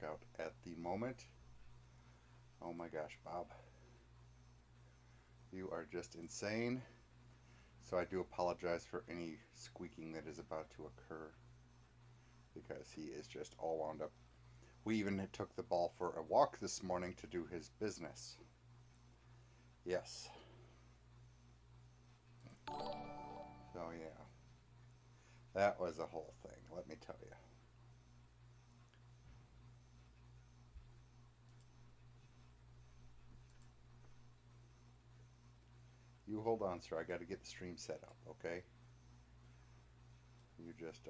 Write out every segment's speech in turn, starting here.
out at the moment. Oh my gosh, Bob. You are just insane. So I do apologize for any squeaking that is about to occur, because he is just all wound up. We even took the ball for a walk this morning to do his business. Yes. So yeah. That was a whole thing, let me tell you. You hold on, sir. I got to get the stream set up, okay? You just,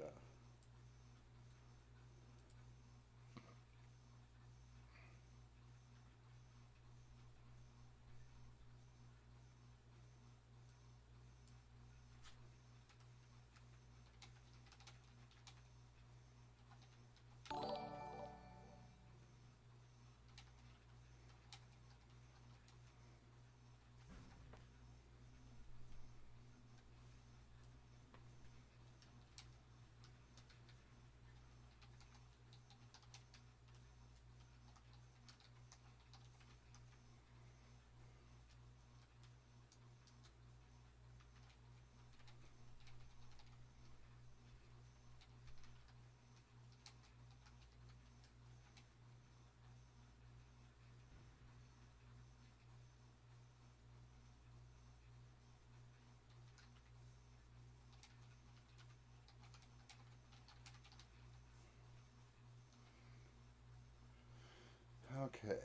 okay.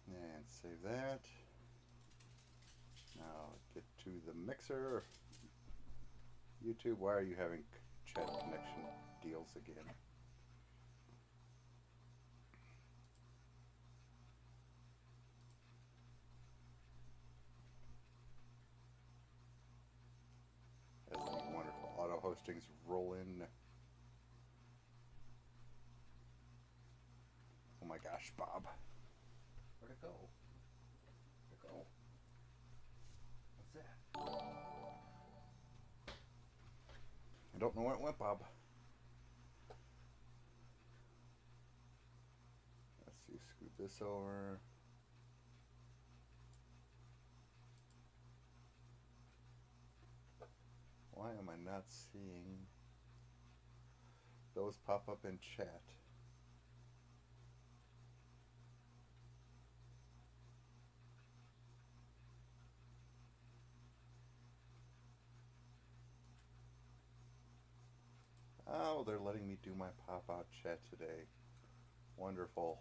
And save that. Now get to the mixer. YouTube, why are you having chat connection deals again? As the wonderful auto hostings roll in. Oh my gosh, Bob. Where'd it go? Where'd it go? What's that? I don't know where it went, Bob. Let's see, scoot this over. Why am I not seeing those pop up in chat? Oh, they're letting me do my pop-out chat today. Wonderful.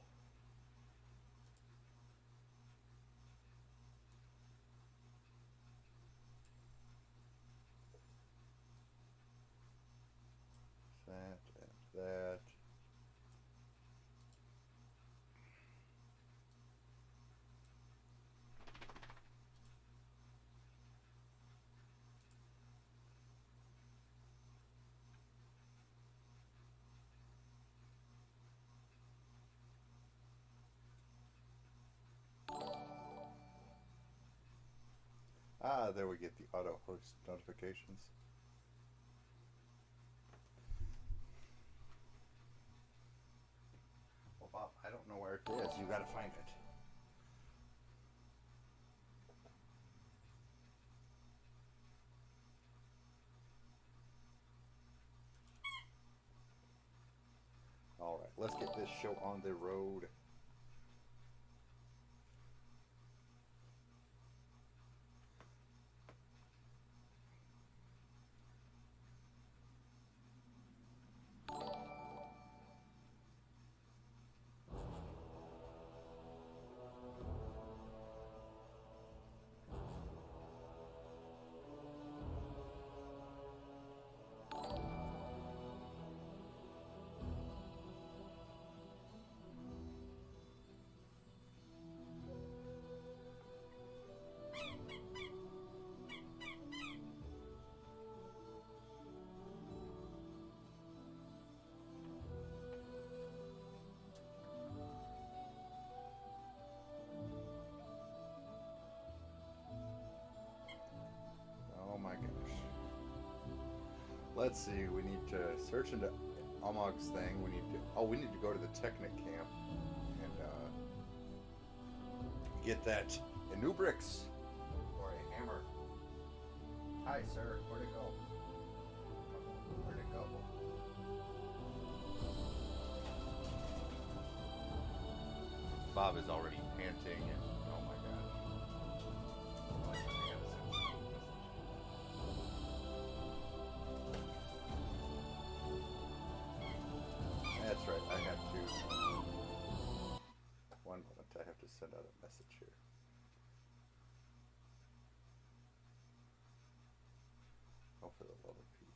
That and that. Ah, there we get the auto host notifications. Well, Bob, I don't know where it is. You gotta find it. Alright, let's get this show on the road. Oh my gosh. Let's see, we need to search into Almog's thing. We need to go to the Technic camp and get that Inubrix or a hammer. Hi, sir. Where'd it go? Where'd it go? Bob is already panting and oh my gosh. Oh, I gotta send him a message. That's right. I have to. One moment. I have to send out a message here. Oh, for the love of Pete.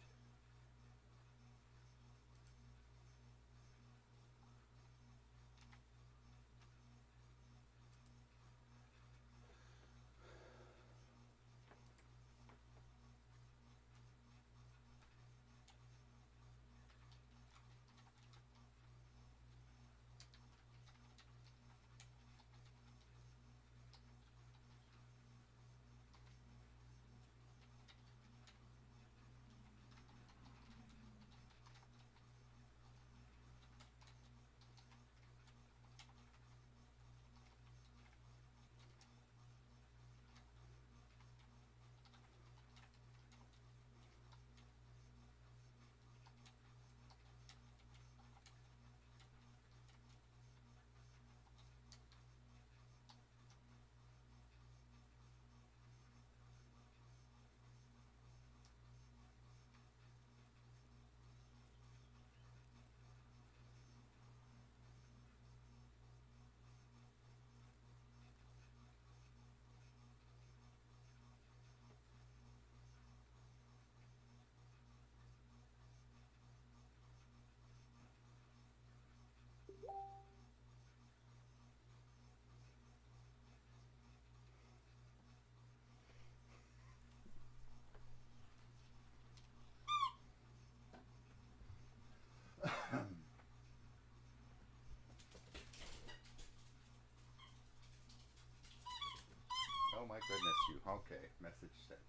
Oh my goodness, you. Okay, message sent.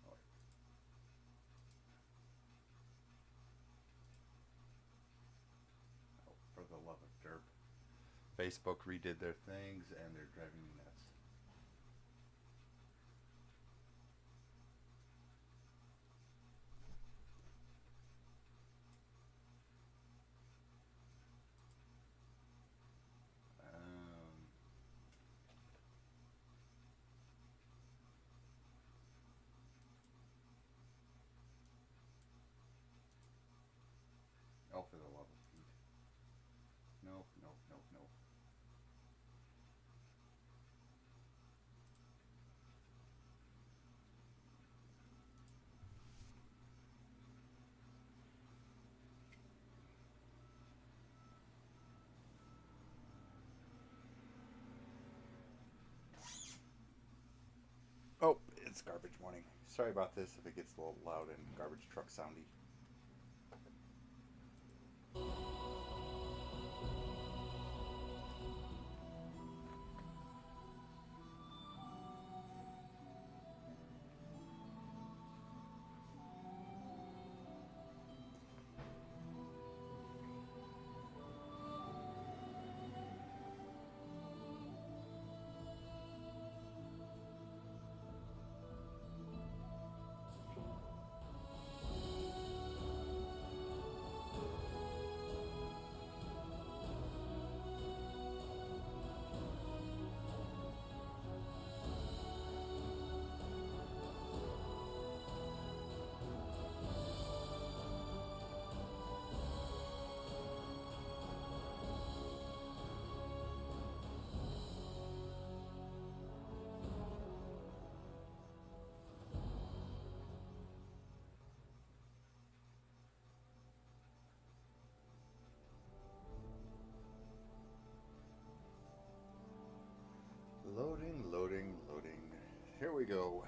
Oh, oh, for the love of derp. Facebook redid their things and they're driving me nuts. Um, oh, for the love of Pete. Nope, nope, nope, nope. Oh, it's garbage morning. Sorry about this if it gets a little loud and garbage truck soundy. Loading, loading, loading. Here we go.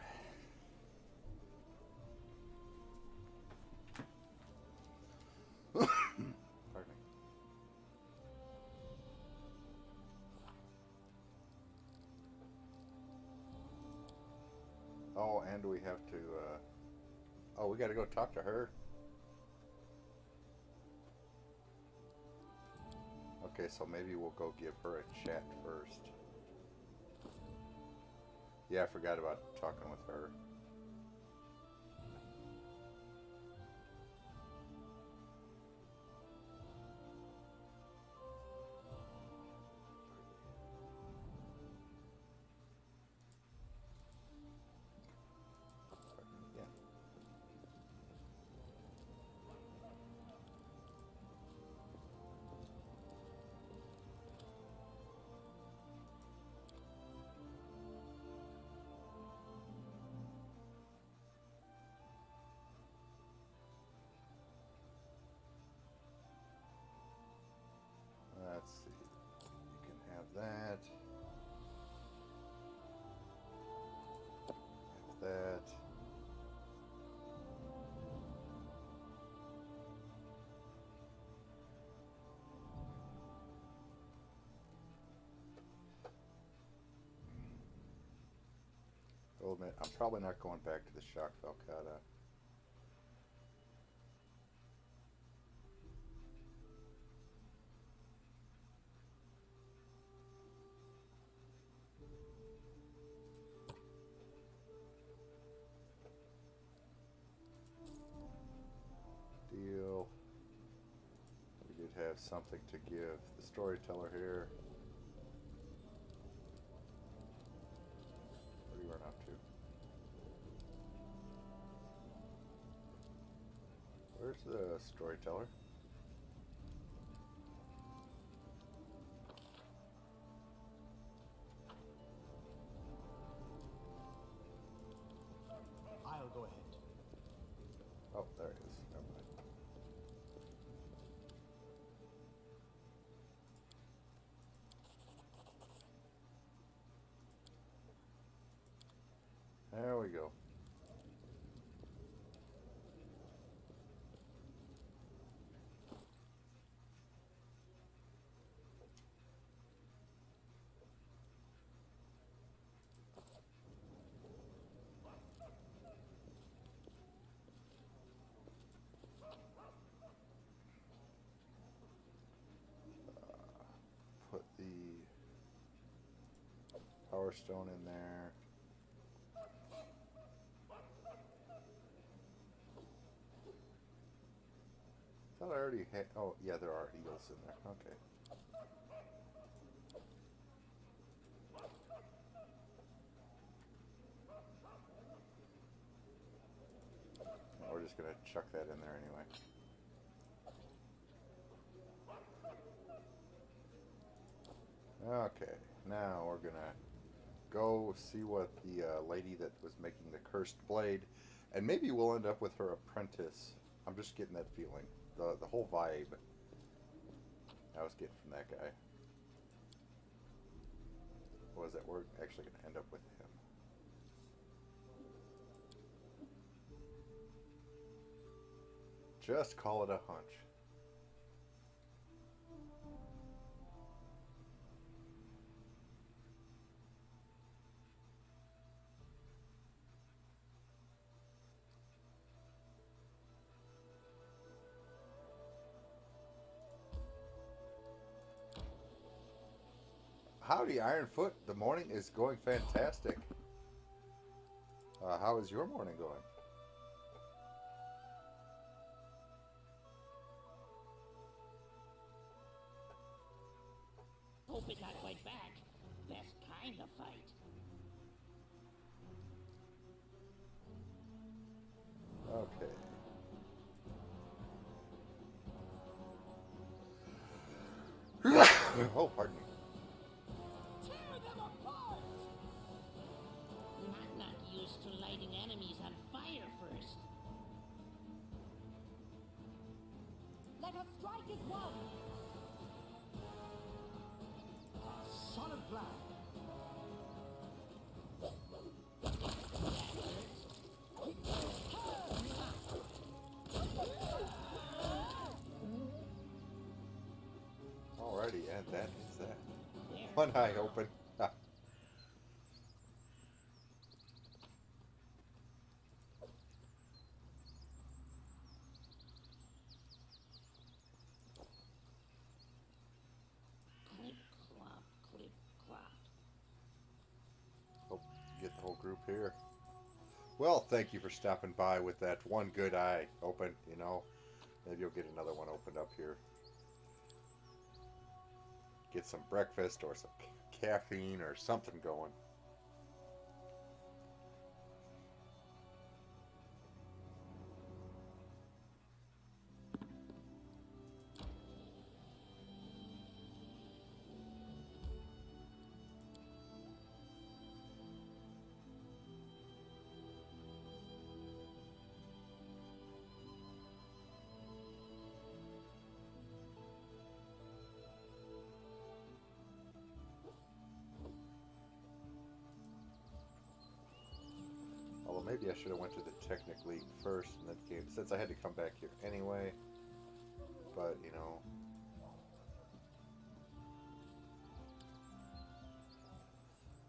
Pardon me. Oh, and we have to. Oh, we got to go talk to her. Okay, so maybe we'll go give her a chat first. Yeah, I forgot about talking with her. Let's see. You can have that. Have that. I'll admit, I'm probably not going back to the Shock Valcata. Deal. We did have something to give the storyteller here. What are you running up to? Where's the storyteller? I'll go ahead. Oh, there he is. Never mind. There we go. Put the Power Stone in there. Thought I already had. Oh, yeah, there are eagles in there. Okay. We're just gonna chuck that in there anyway. Okay, now we're gonna go see what the lady that was making the cursed blade, and maybe we'll end up with her apprentice. I'm just getting that feeling. The whole vibe I was getting from that guy was that we're actually going to end up with him. Just call it a hunch. Howdy, Ironfoot. The morning is going fantastic. How is your morning going? Hope it not quite back. Best kind of fight. Okay. Oh, pardon me. Tear them apart! Not used to lighting enemies on fire first. Let us strike as one. Solid plan. Alrighty, and that is that. One eye open. group here. Well, thank you for stopping by with that one good eye open, you know. Maybe you'll get another one opened up here. Get some breakfast or some caffeine or something going. Although maybe I should have went to the Technic League first and then came, since I had to come back here anyway. But, you know.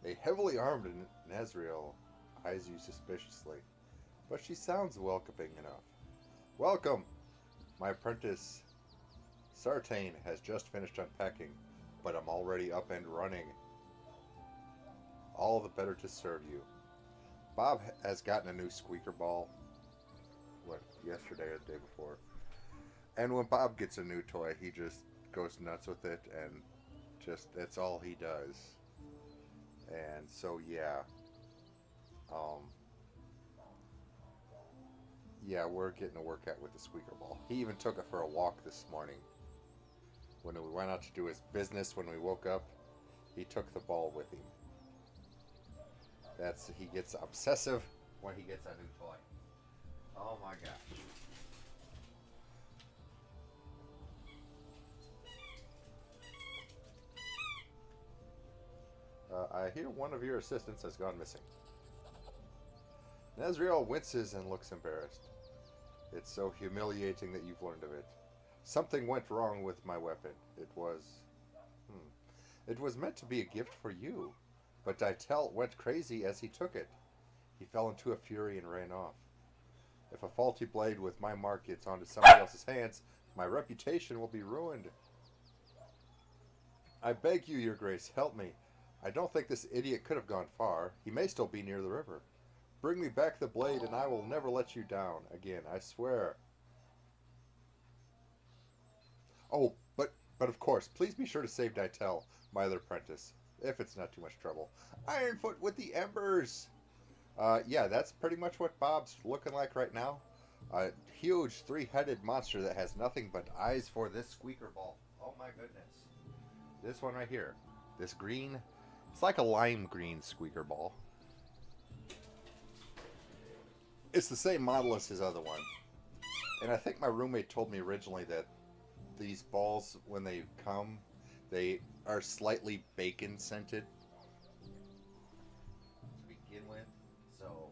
A heavily armed Nazriel eyes you suspiciously, but she sounds welcoming enough. Welcome! My apprentice Sartain has just finished unpacking, but I'm already up and running. All the better to serve you. Bob has gotten a new squeaker ball, yesterday or the day before. And when Bob gets a new toy, he just goes nuts with it, and just, that's all he does. And so, yeah. Yeah, we're getting a workout with the squeaker ball. He even took it for a walk this morning. When we went out to do his business when we woke up, he took the ball with him. He gets obsessive when he gets a new toy. Oh my gosh. I hear one of your assistants has gone missing. Nazriel winces and looks embarrassed. It's so humiliating that you've learned of it. Something went wrong with my weapon. It was meant to be a gift for you. But Dytel went crazy as he took it. He fell into a fury and ran off. If a faulty blade with my mark gets onto somebody else's hands, my reputation will be ruined. I beg you, Your Grace, help me. I don't think this idiot could have gone far. He may still be near the river. Bring me back the blade and I will never let you down again, I swear. Oh, but of course, please be sure to save Dytel, my other apprentice. If it's not too much trouble. Ironfoot with the embers! Yeah, that's pretty much what Bob's looking like right now. A huge three-headed monster that has nothing but eyes for this squeaker ball. Oh my goodness. This one right here. This green. It's like a lime green squeaker ball. It's the same model as his other one. And I think my roommate told me originally that these balls, when they come, they are slightly bacon scented to begin with. So,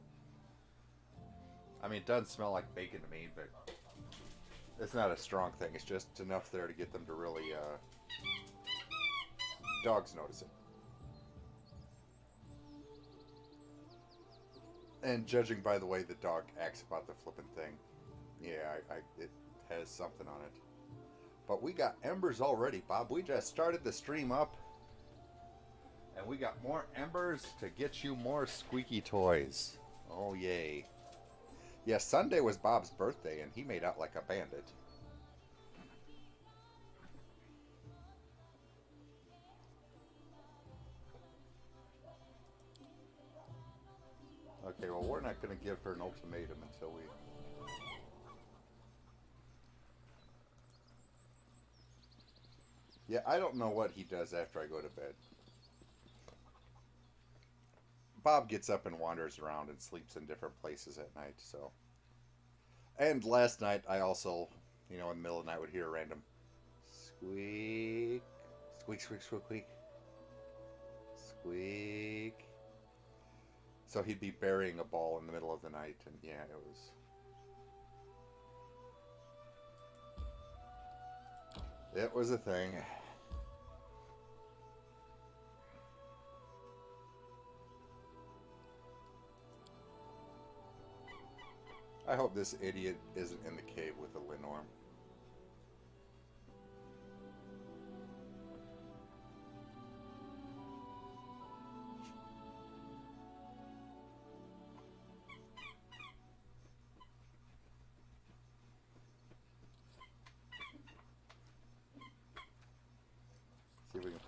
I mean, it doesn't smell like bacon to me, but it's not a strong thing. It's just enough there to get them to really, dogs notice it. And judging by the way the dog acts about the flippin' thing, yeah, it has something on it. But we got embers already, Bob. We just started the stream up. And we got more embers to get you more squeaky toys. Oh, yay. Yeah, Sunday was Bob's birthday, and he made out like a bandit. Okay, well, we're not going to give her an ultimatum until we... Yeah, I don't know what he does after I go to bed. Bob gets up and wanders around and sleeps in different places at night, so... And last night, I also, in the middle of the night, would hear a random squeak, squeak, squeak, squeak, squeak, squeak. So he'd be burying a ball in the middle of the night, and yeah, it was... It was a thing. I hope this idiot isn't in the cave with the Linnorm.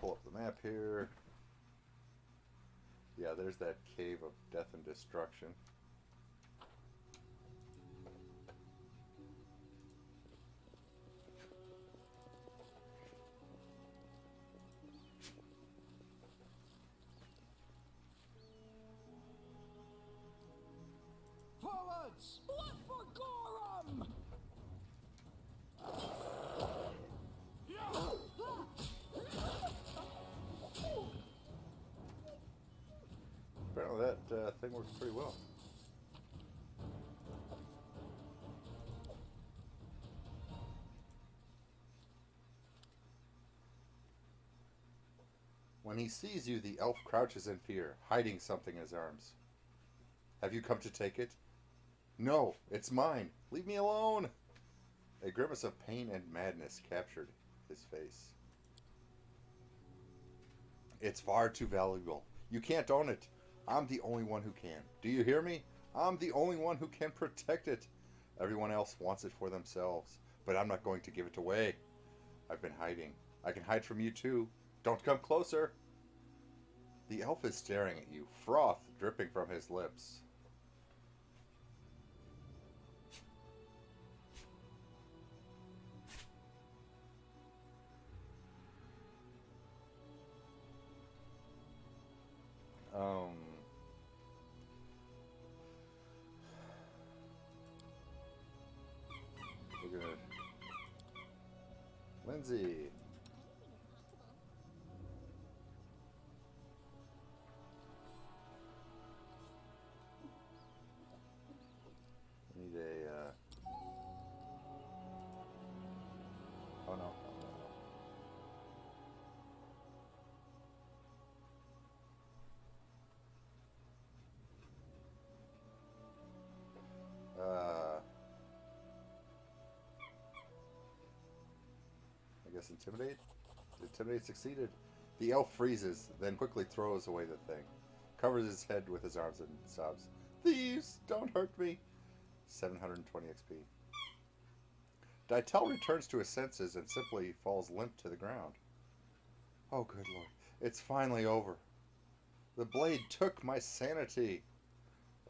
pull up the map here. Yeah, there's that cave of death and destruction. Forwards! Blood for Gorum! Apparently that thing works pretty well. When he sees you, the elf crouches in fear, hiding something in his arms. Have you come to take it? No, it's mine. Leave me alone. A grimace of pain and madness captured his face. It's far too valuable. You can't own it. I'm the only one who can. Do you hear me? I'm the only one who can protect it. Everyone else wants it for themselves, but I'm not going to give it away. I've been hiding. I can hide from you too. Don't come closer. The elf is staring at you, froth dripping from his lips. We're gonna... Lindsay. Need a, Oh no. I guess intimidate? Intimidate succeeded. The elf freezes, then quickly throws away the thing. Covers his head with his arms and sobs. Thieves! Don't hurt me! 720 XP. Dytel returns to his senses and simply falls limp to the ground. Oh, good lord. It's finally over. The blade took my sanity.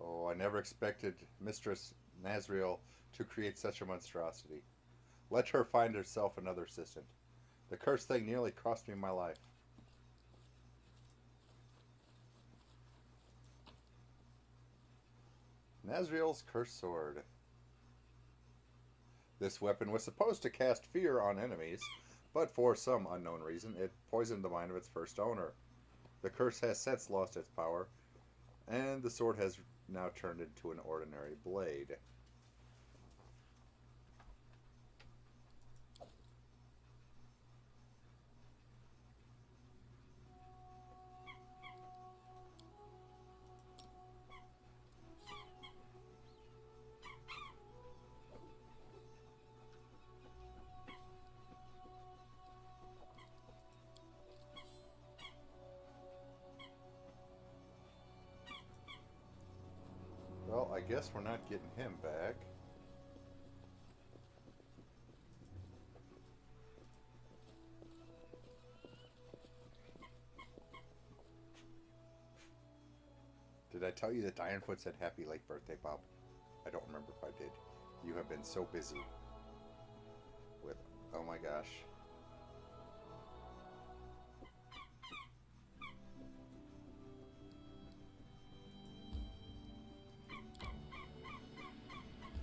Oh, I never expected Mistress Nazriel to create such a monstrosity. Let her find herself another assistant. The cursed thing nearly cost me my life. Nazriel's cursed sword. This weapon was supposed to cast fear on enemies, but for some unknown reason, it poisoned the mind of its first owner. The curse has since lost its power, and the sword has now turned into an ordinary blade. Well, I guess we're not getting him back. Did I tell you that Ironfoot said happy late birthday, Bob? I don't remember if I did. You have been so busy with... Oh my gosh.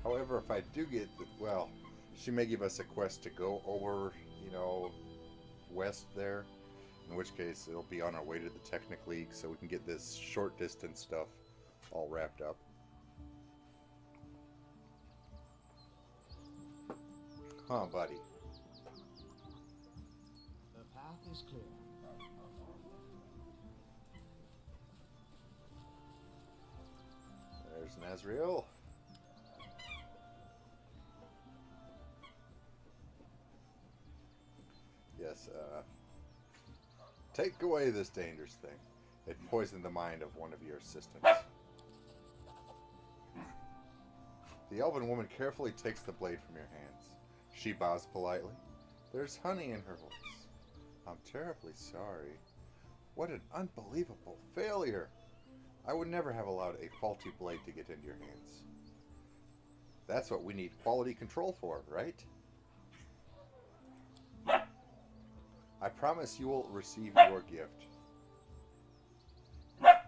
However, if I do get... Well, she may give us a quest to go over, you know, west there. In which case, it'll be on our way to the Technic League, so we can get this short distance stuff all wrapped up. Huh, buddy? The path is clear. There's Nazriel. Yes, take away this dangerous thing. It poisoned the mind of one of your assistants. The elven woman carefully takes the blade from your hands. She bows politely. There's honey in her voice. I'm terribly sorry. What an unbelievable failure! I would never have allowed a faulty blade to get into your hands. That's what we need quality control for, right? I promise you will receive your gift.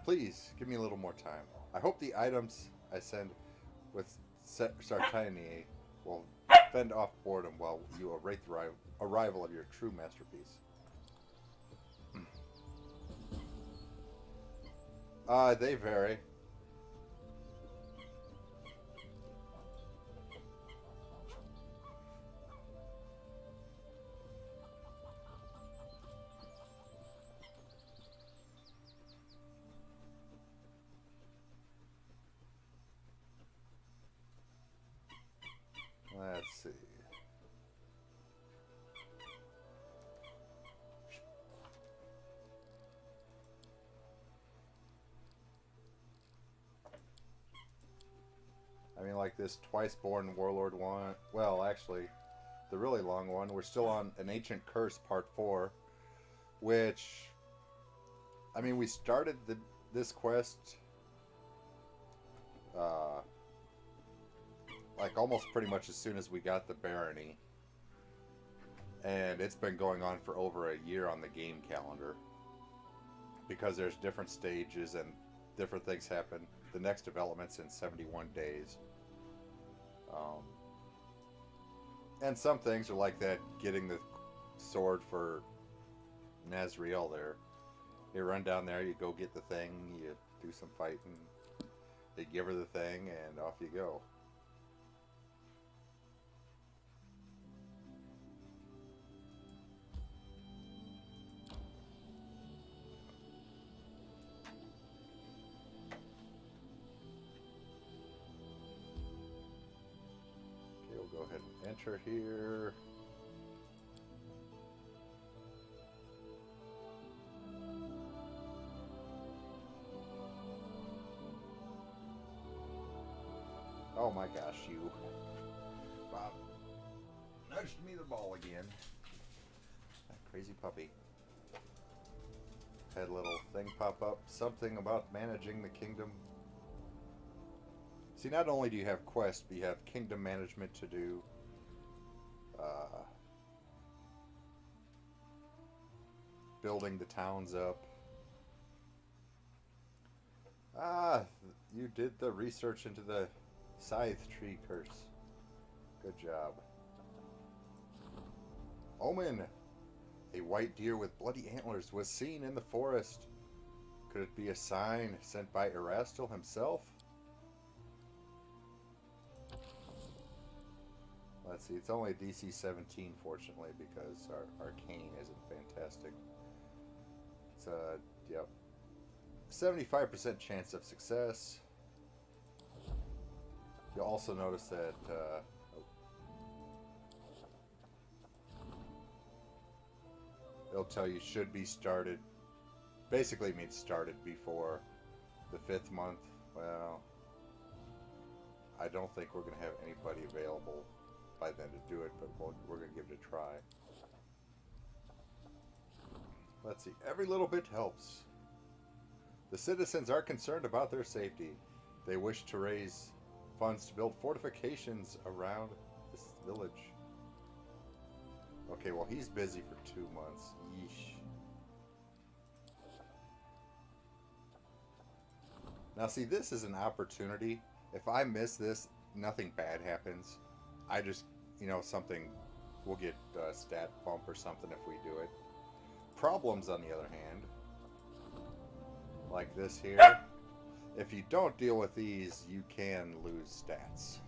Please, give me a little more time. I hope the items I send with Sartini will fend off boredom while you await the arrival of your true masterpiece. They vary. Let's see. I mean, like this Twice-Born Warlord one. Well, actually, the really long one. We're still on An Ancient Curse Part 4, which, I mean, we started this quest like almost pretty much as soon as we got the barony, and it's been going on for over a year on the game calendar because there's different stages and different things happen. The next development's in 71 days. And some things are like that, getting the sword for Nazriel there. You run down there, you go get the thing, you do some fighting, they give her the thing, and off you go. Go ahead and enter here. Oh my gosh, you. Bob nudged me the ball again. That crazy puppy. Had a little thing pop up. Something about managing the kingdom. See, not only do you have quests, but you have kingdom management to do. Building the towns up. You did the research into the Scythe Tree Curse. Good job. Omen! A white deer with bloody antlers was seen in the forest. Could it be a sign sent by Erastil himself? Let's see, it's only a DC 17, fortunately, because our arcane isn't fantastic. It's yep. 75% chance of success. You'll also notice that, it'll tell you should be started. Basically it means started before the 5th month. Well, I don't think we're going to have anybody available by then to do it, but we're going to give it a try. Let's see. Every little bit helps. The citizens are concerned about their safety. They wish to raise funds to build fortifications around this village. Okay, well, he's busy for 2 months. Yeesh. Now, see, this is an opportunity. If I miss this, nothing bad happens. I just, something, we'll get a stat bump or something if we do it. Problems, on the other hand, like this here, if you don't deal with these, you can lose stats.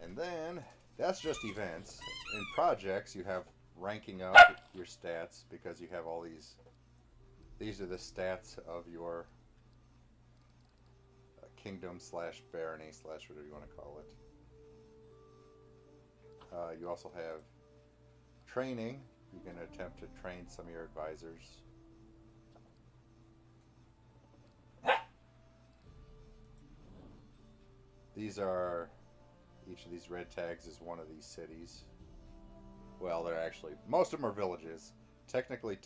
And then, that's just events. In projects, you have ranking up your stats because you have all these. These are the stats of your kingdom / barony / whatever you want to call it. You also have training. You can attempt to train some of your advisors. These are each each of these red tags is one of these cities. Well, they're actually, most of them are villages. Technically,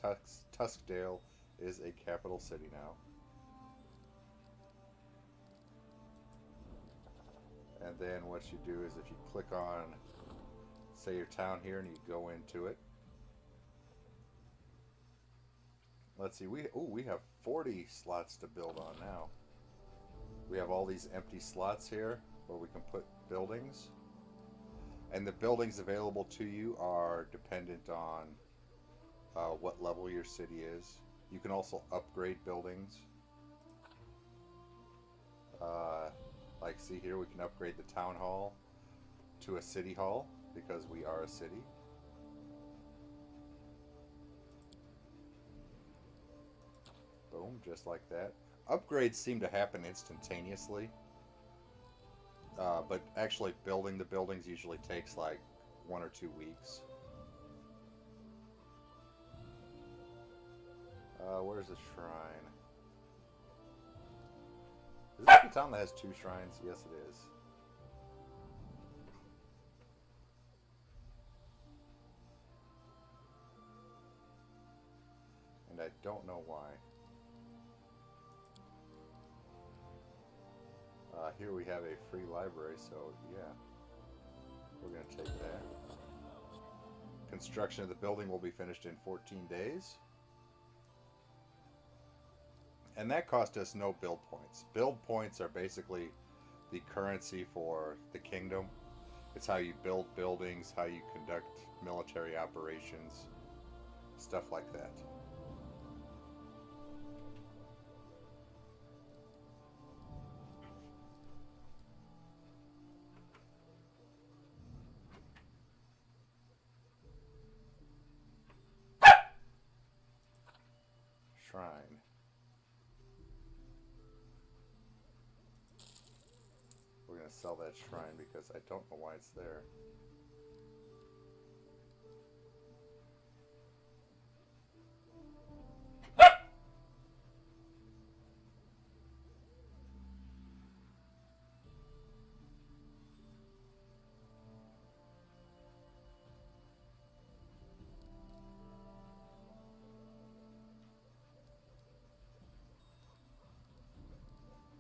Tuskdale is a capital city now. And then what you do is if you click on, say, your town here, and you go into it. Let's see, we have 40 slots to build on now. We have all these empty slots here where we can put buildings. And the buildings available to you are dependent on what level your city is. You can also upgrade buildings. Like, see here, we can upgrade the town hall to a city hall because we are a city. Boom, just like that. Upgrades seem to happen instantaneously. But actually building the buildings usually takes like 1 or 2 weeks. Where's the shrine? Is this the town that has 2 shrines? Yes, it is. And I don't know why. Here we have a free library, so yeah. We're going to take that. Construction of the building will be finished in 14 days. And that cost us no build points. Build points are basically the currency for the kingdom. It's how you build buildings, how you conduct military operations, stuff like that. Shrine. We're going to sell that shrine because I don't know why it's there.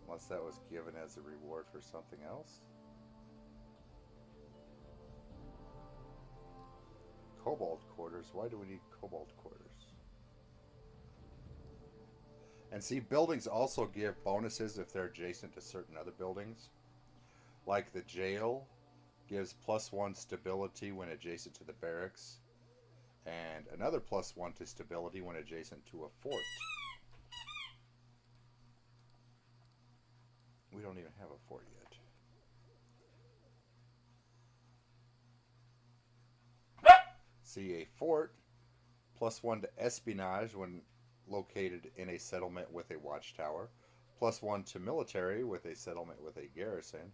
Unless that was given as a reward for something else. Cobalt quarters. Why do we need cobalt quarters? And see, buildings also give bonuses if they're adjacent to certain other buildings. Like the jail gives +1 stability when adjacent to the barracks. And another +1 to stability when adjacent to a fort. We don't even have a fort yet. See, a fort +1 to espionage when located in a settlement with a watchtower, +1 to military with a settlement with a garrison,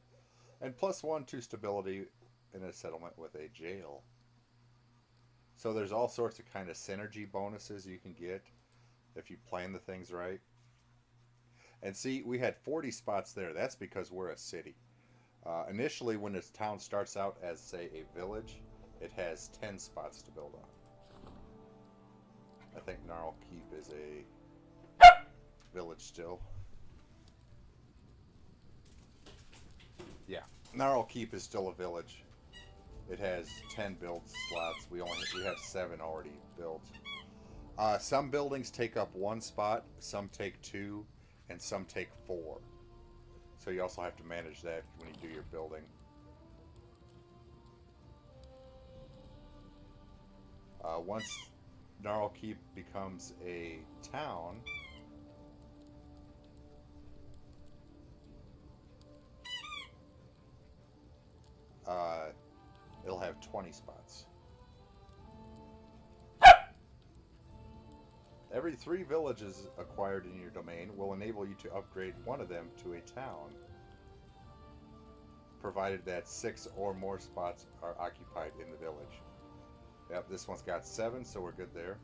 and +1 to stability in a settlement with a jail. So there's all sorts of kind of synergy bonuses you can get if you plan the things right. And see, we had 40 spots there. That's because we're a city. Initially, when this town starts out as, say, a village, it has 10 spots to build on. I think Gnarl Keep is a village still. Yeah, Gnarl Keep is still a village. It has 10 build slots. We have 7 already built. Some buildings take up 1 spot, some take 2, and some take 4. So you also have to manage that when you do your building. Once Gnarl Keep becomes a town, it'll have 20 spots. Every 3 villages acquired in your domain will enable you to upgrade one of them to a town, provided that 6 or more spots are occupied in the village. Yep, this one's got 7, so we're good there.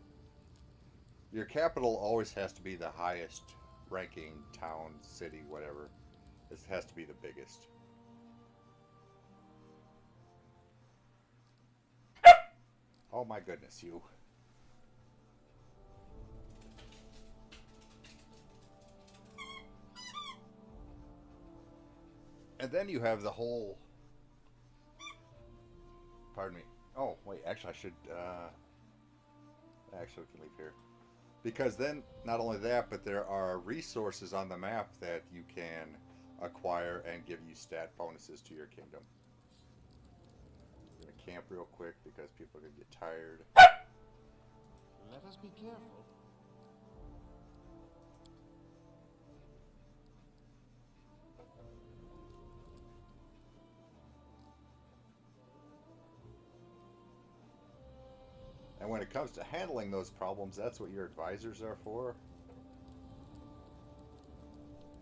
Your capital always has to be the highest ranking town, city, whatever. This has to be the biggest. Oh my goodness, you. And then you have the whole... Pardon me. Oh, wait, actually I should... Actually, we can leave here. Because then, not only that, but there are resources on the map that you can acquire and give you stat bonuses to your kingdom. I'm going to camp real quick because people are going to get tired. Let us be careful. And when it comes to handling those problems, that's what your advisors are for.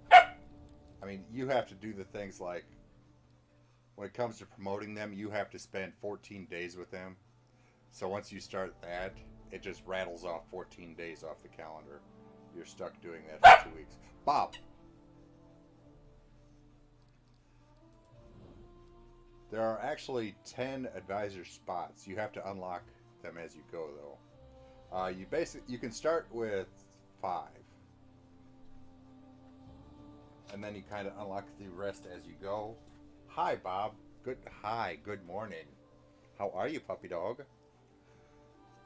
I mean, you have to do the things like, when it comes to promoting them, you have to spend 14 days with them. So once you start that, it just rattles off 14 days off the calendar. You're stuck doing that for 2 weeks. Bob! There are actually 10 advisor spots. You have to unlock them as you go, though. You can start with 5. And then you kind of unlock the rest as you go. Hi, Bob. Good morning. How are you, puppy dog?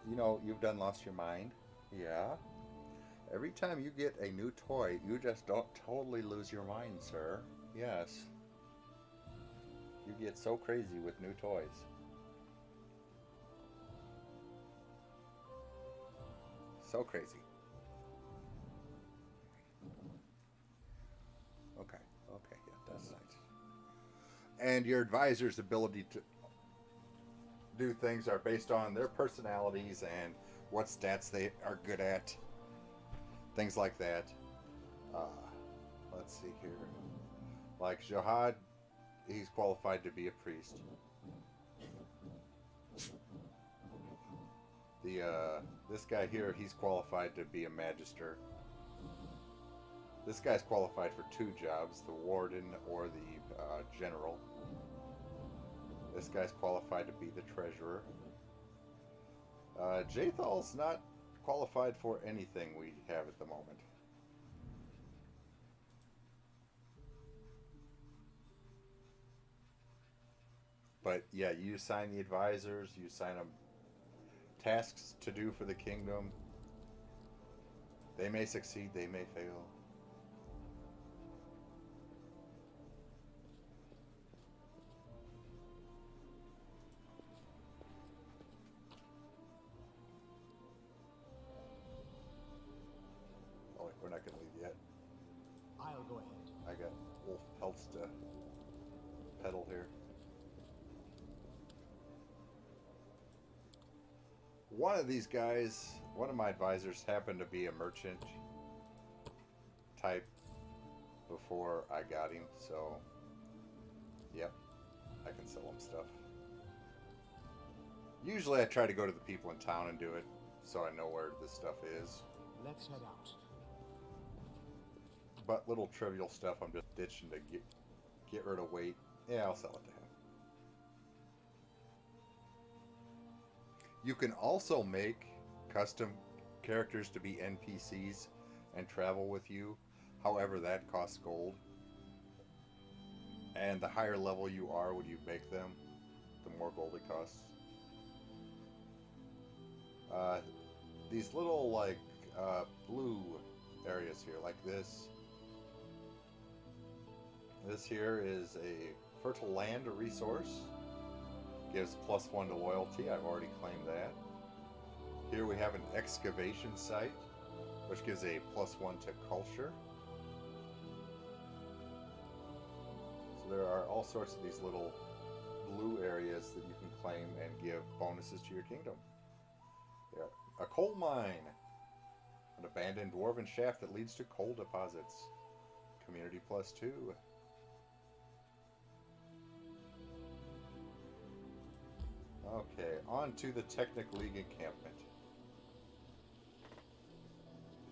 You know, you've done lost your mind. Yeah. Every time you get a new toy, you just don't totally lose your mind, sir. Yes. You get so crazy with new toys. So crazy. Okay, yeah, that's nice. And your advisor's ability to do things are based on their personalities and what stats they are good at. Things like that. Let's see here. Like Jihad, he's qualified to be a priest. This guy here, he's qualified to be a magister. This guy's qualified for 2 jobs, the warden or the general. This guy's qualified to be the treasurer. Jathal's not qualified for anything we have at the moment. But yeah, you assign the advisors, you assign them tasks to do for the kingdom. They may succeed, they may fail. Oh wait, we're not going to leave yet. I'll go ahead. I got wolf pelts to peddle here. One of these guys, one of my advisors, happened to be a merchant type before I got him, so yep, I can sell him stuff. Usually I try to go to the people in town and do it, so I know where this stuff is. Let's head out. But little trivial stuff I'm just ditching to get rid of weight. Yeah, I'll sell it to him. You can also make custom characters to be NPCs and travel with you. However, that costs gold. And the higher level you are when you make them, the more gold it costs. These little, like, blue areas here, like this. This here is a fertile land resource. Gives +1 to loyalty. I've already claimed that. Here we have an excavation site, which gives a +1 to culture. So there are all sorts of these little blue areas that you can claim and give bonuses to your kingdom. Yeah. A coal mine. An abandoned dwarven shaft that leads to coal deposits. Community +2. Okay, on to the Technic League encampment.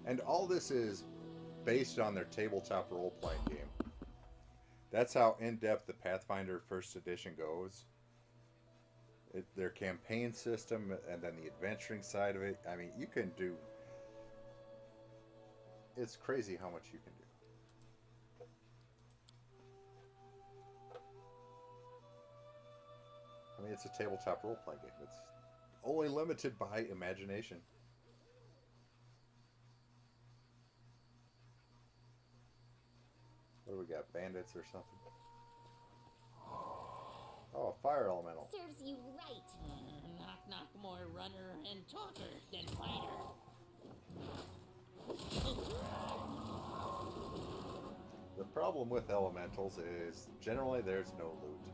And all this is based on their tabletop role-playing game. That's how in-depth the Pathfinder 1st edition goes. their campaign system, and then the adventuring side of it. I mean, you can do. It's crazy how much you can do. I mean, it's a tabletop role-playing game. It's only limited by imagination. What do we got? Bandits or something? Oh, fire elemental. Serves you right. Knock, knock, more runner and talker than fighter. The problem with elementals is generally there's no loot.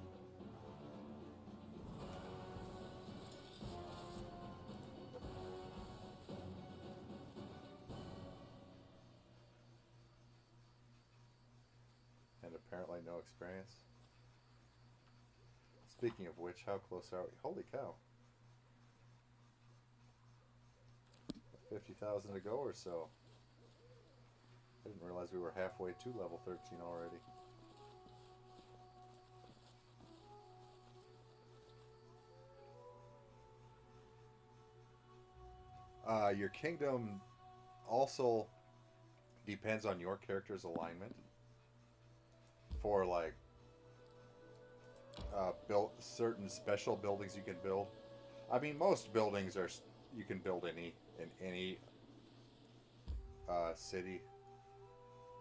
And apparently no experience. Speaking of which, how close are we? Holy cow. 50,000 to go or so. I didn't realize we were halfway to level 13 already. Your kingdom also depends on your character's alignment for like build certain special buildings you can build. I mean, most buildings are you can build in any city.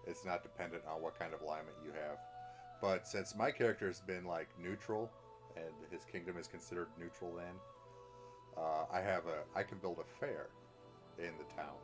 It's not dependent on what kind of alignment you have. But since my character has been like neutral, and his kingdom is considered neutral, then I can build a fair in the towns.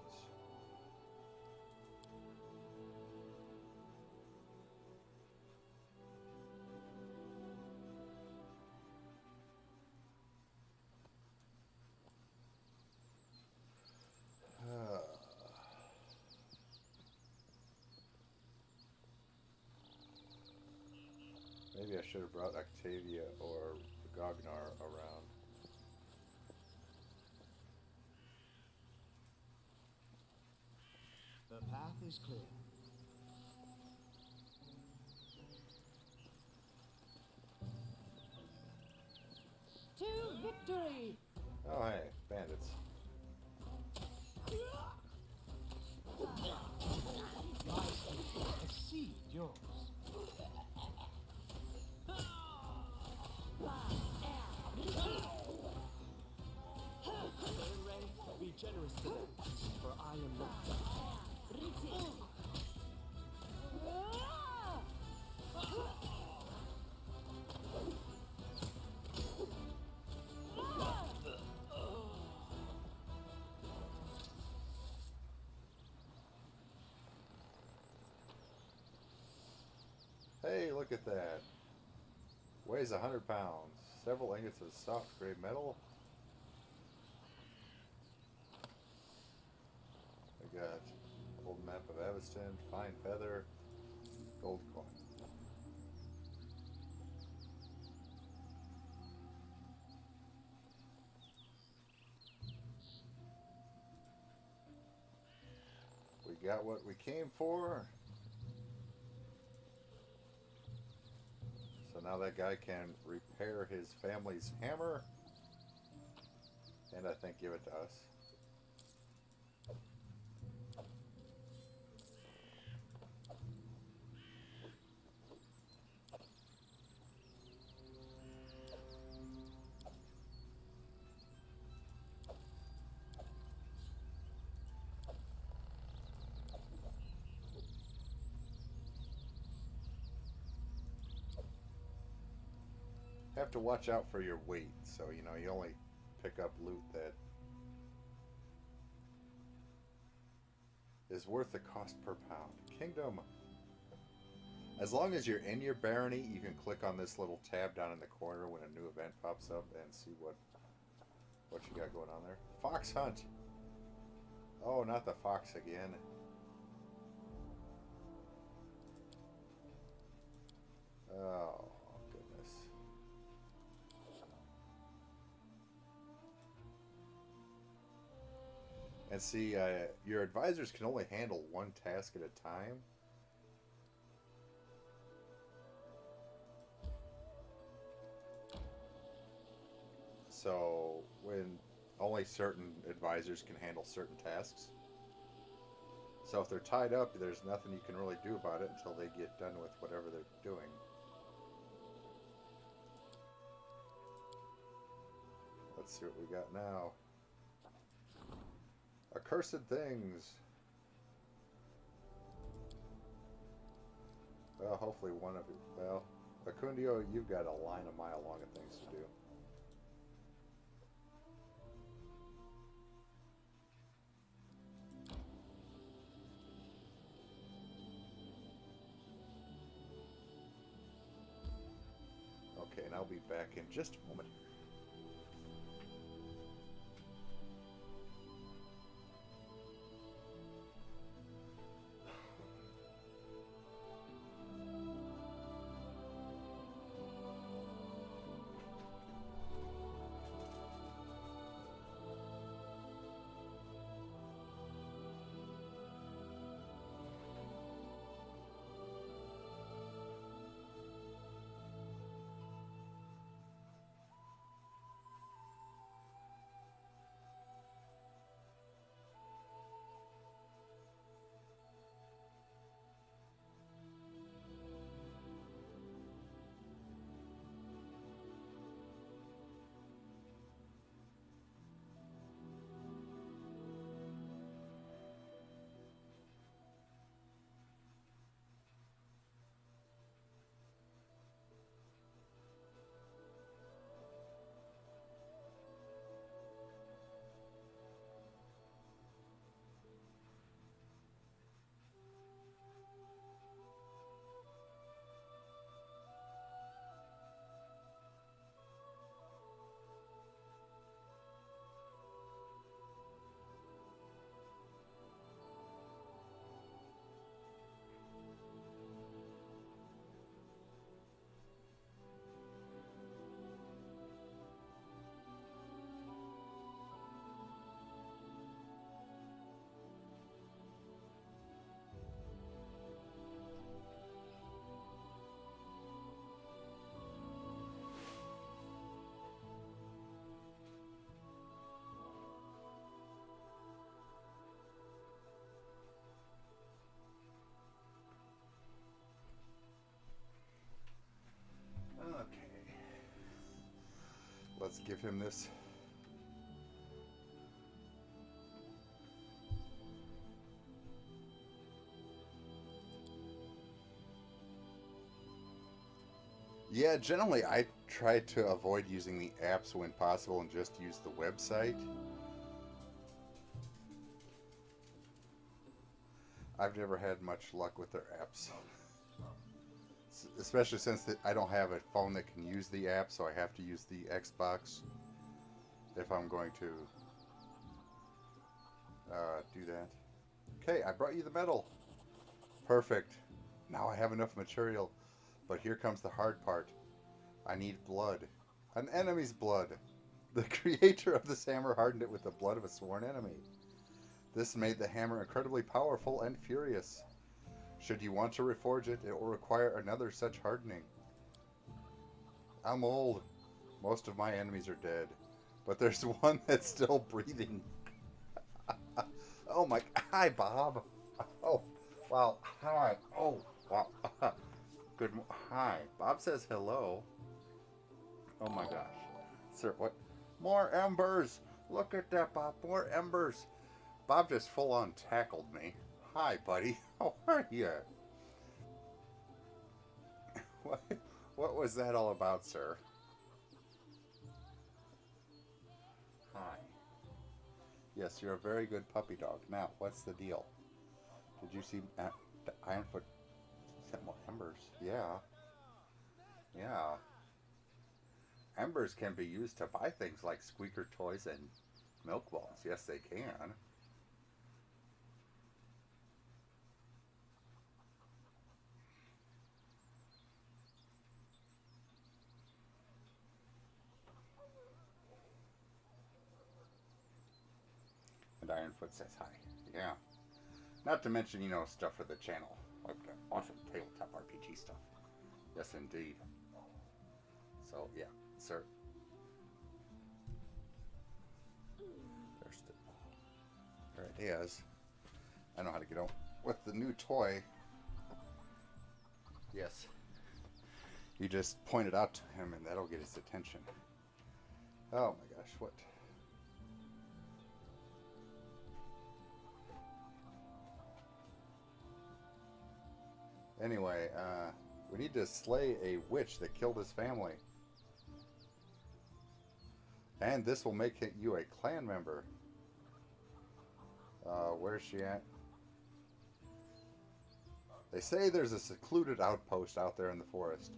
Maybe I should have brought Octavia or Gognar around. The path is clear. To victory! Oh, hey, bandits. Exceed yours. Be generous to them, for I am not. Hey, look at that. Weighs 100 pounds. Several ingots of soft gray metal. I got old map of Aveston, fine feather, gold coin. We got what we came for. So now that guy can repair his family's hammer, and I think give it to us. Have to watch out for your weight, so you know you only pick up loot that is worth the cost per pound. Kingdom. As long as you're in your barony, you can click on this little tab down in the corner when a new event pops up and see what you got going on there. Fox hunt. Oh, not the fox again. Oh, goodness. And see, your advisors can only handle one task at a time. So when only certain advisors can handle certain tasks. So if they're tied up, there's nothing you can really do about it until they get done with whatever they're doing. Let's see what we got now. Accursed things. Well, hopefully one of you. Well, Acundio, you've got a line a mile long of things to do. Okay, and I'll be back in just a moment. Okay. Let's give him this. Yeah, generally I try to avoid using the apps when possible and just use the website. I've never had much luck with their apps. Especially since I don't have a phone that can use the app, so I have to use the Xbox if I'm going to do that. Okay, I brought you the medal. Perfect. Now I have enough material. But here comes the hard part. I need blood. An enemy's blood. The creator of this hammer hardened it with the blood of a sworn enemy. This made the hammer incredibly powerful and furious. Should you want to reforge it, it will require another such hardening. I'm old. Most of my enemies are dead. But there's one that's still breathing. Oh my... Hi, Bob. Oh, wow. Hi. Oh, wow. Good... Hi. Bob says hello. Oh my gosh. Sir, what? More embers. Look at that, Bob. More embers. Bob just full-on tackled me. Hi, buddy. How are you? What was that all about, sir? Hi. Yes, you're a very good puppy dog. Now, what's the deal? Did you see the Ironfoot sent more embers? Yeah. Yeah. Embers can be used to buy things like squeaker toys and milk balls. Yes, they can. And Ironfoot says hi. Yeah. Not to mention, you know, stuff for the channel. Like awesome tabletop RPG stuff. Yes, indeed. So, yeah, sir. is. I know how to get out with the new toy. Yes. You just point it out to him and that'll get his attention. Oh my gosh, what? Anyway, we need to slay a witch that killed his family. And this will make you a clan member. Where's she at? They say there's a secluded outpost out there in the forest.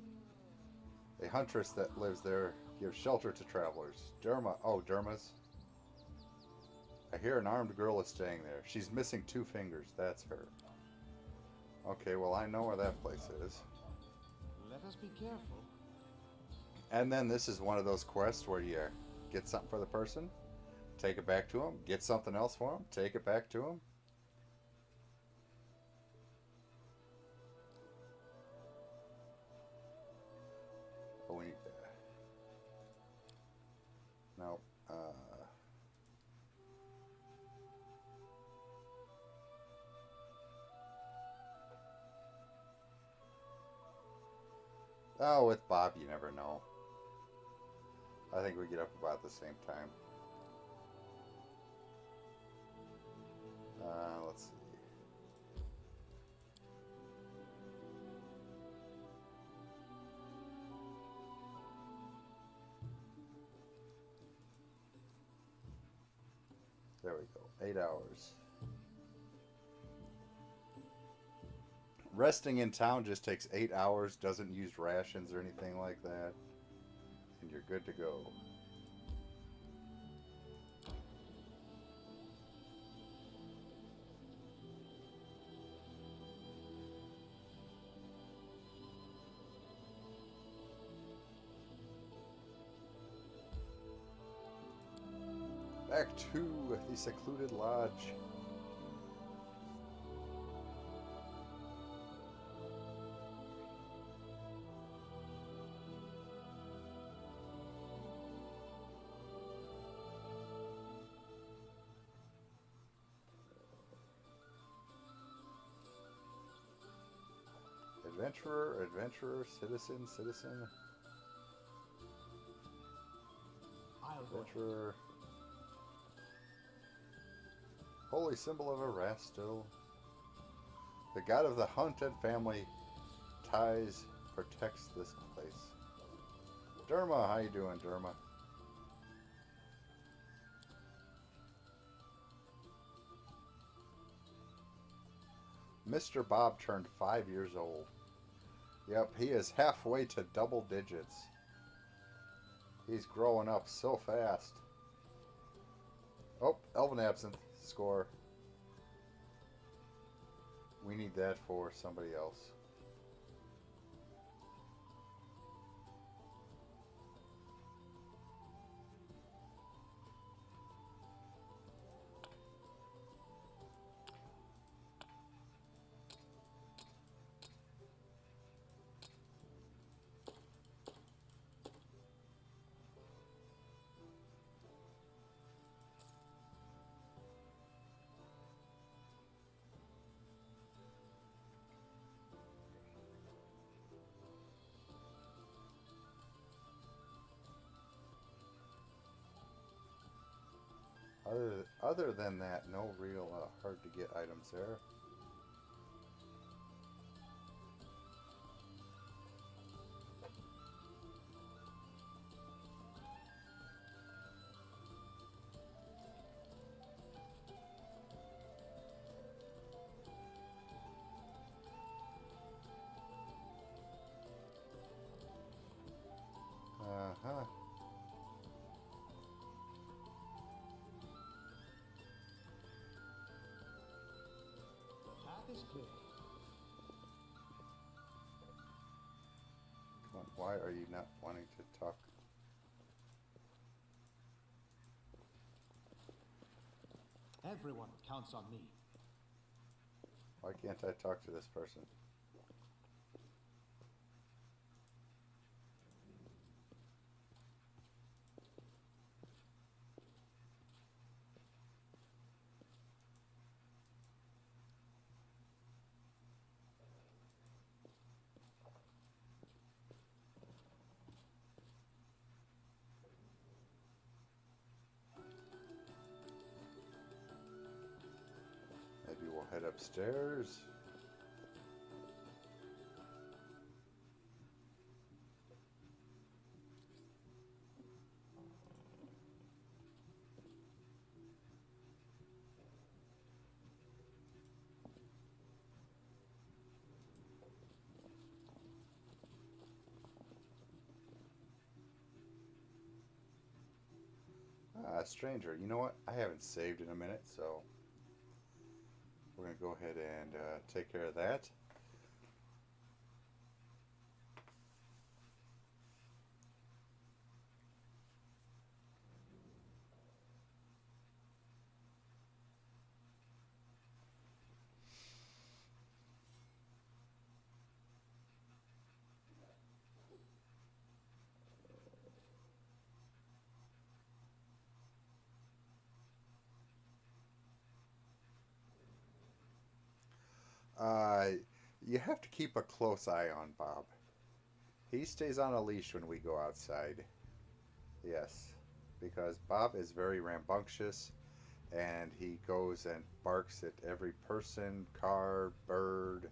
A huntress that lives there gives shelter to travelers. Derma. Oh, Derma's. I hear an armed girl is staying there. She's missing 2 fingers. That's her. Okay, well, I know where that place is. Let us be careful. And then this is one of those quests where you get something for the person, take it back to them, get something else for them, take it back to them. Oh, we need that. No. Oh, with Bob, you never know. I think we get up about the same time. Let's see. There we go. 8 hours. Resting in town just takes 8 hours, doesn't use rations or anything like that. And you're good to go. Back to the secluded lodge. Adventurer, adventurer, citizen, citizen. Adventurer. Holy symbol of Erastil. The god of the hunt and family ties protects this place. Derma, how you doing, Derma? Mr. Bob turned 5 years old. Yep, he is halfway to double digits. He's growing up so fast. Oh, Elven Absinthe score. We need that for somebody else. Other than that, no real hard to get items there. Uh-huh. Is clear. Come on, why are you not wanting to talk? Everyone counts on me. Why can't I talk to this person? upstairs. Stranger. You know what? I haven't saved in a minute, so we're going to go ahead and take care of that. Uh, you have to keep a close eye on Bob. He stays on a leash when we go outside. Yes, because Bob is very rambunctious and he goes and barks at every person, car, bird,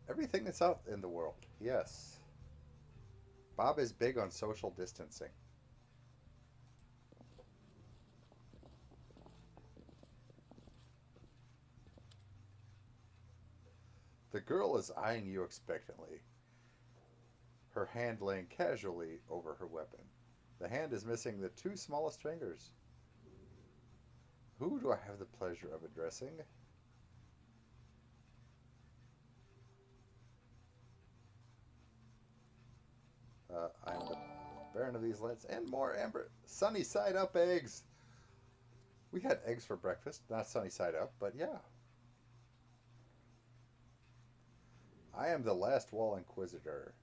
everything that's out in the world. Yes. Bob is big on social distancing. The girl is eyeing you expectantly, her hand laying casually over her weapon. The hand is missing the two smallest fingers. Who do I have the pleasure of addressing? I am the Baron of these lands and more amber sunny side up eggs. We had eggs for breakfast, not sunny side up, but yeah. I am the last wall inquisitor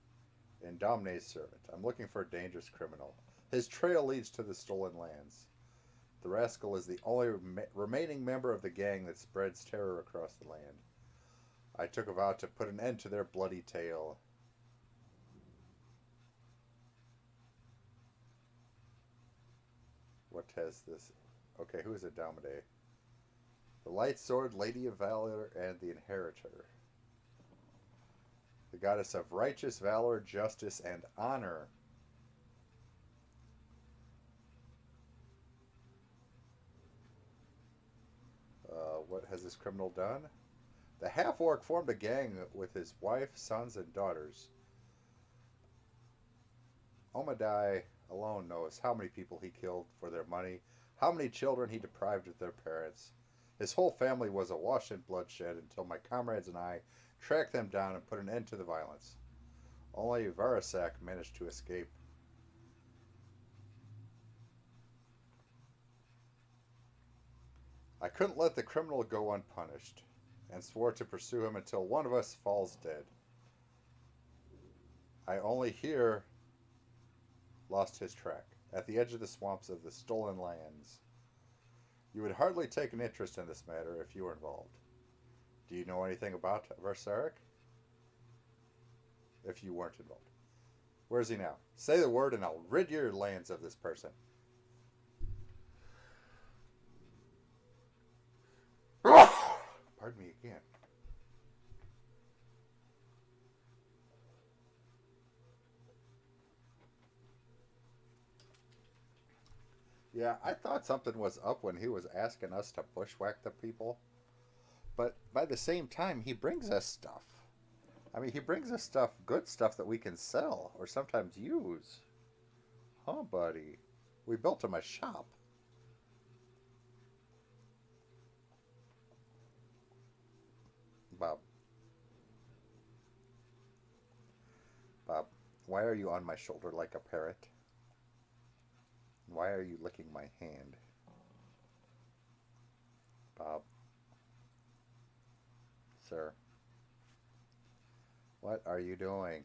and Domne's servant. I'm looking for a dangerous criminal. His trail leads to the stolen lands. The rascal is the only remaining member of the gang that spreads terror across the land. I took a vow to put an end to their bloody tale. What has this? Okay, who is it, Domine? The Light Sword, Lady of Valor, and the Inheritor. The goddess of righteous valor, justice, and honor. What has this criminal done? The half-orc formed a gang with his wife, sons, and daughters. Omadai alone knows how many people he killed for their money, how many children he deprived of their parents. His whole family was awash in bloodshed until my comrades and I tracked them down and put an end to the violence. Only Varasak managed to escape. I couldn't let the criminal go unpunished, and swore to pursue him until one of us falls dead. I only here lost his track, at the edge of the swamps of the stolen lands. You would hardly take an interest in this matter if you were involved. Do you know anything about Versarik? If you weren't involved. Where is he now? Say the word and I'll rid your lands of this person. Pardon me again. Yeah, I thought something was up when he was asking us to bushwhack the people. But by the same time, he brings us stuff. I mean, he brings us stuff, good stuff that we can sell or sometimes use. Huh, buddy? We built him a shop. Bob. Bob, why are you on my shoulder like a parrot? Why are you licking my hand? Bob. Sir. What are you doing?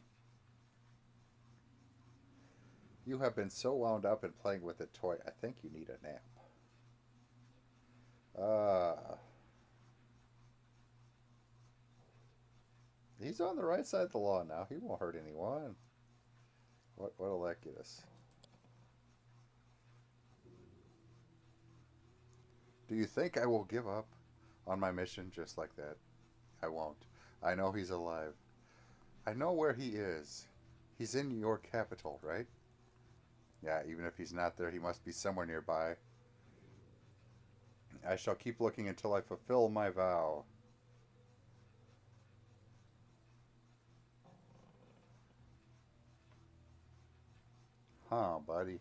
You have been so wound up in playing with a toy, I think you need a nap. He's on the right side of the law now. He won't hurt anyone. What'll that get us? Do you think I will give up? on my mission just like that. I won't. I know he's alive. I know where he is. He's in your capital, right? Yeah, even if he's not there, he must be somewhere nearby. I shall keep looking until I fulfill my vow. Huh, buddy.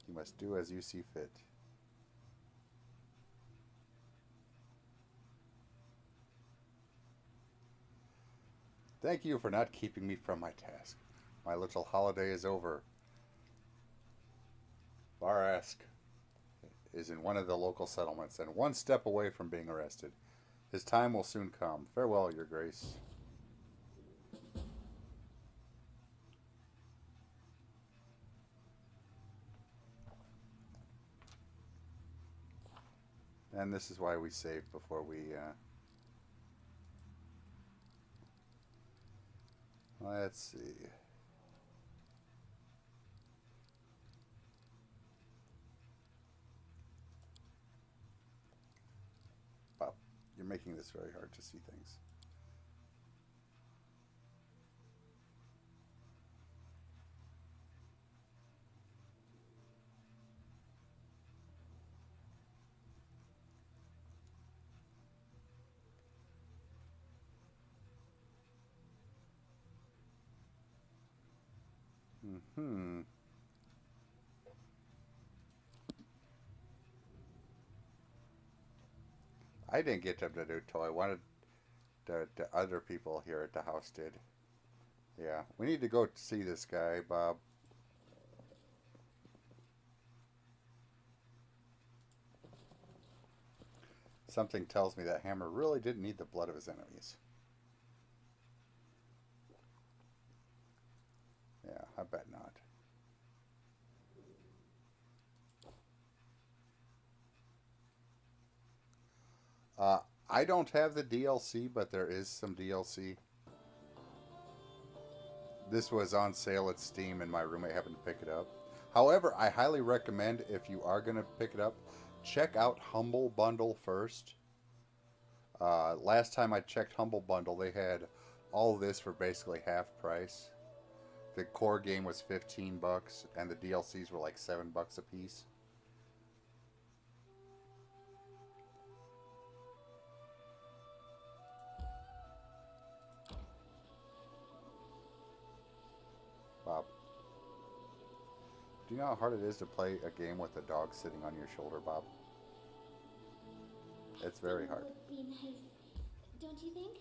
You must do as you see fit. Thank you for not keeping me from my task. My little holiday is over. Varask is in one of the local settlements and one step away from being arrested. His time will soon come. Farewell, Your Grace. And this is why we save before we... Let's see. Bob, you're making this very hard to see things. Hmm. I didn't get them to do toy. I wanted the other people here at the house did. Yeah, we need to go see this guy, Bob. Something tells me that hammer really didn't need the blood of his enemies. Yeah, I bet not. I don't have the DLC, but there is some DLC. This was on sale at Steam, and my roommate happened to pick it up. However, I highly recommend, if you are going to pick it up, check out Humble Bundle first. Last time I checked Humble Bundle, they had all this for basically half price. The core game was $15, and the DLCs were like $7 a piece. Bob, do you know how hard it is to play a game with a dog sitting on your shoulder, Bob? It's very hard. Would be nice, don't you think?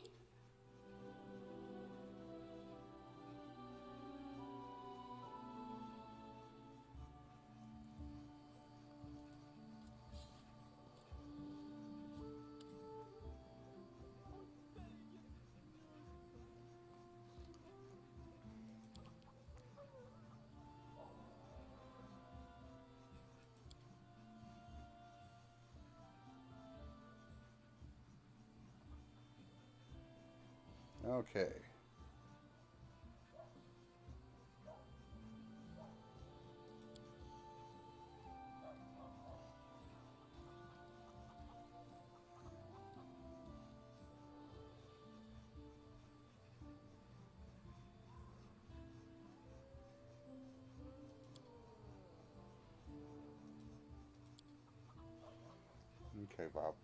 Okay. Okay, Bob.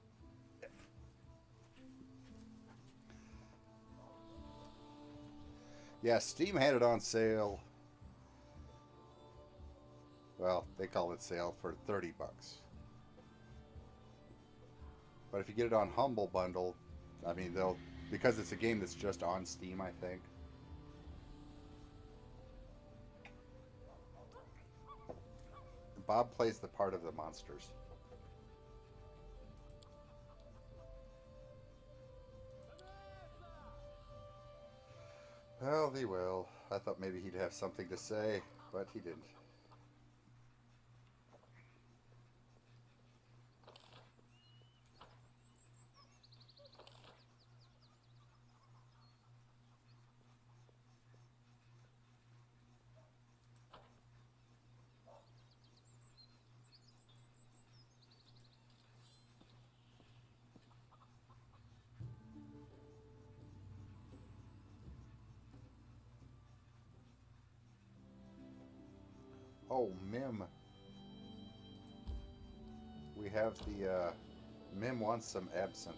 Yeah, Steam had it on sale. Well, they call it sale for $30. But if you get it on Humble Bundle, I mean, they'll, because it's a game that's just on Steam, I think. Bob plays the part of the monsters. Well, he will. I thought maybe he'd have something to say, but he didn't. Oh, Mim. We have the, Mim wants some absinthe.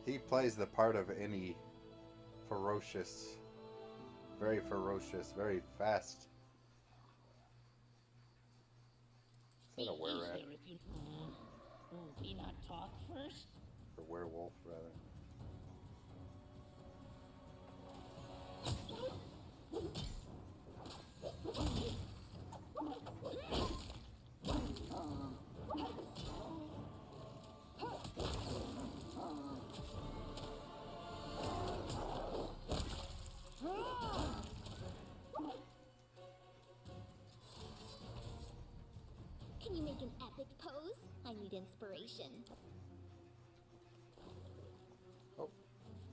He plays the part of any ferocious, very fast. Is that a were-rat? Easier if you... we not talk first? Or werewolf, rather. Can you make an epic pose? I need inspiration.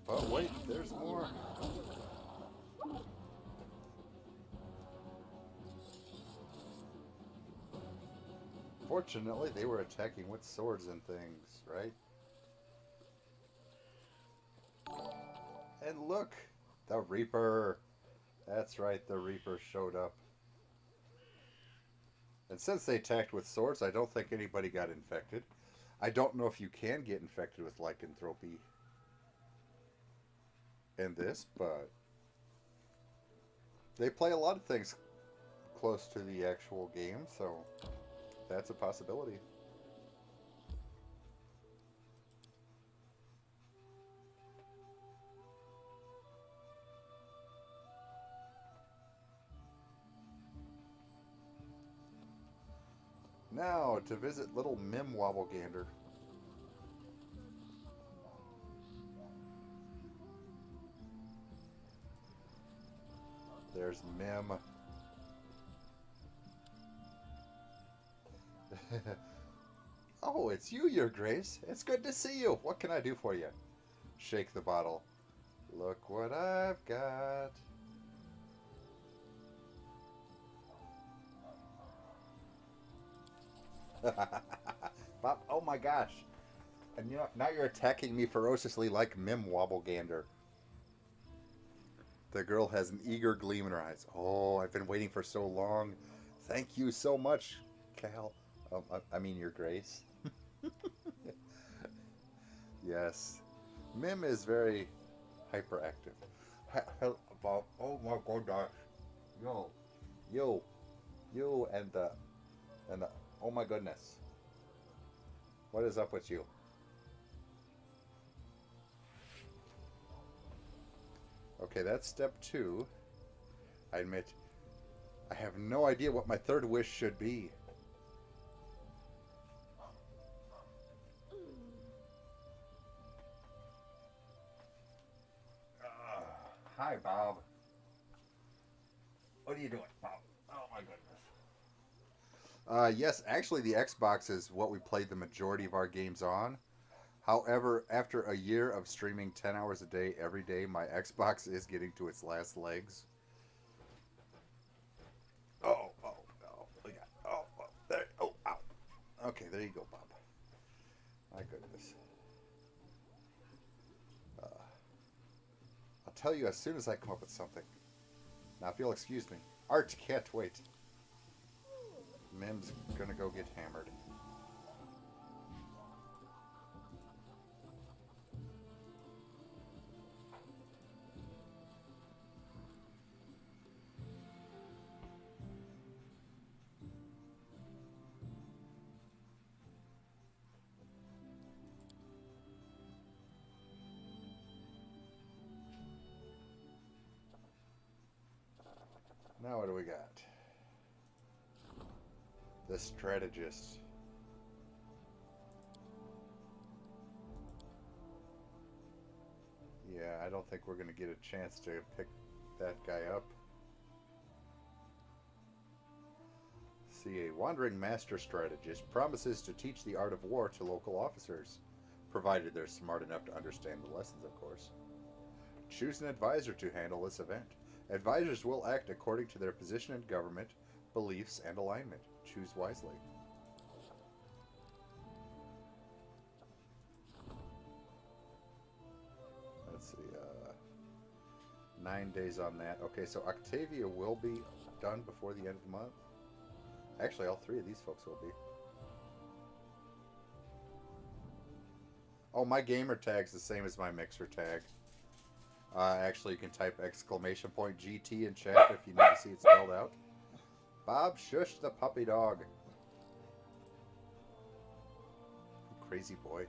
Oh, wait, there's more. Fortunately, they were attacking with swords and things, right? And look, the Reaper. That's right, the Reaper showed up. And since they attacked with swords, I don't think anybody got infected. I don't know if you can get infected with lycanthropy in this, but they play a lot of things close to the actual game, so that's a possibility. Now, to visit little Mim Wobblegander. There's Mim. Oh, it's you, Your Grace. It's good to see you. What can I do for you? Shake the bottle. Look what I've got. Bob, oh my gosh. And you know, now you're attacking me ferociously like Mim Wobblegander. The girl has an eager gleam in her eyes. Oh, I've been waiting for so long. Thank you so much, Cal. I mean, Your Grace. Yes. Mim is very hyperactive. Bob, oh my gosh. You, and the, oh my goodness. What is up with you? Okay, that's step 2. I admit, I have no idea what my third wish should be. Hi, Bob. What are you doing, Bob? Oh my goodness. Yes, actually the Xbox is what we played the majority of our games on. However, after a year of streaming 10 hours a day, every day, my Xbox is getting to its last legs. Oh, there, ow. Okay, there you go, Bob. My goodness. I'll tell you as soon as I come up with something. Now, if you'll excuse me. Art, can't wait. Mim's gonna go get hammered. Now what do we got? The strategist. Yeah, I don't think we're going to get a chance to pick that guy up. See, a wandering master strategist promises to teach the art of war to local officers, provided they're smart enough to understand the lessons, of course. Choose an advisor to handle this event. Advisors will act according to their position in government, beliefs, and alignment. Choose wisely. Let's see. 9 days on that. Okay, so Octavia will be done before the end of the month. Actually, all 3 of these folks will be. Oh, my gamer tag's the same as my mixer tag. Actually, you can type !GT in chat if you need to see it spelled out. Bob, shush the puppy dog. Crazy boy.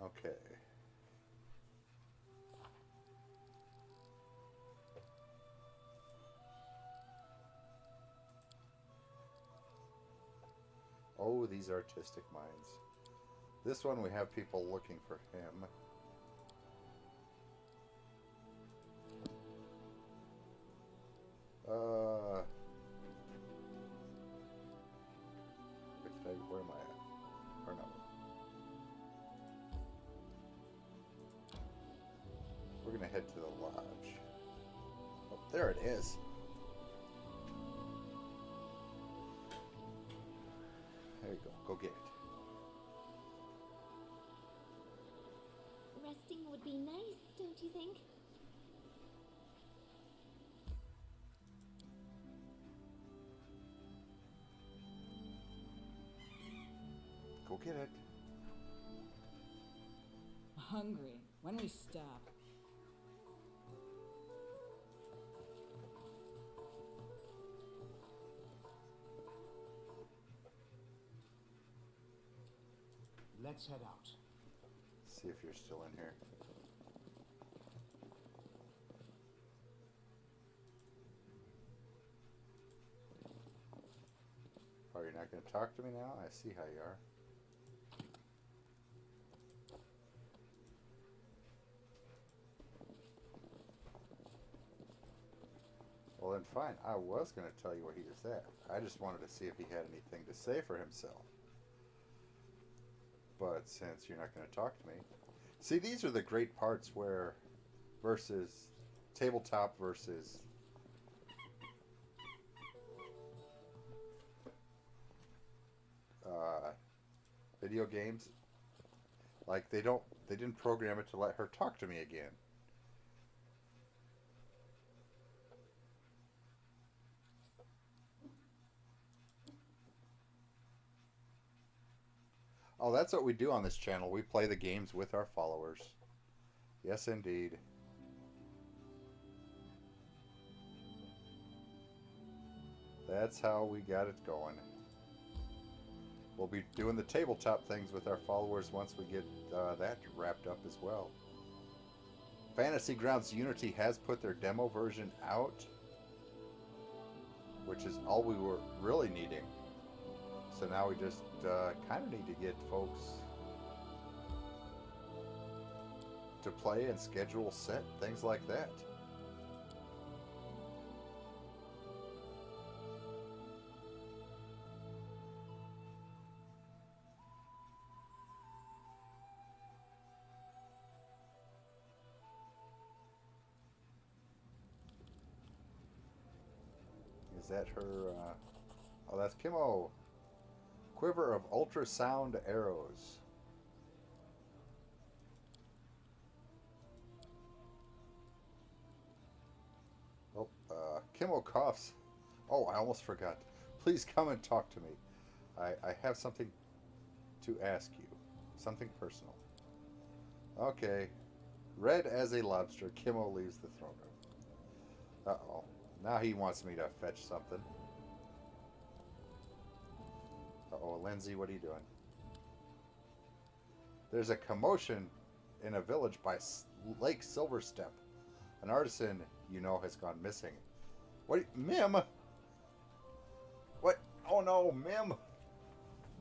Okay. Oh, these artistic minds. This one we have people looking for him. Where am I at? Or no. We're gonna head to the lodge. Oh, there it is. There you go. Go get it. Resting would be nice, don't you think? Go get it. Hungry. When we stop? Let's head out. See if you're still in here. Oh, you're not going to talk to me now? I see how you are. Well then fine, I was going to tell you where he was at. I just wanted to see if he had anything to say for himself. But since you're not going to talk to me... See, these are the great parts where... Versus... Tabletop versus... video games. Like, they didn't program it to let her talk to me again. Oh, that's what we do on this channel. We play the games with our followers. Yes, indeed. That's how we got it going. We'll be doing the tabletop things with our followers once we get that wrapped up as well. Fantasy Grounds Unity has put their demo version out, which is all we were really needing. So now we just kind of need to get folks to play and schedule set, things like that. Is that her? Oh, that's Kimmo. Quiver of ultrasound arrows. Oh, Kimmo coughs. Oh, I almost forgot. Please come and talk to me. I have something to ask you. Something personal. Okay. Red as a lobster, Kimmo leaves the throne room. Uh-oh. Now he wants me to fetch something. Uh-oh, Lindsay, what are you doing? There's a commotion in a village by Lake Silverstep. An artisan, you know, has gone missing. What? Mim? What? Oh no, Mim.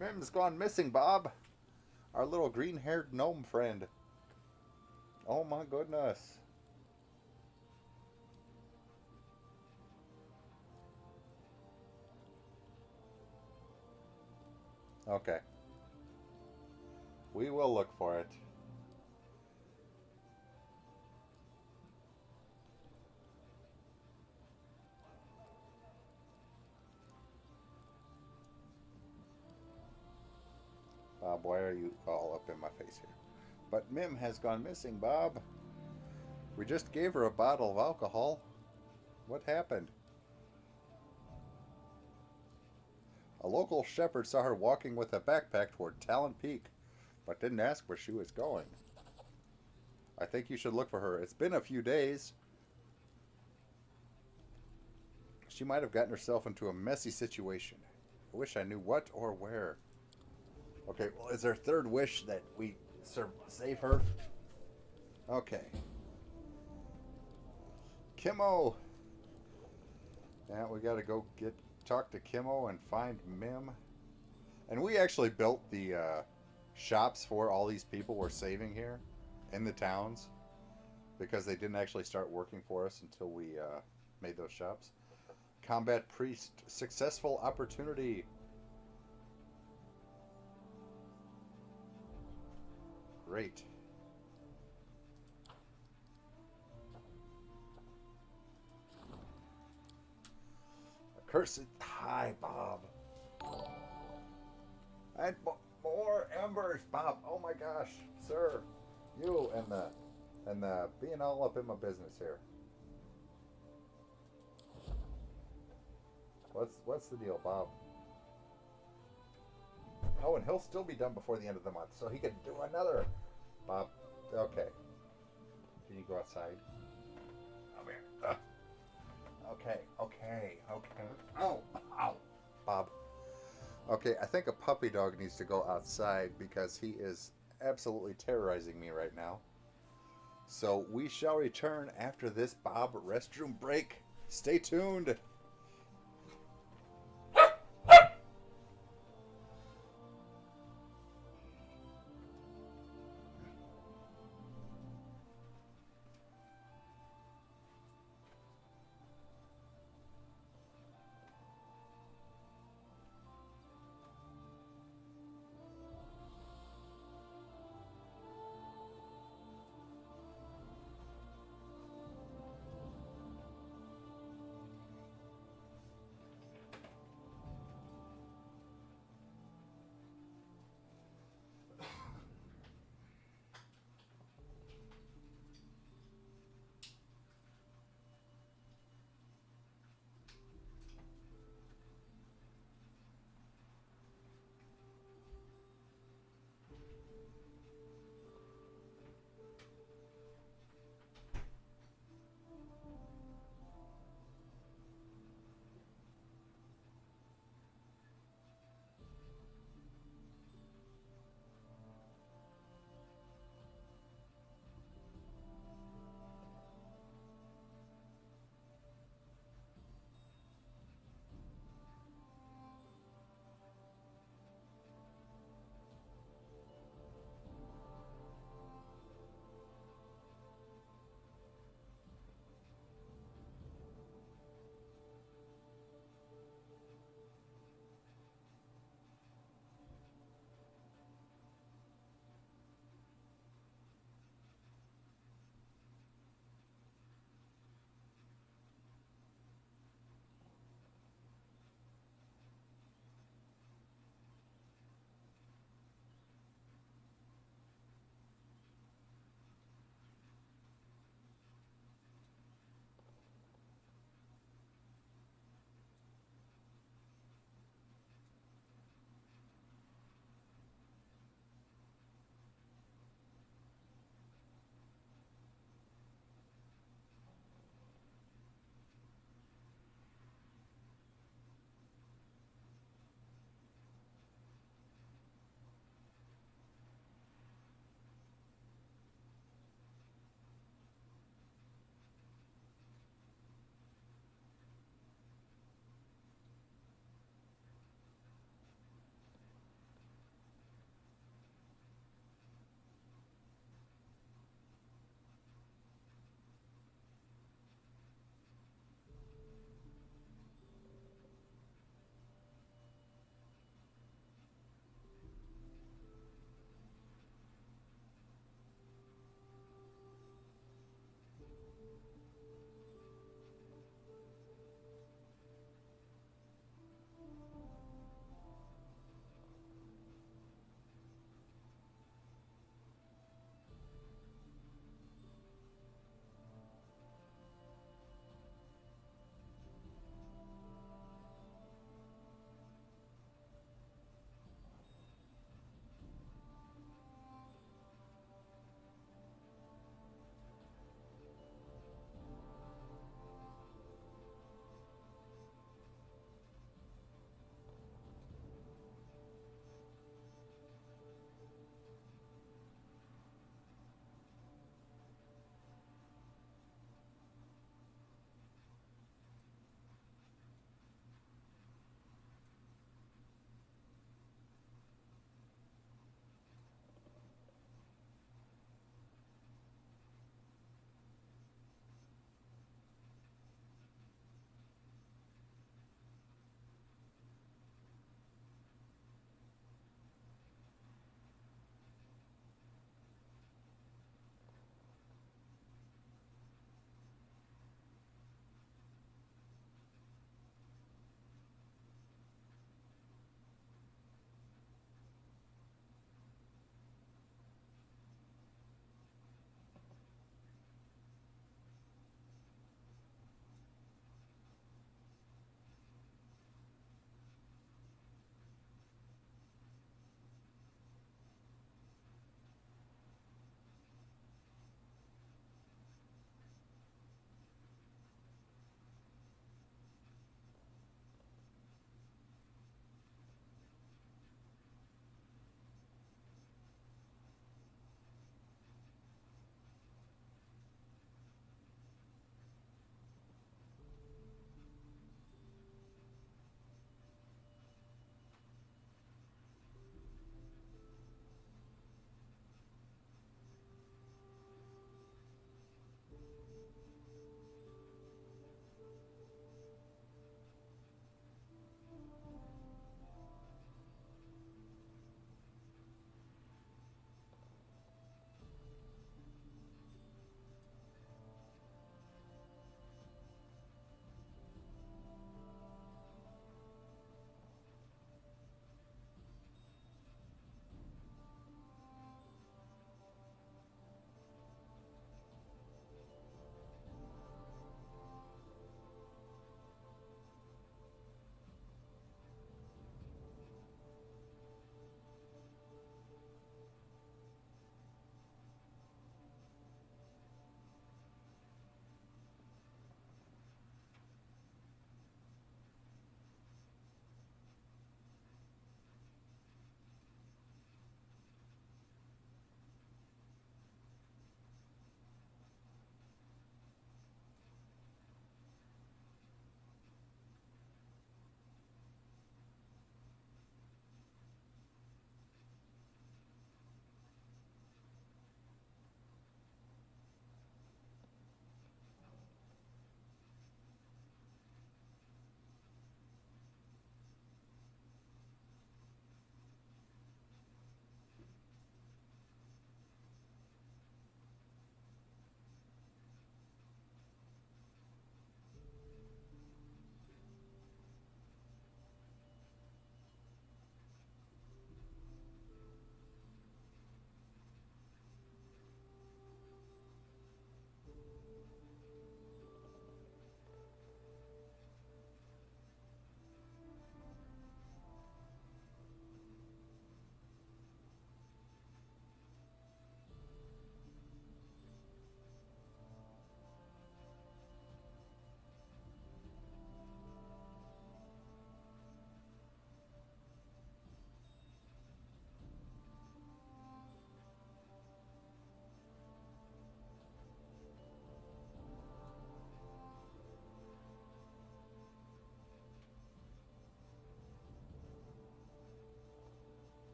Mim's gone missing, Bob. Our little green-haired gnome friend. Oh my goodness. Okay. We will look for it. why are you all up in my face here? But Mim has gone missing, Bob. We just gave her a bottle of alcohol. What happened? A local shepherd saw her walking with a backpack toward Talon Peak, but didn't ask where she was going. I think you should look for her. It's been a few days. She might have gotten herself into a messy situation. I wish I knew what or where. Okay, well, is our third wish that we save her? Okay. Kimmo! Now we gotta go talk to Kimmo and find Mim. And we actually built the shops for all these people we're saving here in the towns, because they didn't actually start working for us until we made those shops. Combat Priest, successful opportunity. Great. Accursed. Hi, Bob. And more embers, Bob. Oh my gosh, sir. You and the being all up in my business here. What's the deal, Bob? Oh, and he'll still be done before the end of the month, so he could do another. Bob, okay. Can you go outside? Come here. Okay. Oh, ow, Bob. Okay, I think a puppy dog needs to go outside because he is absolutely terrorizing me right now. So we shall return after this Bob restroom break. Stay tuned.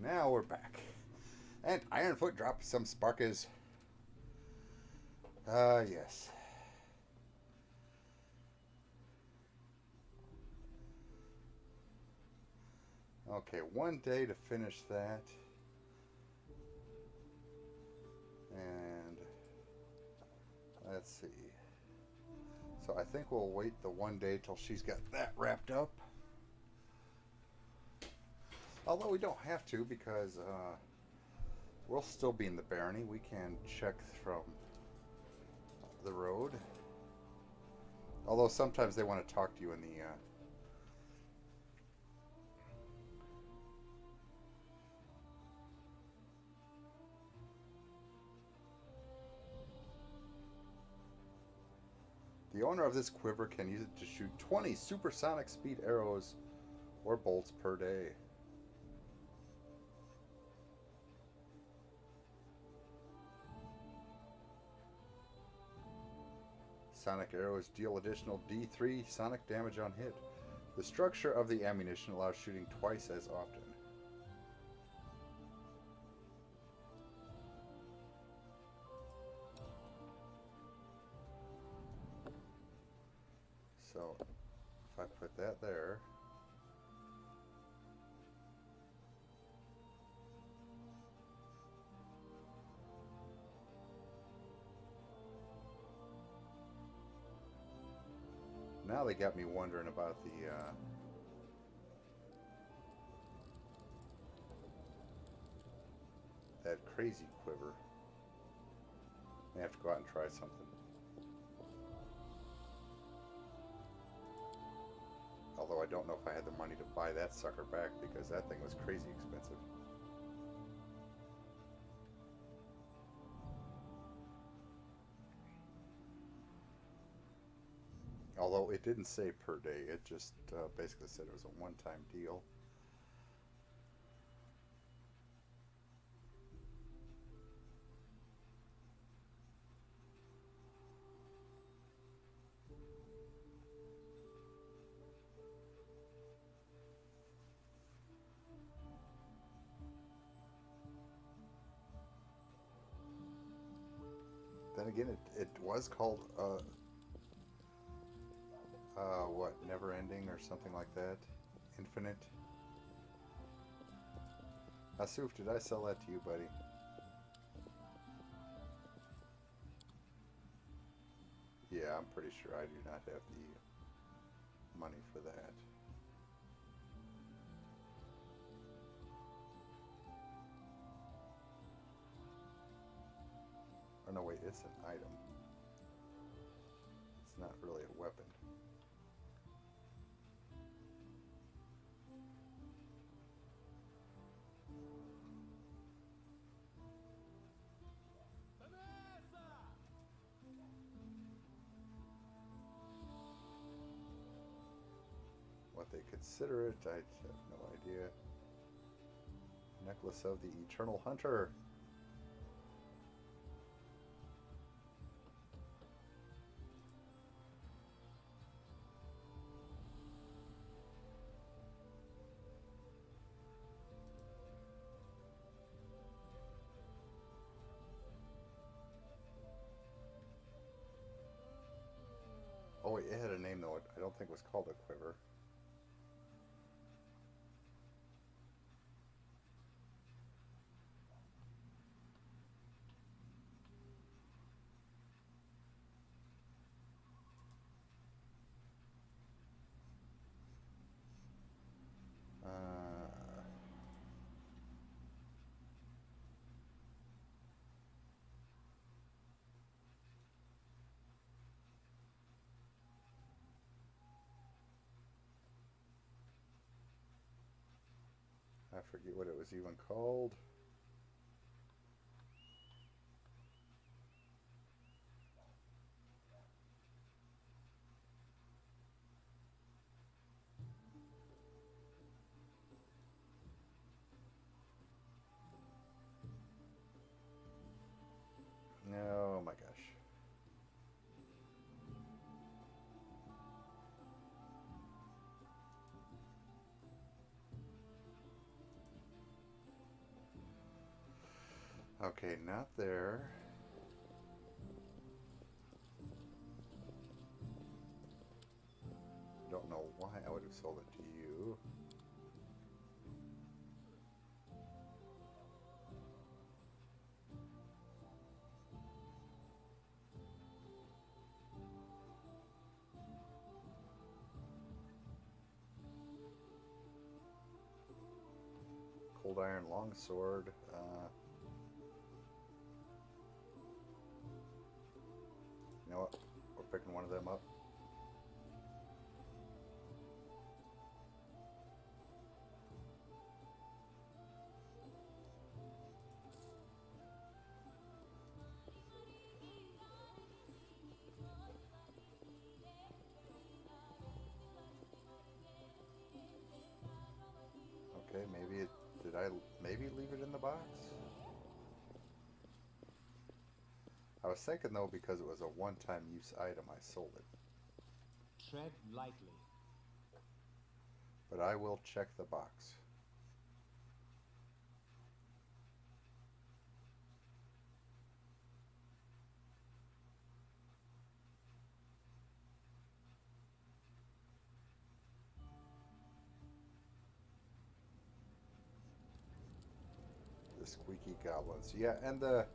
Now we're back. And Ironfoot dropped some sparkers. Yes. Okay, one day to finish that. And let's see. So I think we'll wait the one day till she's got that wrapped up. Although we don't have to, because we'll still be in the barony. We can check from the road. Although sometimes they want to talk to you in the The owner of this quiver can use it to shoot 20 supersonic speed arrows or bolts per day. Sonic arrows deal additional D3 sonic damage on hit. The structure of the ammunition allows shooting twice as often. So, if I put that there, now they got me wondering about the that crazy quiver. I have to go out and try something. Although I don't know if I had the money to buy that sucker back because that thing was crazy expensive. Although it didn't say per day, it just basically said it was a one-time deal. Then again, it was called what, never ending or something like that, infinite. Asuf, did I sell that to you, buddy? Yeah, I'm pretty sure I do not have the money for that. Oh no, wait, it's an item. It's not really a weapon. What they consider it, I have no idea. Necklace of the Eternal Hunter. Oh wait, it had a name though. I don't think it was called a quiver. I forget what it was even called. Oh my gosh. Okay, not there. Don't know why I would have sold it to you. Cold iron longsword. You know what? We're picking one of them up. Okay, maybe it, did I maybe leave it in the box? I was thinking though, because it was a one-time use item, I sold it. Tread lightly. But I will check the box. The squeaky goblins. Yeah, and the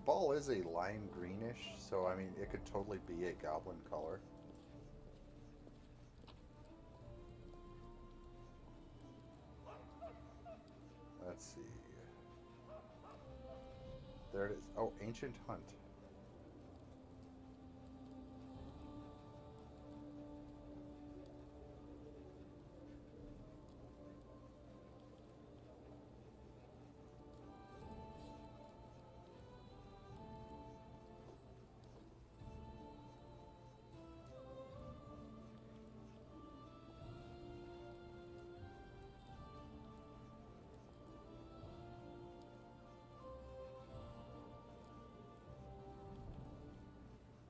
ball is a lime greenish, so I mean it could totally be a goblin color. Let's see. There it is. Oh, Ancient Hunt.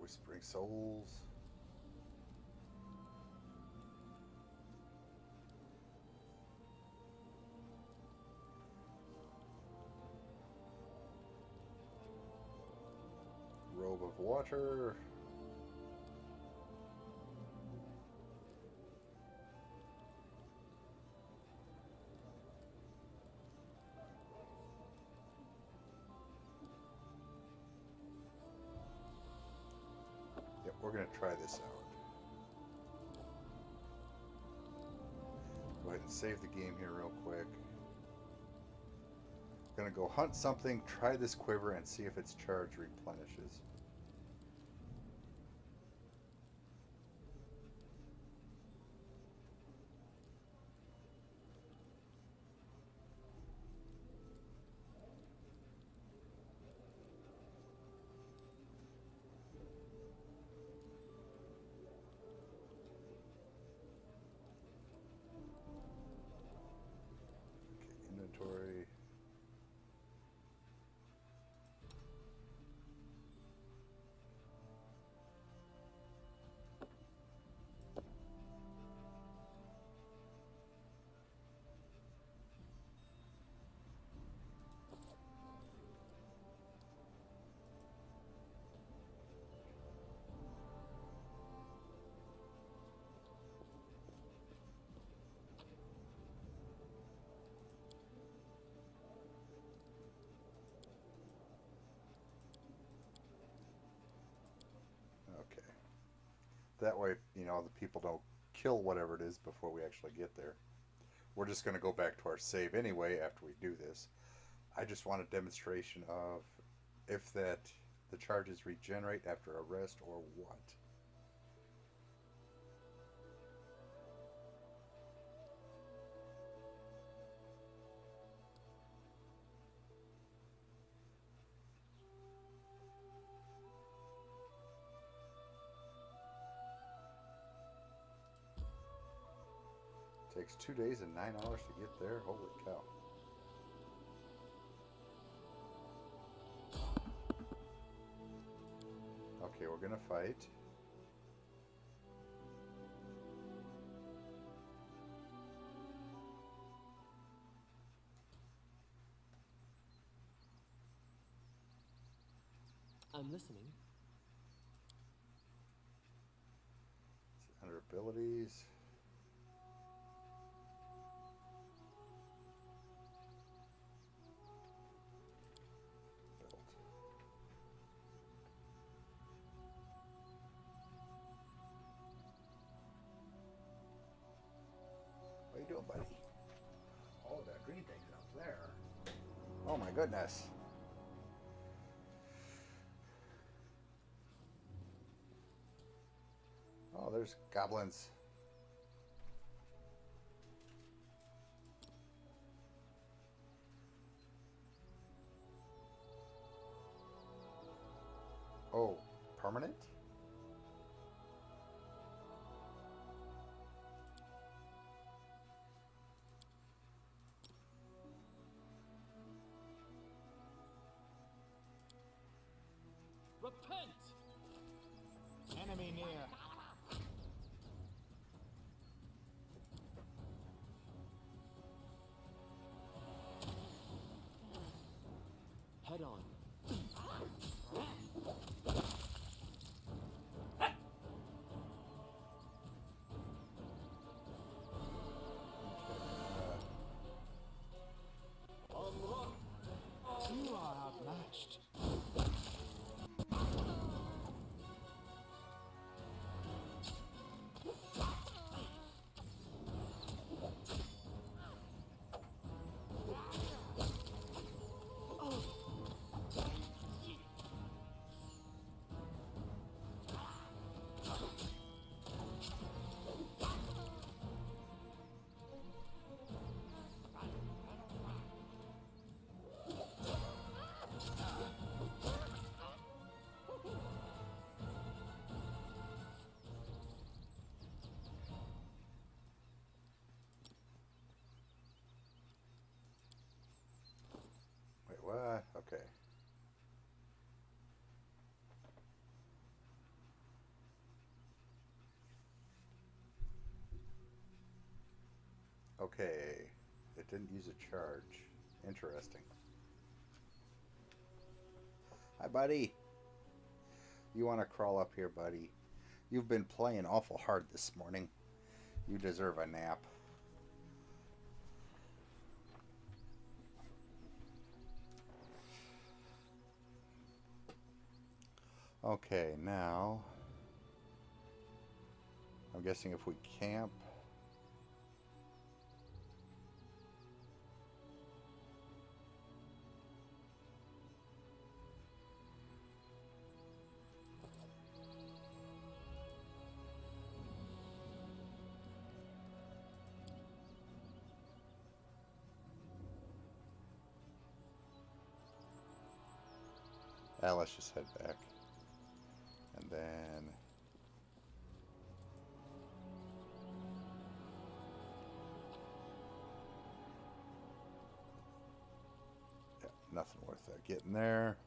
Whispering Souls. Robe of Water. Yep, we're going to try this out. Go ahead and save the game here real quick. Gonna go hunt something, try this quiver, and see if its charge replenishes. Okay, inventory. Okay. That way, you know, the people don't kill whatever it is before we actually get there. We're just going to go back to our save anyway after we do this. I just want a demonstration of if that the charges regenerate after a rest or what. Takes 2 days and 9 hours to get there. Holy cow. Okay, we're gonna fight. I'm listening. Under abilities. Build. What are you doing, buddy? Oh, that green thing's up there. Oh my goodness. Oh, there's goblins. Oh, permanent? Repent! Enemy near. Head on. You are outmatched. Wait, what? Okay. Okay. It didn't use a charge. Interesting. Hi, buddy. You want to crawl up here, buddy? You've been playing awful hard this morning. You deserve a nap. Okay, now I'm guessing if we camp, let's just head back. And then yeah, nothing worth that getting there.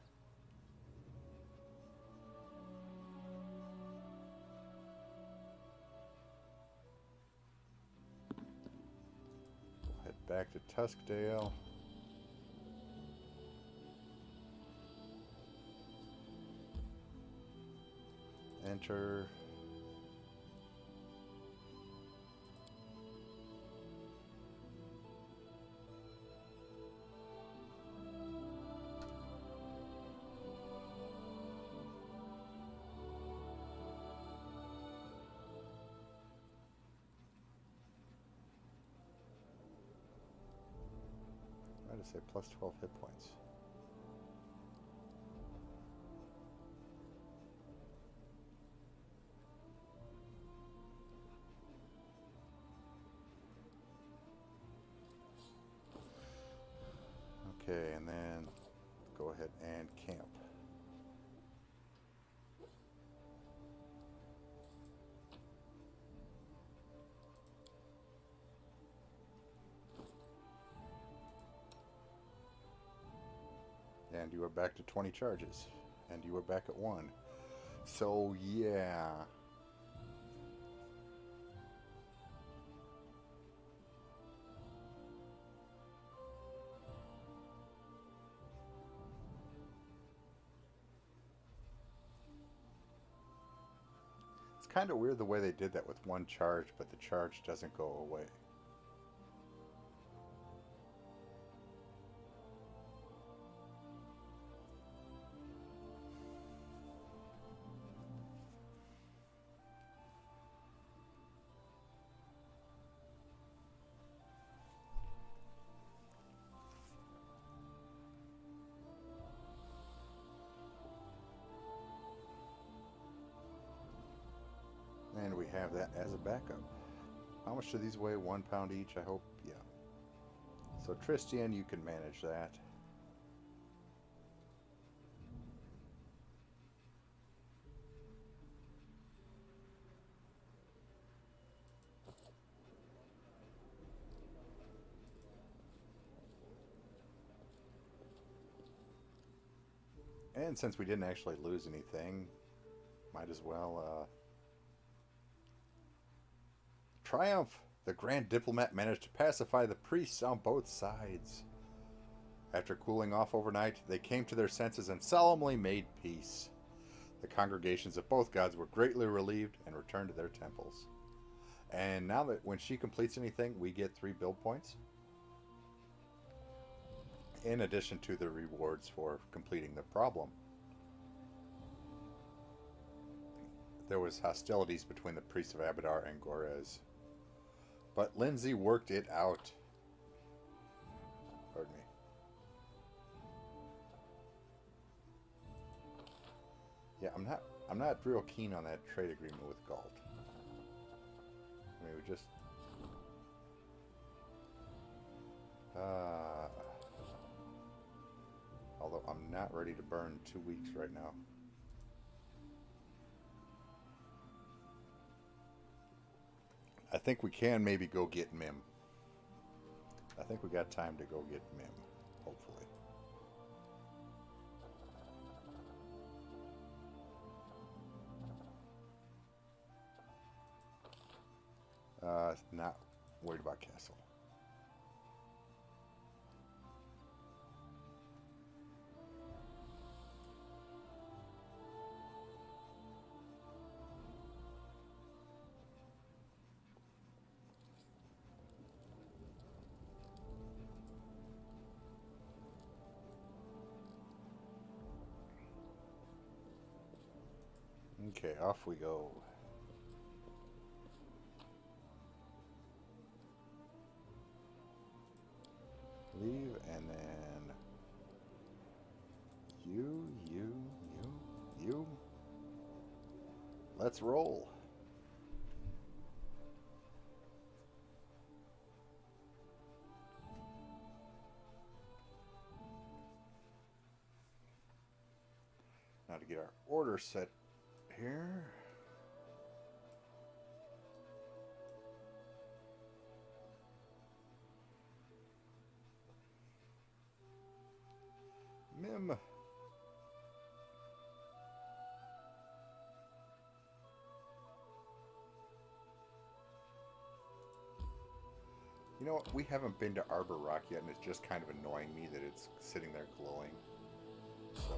We'll head back to Tuskdale. Enter. Why did I say plus 12 hit points? Okay, and then go ahead and camp. And you are back to 20 charges. And you are back at 1. So, yeah. kind of weird the way they did that with one charge, but the charge doesn't go away. And we have that as a backup. How much do these weigh? 1 pound each, I hope? Yeah. So Tristian, you can manage that. And since we didn't actually lose anything, might as well triumph! The Grand Diplomat managed to pacify the priests on both sides. After cooling off overnight, they came to their senses and solemnly made peace. The congregations of both gods were greatly relieved and returned to their temples. And now that when she completes anything, we get 3 build points. In addition to the rewards for completing the problem. There was hostilities between the priests of Abadar and Gorez. But Lindsay worked it out. Pardon me. Yeah, I'm not real keen on that trade agreement with Galt. I mean, we just although I'm not ready to burn 2 weeks right now. I think we can maybe go get Mim. I think we got time to go get Mim, hopefully. Not worried about Castle. Okay, off we go. Leave, and then you. Let's roll. Now to get our order set here. Mim. You know what? We haven't been to Arbor Rock yet, and it's just kind of annoying me that it's sitting there glowing. So.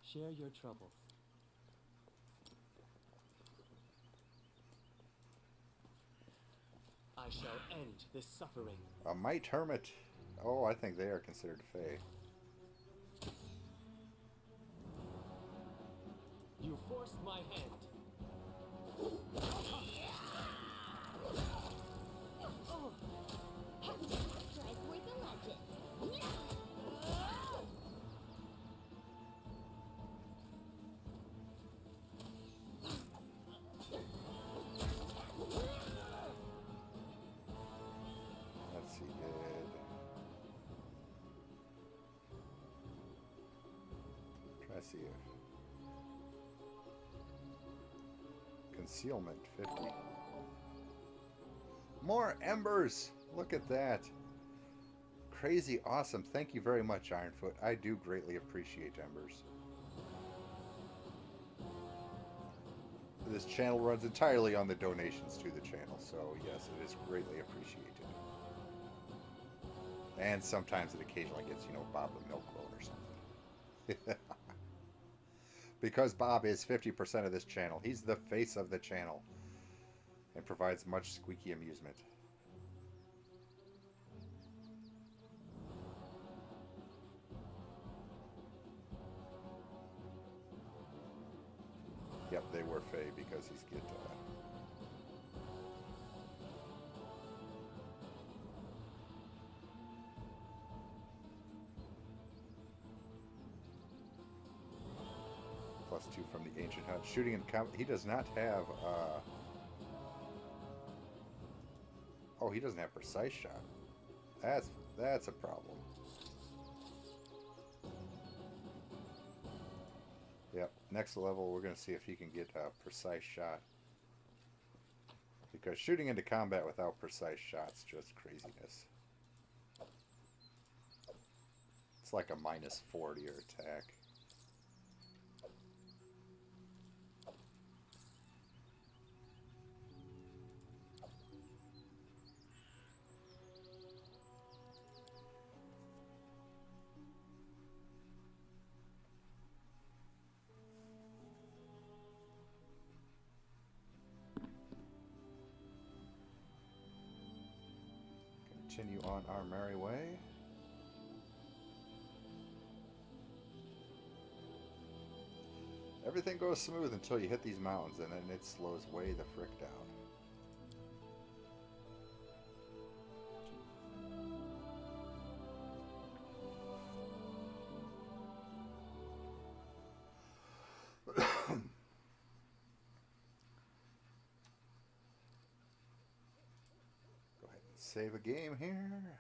Share your troubles. I shall end this suffering. A Might Hermit. Oh, I think they are considered Fae. You forced my hand. Strive for the legend. Let's see, good. Try to see if concealment 50. More embers! Look at that. Crazy awesome. Thank you very much, Ironfoot. I do greatly appreciate embers. This channel runs entirely on the donations to the channel, so yes, it is greatly appreciated. And sometimes it occasionally gets, Bob the Milk Road or something. Because Bob is 50% of this channel. He's the face of the channel and provides much squeaky amusement. Yep, they were Fae because he's get. +2 from the ancient hut. Shooting and combat. He does not have. Oh, he doesn't have precise shot. That's a problem. Yep. Next level, we're going to see if he can get a precise shot. Because shooting into combat without precise shots just craziness. It's like a -4 to your attack. Continue on our merry way. Everything goes smooth until you hit these mountains, and then it slows way the frick down. Go ahead and save a game here.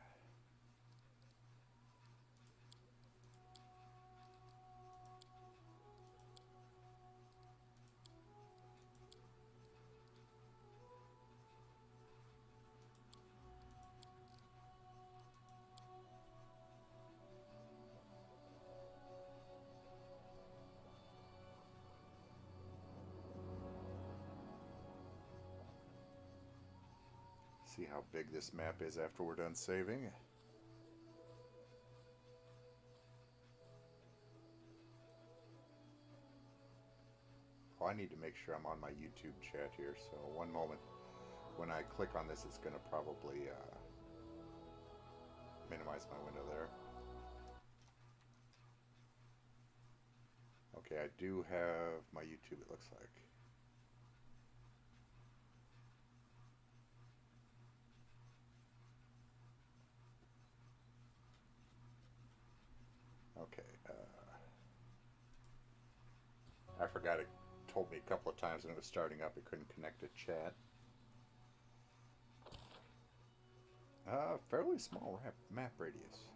See how big this map is after we're done saving. Oh, I need to make sure I'm on my YouTube chat here, so one moment. When I click on this, it's going to probably minimize my window there. Okay, I do have my YouTube, it looks like. Okay, I forgot it told me a couple of times when it was starting up it couldn't connect to chat. Fairly small map radius.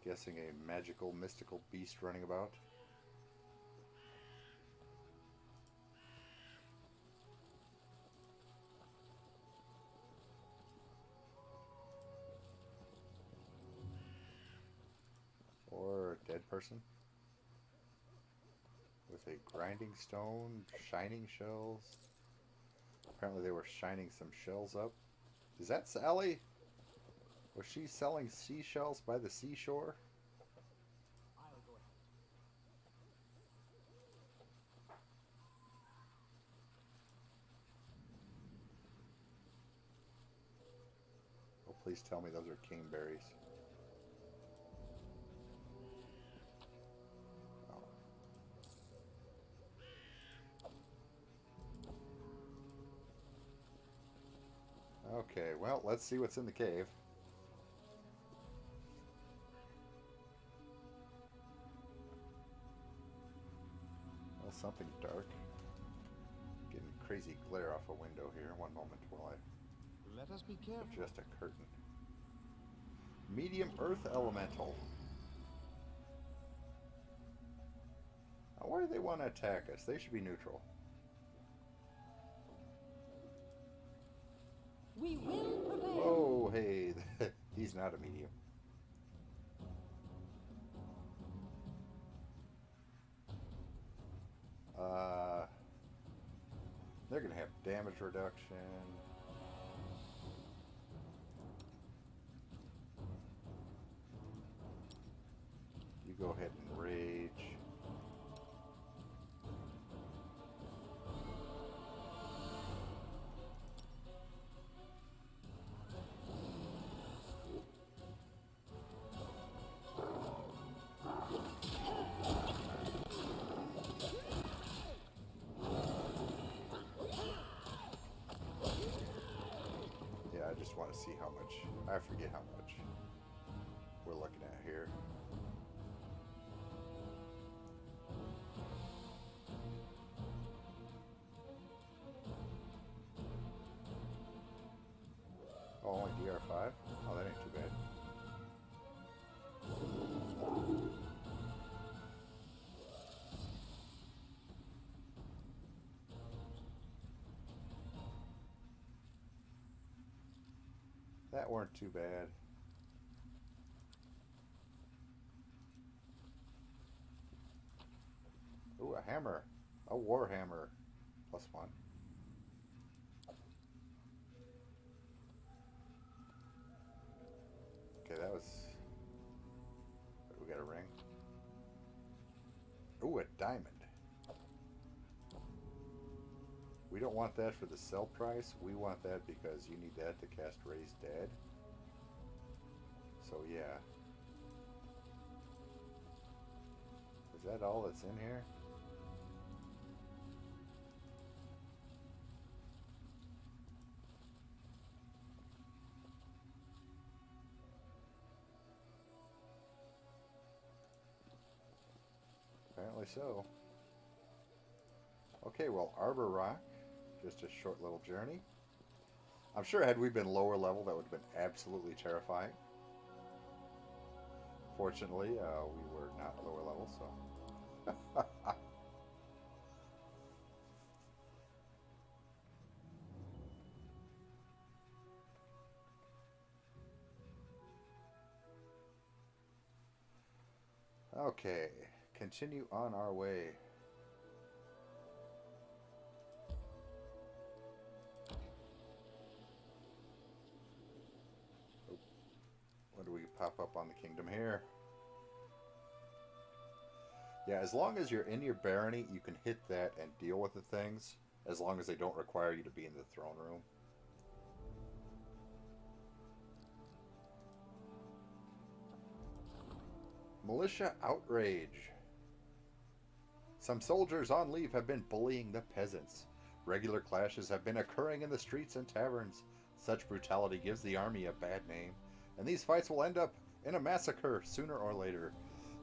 Guessing a magical, mystical beast running about. Or a dead person. With a grinding stone, shining shells. Apparently they were shining some shells up. Is that Sally? Was she selling seashells by the seashore? I'll go ahead. Oh, please tell me those are kingberries. Okay, well, let's see what's in the cave. Well, something dark. Getting crazy glare off a window here. One moment while I Let us be careful. adjust a curtain. Medium Earth Elemental. Now, why do they want to attack us? They should be neutral. We will prevail. Oh, hey, he's not a medium. They're going to have damage reduction. You go ahead and rage. Yeah, I just want to see how much. I forget how much we're looking at here. Oh, only DR5? Oh, that ain't too bad. That weren't too bad. Ooh, a hammer. A war hammer. +1. Okay, that was... We got a ring. Ooh, a diamond. We don't want that for the sell price. We want that because you need that to cast Raise Dead. So yeah. Is that all that's in here? Apparently so. Okay, well, Arbor Rock. Just a short little journey. I'm sure had we been lower level, that would have been absolutely terrifying. Fortunately, we were not lower level, so... Okay, continue on our way. Oh, what do we pop up on the kingdom here? Yeah, as long as you're in your barony, you can hit that and deal with the things, as long as they don't require you to be in the throne room. Militia outrage. Some soldiers on leave have been bullying the peasants. Regular clashes have been occurring in the streets and taverns. Such brutality gives the army a bad name, and these fights will end up in a massacre sooner or later.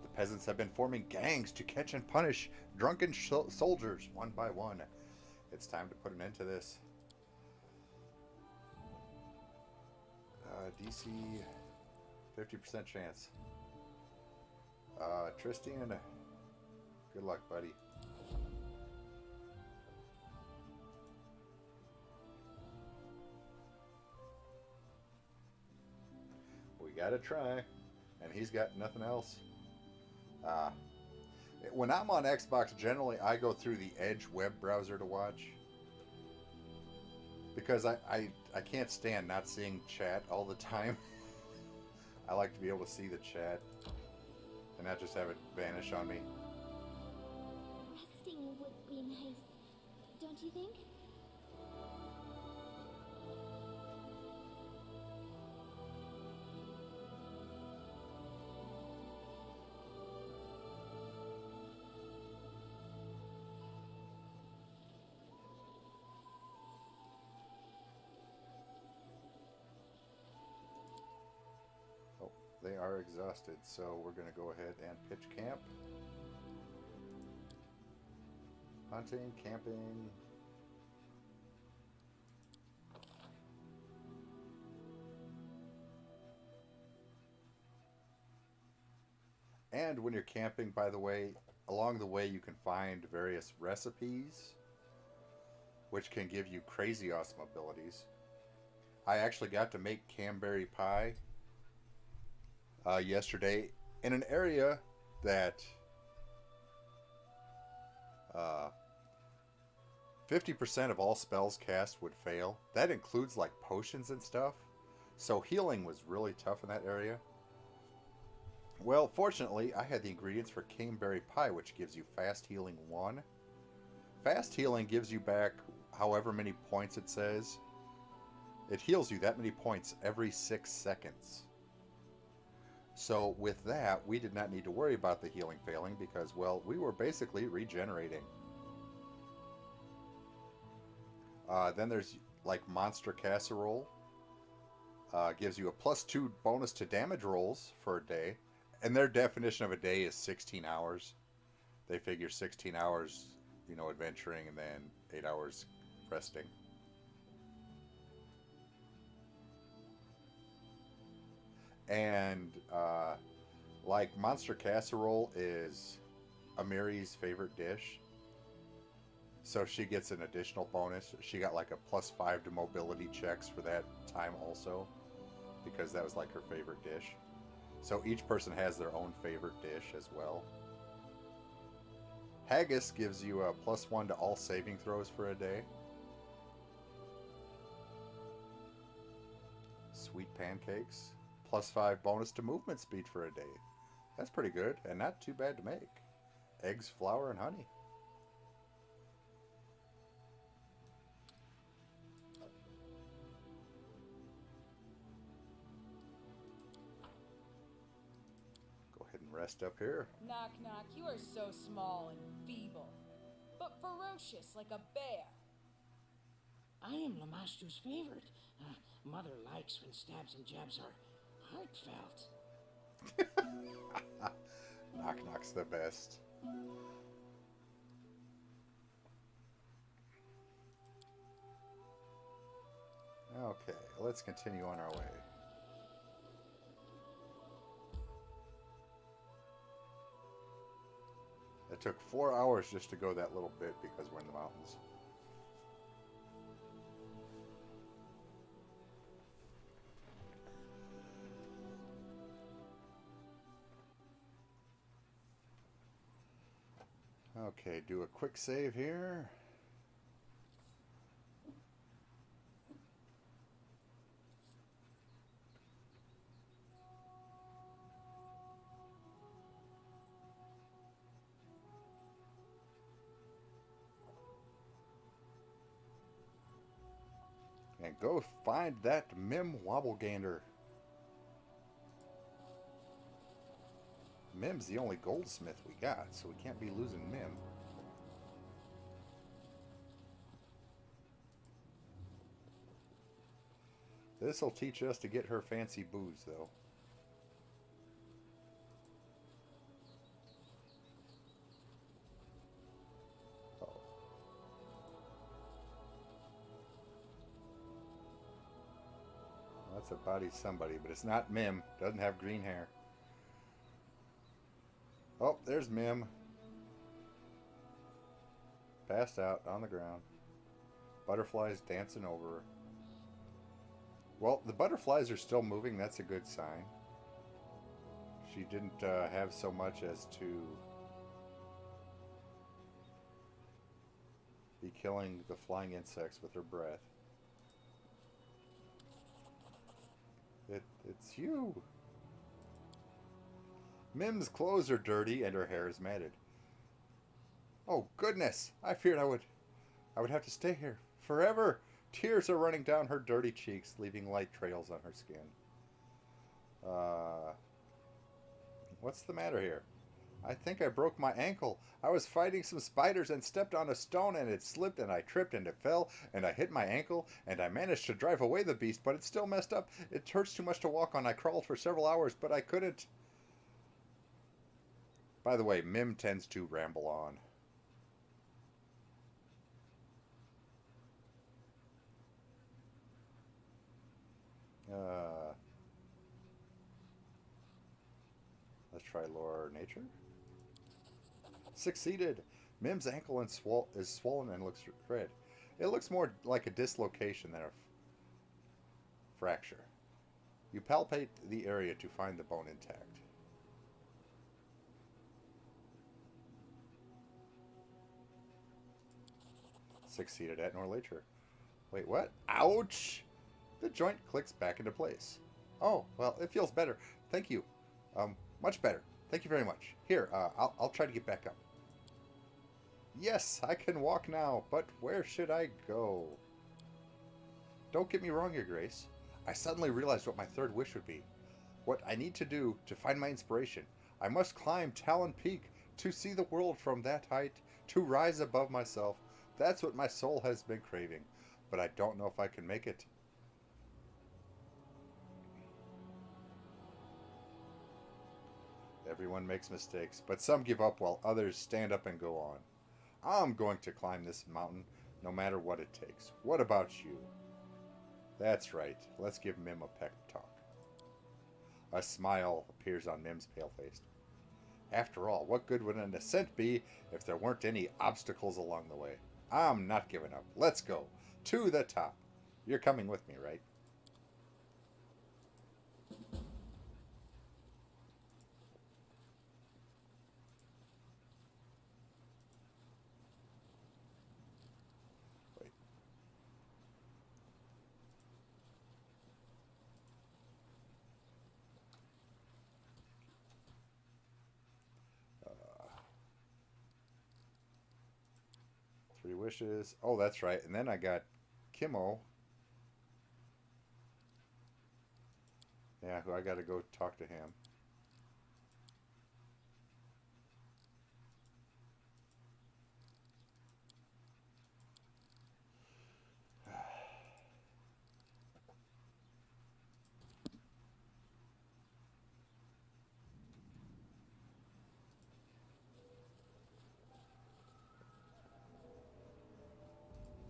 The peasants have been forming gangs to catch and punish drunken soldiers one by one. It's time to put an end to this. DC 50% chance. Tristan, good luck, buddy. We gotta try, and he's got nothing else. When I'm on Xbox, generally I go through the Edge web browser to watch, because I can't stand not seeing chat all the time. I like to be able to see the chat and not just have it vanish on me. Resting would be nice, don't you think? Oh, they are exhausted, so we're going to go ahead and pitch camp. Hunting, camping. And when you're camping, by the way, along the way you can find various recipes which can give you crazy awesome abilities. I actually got to make Camberry pie yesterday in an area that 50% of all spells cast would fail. That includes like potions and stuff. So healing was really tough in that area. Well, fortunately, I had the ingredients for Caneberry Pie, which gives you Fast Healing 1. Fast Healing gives you back however many points it says. It heals you that many points every 6 seconds. So with that, we did not need to worry about the healing failing because, well, we were basically regenerating. Then there's like Monster Casserole. Gives you a +2 bonus to damage rolls for a day. And their definition of a day is 16 hours. They figure 16 hours, you know, adventuring and then 8 hours resting. And like Monster Casserole is Amiri's favorite dish. So she gets an additional bonus. She got like a +5 to mobility checks for that time also, because that was like her favorite dish. So each person has their own favorite dish as well. Haggis gives you a +1 to all saving throws for a day. Sweet pancakes, +5 bonus to movement speed for a day. That's pretty good and not too bad to make. Eggs, flour, and honey. Rest up here. Knock, knock. You are so small and feeble, but ferocious like a bear. I am Lamastru's favorite. Mother likes when stabs and jabs are heartfelt. Knock knock's the best. Okay, let's continue on our way. It took 4 hours just to go that little bit because we're in the mountains. Okay, do a quick save here. And go find that Mim Wobblegander. Mim's the only goldsmith we got, so we can't be losing Mim. This'll teach us to get her fancy booze, though. That's a body somebody, but it's not Mim. Doesn't have green hair. Oh, there's Mim. Passed out on the ground. Butterflies dancing over her. Well, the butterflies are still moving. That's a good sign. She didn't have so much as to be killing the flying insects with her breath. It's you. Mim's clothes are dirty and her hair is matted. Oh goodness! I feared I would have to stay here forever. Tears are running down her dirty cheeks, leaving light trails on her skin. What's the matter here? I think I broke my ankle. I was fighting some spiders and stepped on a stone and it slipped and I tripped and it fell and I hit my ankle and I managed to drive away the beast, but it's still messed up. It hurts too much to walk on. I crawled for several hours, but I couldn't. By the way, Mim tends to ramble on. Let's try Lore Nature. Succeeded. Mim's ankle is swollen and looks red. It looks more like a dislocation than a fracture. You palpate the area to find the bone intact. succeeded at nor later. Wait, what? Ouch! The joint clicks back into place. Oh, well, it feels better. Thank you. Much better. Thank you very much. Here, I'll try to get back up. Yes, I can walk now, but where should I go? Don't get me wrong, Your Grace. I suddenly realized what my third wish would be. What I need to do to find my inspiration. I must climb Talon Peak to see the world from that height, to rise above myself. That's what my soul has been craving, but I don't know if I can make it. Everyone makes mistakes, but some give up while others stand up and go on. I'm going to climb this mountain, no matter what it takes. What about you? That's right. Let's give Mim a pep talk. A smile appears on Mim's pale face. After all, what good would an ascent be if there weren't any obstacles along the way? I'm not giving up. Let's go. To the top. You're coming with me, right? Wait. Three wishes. Oh, that's right. And then I got Kimmo. Yeah, who I got to go talk to him.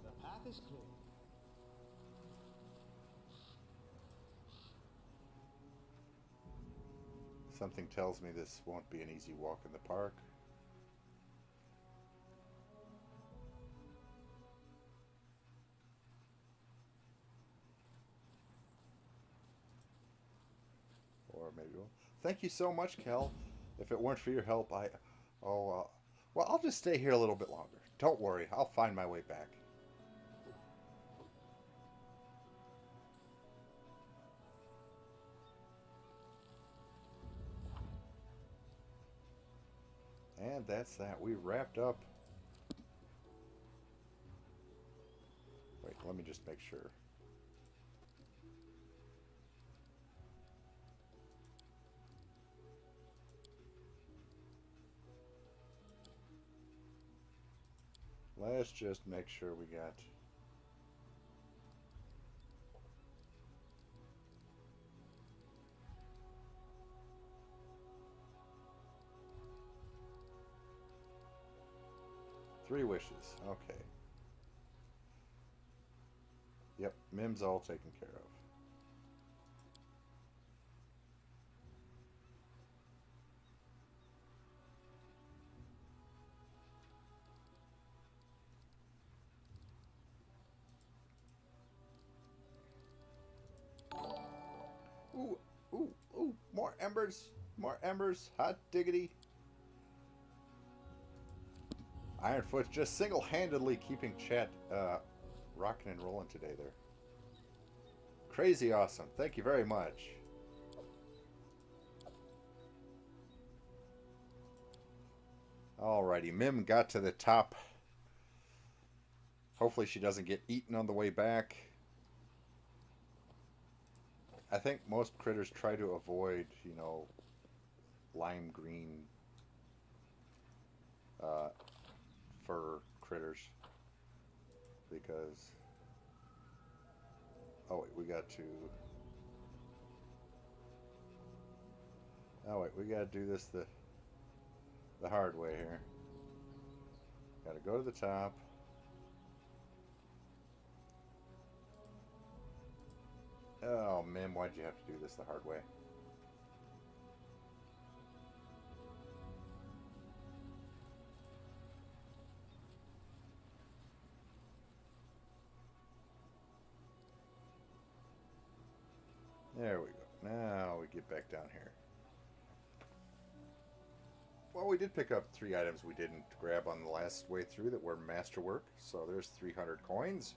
The path is clear. Something tells me this won't be an easy walk in the park. Or maybe we'll... Thank you so much, Kel. If it weren't for your help, well, I'll just stay here a little bit longer. Don't worry, I'll find my way back. And that's that. We wrapped up. Wait, let me just make sure. Let's just make sure we got... Three wishes. Okay. Yep, Mim's all taken care of. Ooh, ooh, ooh, more embers, hot diggity. Ironfoot's just single-handedly keeping chat rocking and rolling today there. Crazy awesome. Thank you very much. Alrighty, Mim got to the top. Hopefully she doesn't get eaten on the way back. I think most critters try to avoid, you know, lime green fur critters because... Oh wait, we got to... Oh wait, we gotta do this the hard way here. Gotta go to the top. Oh, Mim, why'd you have to do this the hard way? There we go. Now we get back down here. Well, we did pick up 3 items we didn't grab on the last way through that were masterwork. So there's 300 coins.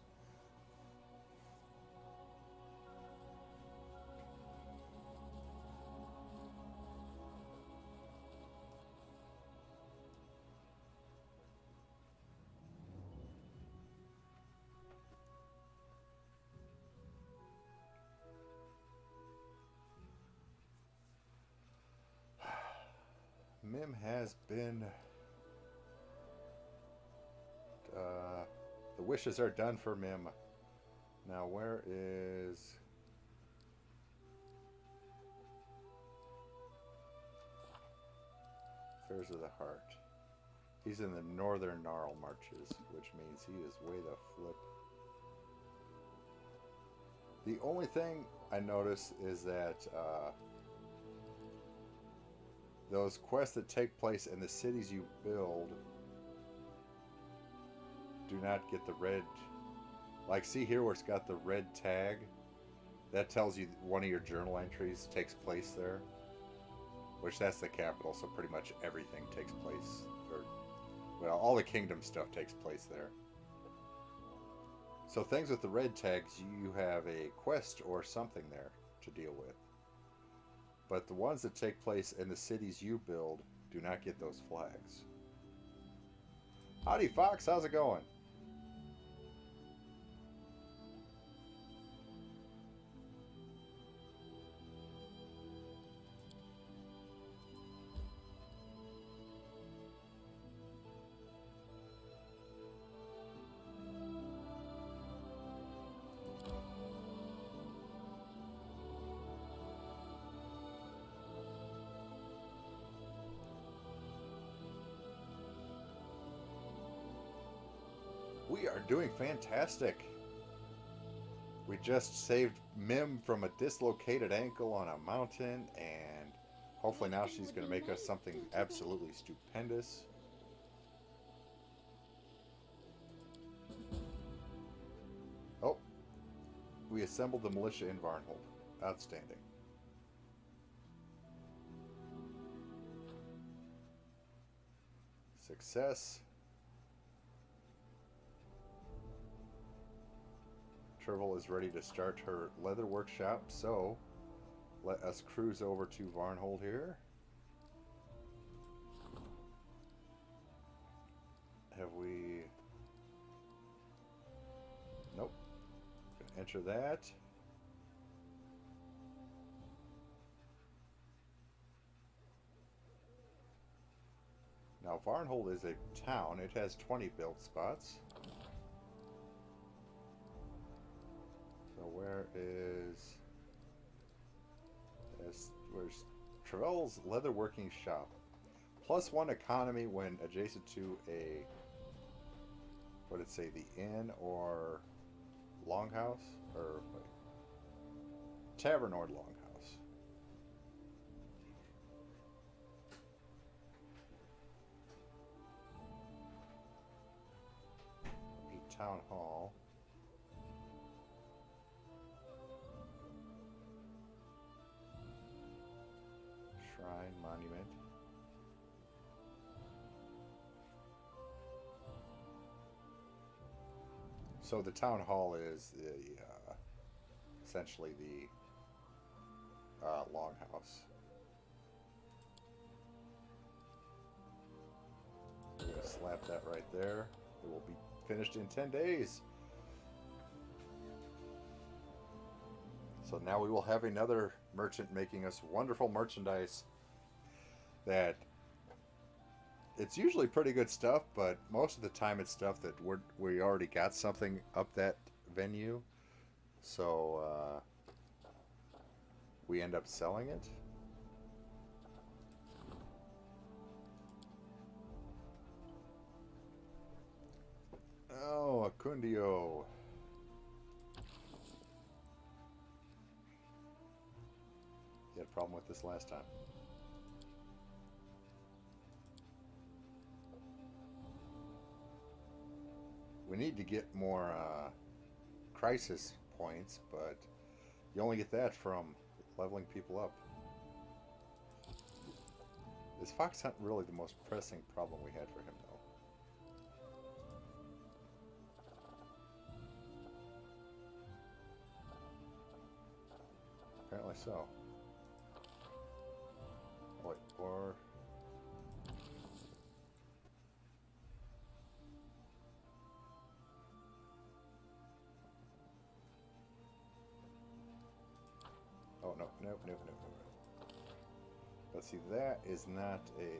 Mim has been... the wishes are done for Mim. Now where is... Affairs of the Heart. He's in the Northern Gnarl Marches, which means he is way the flip. The only thing I notice is that those quests that take place in the cities you build do not get the red. Like, see here where it's got the red tag? That tells you one of your journal entries takes place there. Which, that's the capital, so pretty much everything takes place. Or, well, all the kingdom stuff takes place there. So things with the red tags, you have a quest or something there to deal with. But the ones that take place in the cities you build do not get those flags. Howdy, Fox. How's it going? We are doing fantastic. We just saved Mim from a dislocated ankle on a mountain, and hopefully now she's going to make us something absolutely stupendous. Oh, we assembled the militia in Varnhold. Outstanding. Success. Treville is ready to start her leather workshop, so let us cruise over to Varnhold here. Have we... Nope. Gonna enter that. Now Varnhold is a town. It has 20 build spots. So where is... Where's Treville's leatherworking shop? +1 economy when adjacent to a... What did it say? The inn or longhouse? Or wait. Tavern or longhouse. There's a town hall. Shrine, monument. So the town hall is the essentially the longhouse. So we're gonna slap that right there. It will be finished in 10 days. So now we will have another merchant making us wonderful merchandise that it's usually pretty good stuff, but most of the time it's stuff that we already got something up that venue, so we end up selling it. Oh, Acundio. You had a problem with this last time. We need to get more crisis points, but you only get that from leveling people up. Is fox hunt really the most pressing problem we had for him, though? Apparently so. Oh, wait, or... Oh, no, no, no, no, no, no. But see, that is not a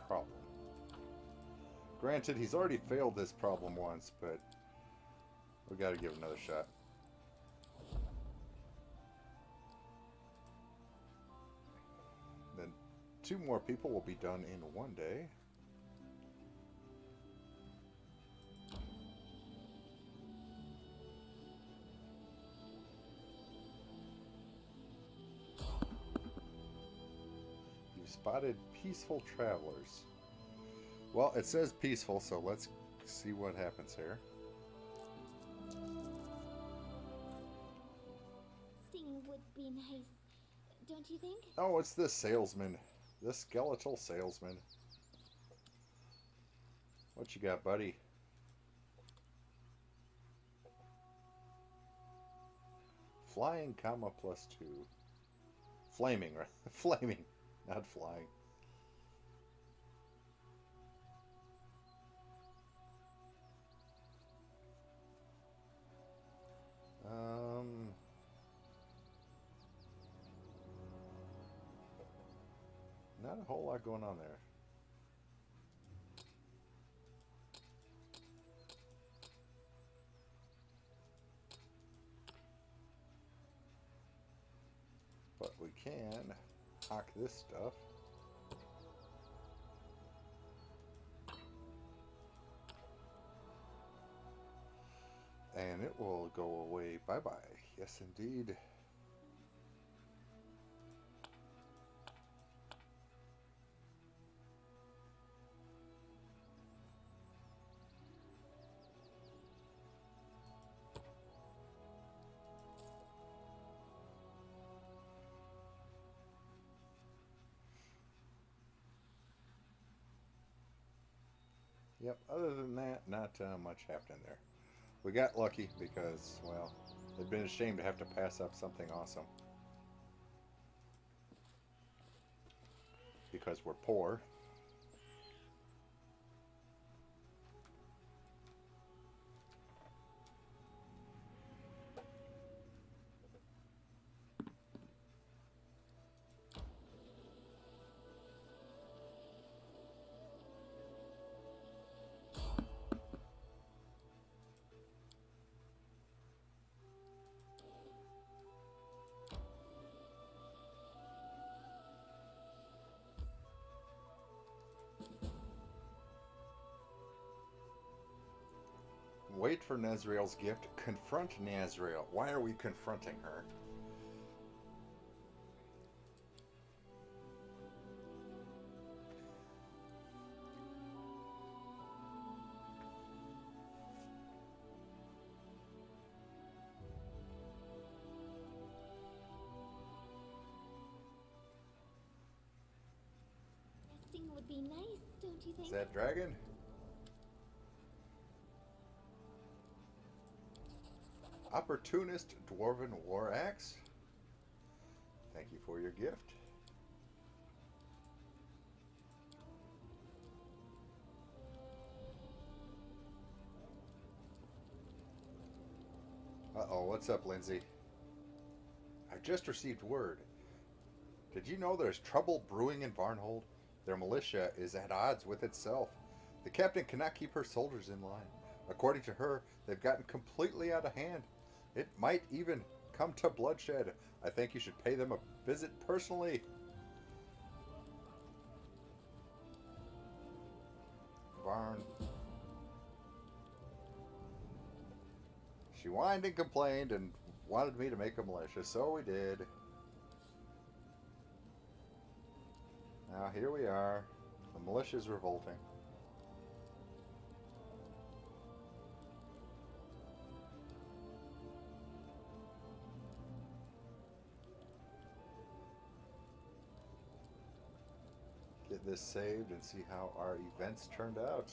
problem. Granted, he's already failed this problem once, but we gotta give it another shot. Then 2 more people will be done in 1 day. You spotted peaceful travelers. Well, it says peaceful, so let's see what happens here. Sting would be nice, don't you think? Oh, it's the salesman. The skeletal salesman. What you got, buddy? Flying, comma, +2. Flaming, right? Flaming, not flying. Not a whole lot going on there. But we can hack this stuff. And it will go away. Bye-bye. Yes, indeed. Yep, other than that, not much happening there. We got lucky because, well, it'd been a shame to have to pass up something awesome. Because we're poor. Wait for Nazriel's gift. Confront Nazriel. Why are we confronting her? Sting would be nice, don't you think? Is that dragon? Opportunist Dwarven War Axe. Thank you for your gift. Uh-oh, what's up, Lindsay? I've just received word. Did you know there's trouble brewing in Varnhold? Their militia is at odds with itself. The captain cannot keep her soldiers in line. According to her, they've gotten completely out of hand. It might even come to bloodshed. I think you should pay them a visit personally. Varn. She whined and complained and wanted me to make a militia, so we did. Now here we are. The militia's revolting. get this saved and see how our events turned out.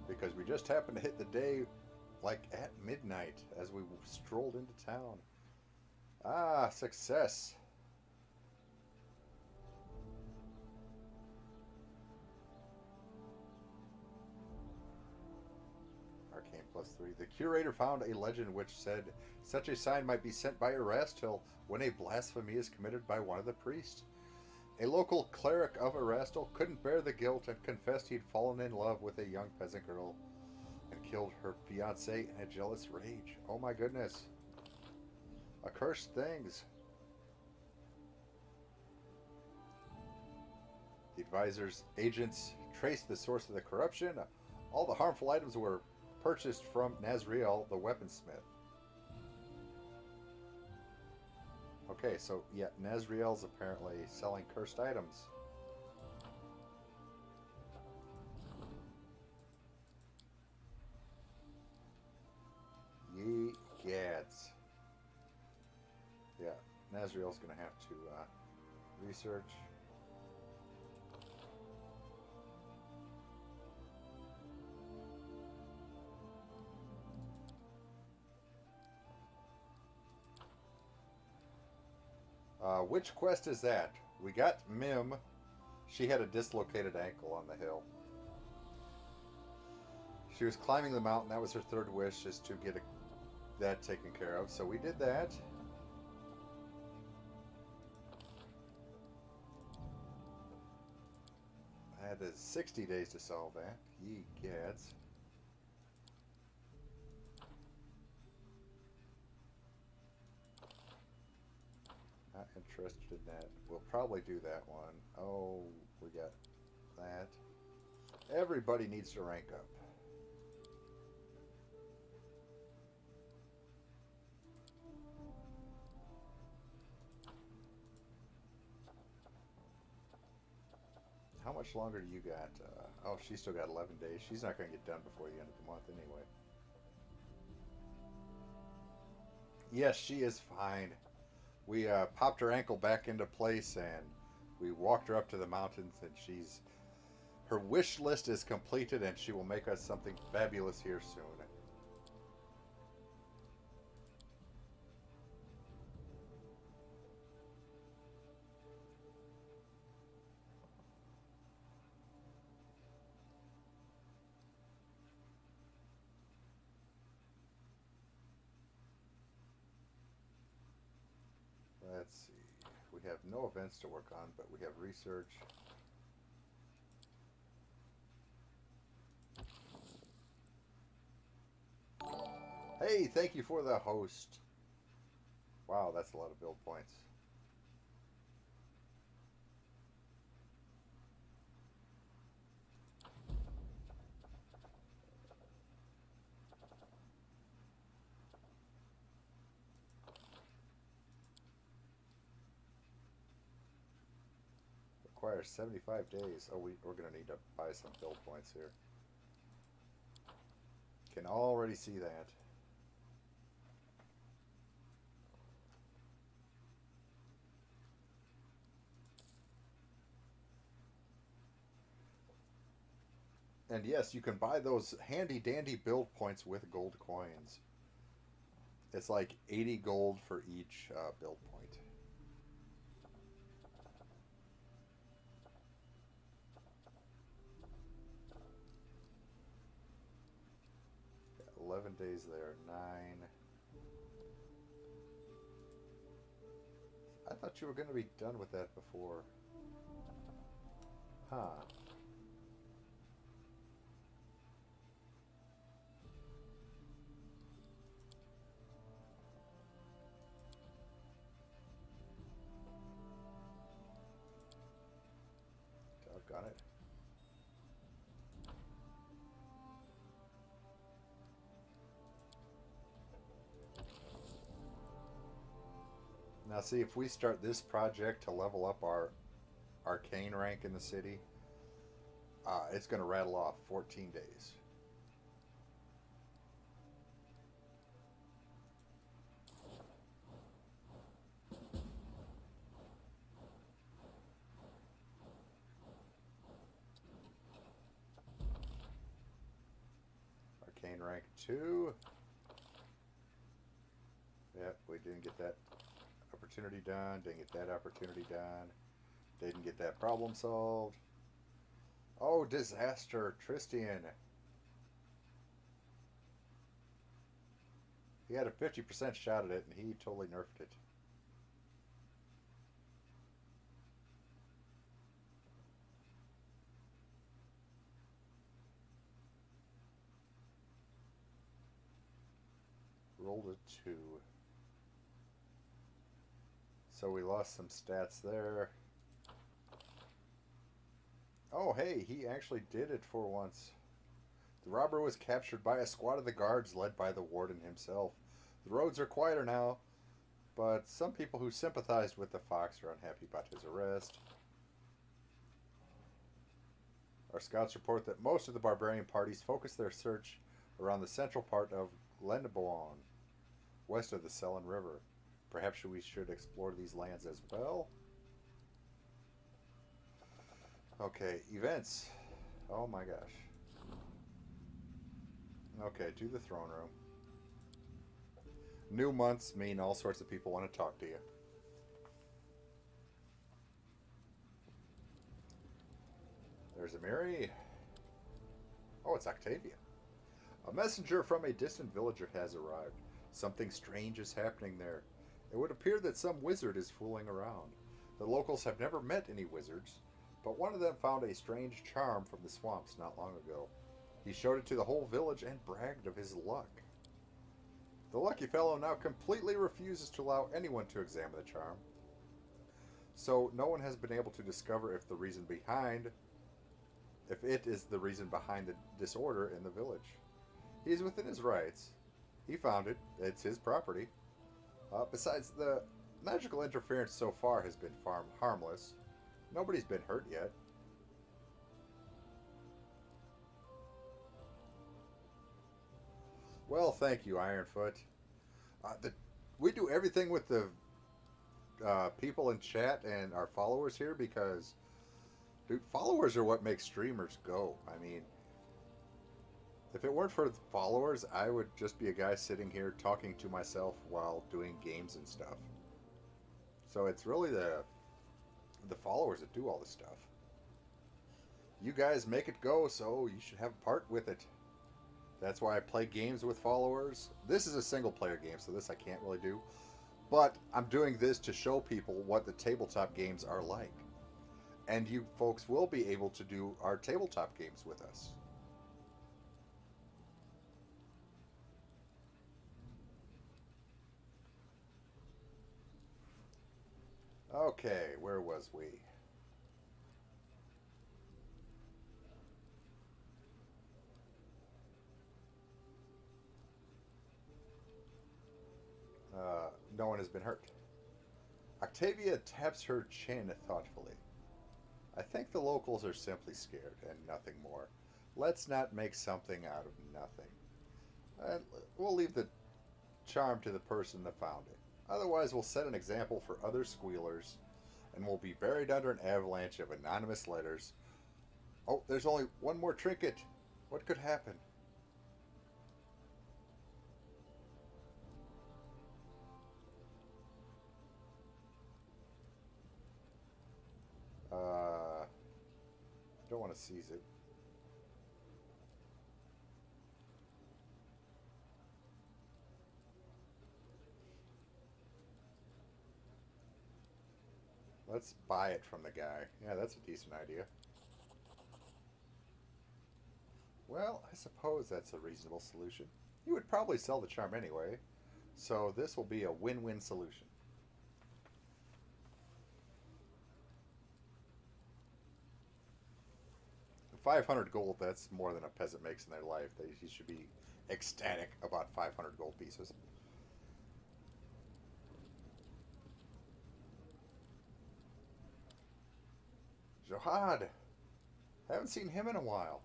Because we just happened to hit the day like at midnight as we strolled into town. Ah, success. Arcane +3. The curator found a legend which said such a sign might be sent by Erastil when a blasphemy is committed by one of the priests. A local cleric of Erastil couldn't bear the guilt and confessed he'd fallen in love with a young peasant girl and killed her fiancé in a jealous rage. Oh my goodness. Accursed things. The advisor's agents traced the source of the corruption. All the harmful items were purchased from Nazriel, the weaponsmith. Okay, so yeah, Nazriel's apparently selling cursed items. Ye gads. Yeah, Nazriel's gonna have to research. Which quest is that? We got Mim. She had a dislocated ankle on the hill. She was climbing the mountain. That was her third wish, is to get that taken care of. So we did that. I had 60 days to solve that. Ye gads. Not interested in that. We'll probably do that one. Oh, we got that. Everybody needs to rank up. How much longer do you got? Oh, she's still got 11 days. She's not going to get done before the end of the month anyway. Yes, she is fine. We popped her ankle back into place and we walked her up to the mountains, and her wish list is completed, and she will make us something fabulous here soon. Let's see. We have no events to work on, but we have research. Hey, thank you for the host. Wow, that's a lot of build points. Requires 75 days. Oh, we're going to need to buy some build points here. Can already see that. And yes, you can buy those handy dandy build points with gold coins. It's like 80 gold for each build point. Yeah, 11 days there, 9. I thought you were going to be done with that before. Huh. Doggone it. Now see, if we start this project to level up our arcane rank in the city, it's going to rattle off 14 days. rank 2. Yep, we didn't get that opportunity done. Didn't get that opportunity done. Didn't get that problem solved. Oh, disaster, Tristian. He had a 50% shot at it, and he totally nerfed it. Rolled a 2. So we lost some stats there. Oh, hey, he actually did it for once. The robber was captured by a squad of the guards led by the warden himself. The roads are quieter now, but some people who sympathized with the fox are unhappy about his arrest. Our scouts report that most of the barbarian parties focus their search around the central part of Glenbourne, west of the Selin River. Perhaps we should explore these lands as well. Okay, events. Oh my gosh. Okay, to the throne room. New months mean all sorts of people want to talk to you. There's Amiri. Oh, it's Octavia. A messenger from a distant villager has arrived. Something strange is happening there. It would appear that some wizard is fooling around. The locals have never met any wizards, but one of them found a strange charm from the swamps not long ago. He showed it to the whole village and bragged of his luck. The lucky fellow now completely refuses to allow anyone to examine the charm, so no one has been able to discover if it is the reason behind the disorder in the village. He is within his rights. He found it. It's his property. Besides, the magical interference so far has been harmless. Nobody's been hurt yet. Well, thank you, Ironfoot. We do everything with the people in chat and our followers here because, dude, followers are what make streamers go. I mean, if it weren't for followers, I would just be a guy sitting here talking to myself while doing games and stuff. So it's really the followers that do all this stuff. You guys make it go, so you should have a part with it. That's why I play games with followers. This is a single player game, so this I can't really do. But I'm doing this to show people what the tabletop games are like. And you folks will be able to do our tabletop games with us. Okay, where was we? No one has been hurt. Octavia taps her chin thoughtfully. I think the locals are simply scared and nothing more. Let's not make something out of nothing. We'll leave the charm to the person that found it. Otherwise, we'll set an example for other squealers, and we'll be buried under an avalanche of anonymous letters. Oh, there's only one more trinket. What could happen? I don't want to seize it. Let's buy it from the guy. Yeah, that's a decent idea. Well, I suppose that's a reasonable solution. You would probably sell the charm anyway, so this will be a win-win solution. 500 gold, that's more than a peasant makes in their life. He should be ecstatic about 500 gold pieces. Johad! Haven't seen him in a while.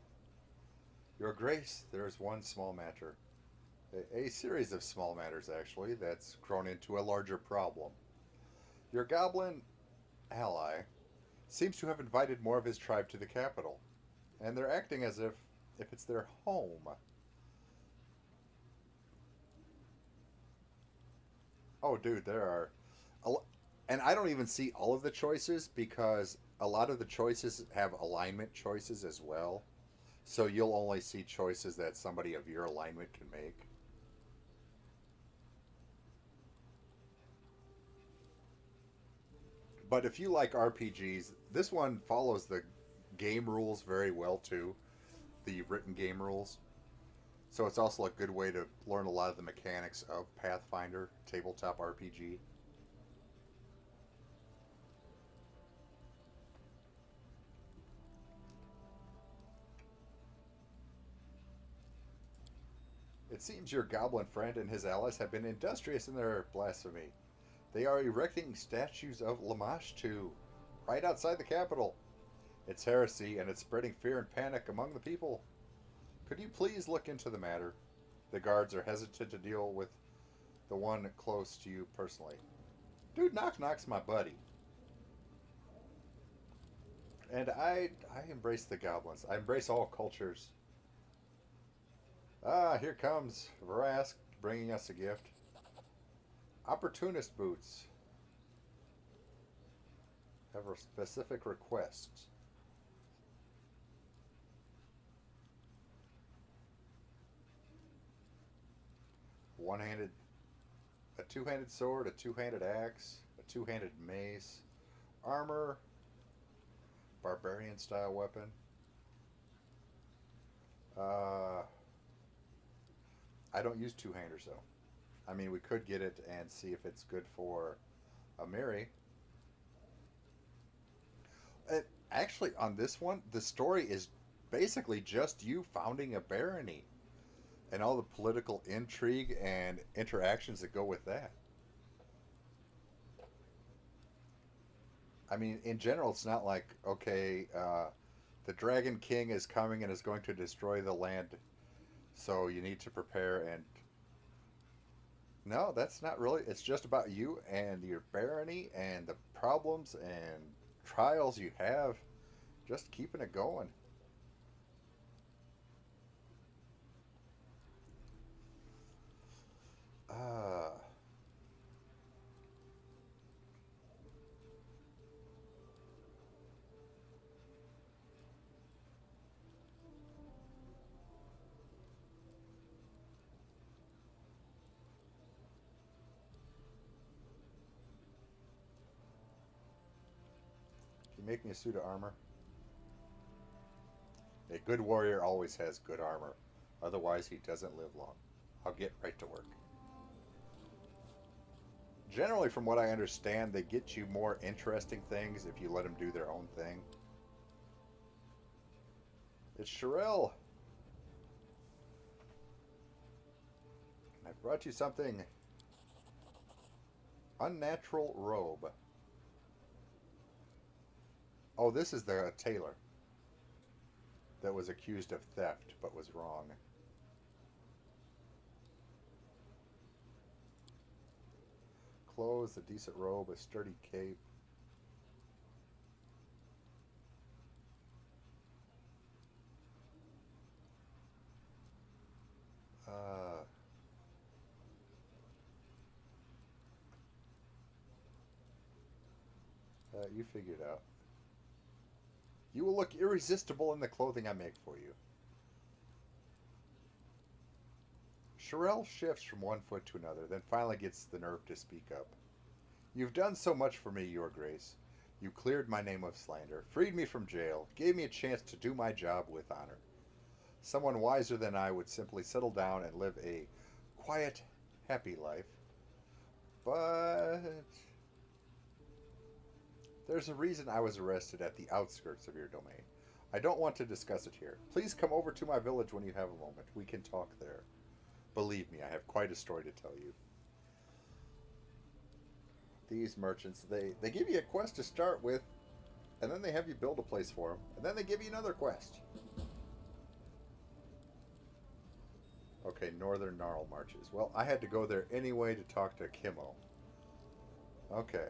Your Grace, there is one small matter. A series of small matters, actually, that's grown into a larger problem. Your goblin ally seems to have invited more of his tribe to the capital, and they're acting as if it's their home. Oh, dude, there are, and I don't even see all of the choices because a lot of the choices have alignment choices as well. So you'll only see choices that somebody of your alignment can make. But if you like RPGs, this one follows the game rules very well too, the written game rules. So it's also a good way to learn a lot of the mechanics of Pathfinder tabletop RPG. It seems your goblin friend and his allies have been industrious in their blasphemy. They are erecting statues of Lamash too, right outside the capital. It's heresy, and it's spreading fear and panic among the people. Could you please look into the matter? The guards are hesitant to deal with the one close to you personally. Dude, Knock Knock's my buddy. And I embrace the goblins. I embrace all cultures. Ah, here comes Vrask bringing us a gift. Opportunist boots. Have a specific request. One-handed, a two-handed sword, a two-handed axe, a two-handed mace, armor, barbarian style weapon. Uh, I don't use two-handers though. I mean, we could get it and see if it's good for a Miri. Actually, on this one, the story is basically just you founding a barony and all the political intrigue and interactions that go with that. I mean, in general, it's not like, okay, the Dragon King is coming and is going to destroy the land, so you need to prepare. And no, that's not really. It's just about you and your barony and the problems and trials you have, just keeping it going. Uh, can you make me a suit of armor? A good warrior always has good armor. Otherwise, he doesn't live long. I'll get right to work. Generally, from what I understand, they get you more interesting things if you let them do their own thing. It's Sherelle. I've brought you something. Unnatural robe. Oh, this is the tailor that was accused of theft but was wrong. Clothes, a decent robe, a sturdy cape. Uh, you figure it out. You will look irresistible in the clothing I make for you. Sherelle shifts from one foot to another, then finally gets the nerve to speak up. You've done so much for me, Your Grace. You cleared my name of slander, freed me from jail, gave me a chance to do my job with honor. Someone wiser than I would simply settle down and live a quiet, happy life. But there's a reason I was arrested at the outskirts of your domain. I don't want to discuss it here. Please come over to my village when you have a moment. We can talk there. Believe me, I have quite a story to tell you. These merchants, they give you a quest to start with, and then they have you build a place for them, and then they give you another quest. Okay, Northern Gnarl Marches. Well, I had to go there anyway to talk to Kimmo. Okay.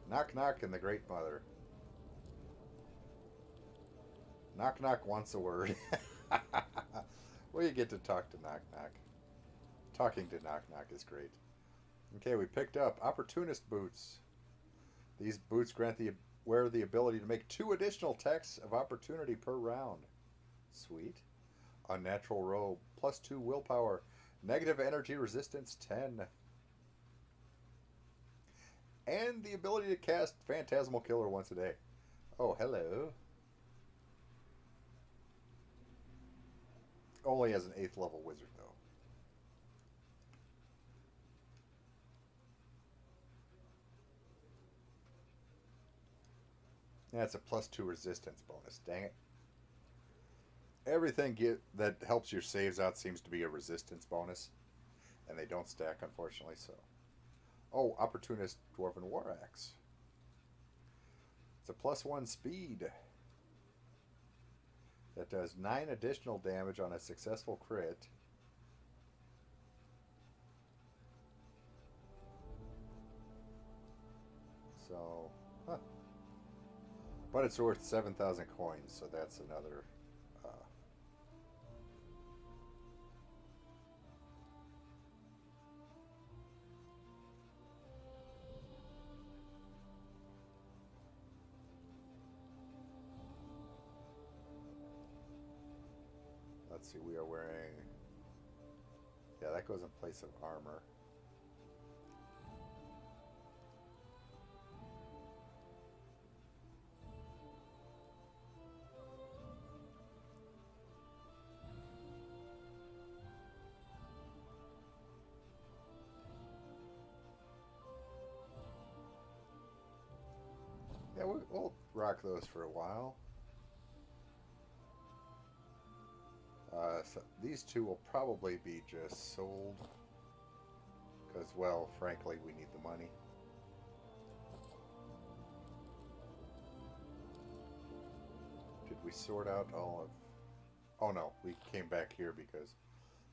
Knock Knock and the Great Mother. Knock Knock wants a word. Well, you get to talk to Knock Knock. Talking to Knock Knock is great. Okay, we picked up Opportunist Boots. These boots grant the wearer the ability to make 2 additional attacks of opportunity per round. Sweet. Unnatural Robe. +2 willpower. Negative energy resistance 10. And the ability to cast Phantasmal Killer once a day. Oh, hello. Only as an 8th level wizard, though. That's a +2 resistance bonus. Dang it. Everything that helps your saves out seems to be a resistance bonus. And they don't stack, unfortunately, so. Oh, Opportunist Dwarven War Axe. It's a +1 speed. That does 9 additional damage on a successful crit. So, huh. But it's worth 7,000 coins, so that's another. Let's see, we are wearing. Yeah, that goes in place of armor. Yeah, we'll rock those for a while. So these 2 will probably be just sold. Because, well, frankly, we need the money. Did we sort out all of... Oh, no. We came back here because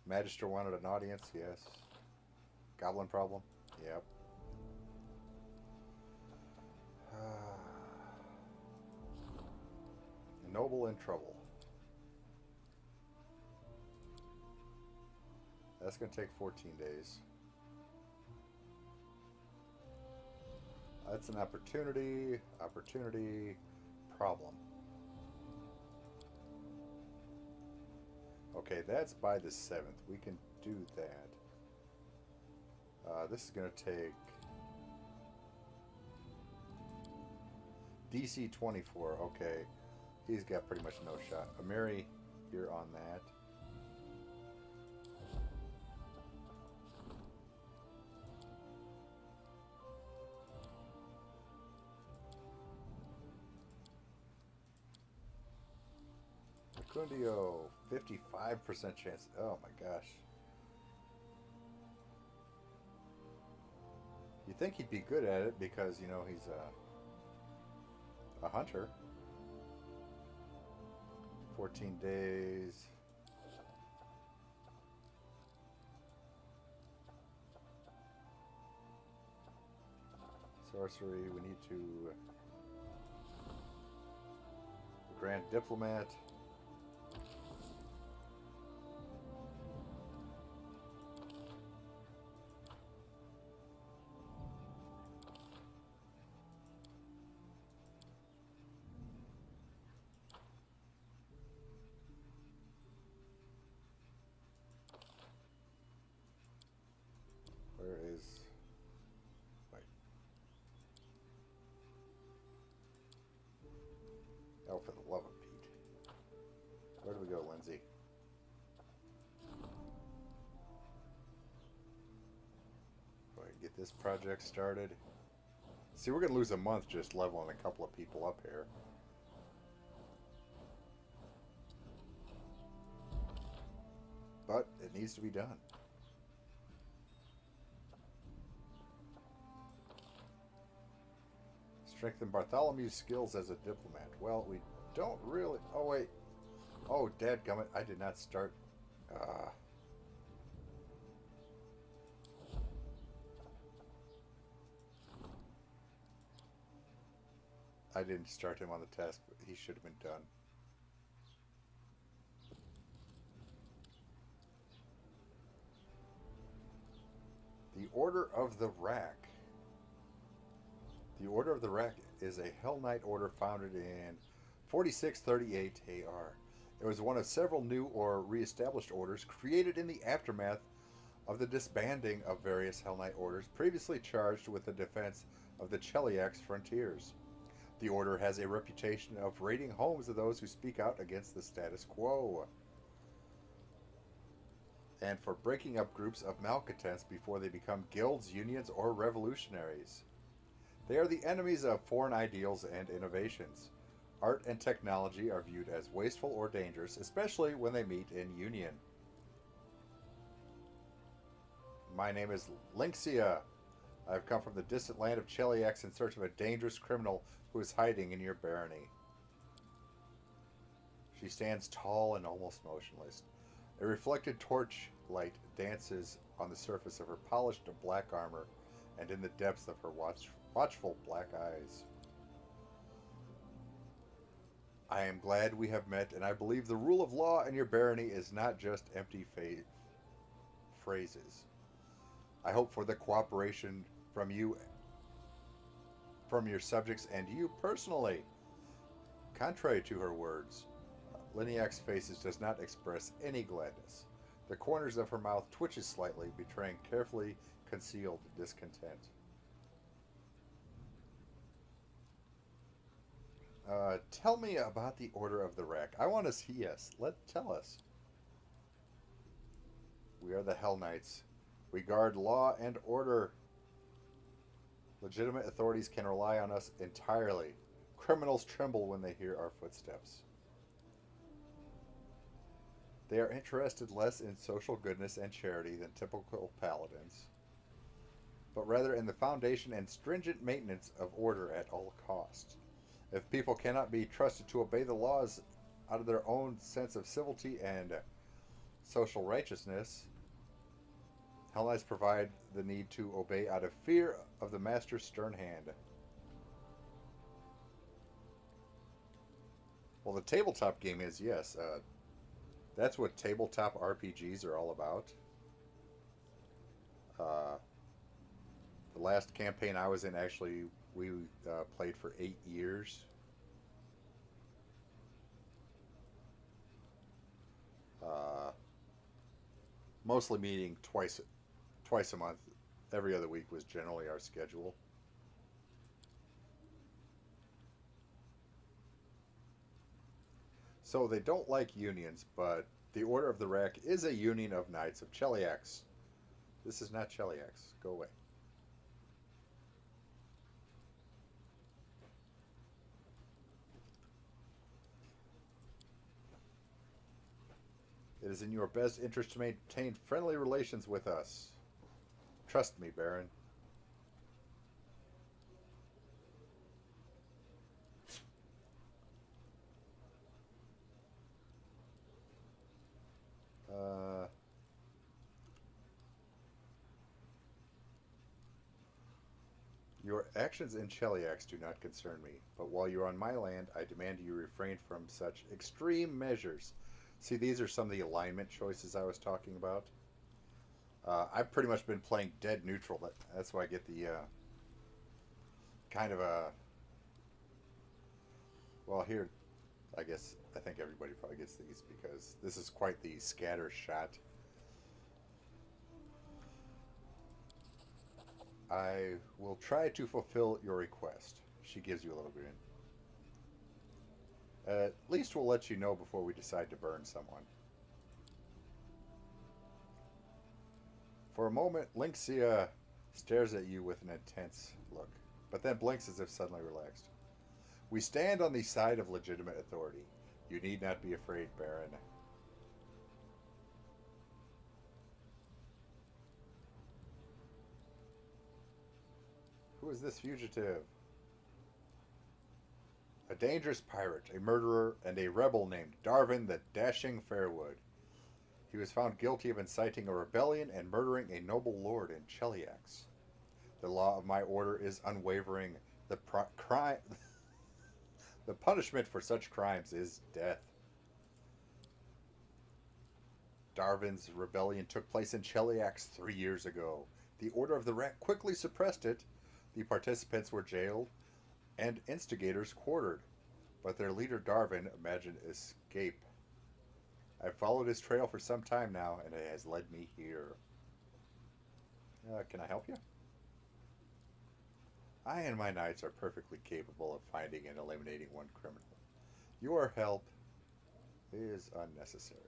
Magister wanted an audience. Yes. Goblin problem? Yep. Noble in trouble. That's going to take 14 days. That's an opportunity. Opportunity. Problem. Okay, that's by the 7th. We can do that. This is going to take... DC 24. Okay. He's got pretty much no shot. Amiri, you're on that. Kundio, 55% chance. Oh my gosh. You'd think he'd be good at it because, you know, he's a hunter. 14 days. Sorcery, we need to... Grand Diplomat. Where is... Wait. Oh, for the love of Pete. Where do we go, Lindsay? Go ahead and get this project started. See, we're going to lose a month just leveling a couple of people up here. But it needs to be done. Strengthen Bartholomew's skills as a diplomat. Well, we don't really... Oh, wait. Oh, dadgummit. I did not start... I didn't start him on the task, but he should have been done. The Order of the Rack. The Order of the Rack is a Hell Knight order founded in 4638 AR. It was one of several new or re-established orders created in the aftermath of the disbanding of various Hell Knight orders previously charged with the defense of the Cheliax frontiers. The order has a reputation of raiding homes of those who speak out against the status quo, and for breaking up groups of malcontents before they become guilds, unions, or revolutionaries. They are the enemies of foreign ideals and innovations. Art and technology are viewed as wasteful or dangerous, especially when they meet in union. My name is Lynxia. I have come from the distant land of Cheliax in search of a dangerous criminal who is hiding in your barony. She stands tall and almost motionless. A reflected torch light dances on the surface of her polished black armor and in the depths of her watchful black eyes. I am glad we have met, and I believe the rule of law in your barony is not just empty phrases. I hope for the cooperation from you, from your subjects, and you personally. Contrary to her words, Liniak's face does not express any gladness. The corners of her mouth twitches slightly, betraying carefully concealed discontent. Tell me about the Order of the Rack. I want to see us. Tell us. We are the Hell Knights. We guard law and order. Legitimate authorities can rely on us entirely. Criminals tremble when they hear our footsteps. They are interested less in social goodness and charity than typical paladins, but rather in the foundation and stringent maintenance of order at all costs. If people cannot be trusted to obey the laws out of their own sense of civility and social righteousness, Hell Knights provide the need to obey out of fear of the Master's stern hand. Well, the tabletop game is, yes. That's what tabletop RPGs are all about. The last campaign I was in, actually, we played for 8 years. Mostly meeting twice a month. Every other week was generally our schedule. So they don't like unions, but the Order of the Rack is a union of Knights of Cheliax. This is not Cheliax. Go away. It is in your best interest to maintain friendly relations with us. Trust me, Baron. Your actions in Cheliax do not concern me, but while you're on my land, I demand you refrain from such extreme measures. See, these are some of the alignment choices I was talking about. I've pretty much been playing dead neutral. That's why I get the kind of a... Well, here, I think everybody probably gets these because this is quite the scatter shot. I will try to fulfill your request. She gives you a little grin. At least we'll let you know before we decide to burn someone. For a moment, Lynxia stares at you with an intense look, but then blinks as if suddenly relaxed. We stand on the side of legitimate authority. You need not be afraid, Baron. Who is this fugitive? A dangerous pirate, a murderer, and a rebel named Darvin the Dashing Fairwood. He was found guilty of inciting a rebellion and murdering a noble lord in Cheliax. The law of my order is unwavering. The punishment for such crimes is death. Darvin's rebellion took place in Cheliax 3 years ago. The Order of the Rat quickly suppressed it. The participants were jailed and instigators quartered, but their leader Darwin imagined escape. I've followed his trail for some time now, and it has led me here. Can I help you? I and my knights are perfectly capable of finding and eliminating one criminal. Your help is unnecessary.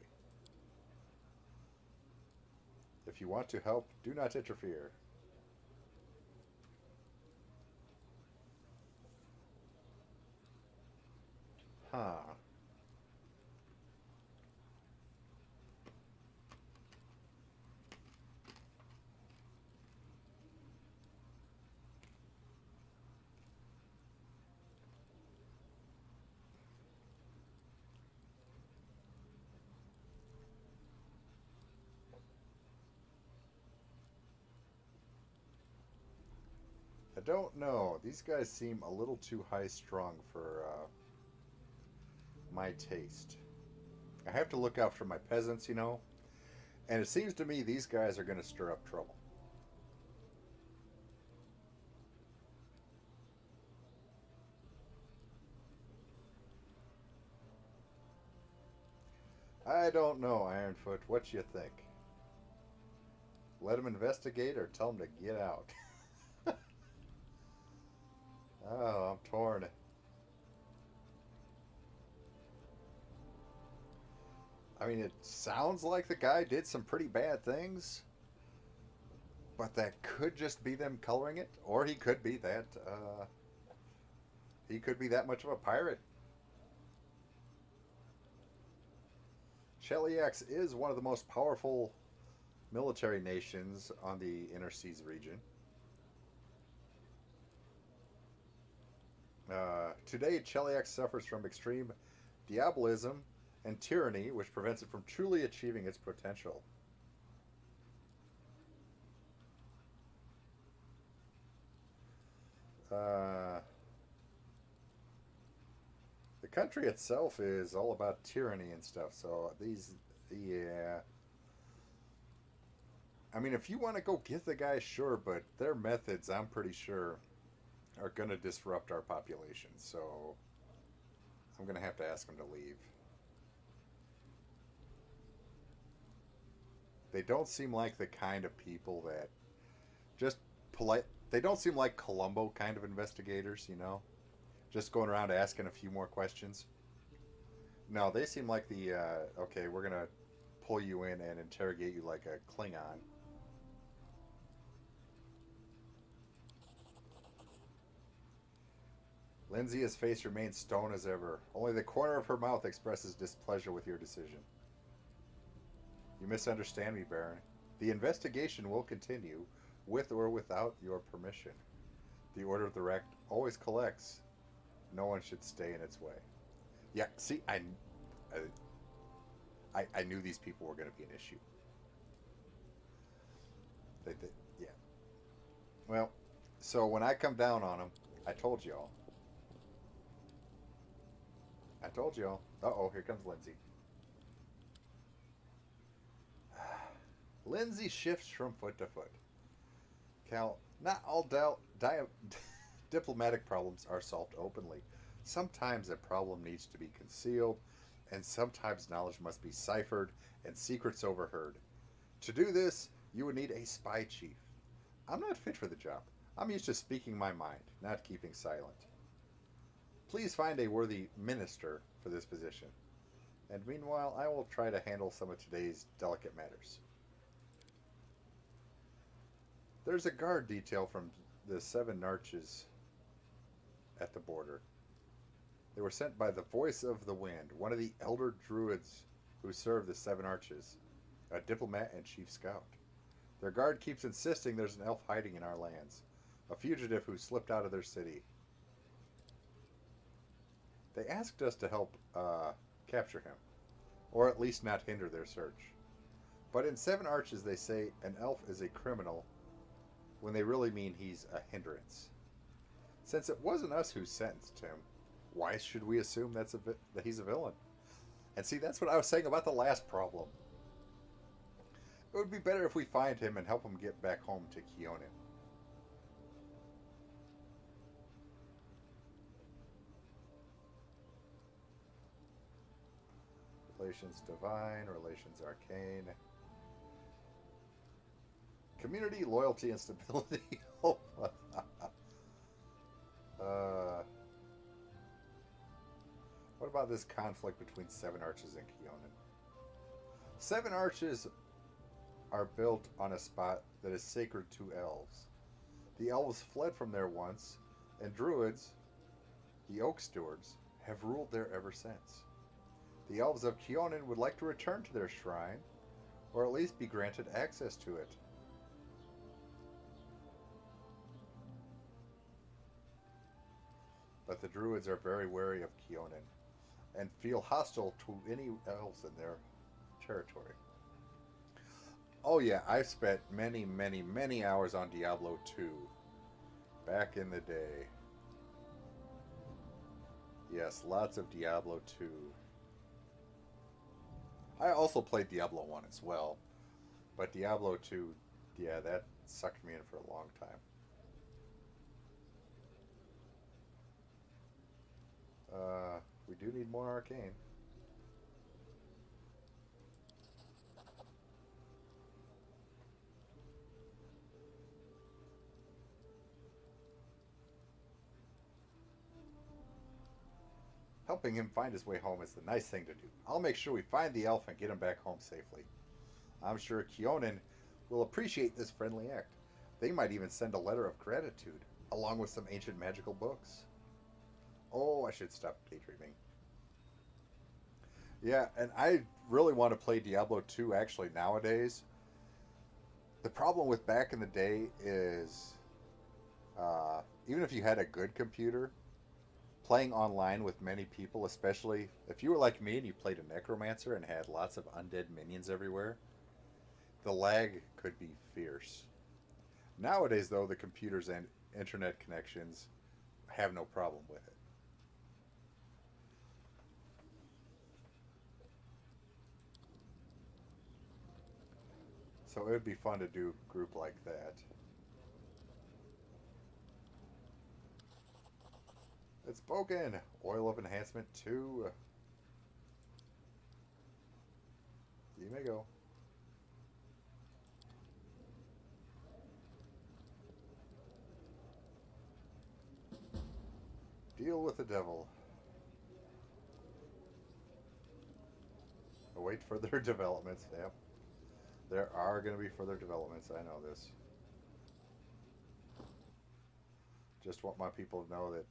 If you want to help, do not interfere. Huh. I don't know. These guys seem a little too high strung for my taste. I have to look out for my peasants, you know. And it seems to me these guys are going to stir up trouble. I don't know, Ironfoot. What you think? Let them investigate or tell them to get out? Oh, I'm torn. I mean, it sounds like the guy did some pretty bad things, but that could just be them coloring it, or he could be that much of a pirate. Cheliax is one of the most powerful military nations on the Inner Seas region. Today, Cheliax suffers from extreme diabolism and tyranny, which prevents it from truly achieving its potential. The country itself is all about tyranny and stuff, so yeah. I mean, if you want to go get the guy, sure, but their methods, I'm pretty sure, are going to disrupt our population, so I'm going to have to ask them to leave. They don't seem like the kind of people that just polite. They don't seem like Columbo kind of investigators, you know? Just going around asking a few more questions. No, they seem like the, okay, we're going to pull you in and interrogate you like a Klingon. Lindsay's face remains stone as ever. Only the corner of her mouth expresses displeasure with your decision. You misunderstand me, Baron. The investigation will continue, with or without your permission. The Order of the Rect always collects. No one should stay in its way. Yeah, see, I knew these people were going to be an issue. Yeah. Well, so when I come down on them, I told y'all. Uh-oh, here comes Lindsay. Lindsay shifts from foot to foot. Cal, not all diplomatic problems are solved openly. Sometimes a problem needs to be concealed, and sometimes knowledge must be ciphered and secrets overheard. To do this, you would need a spy chief. I'm not fit for the job. I'm used to speaking my mind, not keeping silent. Please find a worthy minister for this position. And meanwhile, I will try to handle some of today's delicate matters. There's a guard detail from the Seven Arches at the border. They were sent by the Voice of the Wind, one of the elder druids who serve the Seven Arches, a diplomat and chief scout. Their guard keeps insisting there's an elf hiding in our lands, a fugitive who slipped out of their city. They asked us to help capture him, or at least not hinder their search. But in Seven Arches they say an elf is a criminal when they really mean he's a hindrance. Since it wasn't us who sentenced him, why should we assume that he's a villain? And see, that's what I was saying about the last problem. It would be better if we find him and help him get back home to Keonan. Relations divine, relations arcane. Community, loyalty, and stability. Oh, what about this conflict between Seven Arches and Keonan? Seven Arches are built on a spot that is sacred to elves. The elves fled from there once, and druids, the Oak Stewards, have ruled there ever since. The elves of Keonan would like to return to their shrine, or at least be granted access to it. But the druids are very wary of Keonan, and feel hostile to any elves in their territory. Oh yeah, I've spent many, many, many hours on Diablo 2 back in the day. Yes, lots of Diablo 2. I also played Diablo 1 as well, but Diablo 2, yeah, that sucked me in for a long time. We do need more arcane. Helping him find his way home is the nice thing to do. I'll make sure we find the elf and get him back home safely. I'm sure Keonan will appreciate this friendly act. They might even send a letter of gratitude, along with some ancient magical books. Oh, I should stop daydreaming. Yeah, and I really want to play Diablo 2 actually nowadays. The problem with back in the day is, even if you had a good computer, playing online with many people, especially if you were like me and you played a necromancer and had lots of undead minions everywhere, the lag could be fierce. Nowadays, though, the computers and internet connections have no problem with it. So it would be fun to do a group like that. It's spoken! Oil of Enhancement 2. You may go. Deal with the devil. Await further developments. Yep. There are going to be further developments. I know this. Just want my people to know that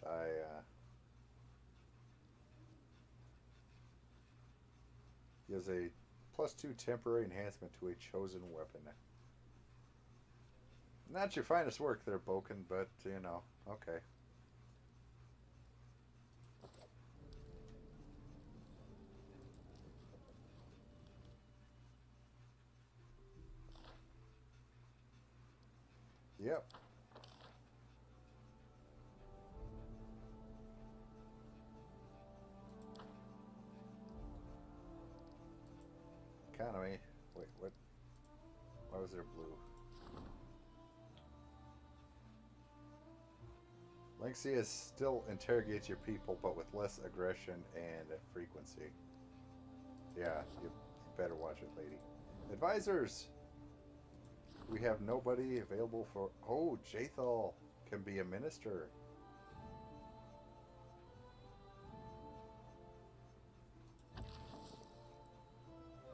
gives a +2 temporary enhancement to a chosen weapon. Not your finest work there, Boken, but, you know, okay. Yep. Economy. Wait, what? Why was there blue? Lynxia still interrogates your people, but with less aggression and frequency. Yeah, you better watch it, lady. Advisors! We have nobody available for... Oh, Jathal can be a minister.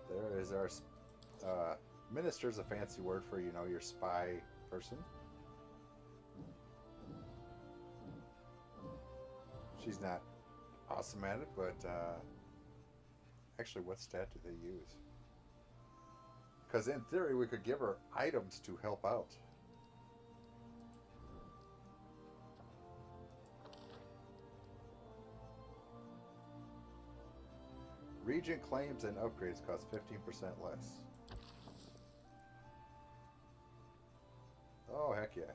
There is our... minister's a fancy word for, you know, your spy person. She's not awesome at it, but actually, what stat do they use? Because in theory, we could give her items to help out. Regent claims and upgrades cost 15% less. Oh, heck yeah.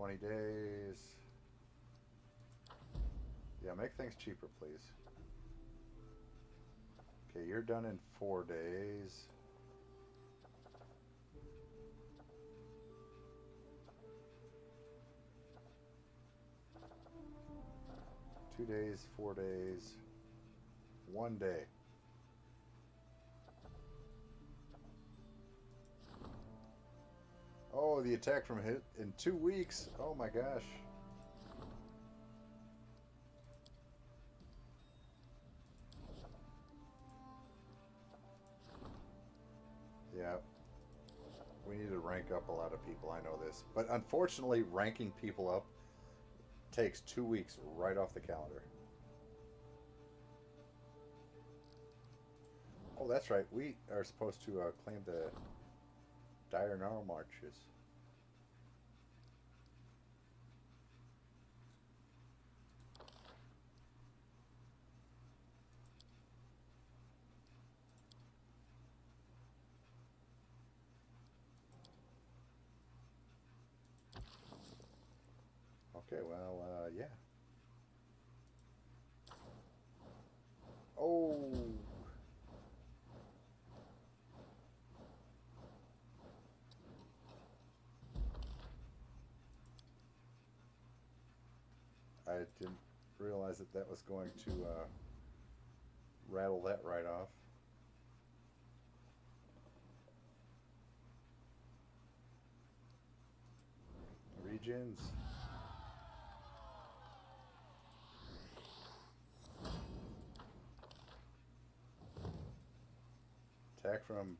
20 days. Yeah, make things cheaper, please. Okay, you're done in 4 days. Two days, 4 days, 1 day. Oh, the attack from hit in 2 weeks. Oh my gosh. Yeah. We need to rank up a lot of people, I know this. But unfortunately, ranking people up takes 2 weeks right off the calendar. Oh, that's right. We are supposed to claim the Dire Gnarl Marches. Okay, well, yeah. Oh. I didn't realize that that was going to rattle that right off. Regions. Attack from...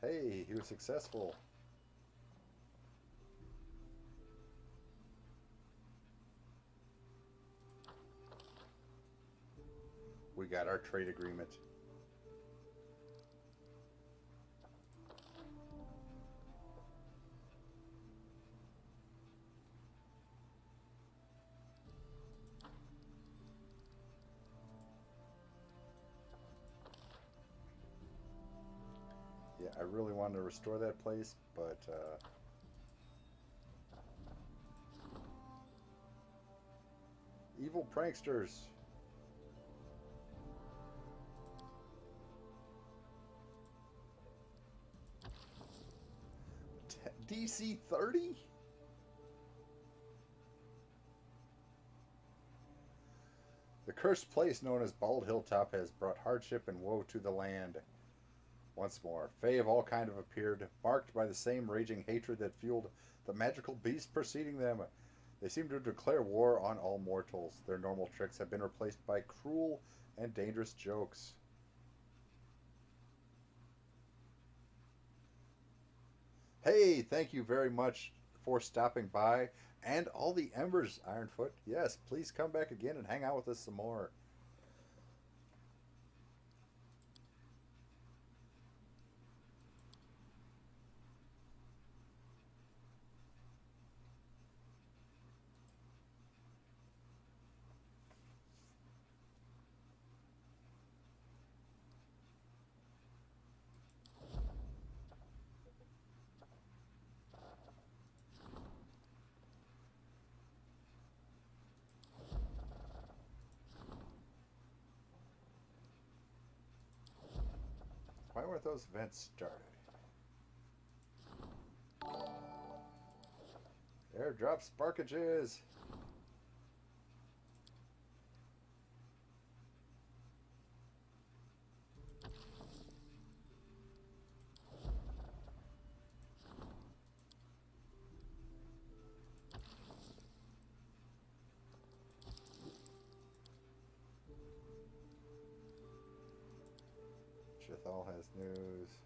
Hey, he was successful. We got our trade agreement. Yeah, I really wanted to restore that place, but evil pranksters. DC 30? The cursed place known as Bald Hilltop has brought hardship and woe to the land. Once more, Fae of all kind have appeared, marked by the same raging hatred that fueled the magical beast preceding them. They seem to declare war on all mortals. Their normal tricks have been replaced by cruel and dangerous jokes. Hey, thank you very much for stopping by. And all the embers, Ironfoot. Yes, please come back again and hang out with us some more. Why weren't those vents started? Airdrop sparkages! Chithal has news.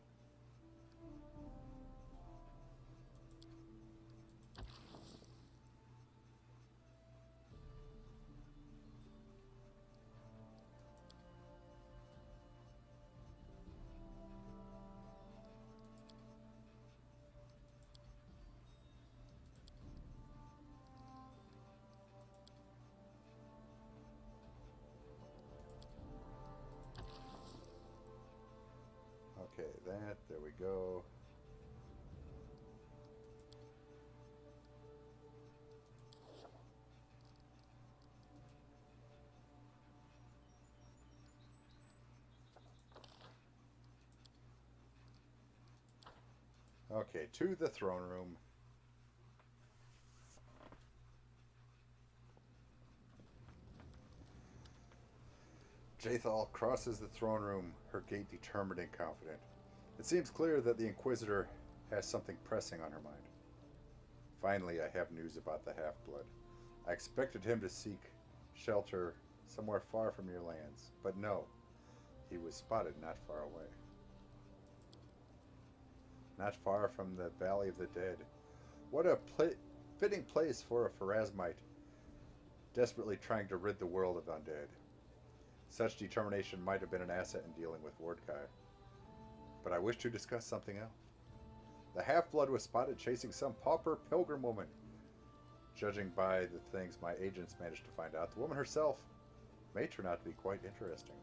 that. There we go. Okay, to the throne room. Jathal crosses the throne room, her gait determined and confident. It seems clear that the Inquisitor has something pressing on her mind. Finally, I have news about the half-blood. I expected him to seek shelter somewhere far from your lands, but no. He was spotted not far away. Not far from the Valley of the Dead. What a fitting place for a Pharasmite desperately trying to rid the world of undead. Such determination might have been an asset in dealing with Wardkai. But I wish to discuss something else. The half-blood was spotted chasing some pauper pilgrim woman. Judging by the things my agents managed to find out, the woman herself may turn out to be quite interesting.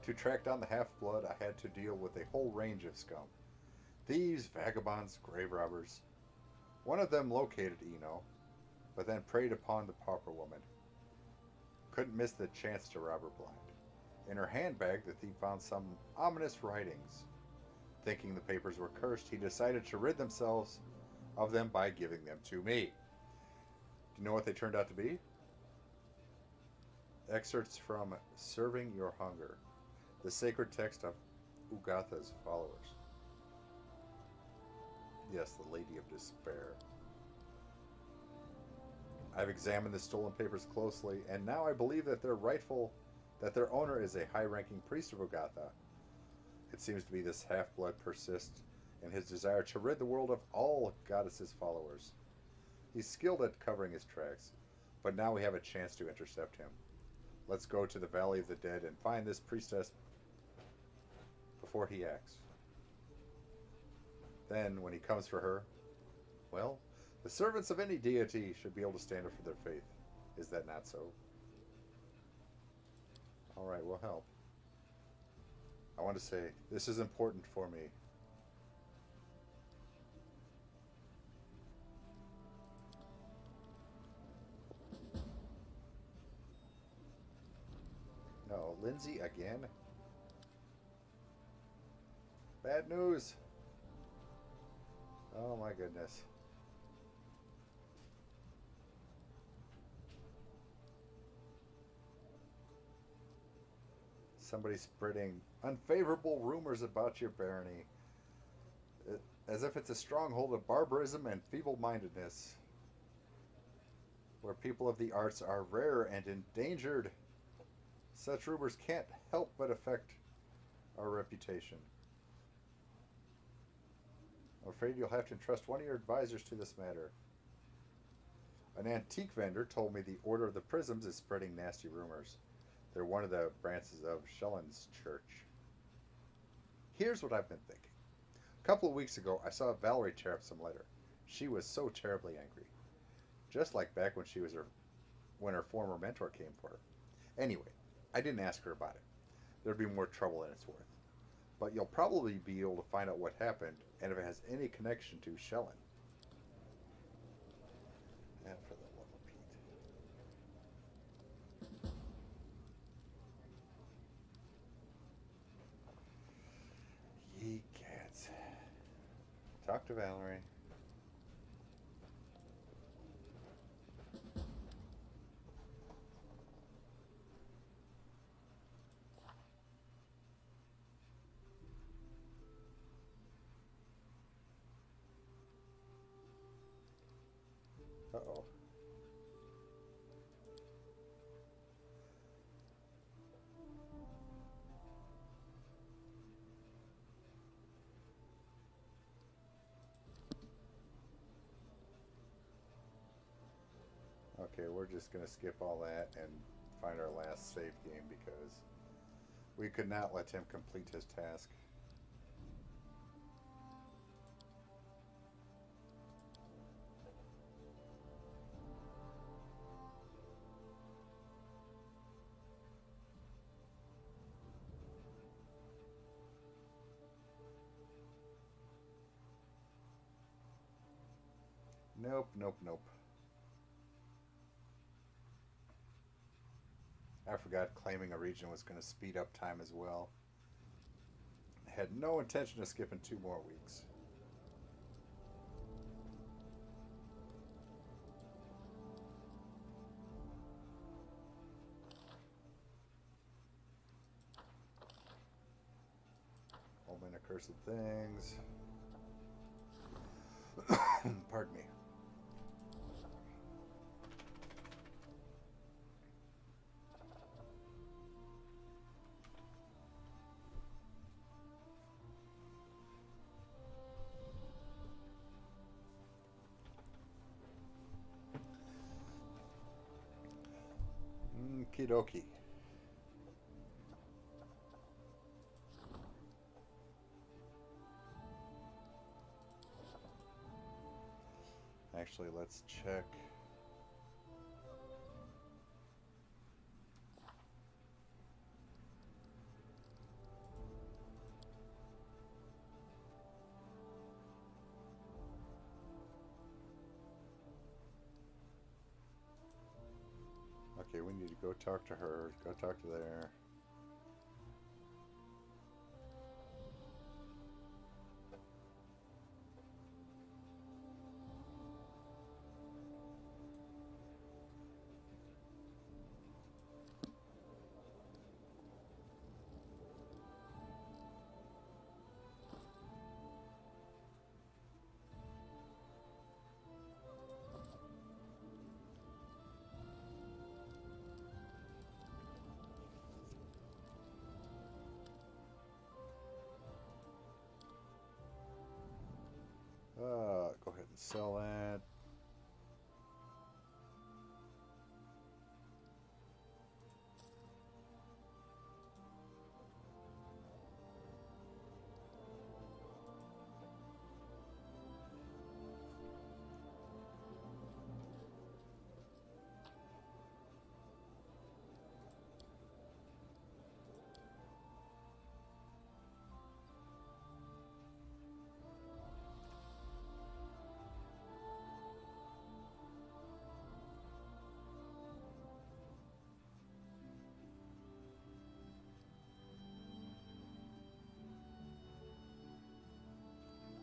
To track down the half-blood, I had to deal with a whole range of scum. Thieves, vagabonds, grave robbers. One of them located Eno, but then preyed upon the pauper woman. Couldn't miss the chance to rob her blind. In her handbag, the thief found some ominous writings. Thinking the papers were cursed, he decided to rid themselves of them by giving them to me. Do you know what they turned out to be? Excerpts from Serving Your Hunger, the sacred text of Ugatha's followers. Yes, the Lady of Despair. I've examined the stolen papers closely, and now I believe that their owner is a high-ranking priest of Ugatha. It seems to be this half-blood persists in his desire to rid the world of all goddess's followers. He's skilled at covering his tracks, but now we have a chance to intercept him. Let's go to the Valley of the Dead and find this priestess before he acts. Then, when he comes for her, well, the servants of any deity should be able to stand up for their faith. Is that not so? Alright, we'll help. I want to say, this is important for me. No, Lindsay again? Bad news! Oh my goodness. Somebody spreading unfavorable rumors about your barony, as if it's a stronghold of barbarism and feeble-mindedness, where people of the arts are rare and endangered. Such rumors can't help but affect our reputation. I'm afraid you'll have to entrust one of your advisors to this matter. An antique vendor told me the Order of the Prisms is spreading nasty rumors. They're one of the branches of Shellen's church. Here's what I've been thinking. A couple of weeks ago, I saw Valerie tear up some letter. She was so terribly angry. Just like back when her former mentor came for her. Anyway, I didn't ask her about it. There'd be more trouble than it's worth. But you'll probably be able to find out what happened and if it has any connection to Shellen. And for the love of Pete. Ye cats. Talk to Valerie. Uh-oh. Okay, we're just going to skip all that and find our last save game because we could not let him complete his task. Nope, nope, nope. I forgot claiming a region was going to speed up time as well. I had no intention of skipping 2 more weeks. Omen accursed things. Pardon me. Okie dokie. Actually, let's check. Okay, we need to go talk to her. Go talk to there. Go ahead and sell that.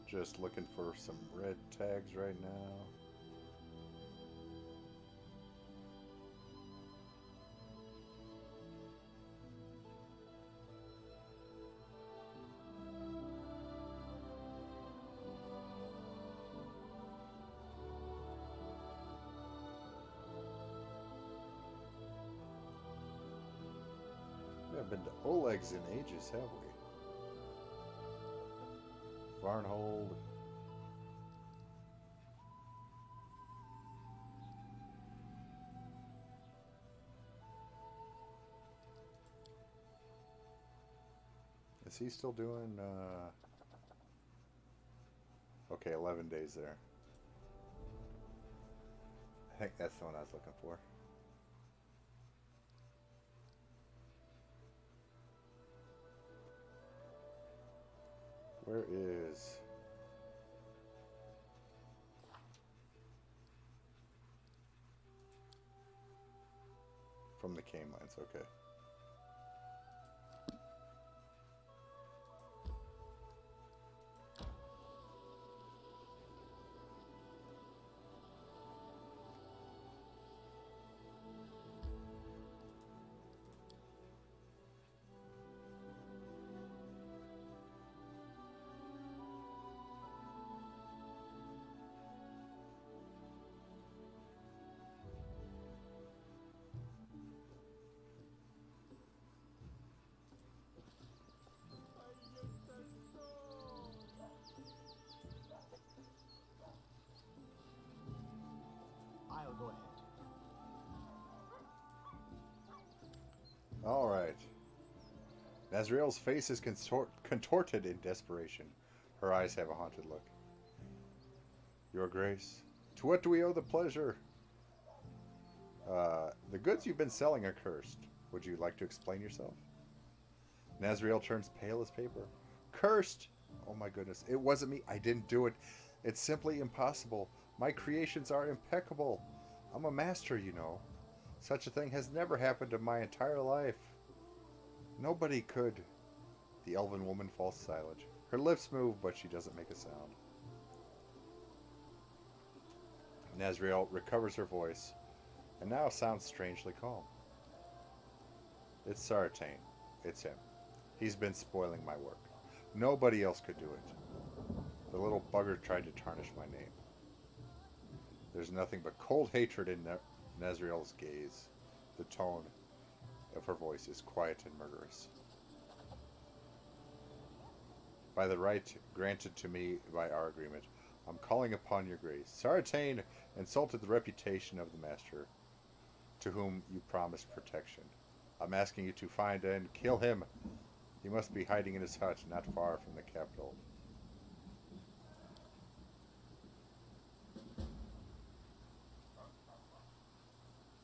Just looking for some red tags right now. We haven't been to Oleg's in ages, have we? Varnhold. Is he still doing, okay, 11 days there. I think that's the one I was looking for. Where is... From the cane lines, okay. I'll go ahead. All right. Nazriel's face is contorted in desperation. Her eyes have a haunted look. Your Grace, to what do we owe the pleasure? The goods you've been selling are cursed. Would you like to explain yourself? Nazriel turns pale as paper. Cursed! Oh my goodness. It wasn't me. I didn't do it. It's simply impossible. My creations are impeccable. I'm a master, you know. Such a thing has never happened in my entire life. Nobody could. The elven woman falls silent. Her lips move, but she doesn't make a sound. Nazriel recovers her voice, and now sounds strangely calm. It's Sartain. It's him. He's been spoiling my work. Nobody else could do it. The little bugger tried to tarnish my name. There's nothing but cold hatred in Nazriel's gaze. The tone of her voice is quiet and murderous. By the right granted to me by our agreement, I'm calling upon your grace. Sartain insulted the reputation of the master, to whom you promised protection. I'm asking you to find and kill him. He must be hiding in his hut not far from the capital.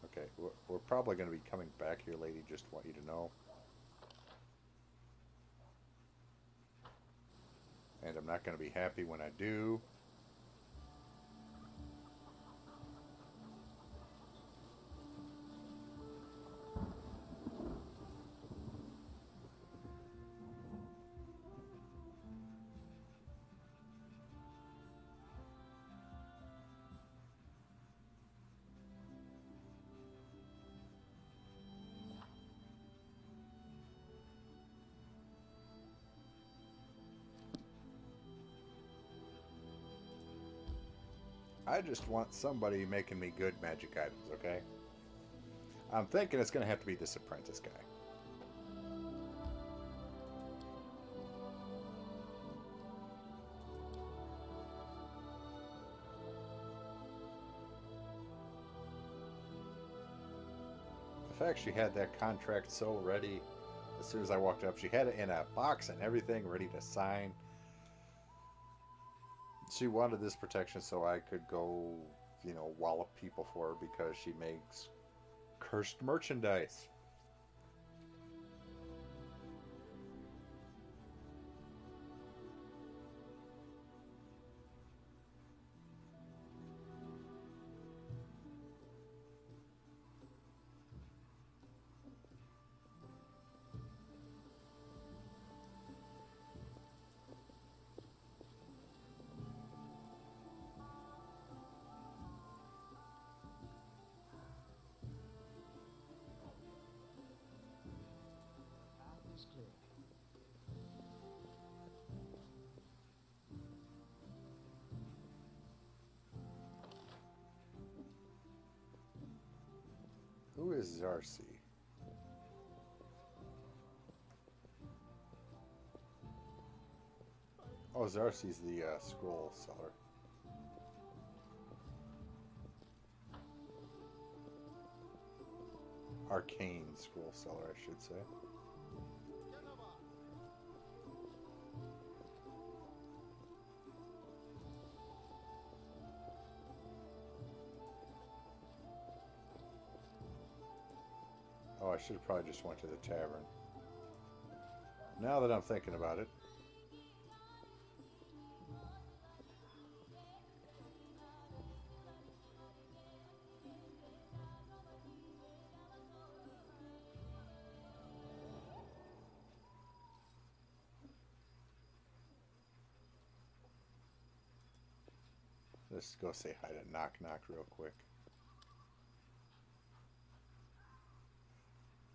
Okay, we're probably going to be coming back here, lady. Just want you to know. And I'm not going to be happy when I do. I just want somebody making me good magic items, okay? I'm thinking it's going to have to be this apprentice guy. The fact she had that contract so ready, as soon as I walked up, she had it in a box and everything ready to sign. She wanted this protection so I could go, you know, wallop people for her because she makes cursed merchandise. Path is clear. Who is Zarcy? Oh, Zarcy's the scroll seller. Arcane scroll seller, I should say. Oh, I should have probably just went to the tavern. Now that I'm thinking about it. Let's go say hi to Knock Knock real quick.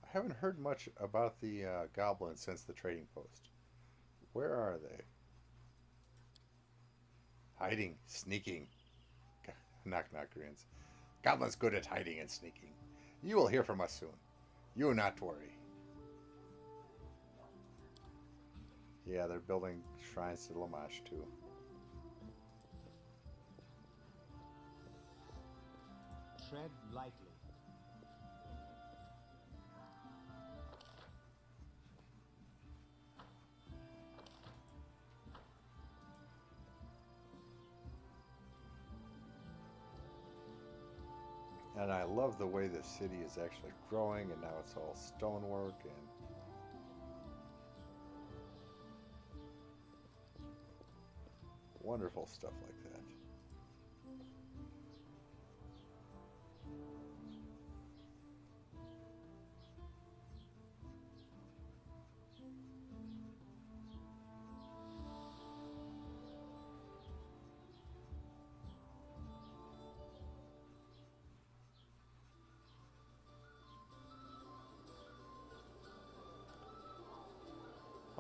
I haven't heard much about the goblins since the trading post. Where are they? Hiding, sneaking. Knock Knock grins. Goblins good at hiding and sneaking. You will hear from us soon. You not worry. Yeah, they're building shrines to Lamash too. Tread lightly. And I love the way the city is actually growing, and now it's all stonework and wonderful stuff like that.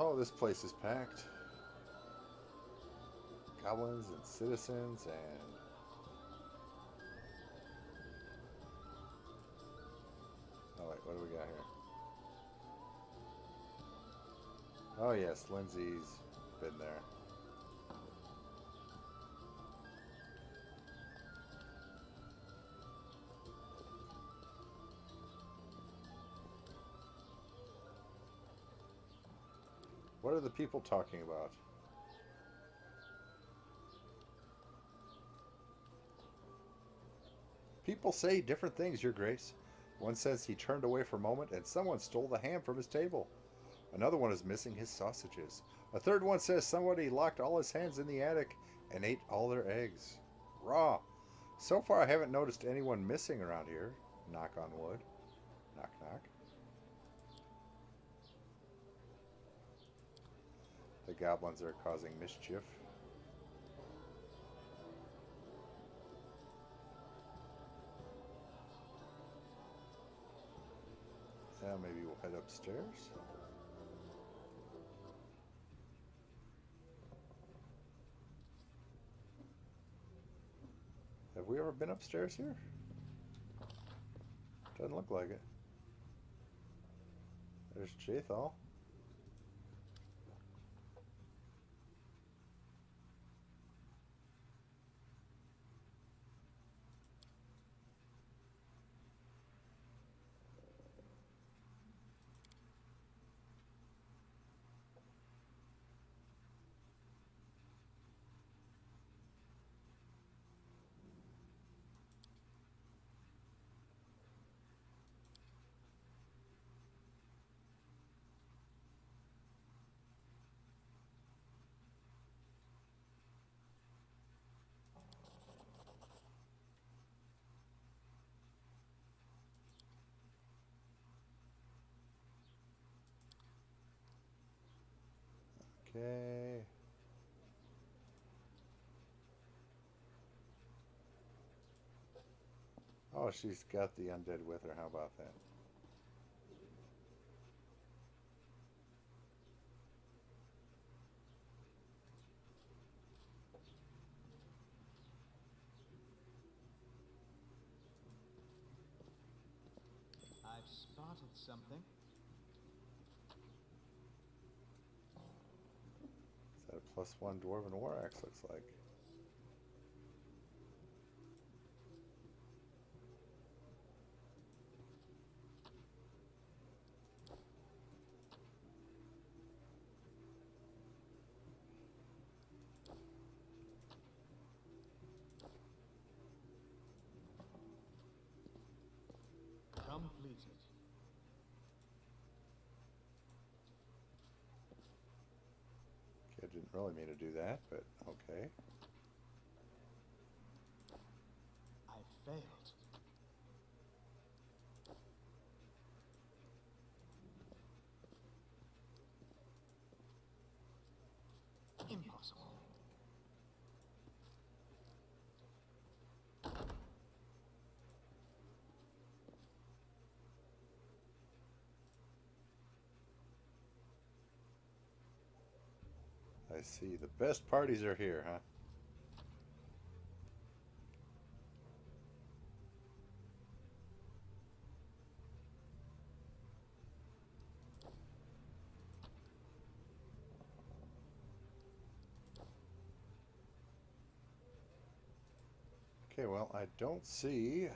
Oh, this place is packed. Goblins and citizens and... Oh wait, what do we got here? Oh yes, Lindsay's been there. What are the people talking about? People say different things, Your Grace. One says he turned away for a moment and someone stole the ham from his table. Another one is missing his sausages. A third one says somebody locked all his hens in the attic and ate all their eggs. Raw. So far I haven't noticed anyone missing around here. Knock on wood. Knock knock. The goblins are causing mischief. Yeah, maybe we'll head upstairs. Have we ever been upstairs here? Doesn't look like it. There's Jathal. Okay. Oh, she's got the undead with her. How about that? I've spotted something. Is that a +1 Dwarven War Axe looks like? Completed. Okay, I didn't really mean to do that, but okay. I failed. Impossible. I see. The best parties are here, huh? Okay, well, I don't see...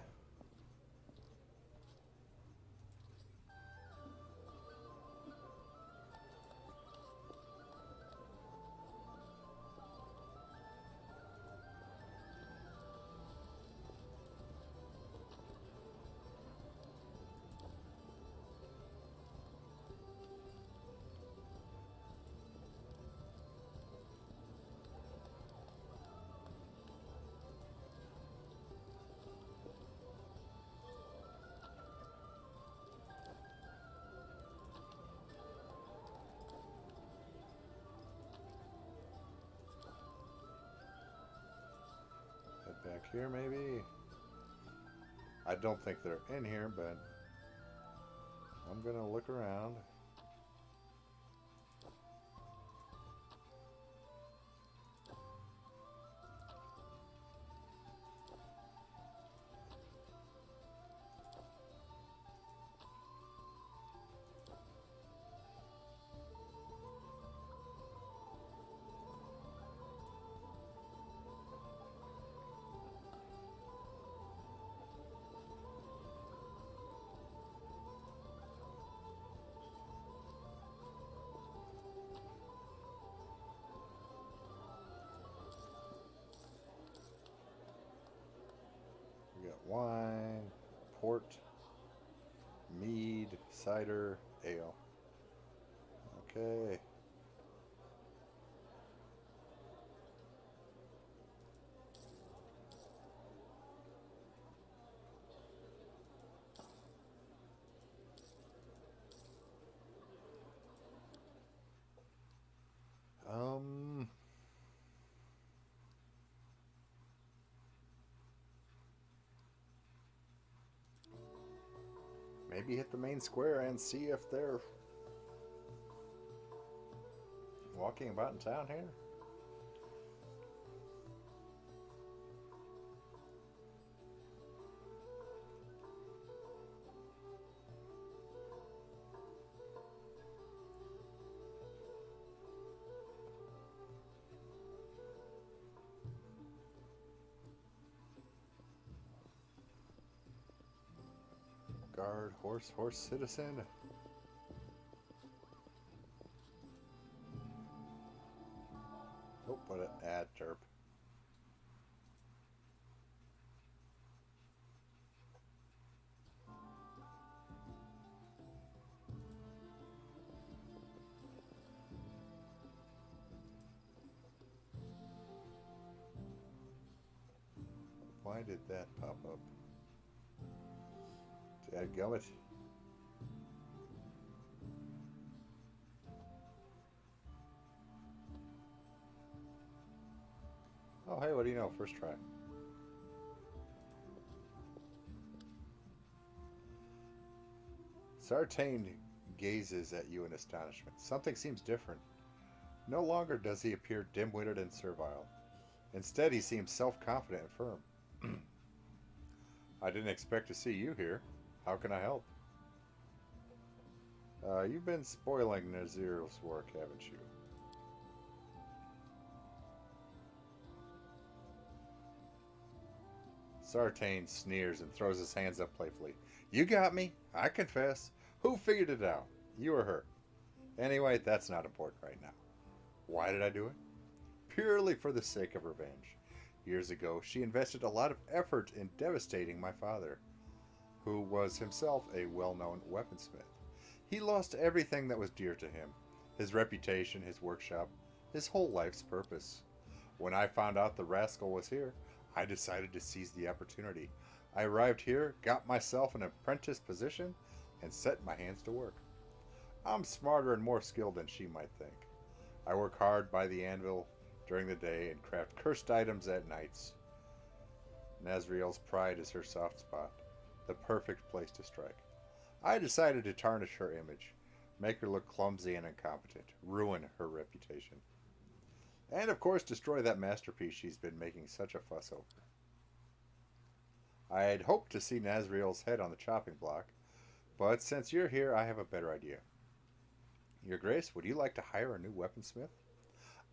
Head back here, maybe? I don't think they're in here, but I'm gonna look around. wine, port, mead, cider, ale. Okay. Um, maybe hit the main square and see if they're walking about in town here. Guard, horse, citizen. Oh, what an ad derp. Why did that pop up? Dadgummit. Oh, hey, what do you know? First try. Sartain gazes at you in astonishment. Something seems different. No longer does he appear dim-witted and servile. Instead, he seems self-confident and firm. I didn't expect to see you here. How can I help? You've been spoiling Nazir's work, haven't you? Sartain sneers and throws his hands up playfully. You got me, I confess. Who figured it out? You or her? Anyway, that's not important right now. Why did I do it? Purely for the sake of revenge. Years ago, she invested a lot of effort in devastating my father, who was himself a well-known weaponsmith. He lost everything that was dear to him. His reputation, his workshop, his whole life's purpose. When I found out the rascal was here, I decided to seize the opportunity. I arrived here, got myself an apprentice position, and set my hands to work. I'm smarter and more skilled than she might think. I work hard by the anvil during the day and craft cursed items at nights. Nazriel's pride is her soft spot, the perfect place to strike. I decided to tarnish her image, make her look clumsy and incompetent, ruin her reputation. And of course destroy that masterpiece she's been making such a fuss over. I had hoped to see Nazriel's head on the chopping block, but since you're here, I have a better idea. Your Grace, would you like to hire a new weaponsmith?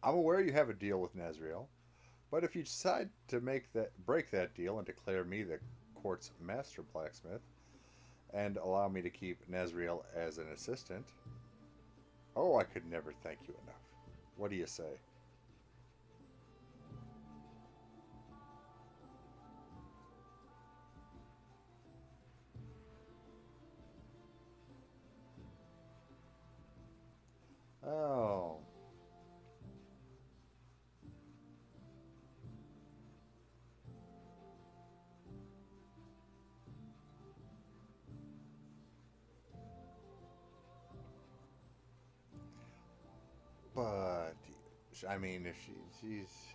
I'm aware you have a deal with Nazriel, but if you decide to break that deal and declare me the court's master blacksmith, and allow me to keep Nazriel as an assistant, oh, I could never thank you enough. What do you say? Oh. But, I mean, if she's...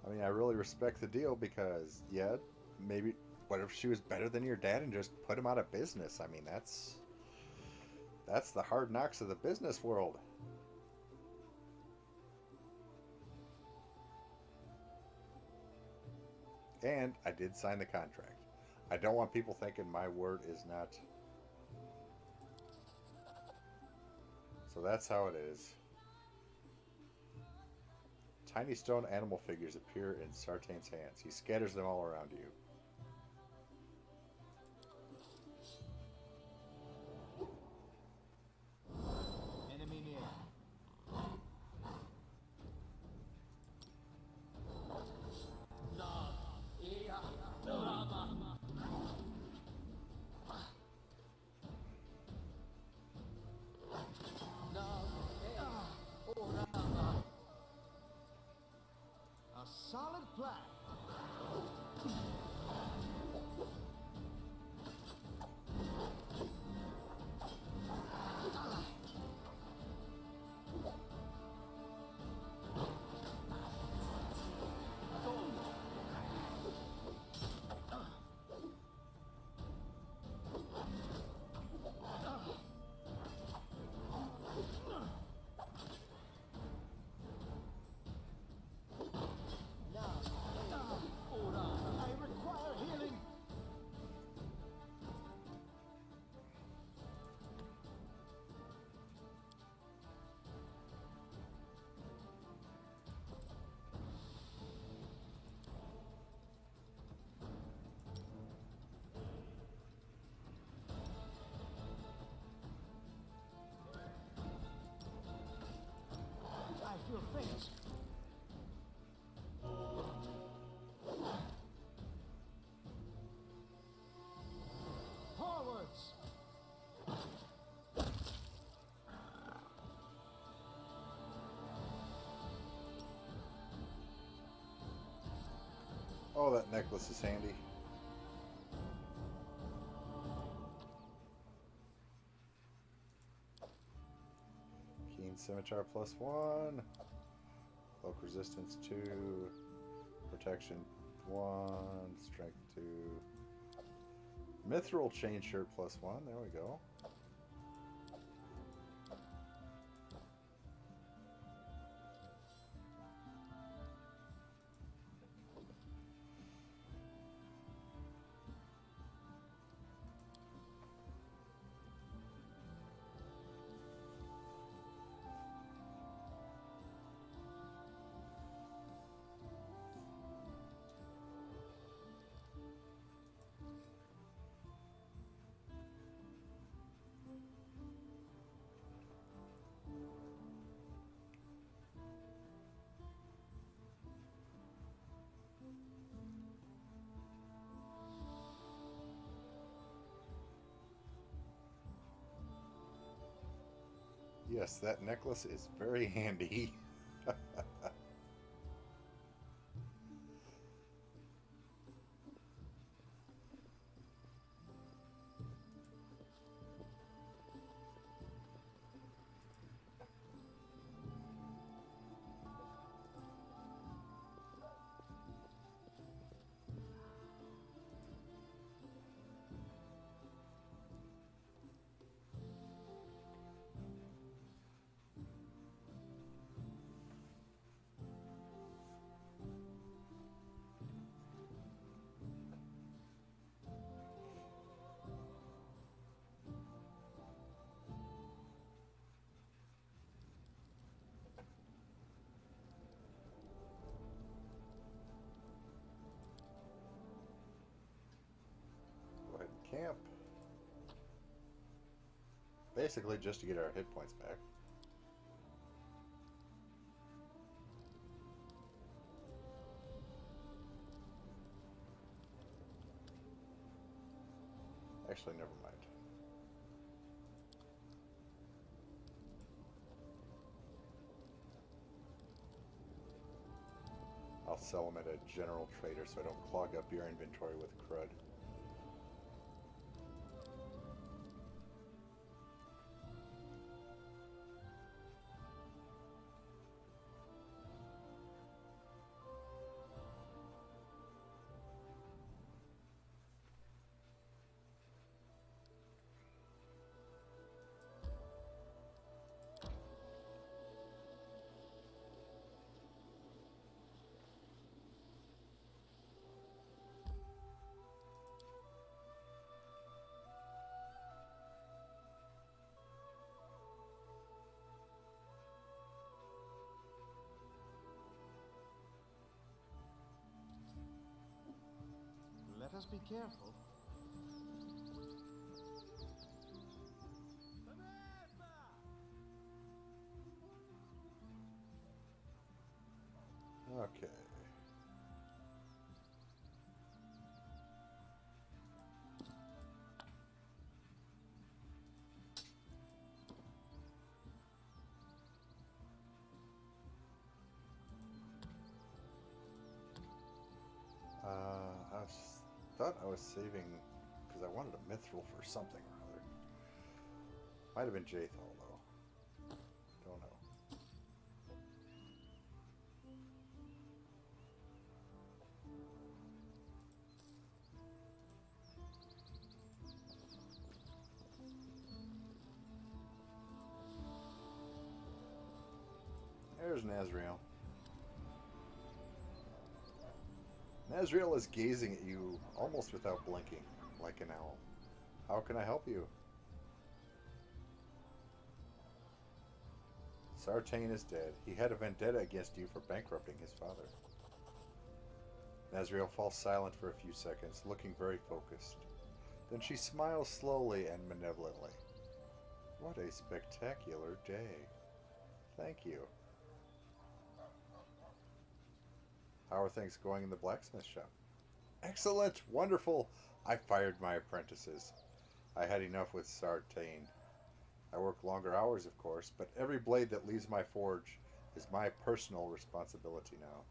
I mean, I really respect the deal because, yeah, maybe, what if she was better than your dad and just put him out of business? I mean, that's the hard knocks of the business world. And I did sign the contract. I don't want people thinking my word is not... So that's how it is. Tiny stone animal figures appear in Sartain's hands. He scatters them all around you. Enemy near. plan. I require healing. I feel faint. Forwards. Oh, that necklace is handy. Keen Scimitar +1. Cloak resistance 2. Protection 1. Strength 2. Mithril chain shirt +1. There we go. Yes, that necklace is very handy. Go ahead and camp. Basically just to get our hit points back. Actually, never mind. I'll sell them at a general trader so I don't clog up your inventory with crud. Let us be careful. Okay. thought I was saving because I wanted a mithril for something or other. Might have been Jathal, though. Don't know. There's Nazriel. Nazriel is gazing at you almost without blinking, like an owl. How can I help you? Sartain is dead. He had a vendetta against you for bankrupting his father. Nazriel falls silent for a few seconds, looking very focused. Then she smiles slowly and malevolently. What a spectacular day. Thank you. How are things going in the blacksmith shop? Excellent! Wonderful! I fired my apprentices. I had enough with Sartain. I work longer hours, of course, but every blade that leaves my forge is my personal responsibility now.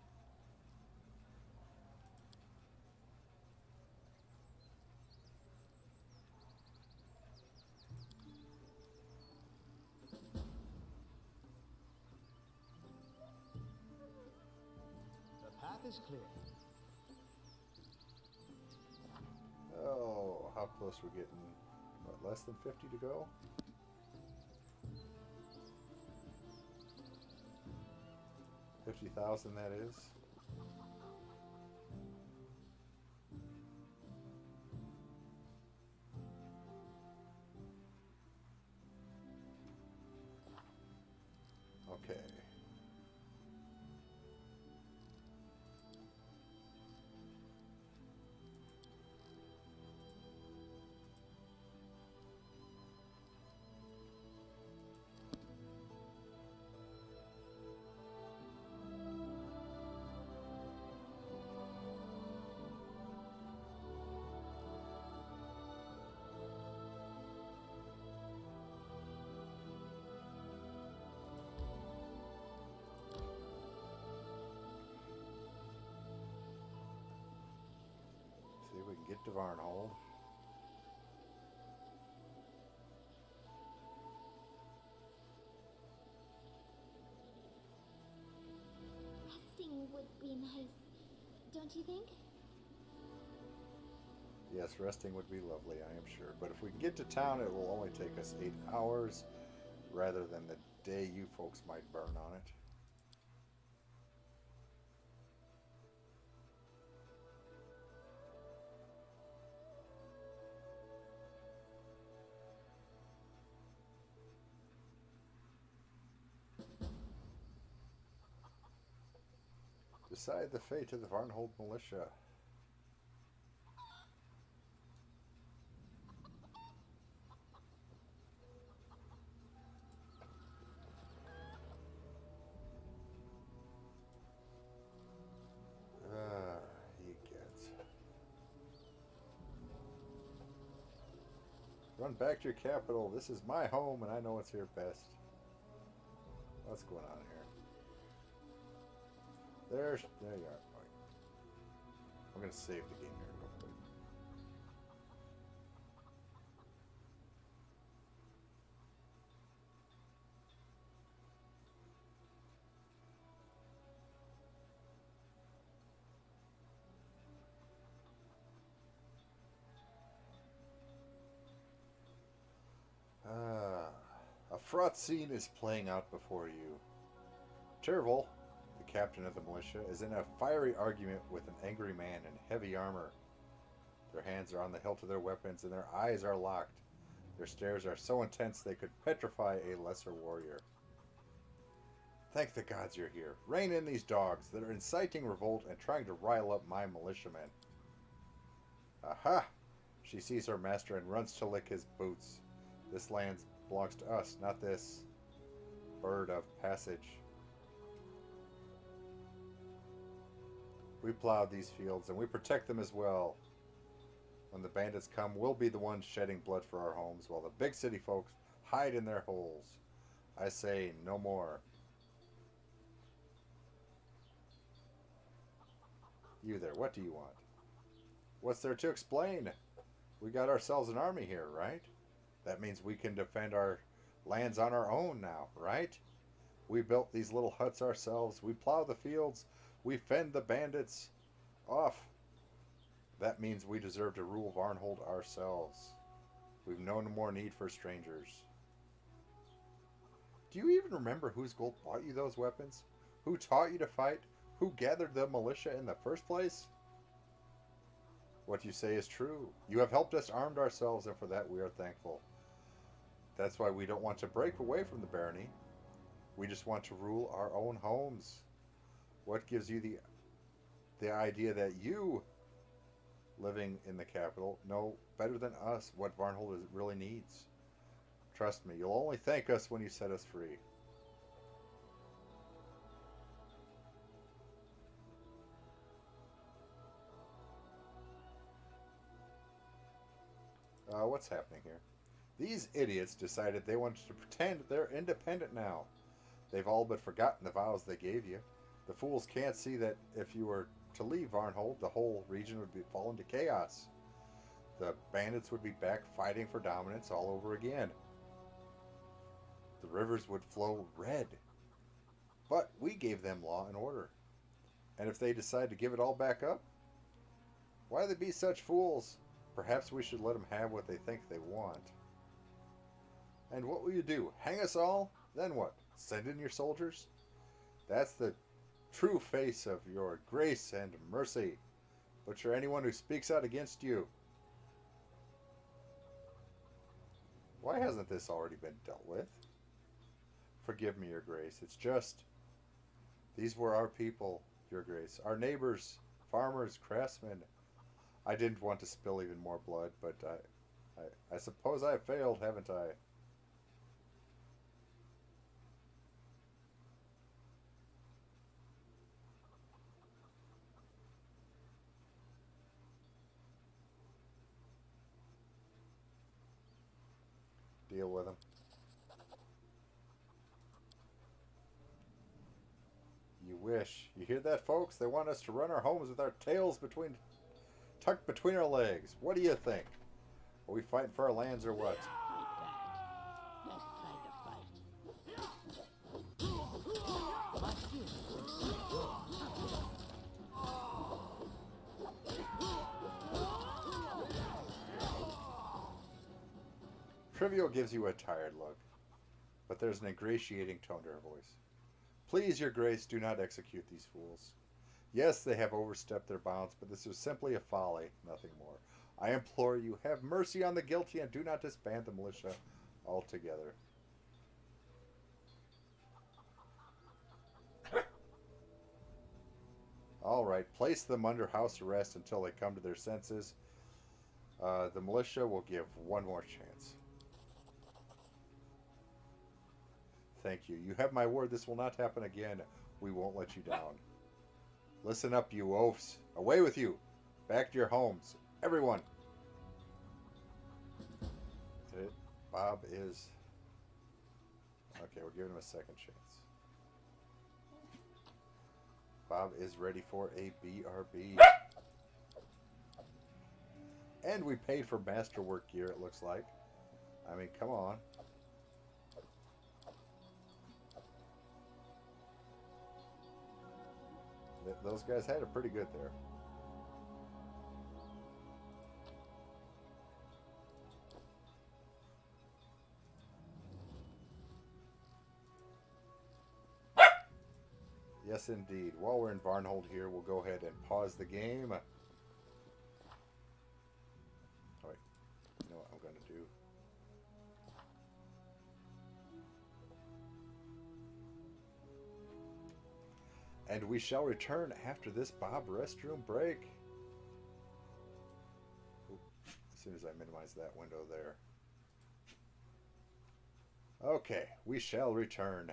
The path is clear. Oh, how close we're getting? What, less than 50 to go? $50,000, that is. Okay. See if we can get to Varnhold. Resting would be nice, don't you think? Yes, resting would be lovely, I am sure. But if we can get to town, it will only take us 8 hours rather than the day you folks might burn on it. Decide the fate of the Varnhold militia. He gets. Run back to your capital. This is my home, and I know what's here best. What's going on here? There you are. Right. I'm gonna save the game here real quick. A fraught scene is playing out before you. Terval, the captain of the militia, is in a fiery argument with an angry man in heavy armor. Their hands are on the hilt of their weapons and their eyes are locked. Their stares are so intense they could petrify a lesser warrior. Thank the gods you're here. Rein in these dogs that are inciting revolt and trying to rile up my militiamen. Aha! She sees her master and runs to lick his boots. This land belongs to us, not this bird of passage. We plowed these fields, and we protect them as well. When the bandits come, we'll be the ones shedding blood for our homes, while the big city folks hide in their holes. I say no more. You there, what do you want? What's there to explain? We got ourselves an army here, right? That means we can defend our lands on our own now, right? We built these little huts ourselves. We plow the fields. We fend the bandits off. That means we deserve to rule Varnhold ourselves. We've no more need for strangers. Do you even remember whose gold bought you those weapons? Who taught you to fight? Who gathered the militia in the first place? What you say is true. You have helped us arm ourselves, and for that we are thankful. That's why we don't want to break away from the barony. We just want to rule our own homes. What gives you the idea that you, living in the capital, know better than us what Varnhold really needs? Trust me, you'll only thank us when you set us free. What's happening here? These idiots decided they wanted to pretend they're independent now. They've all but forgotten the vows they gave you. The fools can't see that if you were to leave Varnhold, the whole region would fall into chaos. The bandits would be back fighting for dominance all over again. The rivers would flow red. But we gave them law and order. And if they decide to give it all back up, why they be such fools? Perhaps we should let them have what they think they want. And what will you do? Hang us all? Then what? Send in your soldiers? That's the true face of your grace and mercy. Butcher anyone who speaks out against you. Why hasn't this already been dealt with? Forgive me, Your Grace. It's just... These were our people, Your Grace. Our neighbors, farmers, craftsmen. I didn't want to spill even more blood, but I suppose I have failed, haven't I? Deal with them. You wish. You hear that, folks? They want us to run our homes with our tails tucked between our legs. What do you think? Are we fighting for our lands or what? That kind of fight. Trivial gives you a tired look, but there's an ingratiating tone to her voice. Please, Your Grace, do not execute these fools. Yes, they have overstepped their bounds, but this was simply a folly, nothing more. I implore you, have mercy on the guilty and do not disband the militia altogether. All right, place them under house arrest until they come to their senses. The militia will give one more chance. Thank you. You have my word this will not happen again. We won't let you down. Listen up, you oafs. Away with you. Back to your homes. Everyone. Bob is... Okay, we're giving him a second chance. Bob is ready for a BRB. And we paid for masterwork gear, it looks like. I mean, come on. Those guys had it pretty good there. Yes, indeed. While we're in Varnhold here, we'll go ahead and pause the game. Oh, wait. You know what I'm going to do? And we shall return after this Bob restroom break. Oop, as soon as I minimize that window there. Okay, we shall return.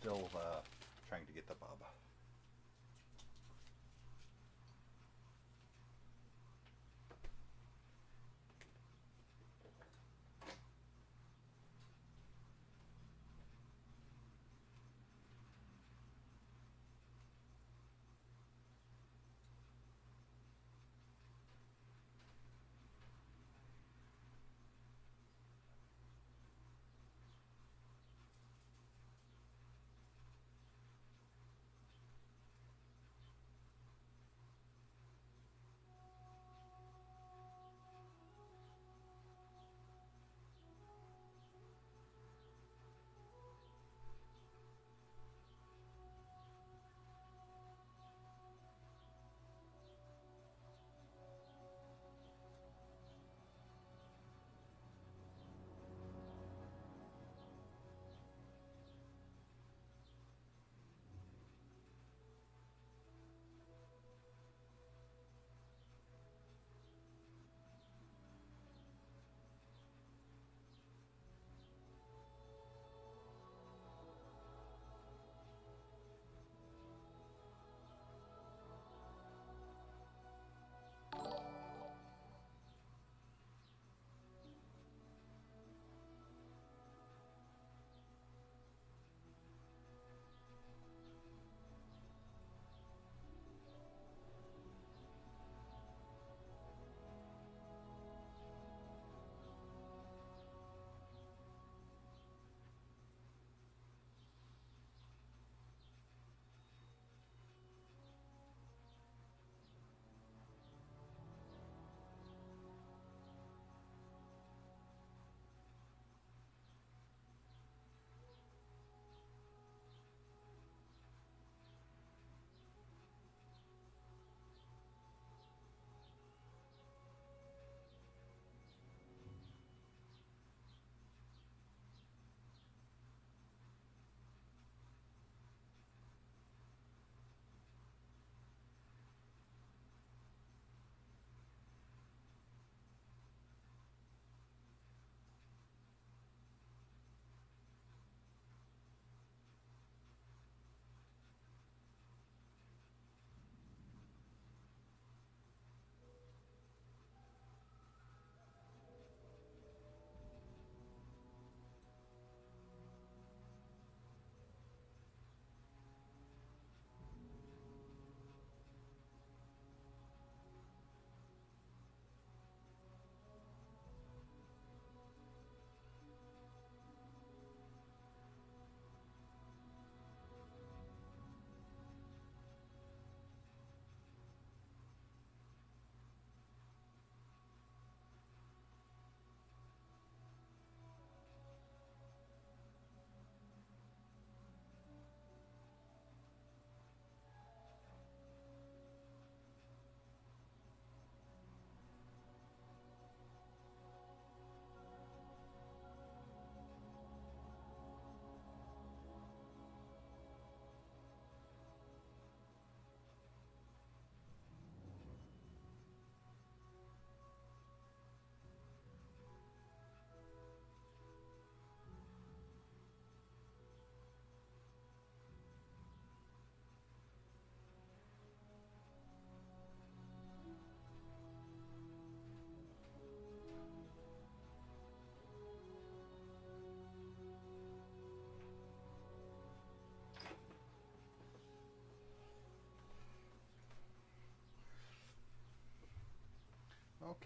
still trying to get the bub.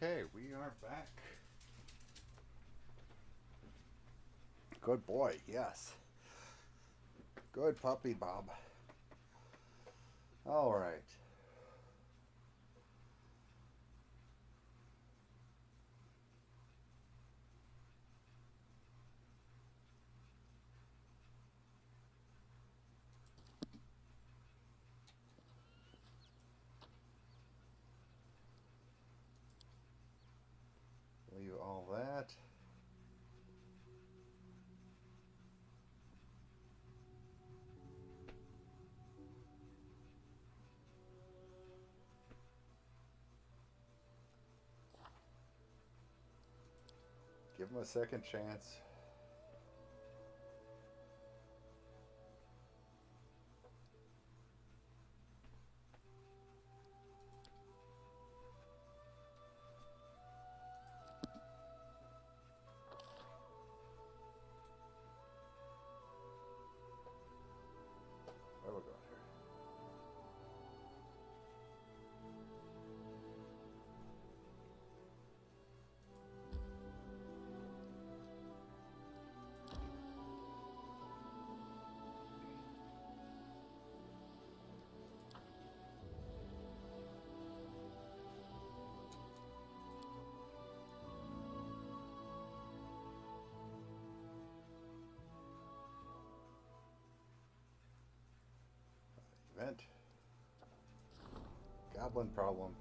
Okay, we are back. Good boy, yes. Good puppy, Bob. All right. Leave all that. Give him a second chance. we're going here. Event. Goblin problem.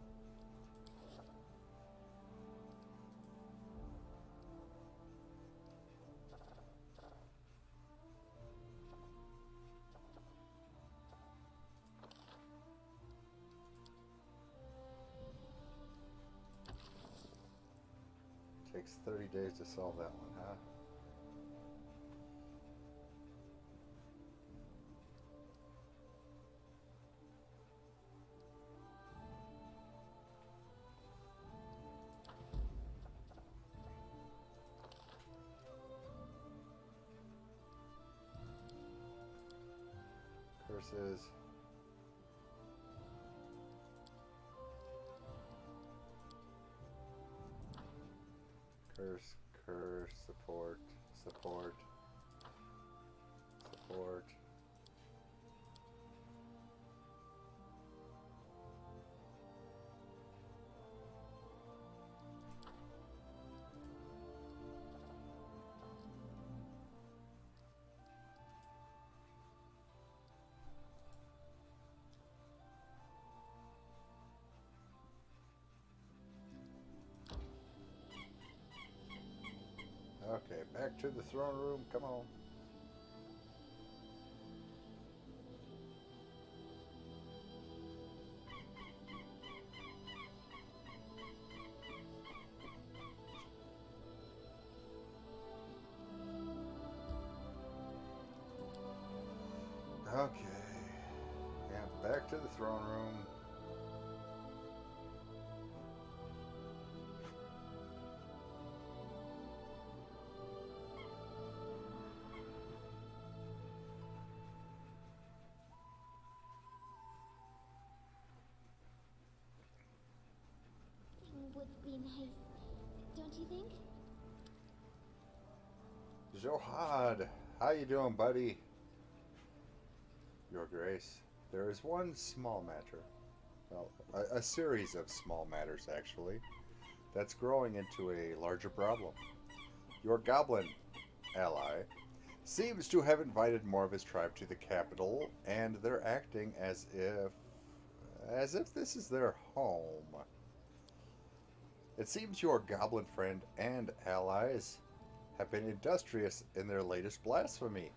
Takes 30 days to solve that one, huh? Curses. Curse, curse, support, support, support. Okay, back to the throne room. Come on. Okay. Yeah, back to the throne room. Would be nice, don't you think? Johad, how you doing, buddy? Your Grace, there is one small matter. Well, a series of small matters, actually, that's growing into a larger problem. Your goblin ally seems to have invited more of his tribe to the capital, and they're acting as if this is their home. It seems your goblin friend and allies have been industrious in their latest blasphemy.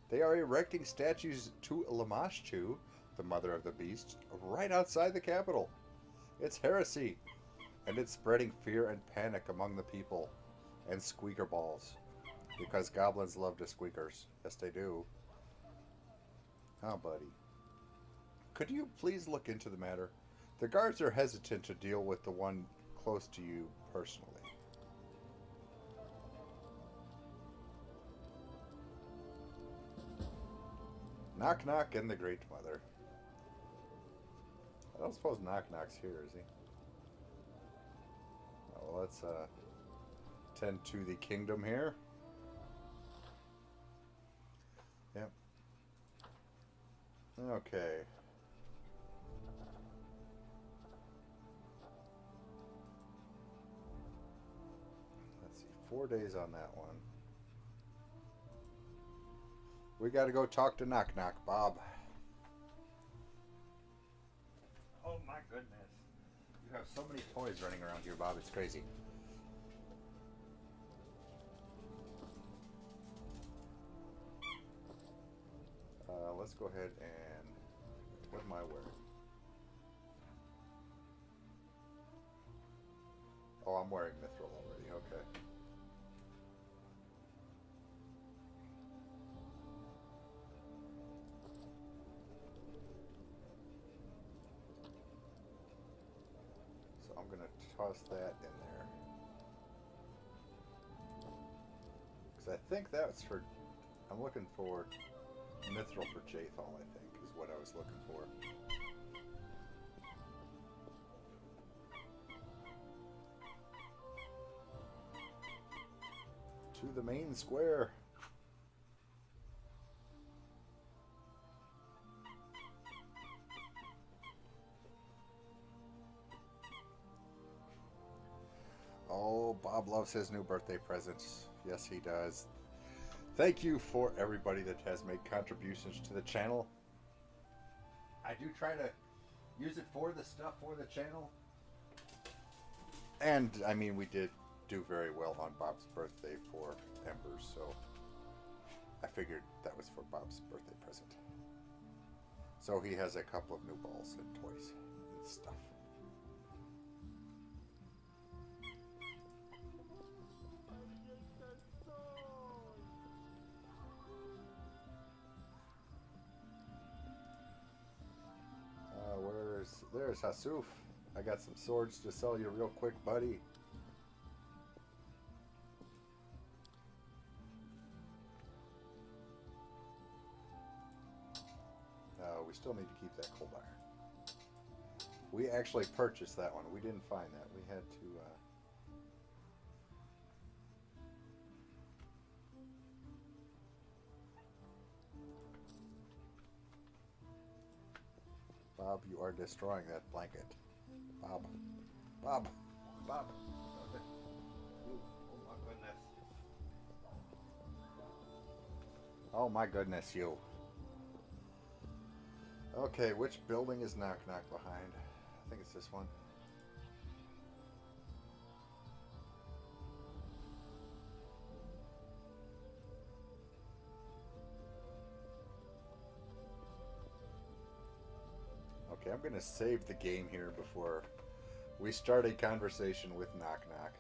They are erecting statues to Lamashtu, the mother of the beast, right outside the capital. It's heresy, and it's spreading fear and panic among the people and squeaker balls, because goblins love to squeakers. Yes, they do. Oh, buddy. Could you please look into the matter? The guards are hesitant to deal with the one close to you personally. Knock Knock and the Great Mother. I don't suppose Knock Knock's here, is he? Oh, well, let's tend to the kingdom here. Yep. Okay. Let's see, 4 days on that one. We gotta go talk to Knock Knock, Bob. Oh my goodness. You have so many toys running around here, Bob. It's crazy. Let's go ahead and... What am I wearing? Oh, I'm wearing Mithril already. Okay. So I'm going to toss that in there. Because I think that's for... I'm looking for mithril for Jathal, I think, is what I was looking for. To the main square. Oh, Bob loves his new birthday presents. Yes, he does. Thank you for everybody that has made contributions to the channel. I do try to use it for the stuff for the channel. And, I mean, we did do very well on Bob's birthday for Embers, so I figured that was for Bob's birthday present. So he has a couple of new balls and toys and stuff. There's Hasuf. I got some swords to sell you real quick, buddy. We still need to keep that cold iron. We actually purchased that one. We didn't find that. We had to... Bob, you are destroying that blanket. Bob. Bob. Bob. Ooh, oh my goodness. Oh my goodness, you. Okay, which building is Knock Knock behind? I think it's this one. Okay, I'm gonna save the game here before we start a conversation with Knock Knock.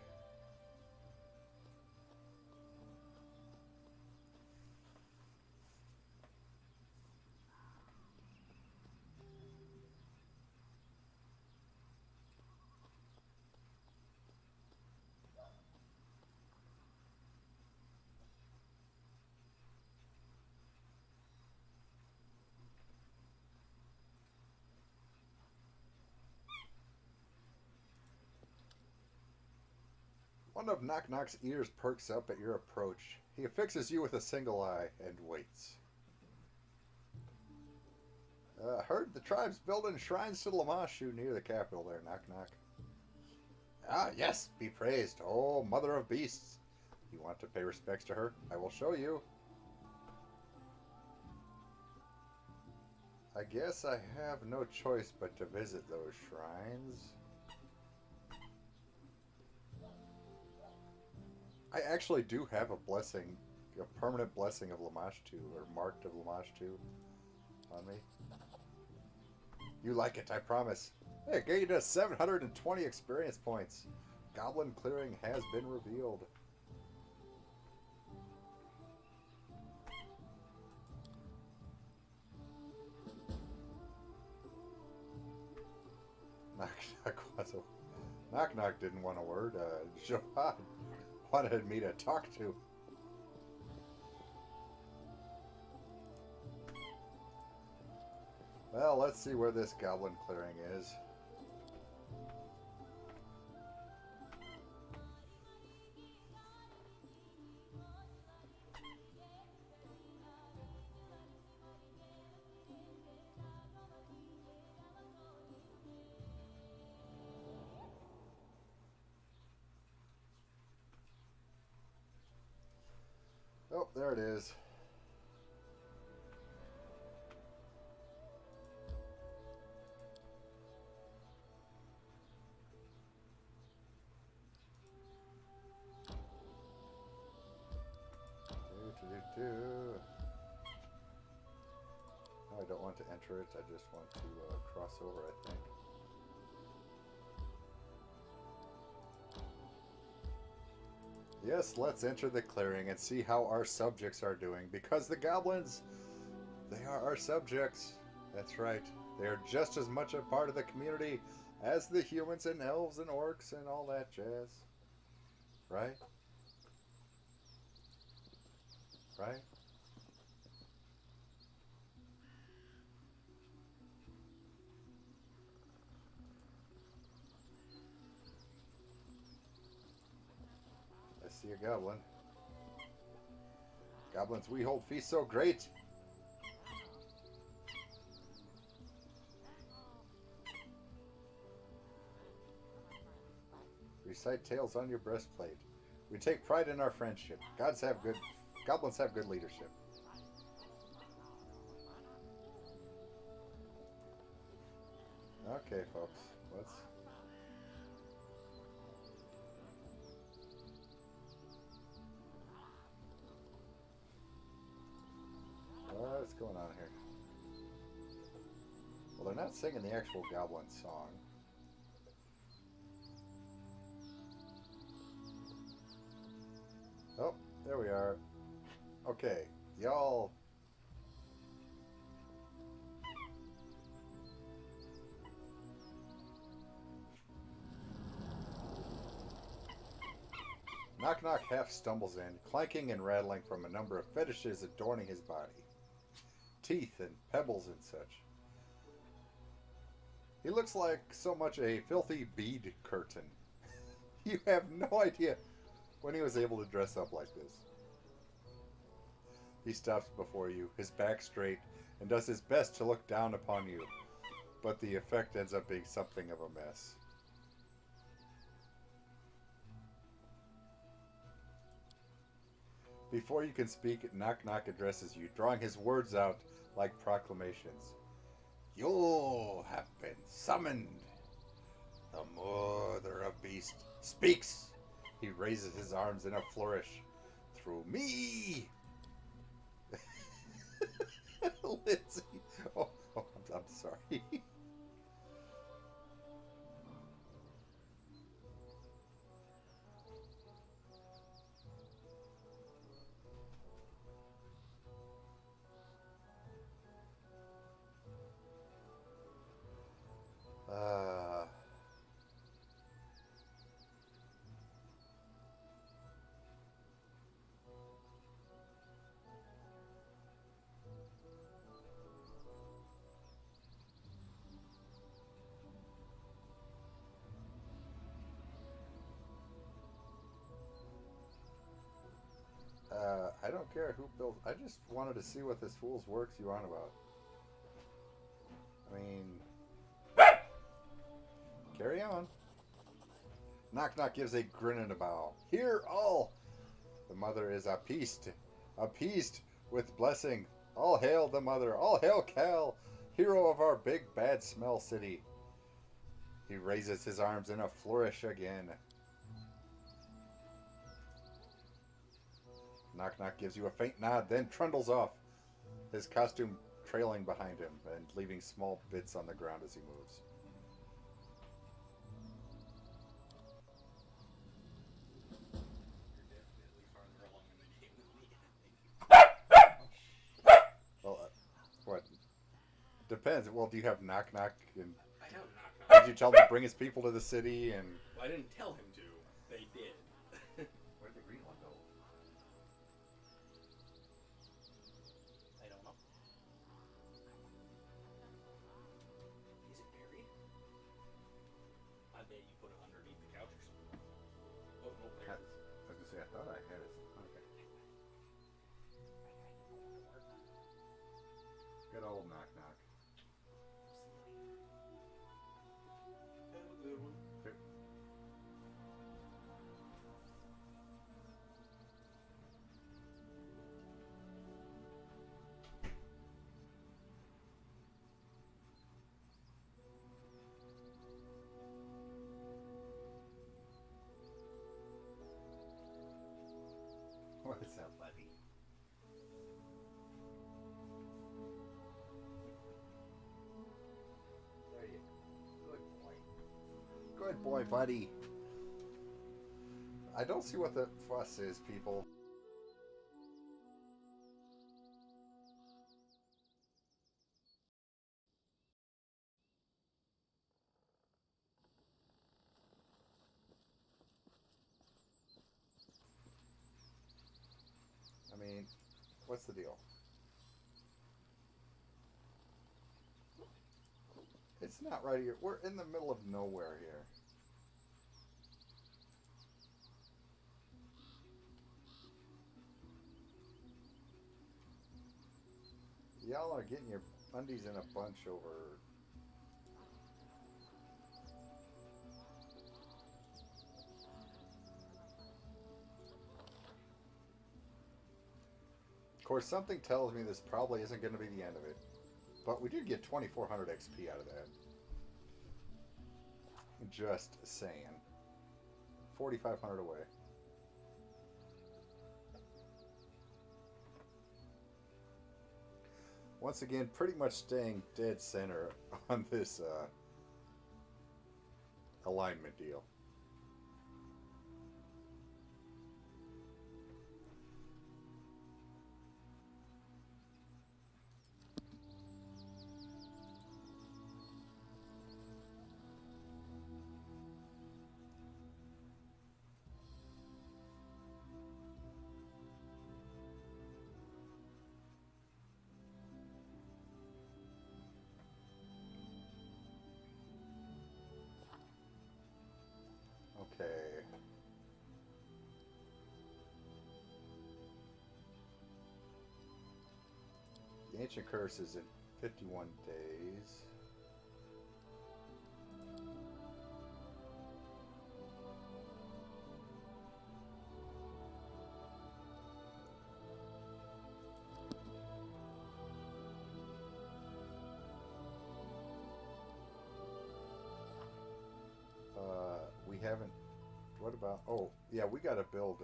One of Knock Knock's ears perks up at your approach. He affixes you with a single eye and waits. Heard the tribe's building shrines to Lamashu near the capital there, Knock Knock. Ah, yes, be praised, oh mother of beasts. You want to pay respects to her? I will show you. I guess I have no choice but to visit those shrines. I actually do have a blessing, a permanent blessing of Lamashtu, or marked of Lamashtu on me. You like it, I promise. Hey, gained us 720 experience points. Goblin clearing has been revealed. Knock Knock didn't want a word. Johan wanted me to talk to. Well, let's see where this goblin clearing is. Oh, there it is. No, I don't want to enter it. I just want to cross over, I think. Yes, let's enter the clearing and see how our subjects are doing. Because the goblins, they are our subjects. That's right. They are just as much a part of the community as the humans and elves and orcs and all that jazz. Right? Right? see a goblin. Goblins, we hold feasts so great. Recite tales on your breastplate. We take pride in our friendship. Goblins have good leadership. Okay, folks, what's going on here? Well, they're not singing the actual goblin song. Oh, there we are. Okay, y'all. Knock Knock half stumbles in, clanking and rattling from a number of fetishes adorning his body. Teeth and pebbles and such. He looks like so much a filthy bead curtain. You have no idea when he was able to dress up like this. He stops before you, his back straight, and does his best to look down upon you, but the effect ends up being something of a mess. Before you can speak, Knock Knock addresses you, drawing his words out like proclamations. You have been summoned. The mother of beast speaks. He raises his arms in a flourish. Through me. Lindsay. Oh, I'm sorry. I don't care who built. I just wanted to see what this fool's works you on about. I mean, carry on. Knock Knock gives a grin and a bow. Hear all. The mother is appeased with blessing. All hail the mother. All hail Cal, hero of our big bad smell city. He raises his arms in a flourish again. Knock Knock gives you a faint nod, then trundles off, his costume trailing behind him and leaving small bits on the ground as he moves. Well, what? Depends. Well, do you have Knock Knock? And I have Knock Knock. did you tell him to bring his people to the city? And Well, I didn't tell him to. They did. where'd the green one go? I don't know. Is it buried? I bet you put it underneath the couch or something. Oh, no, there it is. I was gonna say I thought I had it. Okay. Good old Knock Knock. Have a good one. Okay. What's up, buddy? There you go. Good boy. Good boy, buddy. I don't see what the fuss is, people. I mean, what's the deal? It's not right here. We're in the middle of nowhere here. Y'all are getting your undies in a bunch over. Of course, something tells me this probably isn't going to be the end of it. But we did get 2400 XP out of that. Just saying. 4500 away. Once again, pretty much staying dead center on this alignment deal. Okay. The ancient curse is in 51 days. We haven't. What about? Oh, yeah, we got to build.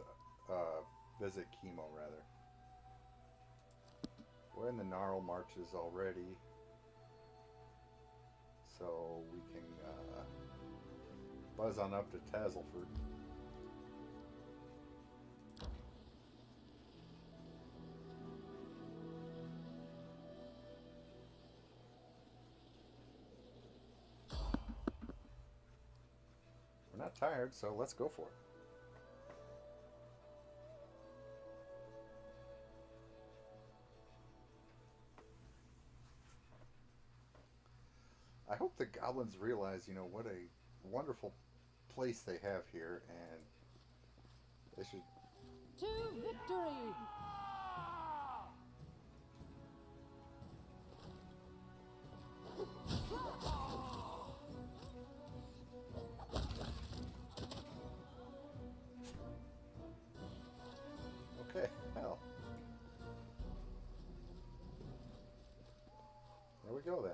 Visit chemo rather. We're in the gnarl marches already, so we can buzz on up to Tazelford. We're not tired, so let's go for it. I hope the goblins realize, you know, what a wonderful place they have here, and they should. To victory! Okay, hell. There we go then.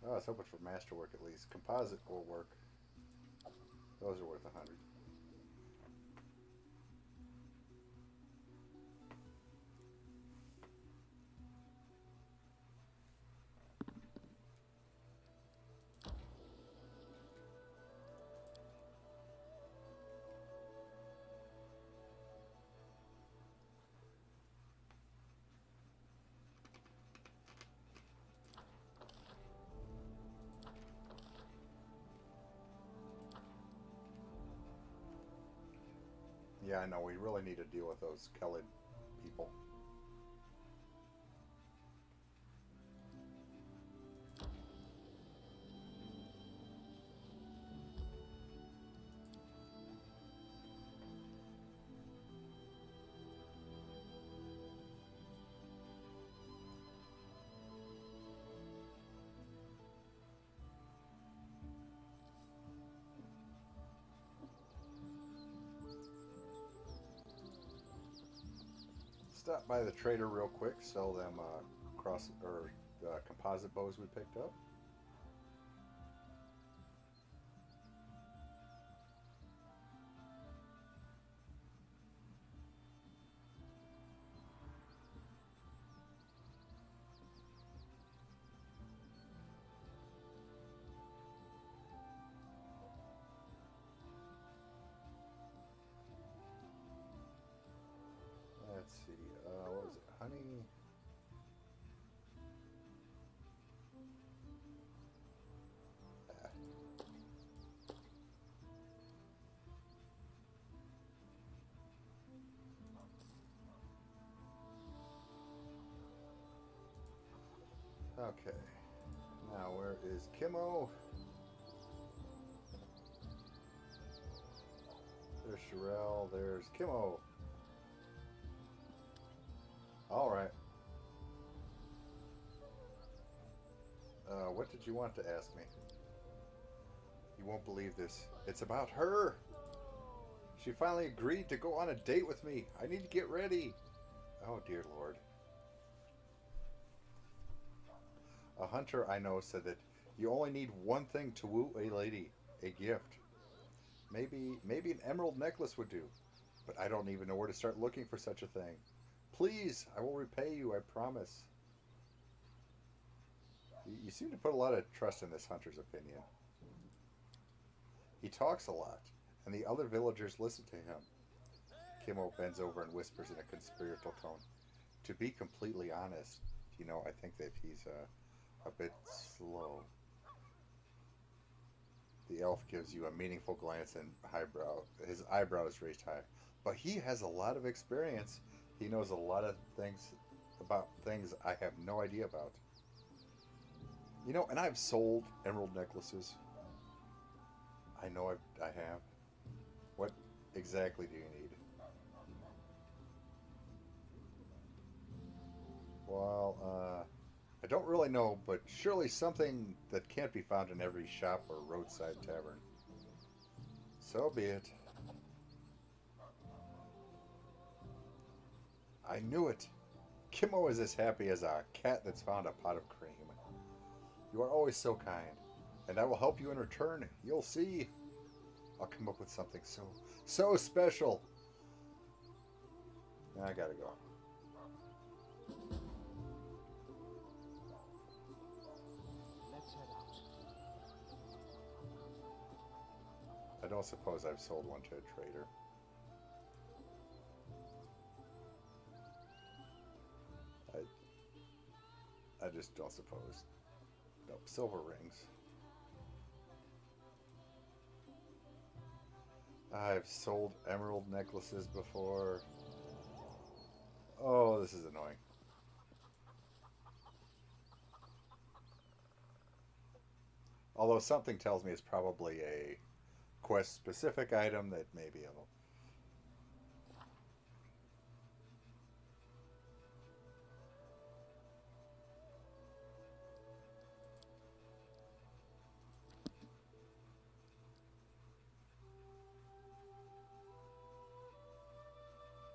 Oh, I was hoping for masterwork at least. Composite will work. Those are worth 100. Yeah, I know. We really need to deal with those Kelid people. Stop by the trader real quick, sell them cross or composite bows we picked up. Let's see, what was it? Honey. Ah. Okay. Now, where is Kimmo? Sherelle. There's Kimmo. Alright. What did you want to ask me? You won't believe this. It's about her! She finally agreed to go on a date with me. I need to get ready. Oh, dear Lord. A hunter I know said that you only need one thing to woo a lady. A gift. Maybe an emerald necklace would do. But I don't even know where to start looking for such a thing. Please, I will repay you, I promise. You seem to put a lot of trust in this hunter's opinion. He talks a lot, and the other villagers listen to him. Kimmo bends over and whispers in a conspiratorial tone. To be completely honest, you know, I think that he's a bit slow. The elf gives you a meaningful glance and his eyebrow is raised high. But he has a lot of experience. He knows a lot of things about things I have no idea about. You know, and I've sold emerald necklaces. I know I have. What exactly do you need? Well, I don't really know, but surely something that can't be found in every shop or roadside tavern. So be it. I knew it. Kimmo is as happy as a cat that's found a pot of cream. You are always so kind, and I will help you in return. You'll see. I'll come up with something so special. I gotta go. Let's head out. I don't suppose I've sold one to a trader. I just don't suppose. Nope, silver rings. I've sold emerald necklaces before. Oh, this is annoying. Although something tells me it's probably a quest-specific item that maybe it'll...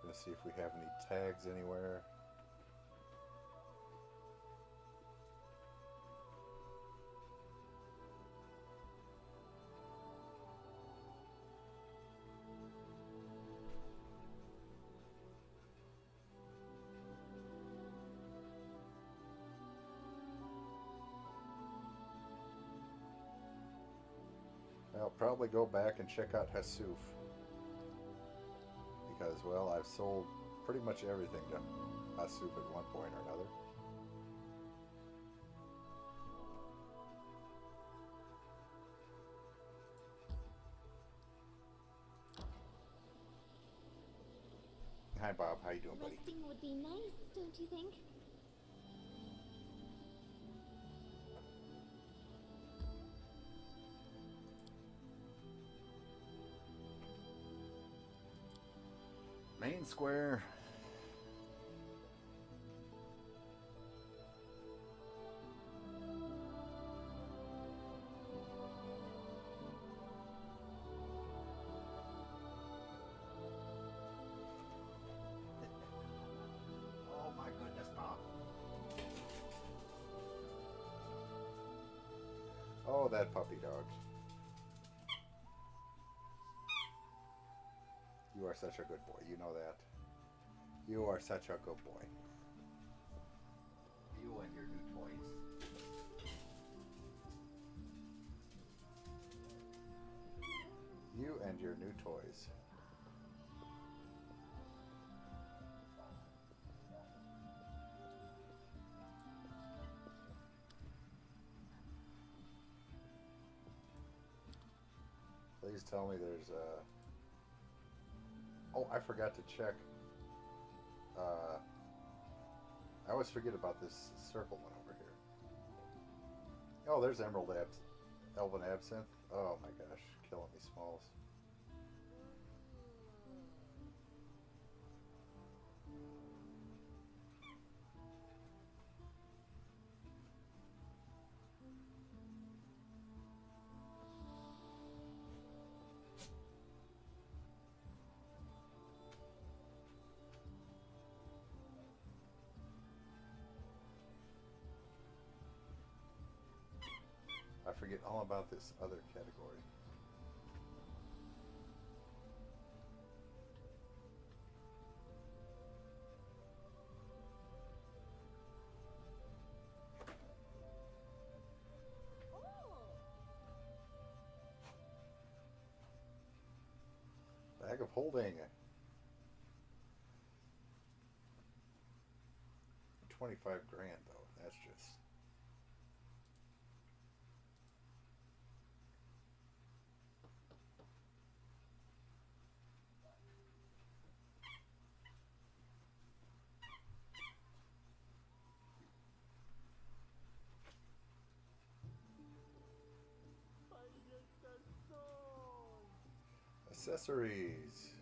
Let's see if we have any tags anywhere. I'll probably go back and check out Hasuf. Because, well, I've sold pretty much everything to Hasuf at one point or another. Hi, Bob. How you doing, buddy? Resting would be nice, don't you think? Main square. Oh my goodness, Bob. Oh, that puppy dog. You are such a good boy. You know that. You are such a good boy. You and your new toys. You and your new toys. Please tell me there's a... Oh, I forgot to check. I always forget about this circle one over here. Oh, there's Elven Absinthe. Oh my gosh, killing me, Smalls. all about this other category. Bag of holding. 25 grand though. That's just. Accessories.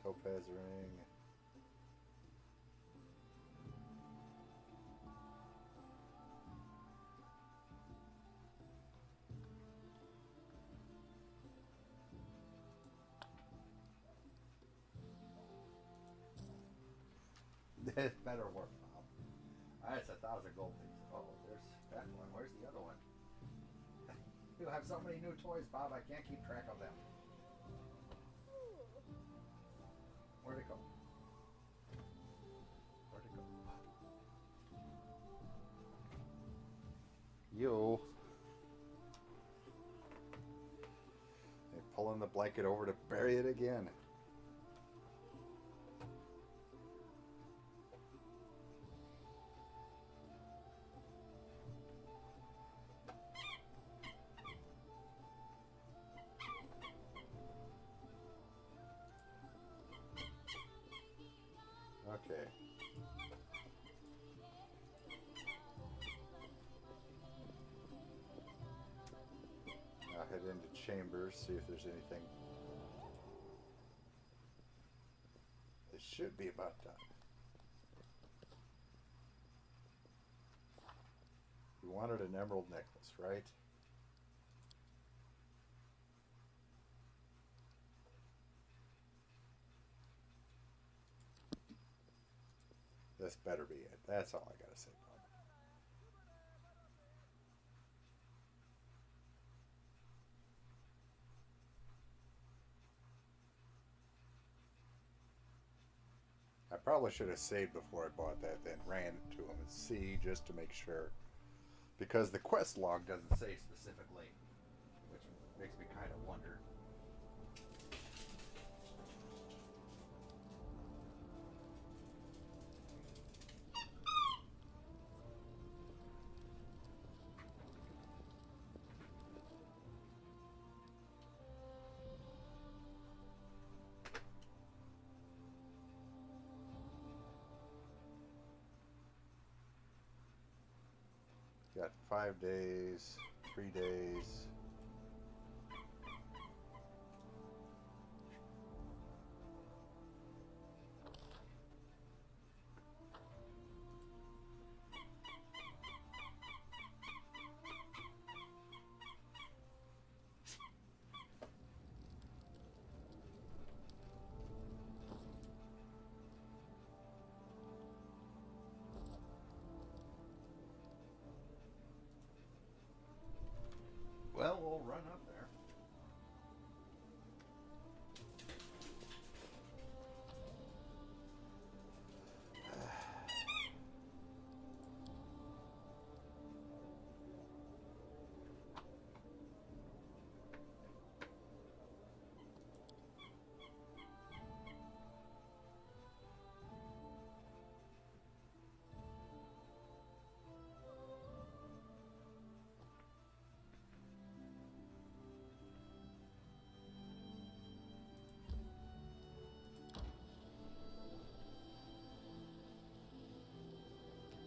Topaz ring. This better work, Bob. That's 1,000 gold pieces. Oh, there's that one. Where's the other one? You have so many new toys, Bob. I can't keep track of them. Where'd it go? Where'd it go? You. They're pulling the blanket over to bury it again. Okay. Now head into chambers, see if there's anything. It should be about done. You wanted an emerald necklace, right? This better be it. That's all I gotta say, Bob. I probably should have saved before I bought that, then ran to him and see just to make sure. Because the quest log doesn't say specifically, which makes me kind of wonder. Got 5 days, 3 days. Well, we'll run up there.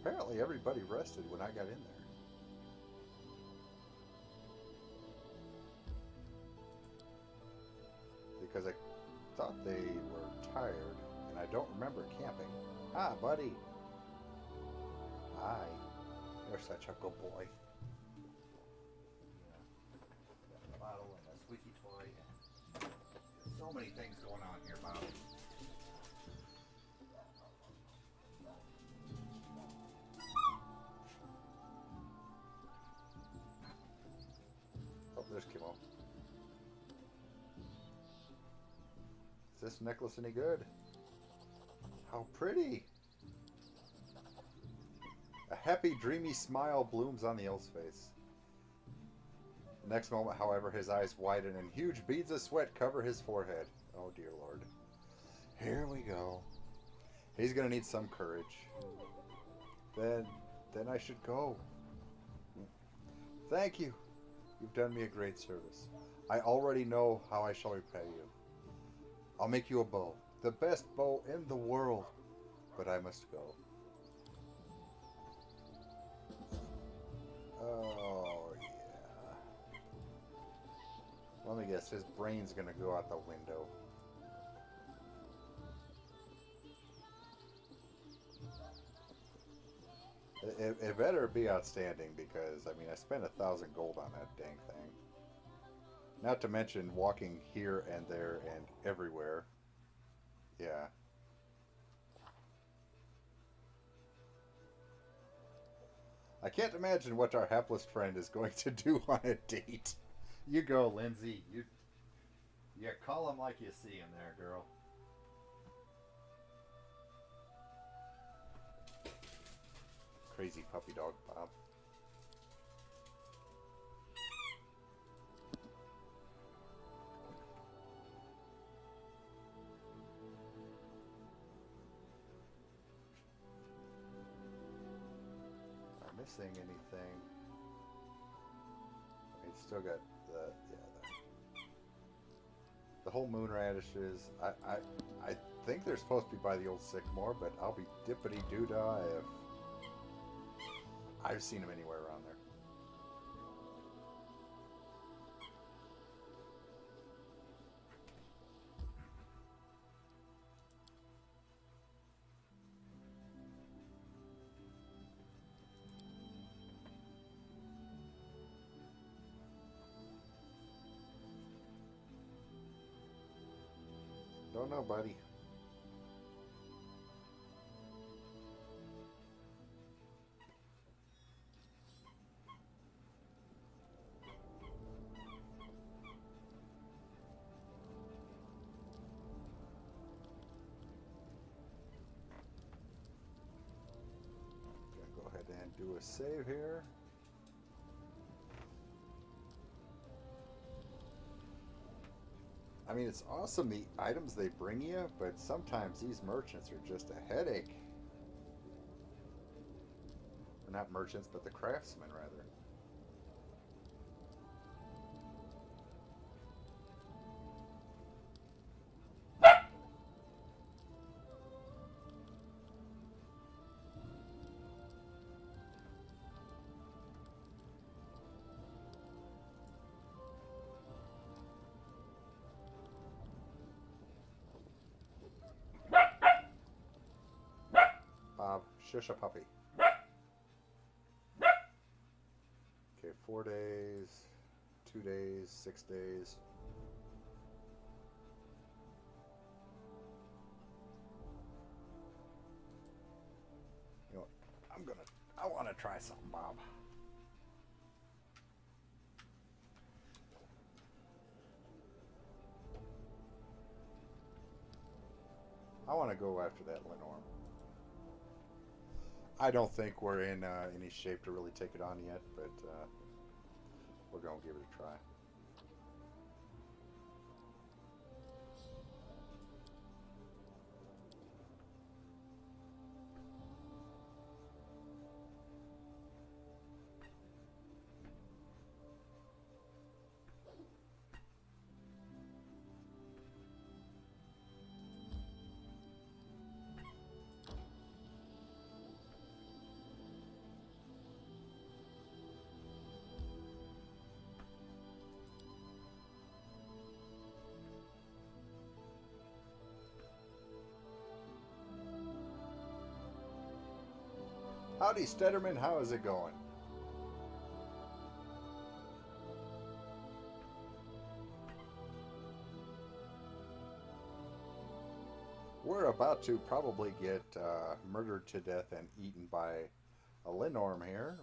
Apparently everybody rested when I got in there. Because I thought they were tired, and I don't remember camping. Ah, buddy. Hi. You're such a good boy. Got a bottle and a squeaky toy. And so many things going on here, Bob. this necklace any good? How pretty! A happy, dreamy smile blooms on the elf's face. The next moment, however, his eyes widen and huge beads of sweat cover his forehead. Oh, dear Lord. Here we go. He's going to need some courage. Then I should go. Thank you. You've done me a great service. I already know how I shall repay you. I'll make you a bow. The best bow in the world. But I must go. Oh, yeah. Let me guess. His brain's going to go out the window. It better be outstanding because, I mean, I spent 1,000 gold on that dang thing. Not to mention walking here and there and everywhere. Yeah. I can't imagine what our hapless friend is going to do on a date. You go, Lindsay. You call him like you see him there, girl. Crazy puppy dog, Bob. Am I missing anything? It's still got the whole moon radishes. I think they're supposed to be by the old sycamore, but I'll be dippity doo-dah if I've seen them anywhere around there. Don't know, buddy. Go ahead and do a save here. I mean, it's awesome the items they bring you, but sometimes these merchants are just a headache. Or not merchants, but the craftsmen, rather. Bob, shush a puppy. Okay, 4 days, 2 days, 6 days. You know what? I want to try something, Bob. I want to go after that Lenorm. I don't think we're in any shape to really take it on yet, but we're going to give it a try. Howdy, Stedderman. How is it going? We're about to probably get murdered to death and eaten by a Lenorm here.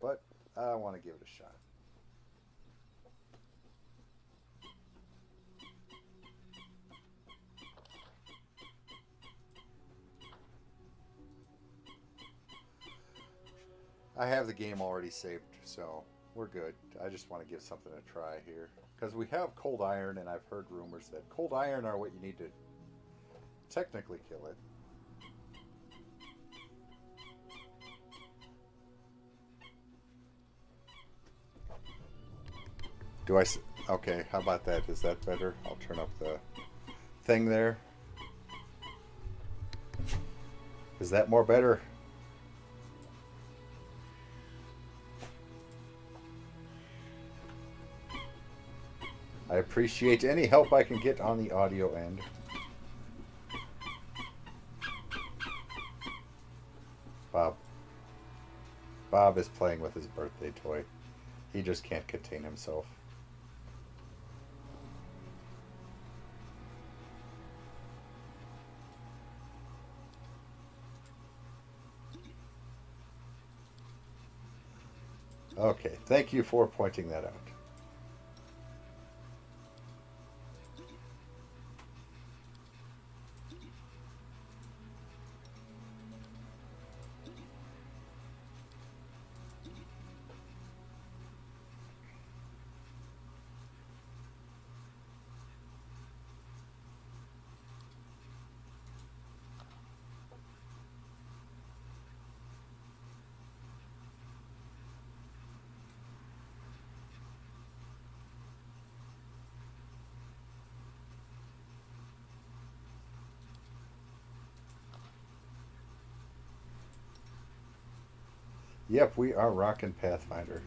But I want to give it a shot. I have the game already saved, so we're good. I just want to give something a try here. Because we have Cold Iron, and I've heard rumors that Cold Iron are what you need to technically kill it. Do I... Okay, how about that? Is that better? I'll turn up the thing there. Is that more better? I appreciate any help I can get on the audio end. Bob. Bob is playing with his birthday toy. He just can't contain himself. Okay, thank you for pointing that out. Yep, we are rocking Pathfinder.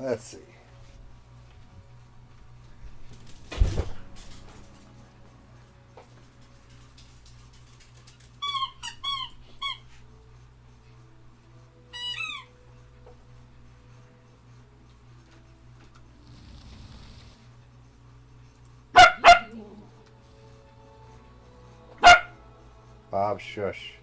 Let's see. Bob, shush.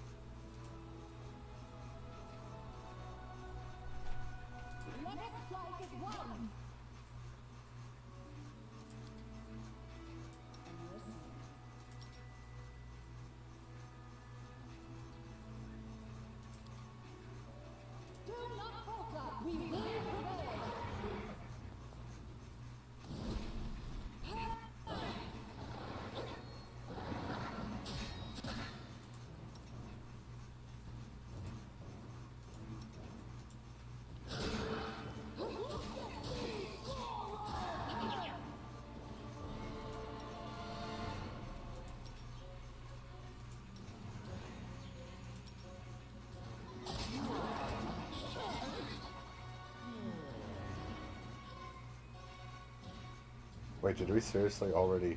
Wait, did we seriously already...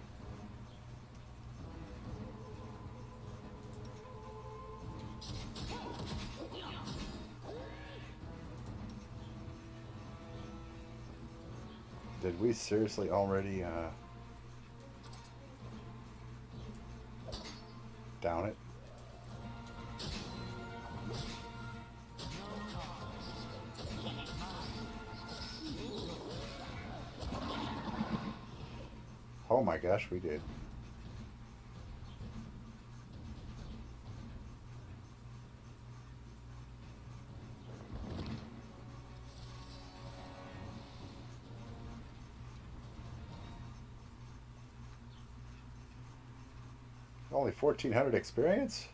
Did we seriously already, down it? Oh my gosh, we did. Only 1,400 experience?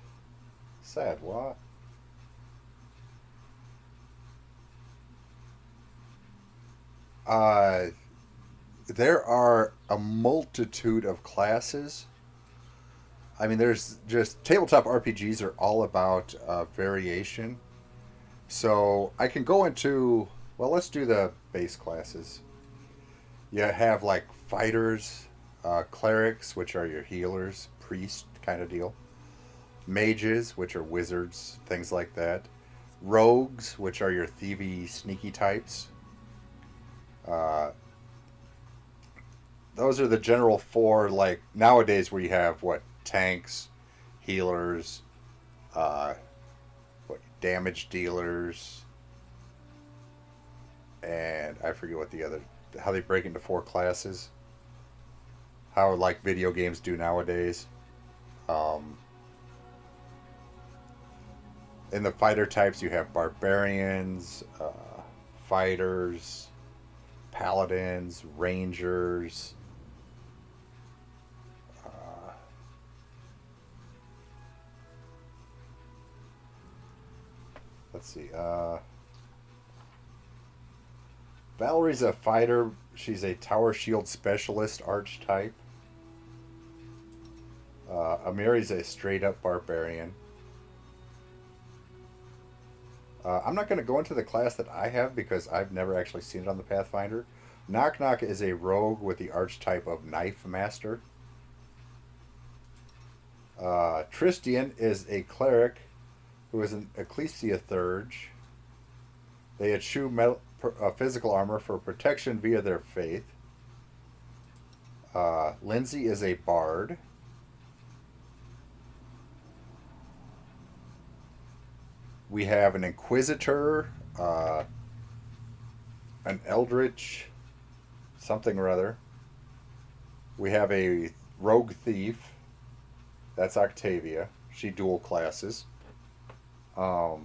Sad, what? There are a multitude of classes. I mean, there's just... Tabletop RPGs are all about variation. So I can go into... Well, let's do the base classes. You have like fighters, clerics, which are your healers, priest kind of deal, mages, which are wizards, things like that, rogues, which are your thievy, sneaky types. Uh, those are the general four. Like nowadays, where you have what tanks, healers, uh, what damage dealers, and I forget what the other how they break into four classes. How like video games do nowadays. Um, in the fighter types, you have barbarians, fighters, paladins, rangers. Uh, let's see. Valerie's a fighter. She's a tower shield specialist archetype. Amiri's a straight up barbarian. I'm not going to go into the class that I have because I've never actually seen it on the Pathfinder. Knock Knock is a rogue with the archetype of Knife Master. Tristian is a cleric who is an Ecclesia Thurge. They eschew physical armor for protection via their faith. Lindsay is a bard. We have an Inquisitor, an Eldritch, something or other. We have a Rogue Thief. That's Octavia. She dual classes. A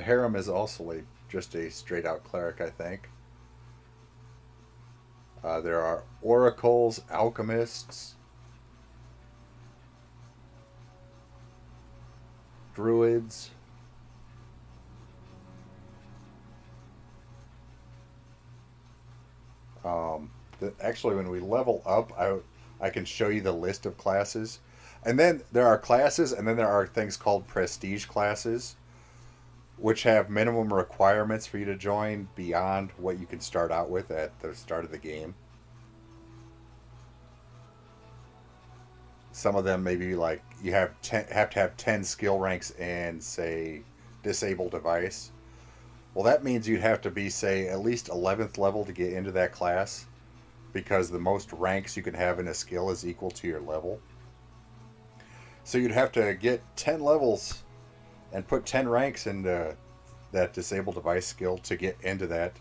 Harem is also just a straight out cleric, I think. There are oracles, alchemists, druids. Actually, when we level up, I can show you the list of classes. And then there are classes, and then there are things called prestige classes, which have minimum requirements for you to join beyond what you can start out with at the start of the game. Some of them maybe like you have to have 10 skill ranks in, say, disable device. Well, that means you'd have to be, say, at least 11th level to get into that class, because the most ranks you can have in a skill is equal to your level. So you'd have to get 10 levels and put 10 ranks into that disable device skill to get into that.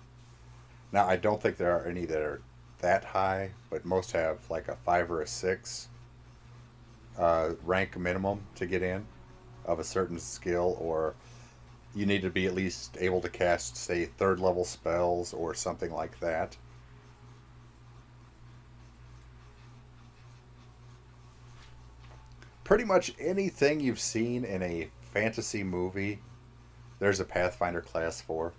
Now, I don't think there are any that are that high, but most have like a 5 or a 6 rank minimum to get in of a certain skill, or you need to be at least able to cast, say, 3rd level spells or something like that. Pretty much anything you've seen in a fantasy movie, there's a Pathfinder class for.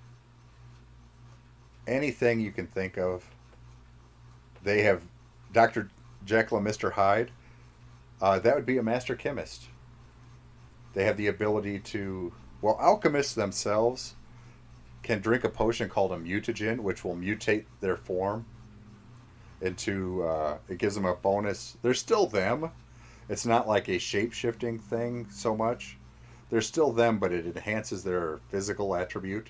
Anything you can think of. They have Dr. Jekyll and Mr. Hyde. That would be a master chemist. They have the ability to... Well, alchemists themselves can drink a potion called a mutagen, which will mutate their form into... it gives them a bonus. They're still them. It's not like a shape-shifting thing so much. They're still them, but it enhances their physical attribute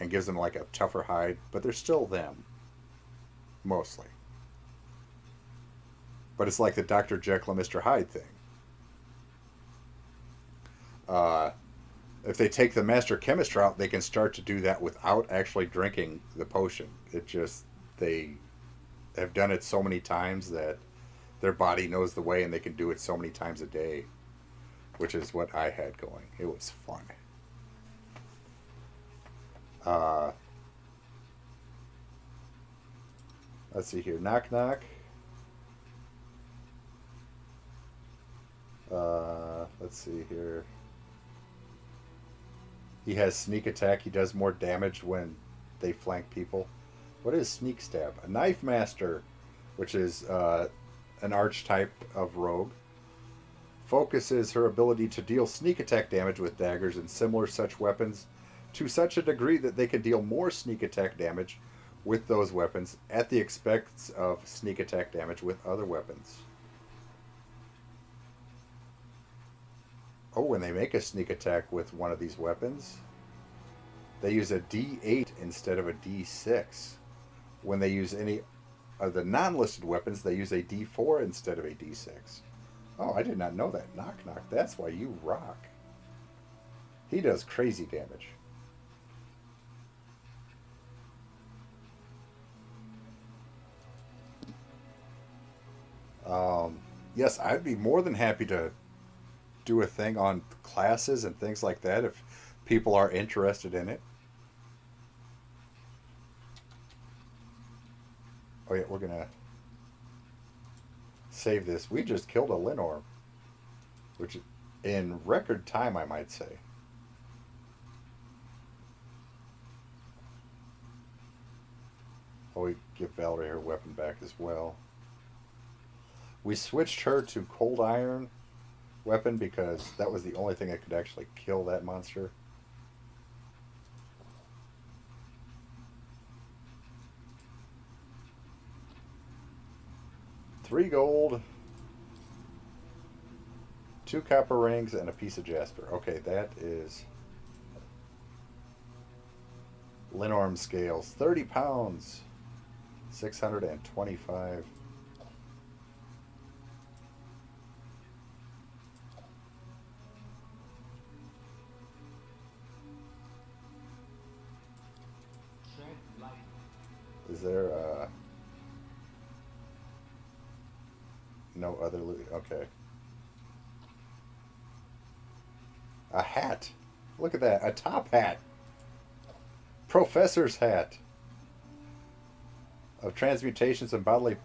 and gives them like a tougher hide. But they're still them. Mostly. But it's like the Dr. Jekyll and Mr. Hyde thing. If they take the Master Chemist route, they can start to do that without actually drinking the potion. It just, they have done it so many times that their body knows the way and they can do it so many times a day, which is what I had going. It was fun. Let's see here. Knock Knock. Let's see here. He has sneak attack. He does more damage when they flank people. What is sneak stab? A knife master, which is an archetype of rogue. Focuses her ability to deal sneak attack damage with daggers and similar such weapons to such a degree that they can deal more sneak attack damage with those weapons at the expense of sneak attack damage with other weapons. Oh, when they make a sneak attack with one of these weapons, they use a D8 instead of a D6. When they use any of the non-listed weapons, they use a D4 instead of a D6. Oh, I did not know that. Knock, knock. That's why you rock. He does crazy damage. Yes, I'd be more than happy to do a thing on classes and things like that if people are interested in it. Oh yeah, we're gonna save this. We just killed a Linorm, which in record time, I might say. Oh, we give Valerie her weapon back as well. We switched her to Cold Iron weapon because that was the only thing that could actually kill that monster. $3 gold, 2 copper rings, and a piece of jasper. Okay, that is Linorm scales. 30 pounds, 625. Is there no other loot? Okay. A hat. Look at that. A top hat. Professor's hat. Of Transmutations and Bodily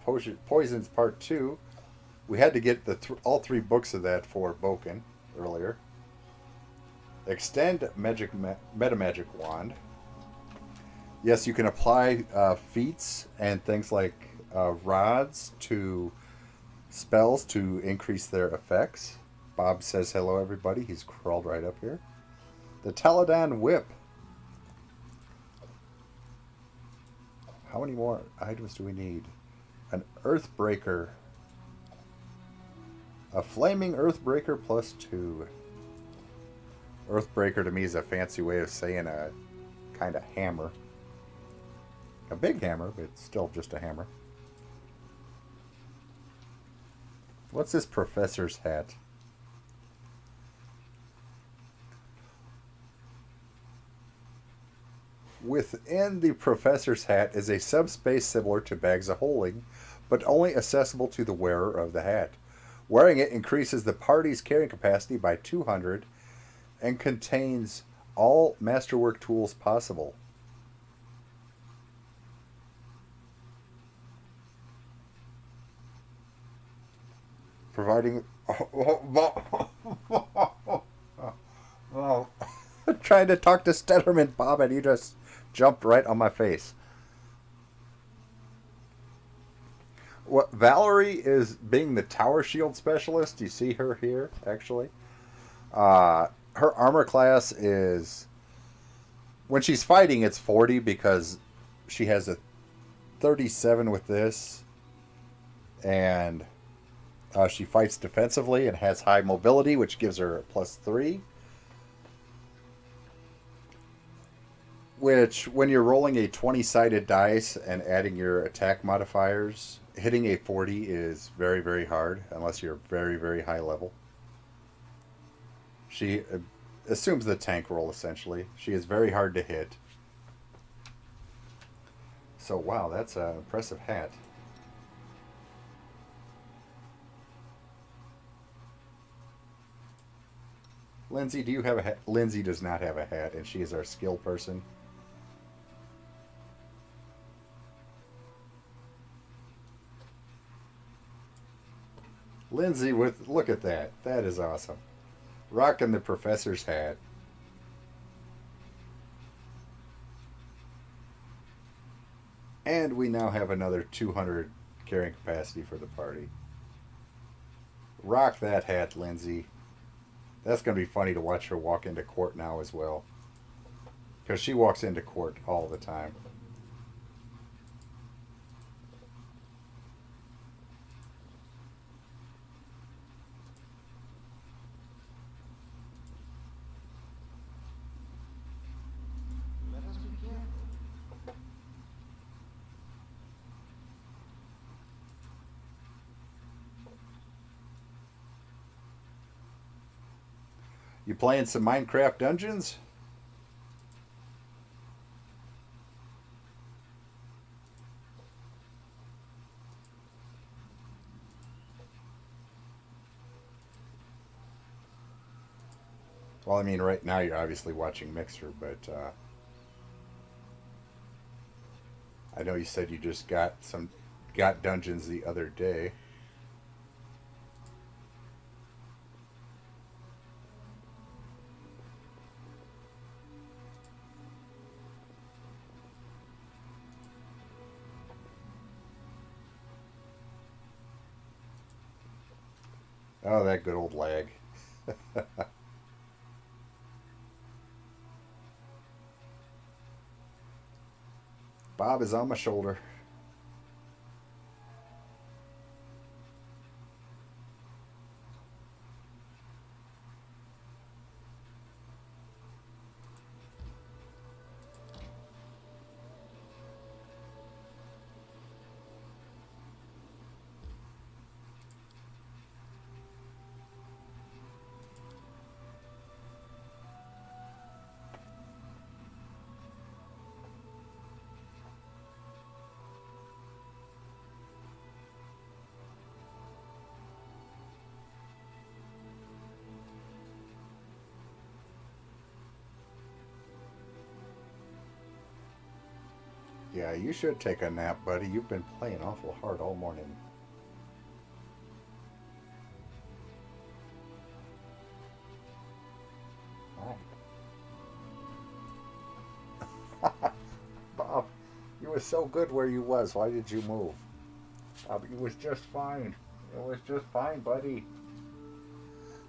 Poisons Part 2. We had to get all 3 books of that for Boken earlier. Extend Metamagic Wand. Yes, you can apply feats and things like rods to spells to increase their effects. Bob says hello, everybody. He's crawled right up here. The Taladan Whip. How many more items do we need? An Earthbreaker. A Flaming Earthbreaker plus 2. Earthbreaker to me is a fancy way of saying a kind of hammer. A big hammer, but it's still just a hammer. What's this professor's hat? Within the professor's hat is a subspace similar to bags of holding, but only accessible to the wearer of the hat. Wearing it increases the party's carrying capacity by 200 and contains all masterwork tools possible. Providing... trying to talk to Stutterman, Bob, and he just jumped right on my face. What Valerie is being the tower shield specialist. You see her here, actually. Her armor class is... When she's fighting, it's 40 because she has a 37 with this. And... she fights defensively and has high mobility, which gives her a +3. Which, when you're rolling a 20-sided dice and adding your attack modifiers, hitting a 40 is very, very hard, unless you're very, very high level. She assumes the tank role, essentially. She is very hard to hit. So, wow, that's an impressive hat. Lindsay, do you have a hat? Lindsay does not have a hat, and she is our skill person. Lindsay, look at that. That is awesome. Rocking the professor's hat. And we now have another 200 carrying capacity for the party. Rock that hat, Lindsay. That's going to be funny to watch her walk into court now as well. Because she walks into court all the time. Let us be careful. You playing some Minecraft Dungeons? Well, I mean, right now you're obviously watching Mixer, but I know you said you just got Dungeons the other day. Oh, that good old lag. Bob is on my shoulder. Yeah, you should take a nap, buddy. You've been playing awful hard all morning. Hi. Bob, you were so good where you was. Why did you move? Bob, you was just fine. It was just fine, buddy.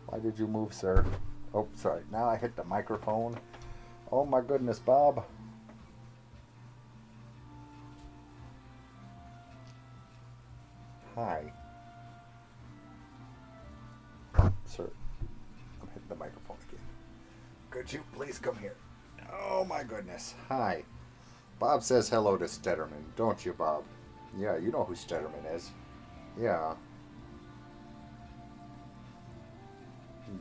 Why did you move, sir? Oh, sorry. Now I hit the microphone. Oh my goodness, Bob. Hi. Sir, I'm hitting the microphone again. Could you please come here? Oh my goodness. Hi. Bob says hello to Stedderman, don't you, Bob? Yeah, you know who Stedderman is. Yeah.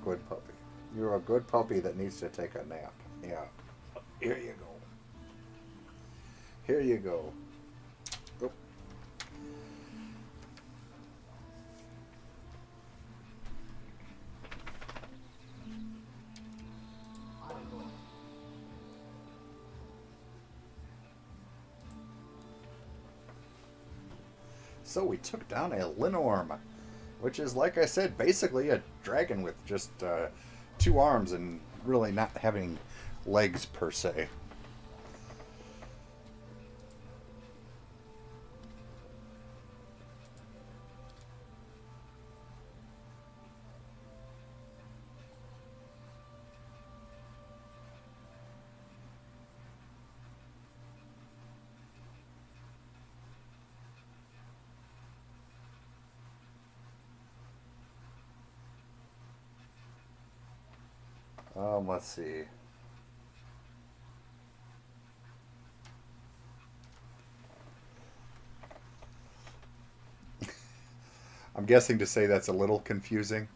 Good puppy. You're a good puppy that needs to take a nap. Yeah. Here you go. Here you go. Oh. So we took down a Linorm, which is, like I said, basically a dragon with just 2 arms and really not having legs per se. Let's see. I'm guessing to say that's a little confusing.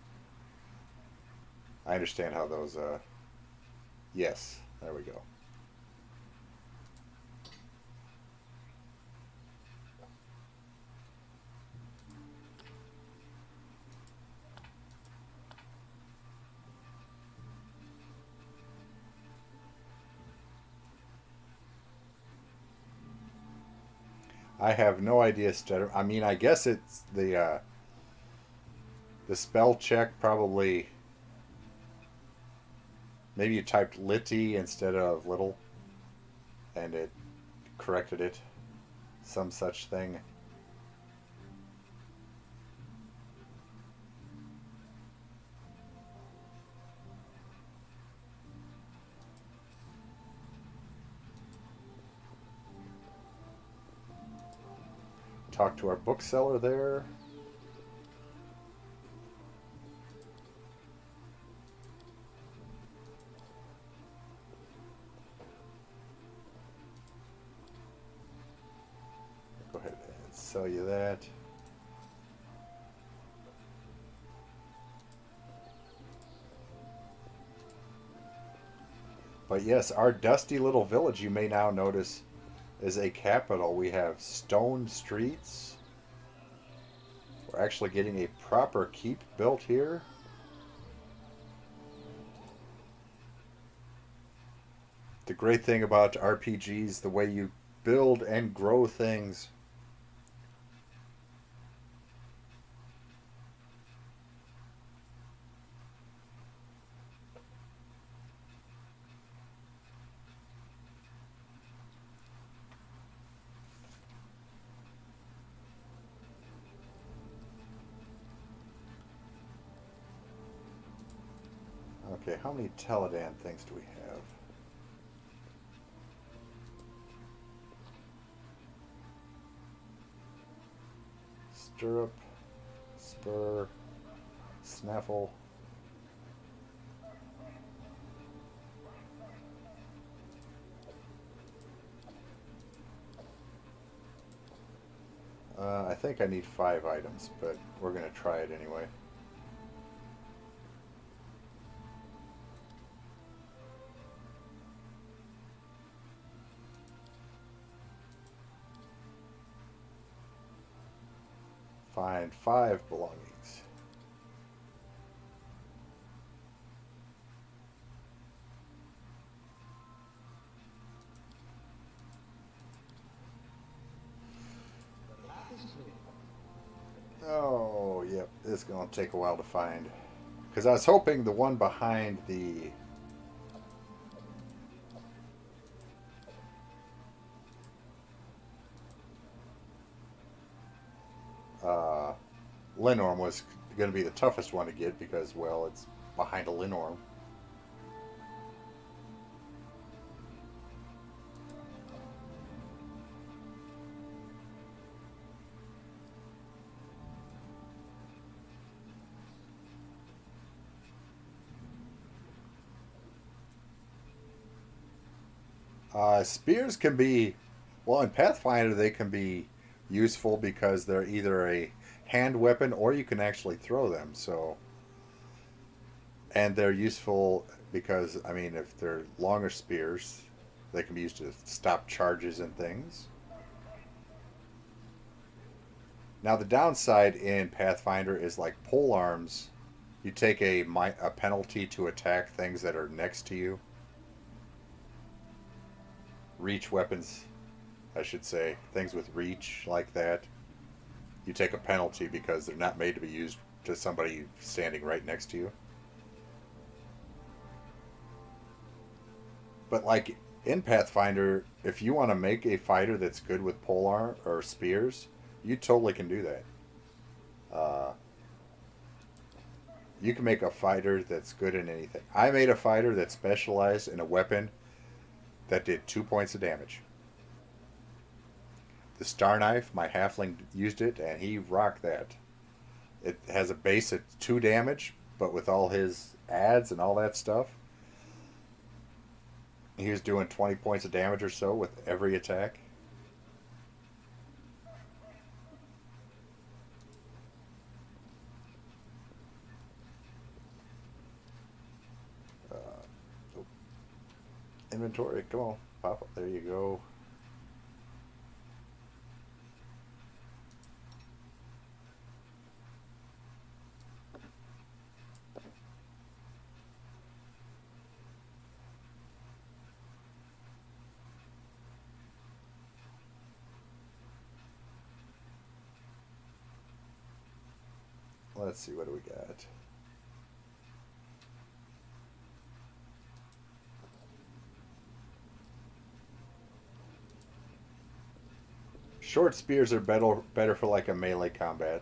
I understand how those, yes, there we go. I have no idea, Stutter. I mean, I guess it's the spell check probably. Maybe you typed litty instead of little, and it corrected it. Some such thing. talk to our bookseller there. Go ahead and sell you that. But yes, our dusty little village, you may now notice, is a capital. We have stone streets. We're actually getting a proper keep built here. The great thing about RPGs, the way you build and grow things. Okay, how many Teledan things do we have? Stirrup, spur, snaffle. I think I need 5 items, but we're going to try it anyway. Find 5 belongings. Oh, yep, it's going to take a while to find. Because I was hoping the one behind the... Linnorm was going to be the toughest one to get because, well, it's behind a Linnorm. Spears can be, well, in Pathfinder they can be useful because they're either a hand weapon or you can actually throw them. So, and they're useful because, I mean, if they're longer spears, they can be used to stop charges and things. Now the downside in Pathfinder is like pole arms. You take a penalty to attack things that are next to you. Reach weapons, I should say. Things with reach like that. You take a penalty because they're not made to be used to somebody standing right next to you. But like in Pathfinder, if you want to make a fighter that's good with polearm or spears, you totally can do that. You can make a fighter that's good in anything. I made a fighter that specialized in a weapon that did 2 points of damage. The Star Knife, my halfling used it, and he rocked that. It has a base at 2 damage, but with all his adds and all that stuff, he was doing 20 points of damage or so with every attack. Inventory, come on, pop up. There you go. Let's see, what do we got? Short spears are better for like a melee combat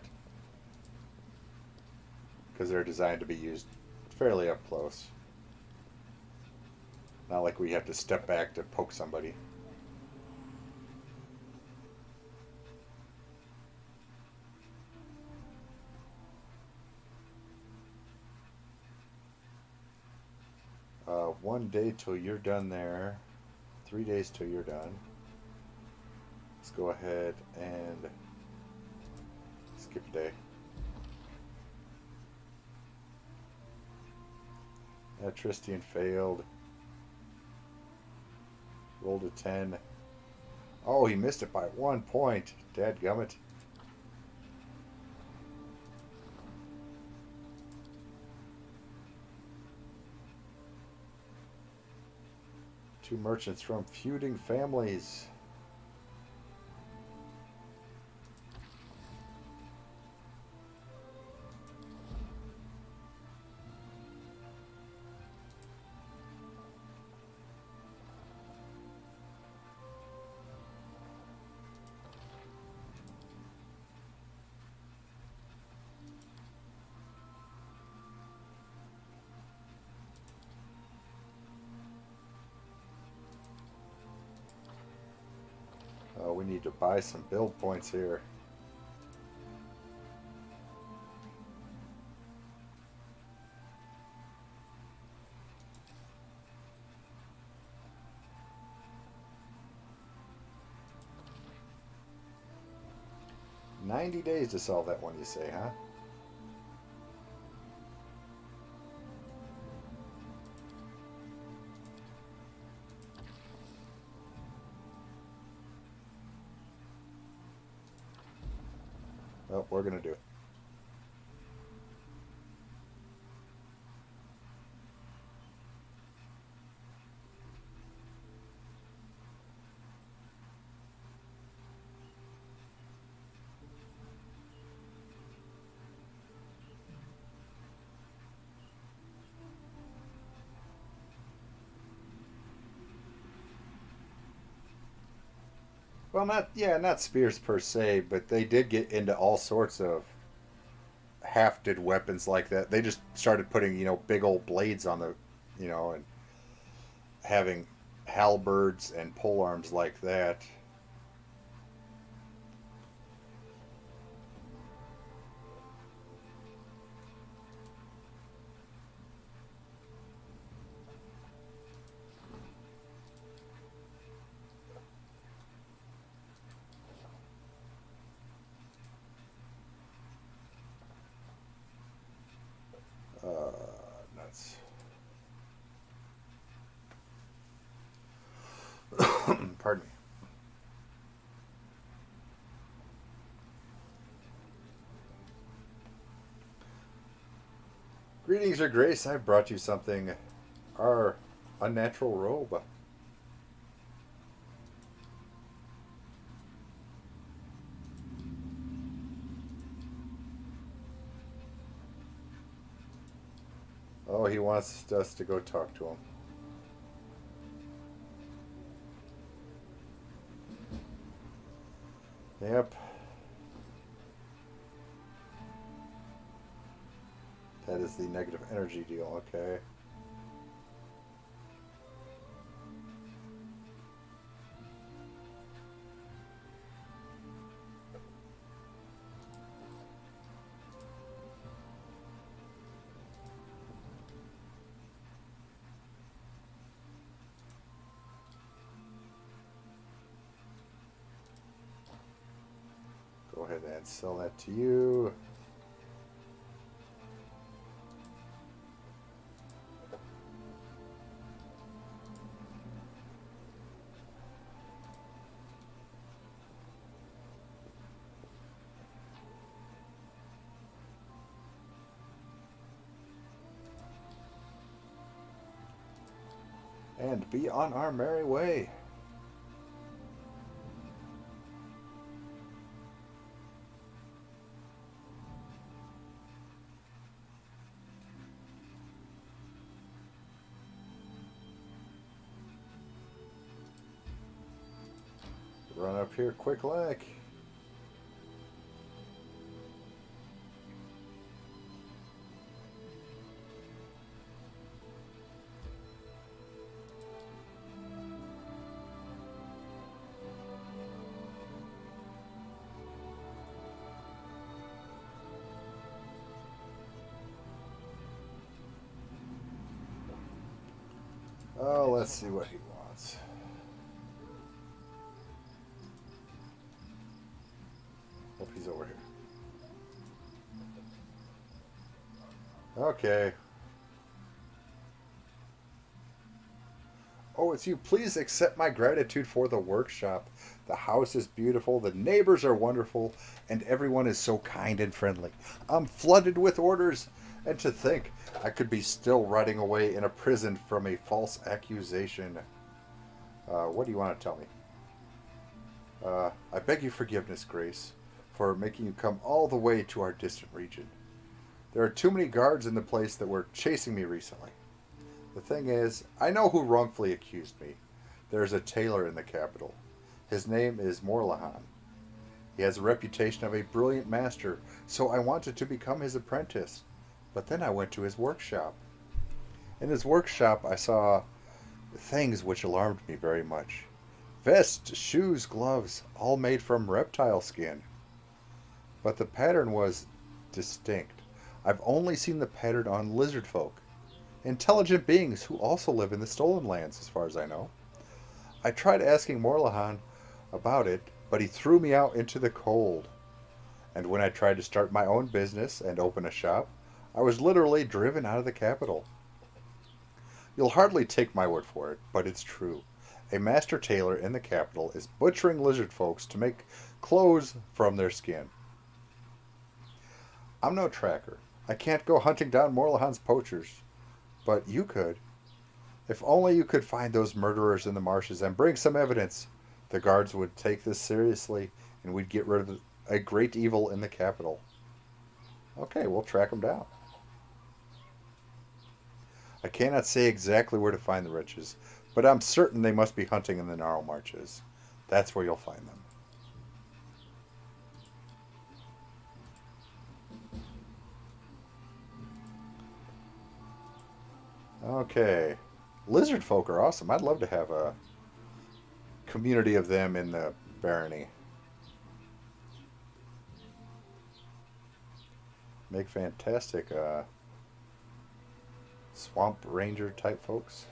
because they're designed to be used fairly up close. Not like we have to step back to poke somebody. 1 day till you're done there. 3 days till you're done. Let's go ahead and skip a day. Tristian failed. Rolled a 10. Oh, he missed it by 1 point. Dadgummit. Two merchants from feuding families. We need to buy some build points here. $90 days to solve that one, you say, huh? Well, we're gonna do it. Well, not spears per se, but they did get into all sorts of hafted weapons like that. They just started putting, big old blades on the, and having halberds and polearms like that. Nuts. Pardon me. Greetings, Your Grace. I brought you something. Our unnatural robe. Oh, he wants us to go talk to him. Yep. That is the negative energy deal, okay. Go ahead and sell that to you. And be on our merry way. Run up here quick like. Oh, let's see what he wants. Hope he's over here. Okay. Oh, it's you. Please accept my gratitude for the workshop. The house is beautiful, the neighbors are wonderful, and everyone is so kind and friendly. I'm flooded with orders, and to think I could be still rotting away in a prison from a false accusation. What do you want to tell me? I beg your forgiveness, Grace, for making you come all the way to our distant region. There are too many guards in the place that were chasing me recently. The thing is, I know who wrongfully accused me. There's a tailor in the capital. His name is Morlahan. He has a reputation of a brilliant master, so I wanted to become his apprentice. But then I went to his workshop. In his workshop, I saw things which alarmed me very much. Vests, shoes, gloves, all made from reptile skin. But the pattern was distinct. I've only seen the pattern on lizard folk. Intelligent beings who also live in the stolen lands, as far as I know. I tried asking Morlahan about it, but he threw me out into the cold. And when I tried to start my own business and open a shop, I was literally driven out of the capital. You'll hardly take my word for it, but it's true. A master tailor in the capital is butchering lizard folks to make clothes from their skin. I'm no tracker. I can't go hunting down Morlahan's poachers. But you could. If only you could find those murderers in the marshes and bring some evidence. The guards would take this seriously, and we'd get rid of a great evil in the capital. Okay, we'll track them down. I cannot say exactly where to find the wretches, but I'm certain they must be hunting in the Gnarl Marches. That's where you'll find them. Okay. Lizard folk are awesome. I'd love to have a community of them in the barony. Make fantastic swamp ranger type folks.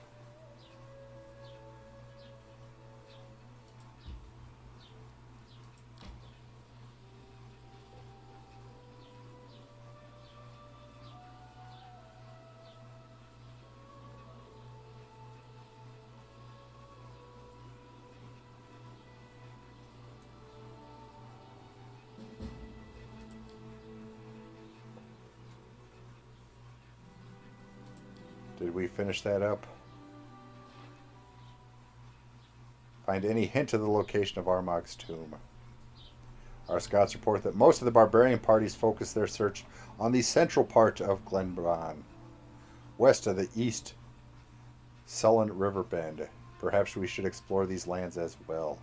Did we finish that up? Find any hint of the location of Armag's tomb. Our scouts report that most of the barbarian parties focus their search on the central part of Glenban, west of the East Sullen River Bend. Perhaps we should explore these lands as well.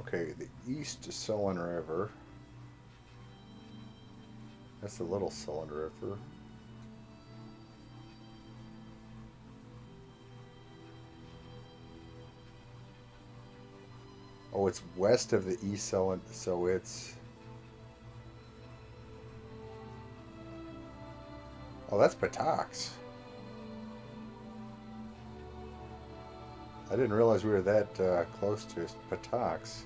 Okay, the East Sullen River. That's the Little Sullen River. Oh, it's west of the East Sullen, so it's... Oh, that's Patox. I didn't realize we were that close to Patox.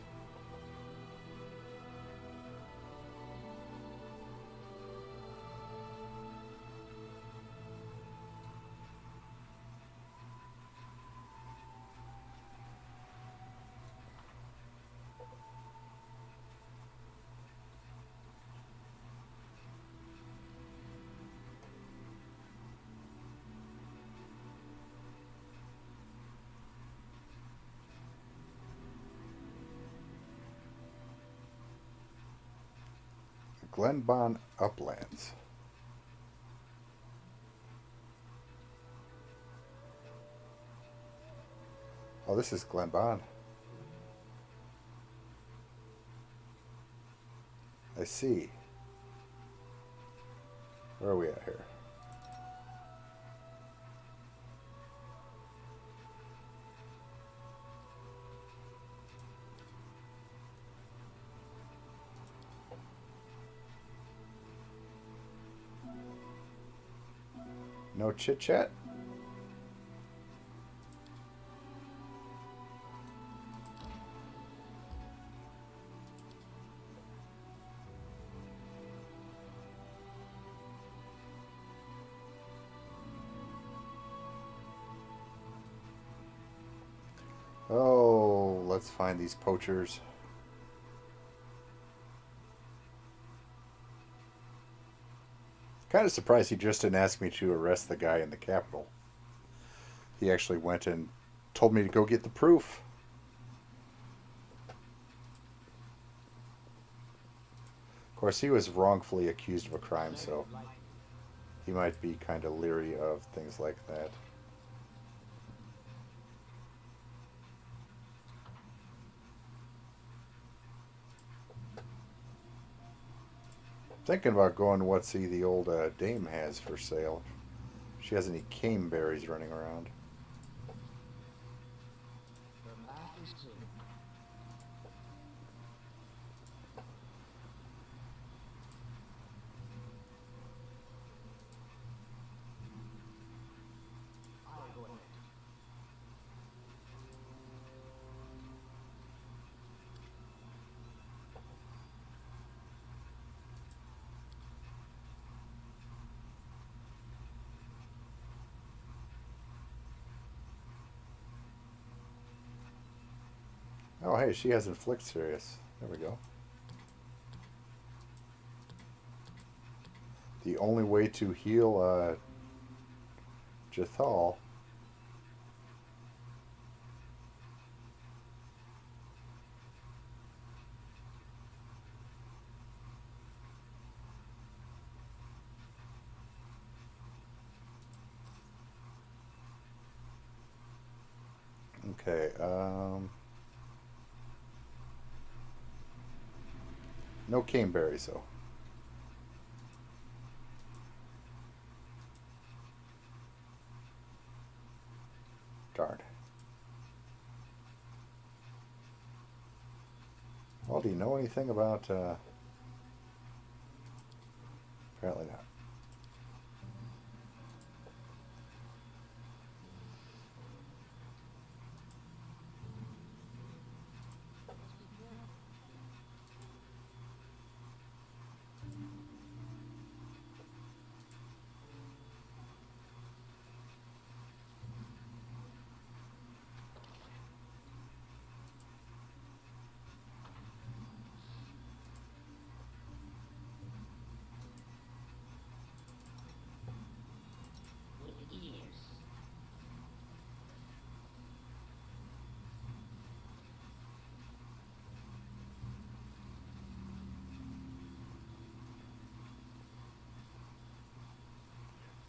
Glenban Uplands. Oh, this is Glenban. I see. Where are we at here? No chit chat? Oh, let's find these poachers. Kind of surprised he just didn't ask me to arrest the guy in the Capitol. He actually went and told me to go get the proof. Of course, he was wrongfully accused of a crime, so he might be kind of leery of things like that. Thinking about going to see the old dame has for sale. She has any caneberries running around. The path is clear. I'll go ahead. Oh, hey, she has Inflict Serious. There we go. The only way to heal Jethal. Okay, no caneberries though. Darn. Well, do you know anything about, apparently not. With ears.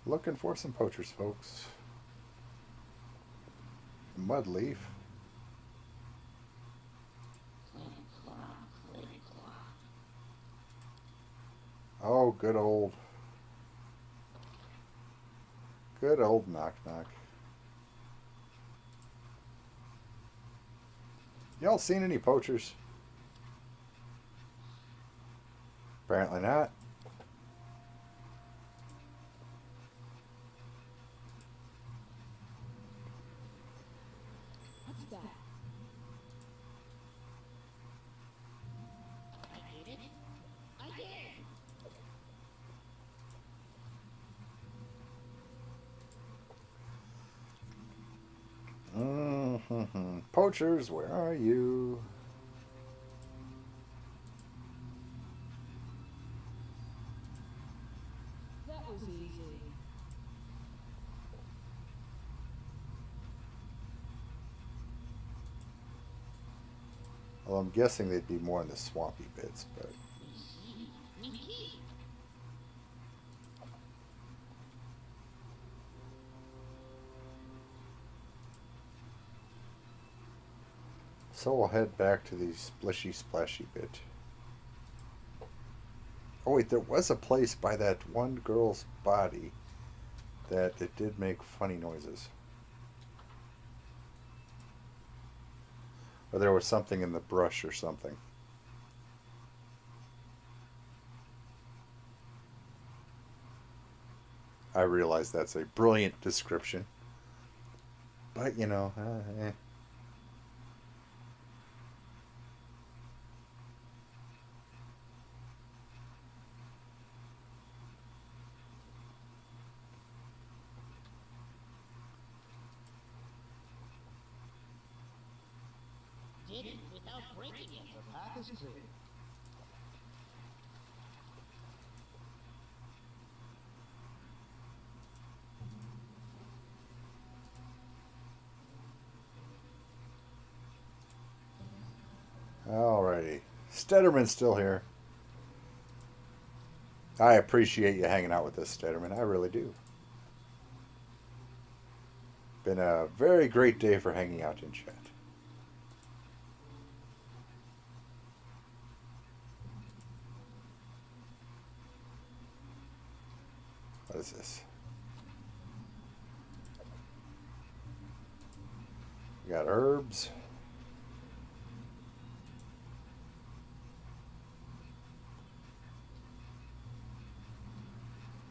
Looking for some poachers, folks. Mudleaf. Oh, good old knock knock. Y'all seen any poachers? Apparently not. What's that? I did it. I did. Poachers, where are you? That was easy. Well, I'm guessing they'd be more in the swampy bits, but so we'll head back to the splishy splashy bit. Oh wait, there was a place by that one girl's body that it did make funny noises. Or there was something in the brush or something. I realize that's a brilliant description. But, you know, eh. Did it without breaking it. The path is clear. Alrighty. Stedderman's still here. I appreciate you hanging out with us, Stedderman. I really do. Been a very great day for hanging out in chat. What is this? We got herbs.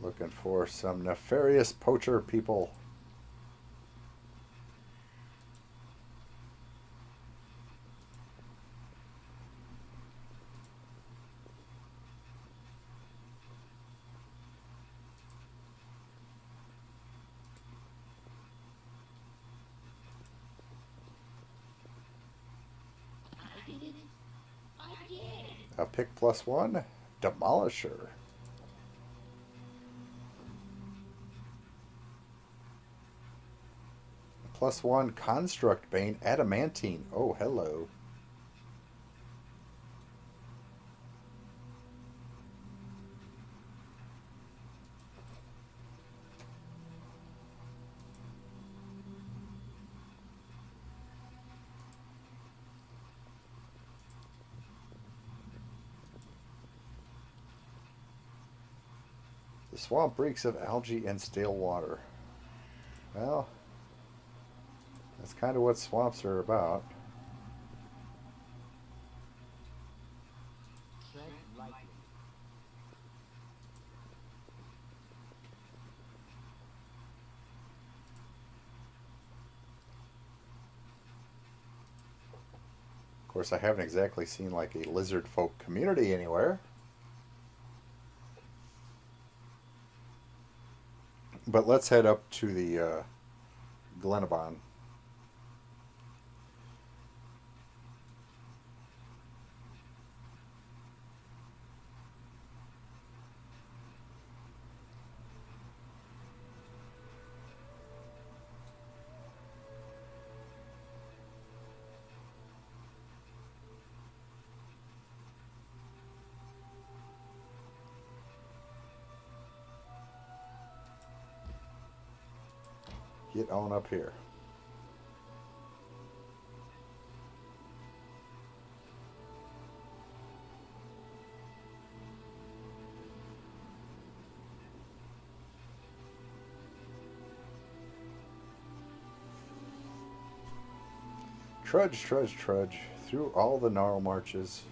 Looking for some nefarious poacher people. I did it. I did. A pick +1. Demolisher. +1 Construct Bane Adamantine. Oh, hello. The swamp reeks of algae and stale water. Well, that's kind of what swamps are about. Tread lightly. Of course, I haven't exactly seen like a lizard folk community anywhere. But let's head up to the Glenabon. Get on up here. Trudge, trudge, trudge through all the gnarl marches.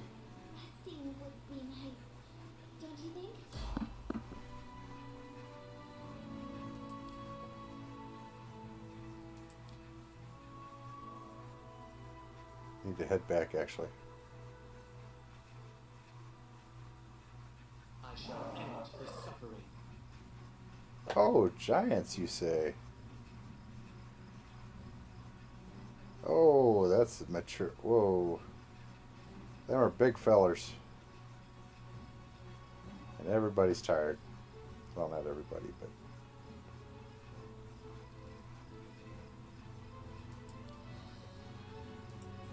Resting would be nice, don't you think? Need to head back, actually. I shall end this suffering. Oh, giants, you say? Oh, that's mature. Whoa. Them are big fellers. And everybody's tired. Well, not everybody, but...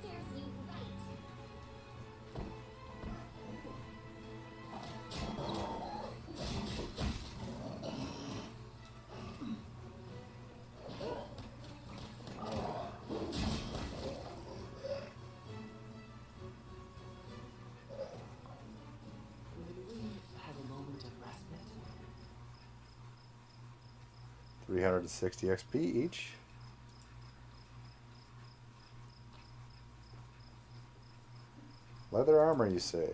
Serves you right. When we had 360 XP each. Leather armor, you say?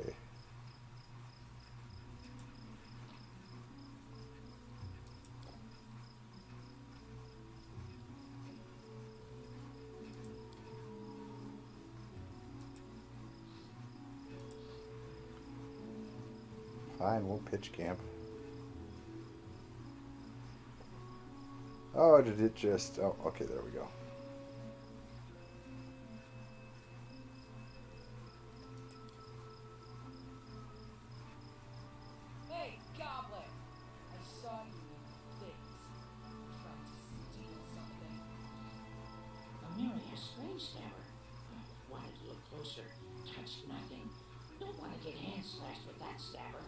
Fine, we'll pitch camp. Oh, did it just... Oh, okay, there we go. Hey, Goblin! I saw you in things. Trying to steal something. Amelia, strange stabber. Wanted to look closer. Touched nothing. Don't want to get hand slashed with that stabber.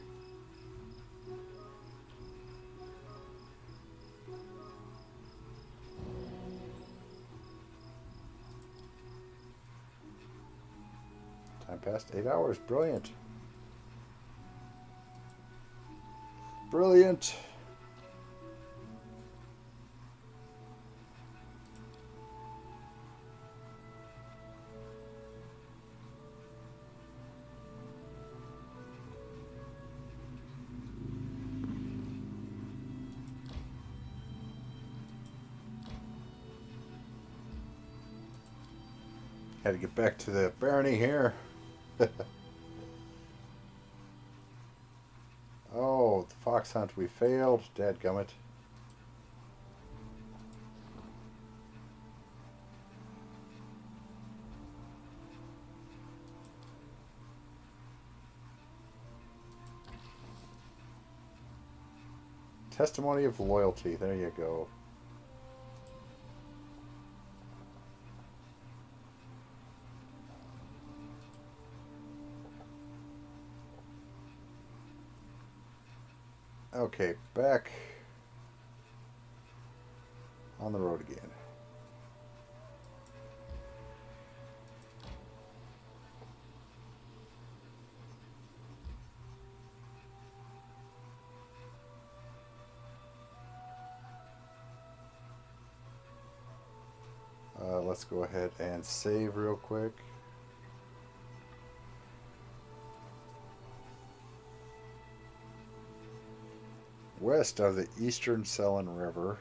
Time passed 8 hours. Brilliant. Brilliant. Had to get back to the barony here. Oh, the fox hunt, we failed. Dadgummit. Testimony of loyalty. There you go. Okay, back on the road again. Let's go ahead and save real quick. West of the Eastern Selin River.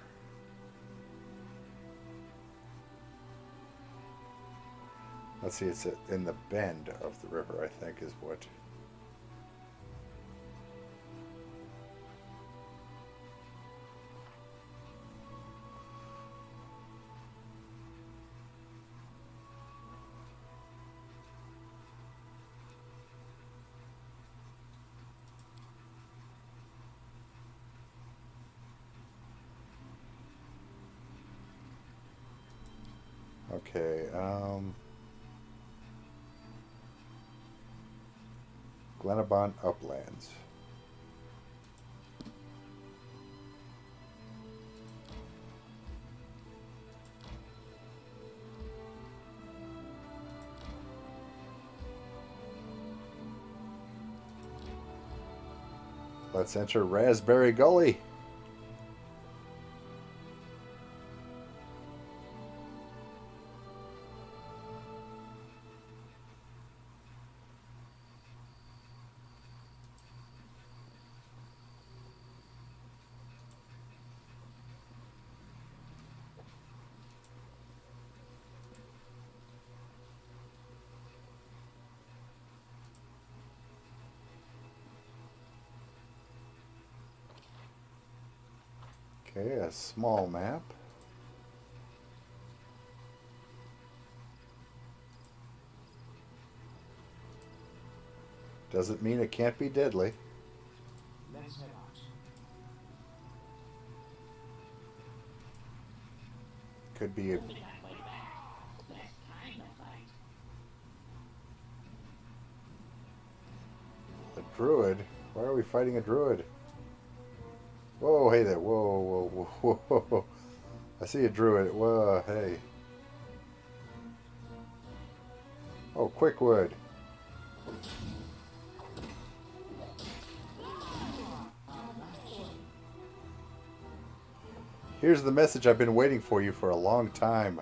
Let's see, it's in the bend of the river, I think, is what. Okay, Glenabon Uplands. Let's enter Raspberry Gully. Okay, a small map. Doesn't mean it can't be deadly. Let's head out. Could be a Only halfway back. Best kind of fight. druid. Why are we fighting a druid? Whoa, hey there. Whoa, whoa, whoa, whoa, whoa. I see a druid. Whoa, hey. Oh, Quickwood. Here's the message I've been waiting for you for a long time.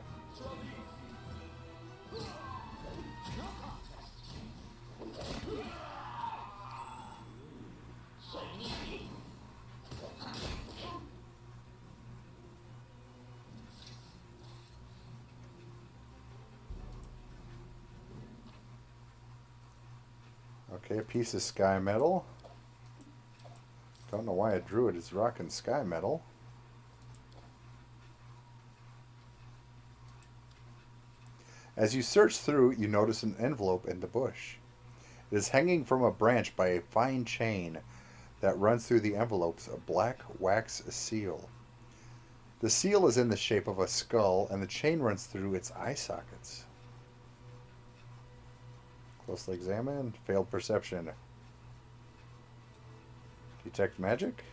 Okay, a piece of sky metal. Don't know why a druid is rocking sky metal. As you search through, you notice an envelope in the bush. It is hanging from a branch by a fine chain that runs through the envelopes, a black wax seal. The seal is in the shape of a skull, and the chain runs through its eye sockets. Closely examine. Failed perception. Detect magic.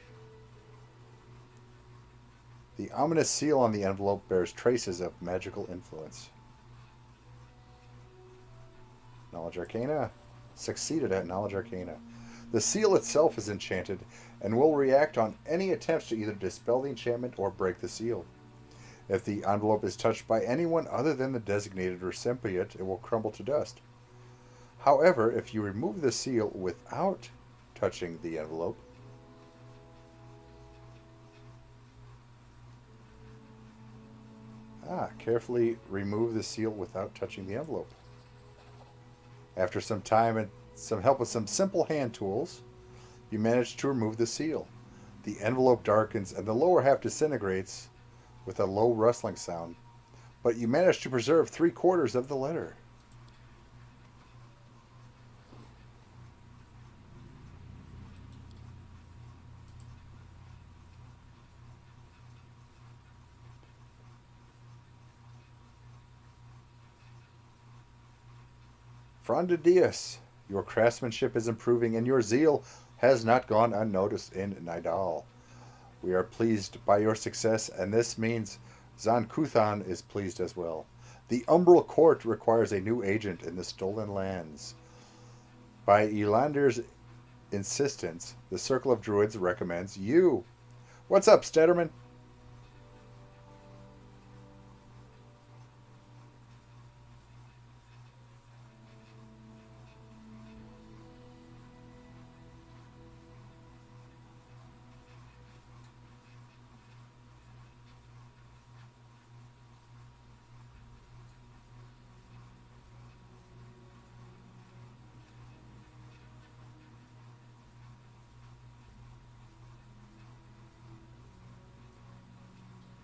The ominous seal on the envelope bears traces of magical influence. Knowledge Arcana. Succeeded at Knowledge Arcana. The seal itself is enchanted and will react on any attempts to either dispel the enchantment or break the seal. If the envelope is touched by anyone other than the designated recipient, it will crumble to dust. However, if you remove the seal without touching the envelope, carefully remove the seal without touching the envelope. After some time and some help with some simple hand tools, you manage to remove the seal. The envelope darkens and the lower half disintegrates with a low rustling sound, but you manage to preserve 3/4 of the letter. Fronda Dias, your craftsmanship is improving and your zeal has not gone unnoticed in Nidal. We are pleased by your success, and this means Zan-Kuthon is pleased as well. The Umbral Court requires a new agent in the Stolen Lands. By Elander's insistence, the Circle of Druids recommends you. What's up, Stutterman?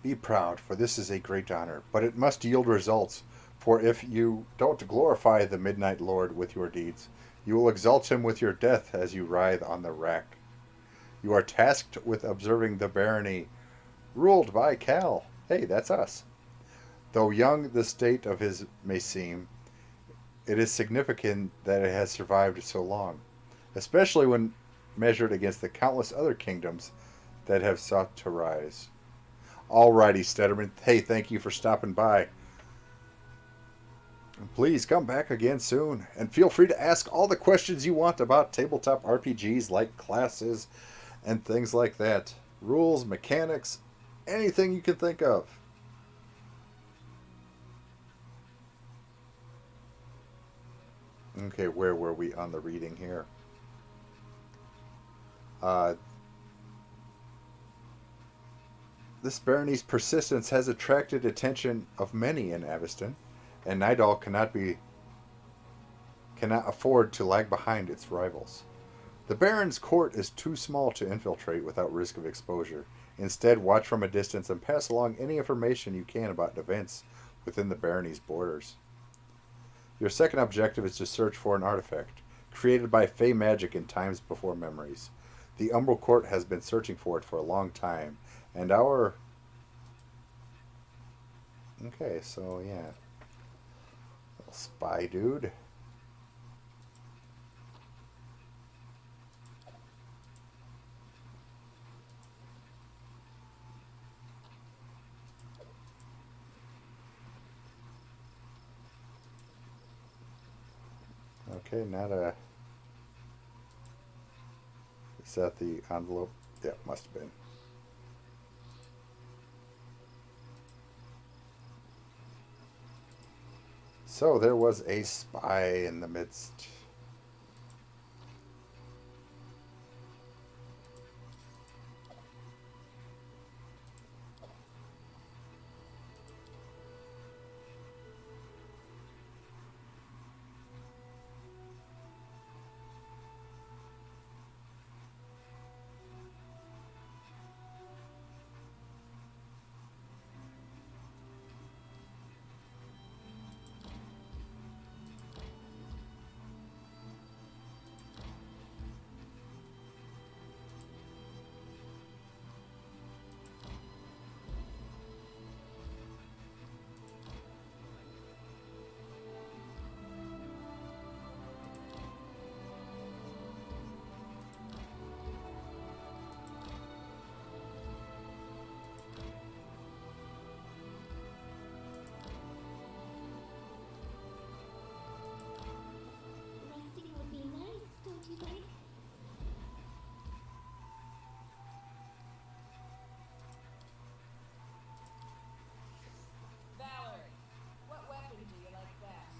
Be proud, for this is a great honor, but it must yield results. For if you don't glorify the Midnight Lord with your deeds, you will exalt him with your death as you writhe on the rack. You are tasked with observing the barony, ruled by Cal. Hey, that's us. Though young the state of his may seem, it is significant that it has survived so long, especially when measured against the countless other kingdoms that have sought to rise. Alrighty, Stutterman. Hey, thank you for stopping by. Please come back again soon, and feel free to ask all the questions you want about tabletop RPGs like classes and things like that. Rules, mechanics, anything you can think of. Okay, where were we on the reading here? This barony's persistence has attracted attention of many in Aveston, and Nidal cannot afford to lag behind its rivals. The Baron's court is too small to infiltrate without risk of exposure. Instead, watch from a distance and pass along any information you can about events within the barony's borders. Your second objective is to search for an artifact, created by Fey magic in times before memories. The Umbral Court has been searching for it for a long time, and our... Okay, so yeah. Little spy dude. Okay, not a... Is that the envelope? Yeah, must have been. So there was a spy in the midst. Resting would be nice, don't you think? Valerie, what weapon do you like best?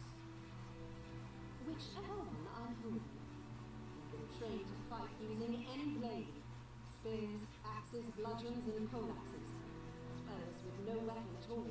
Whichever one I'm holding. I've been trained to fight using any blade. Spears, axes, bludgeons, and poleaxes. As well as with no weapon at all.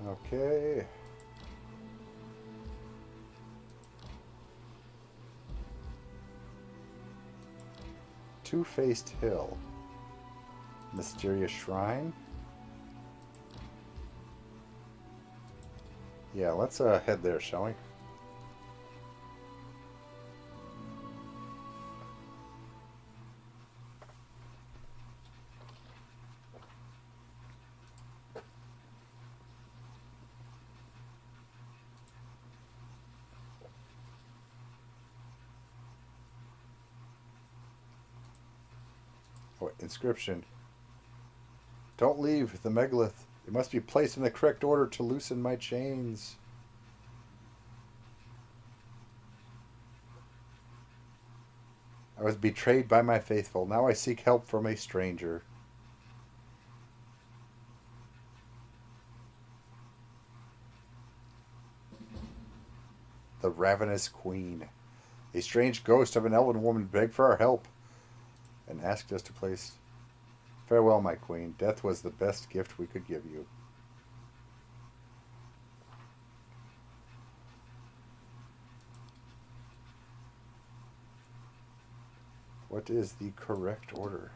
Okay. Two-Faced Hill. Mysterious Shrine. Yeah, let's head there, shall we? Oh, inscription. Don't leave the megalith. It must be placed in the correct order to loosen my chains. I was betrayed by my faithful. Now I seek help from a stranger. The Ravenous Queen. A strange ghost of an elven woman begged for our help and asked us to place... Farewell, my queen. Death was the best gift we could give you. What is the correct order?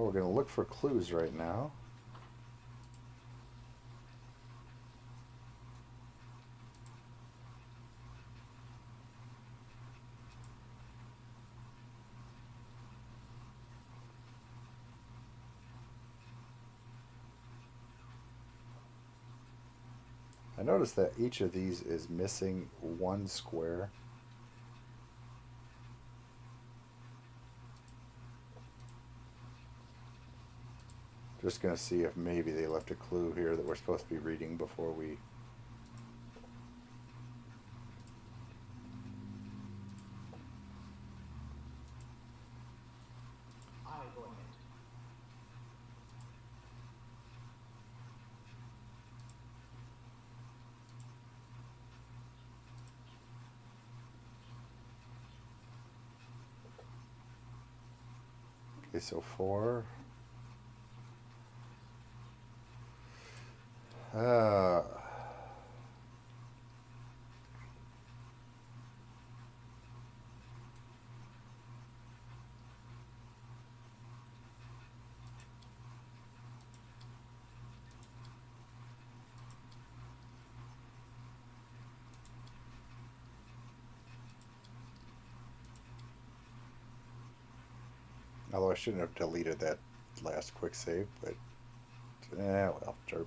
Oh, we're going to look for clues right now. I noticed that each of these is missing one square. Just going to see if maybe they left a clue here that we're supposed to be reading before we... I'll go ahead. Okay, so 4. Uh, Although I shouldn't have deleted that last quick save, but well, derp.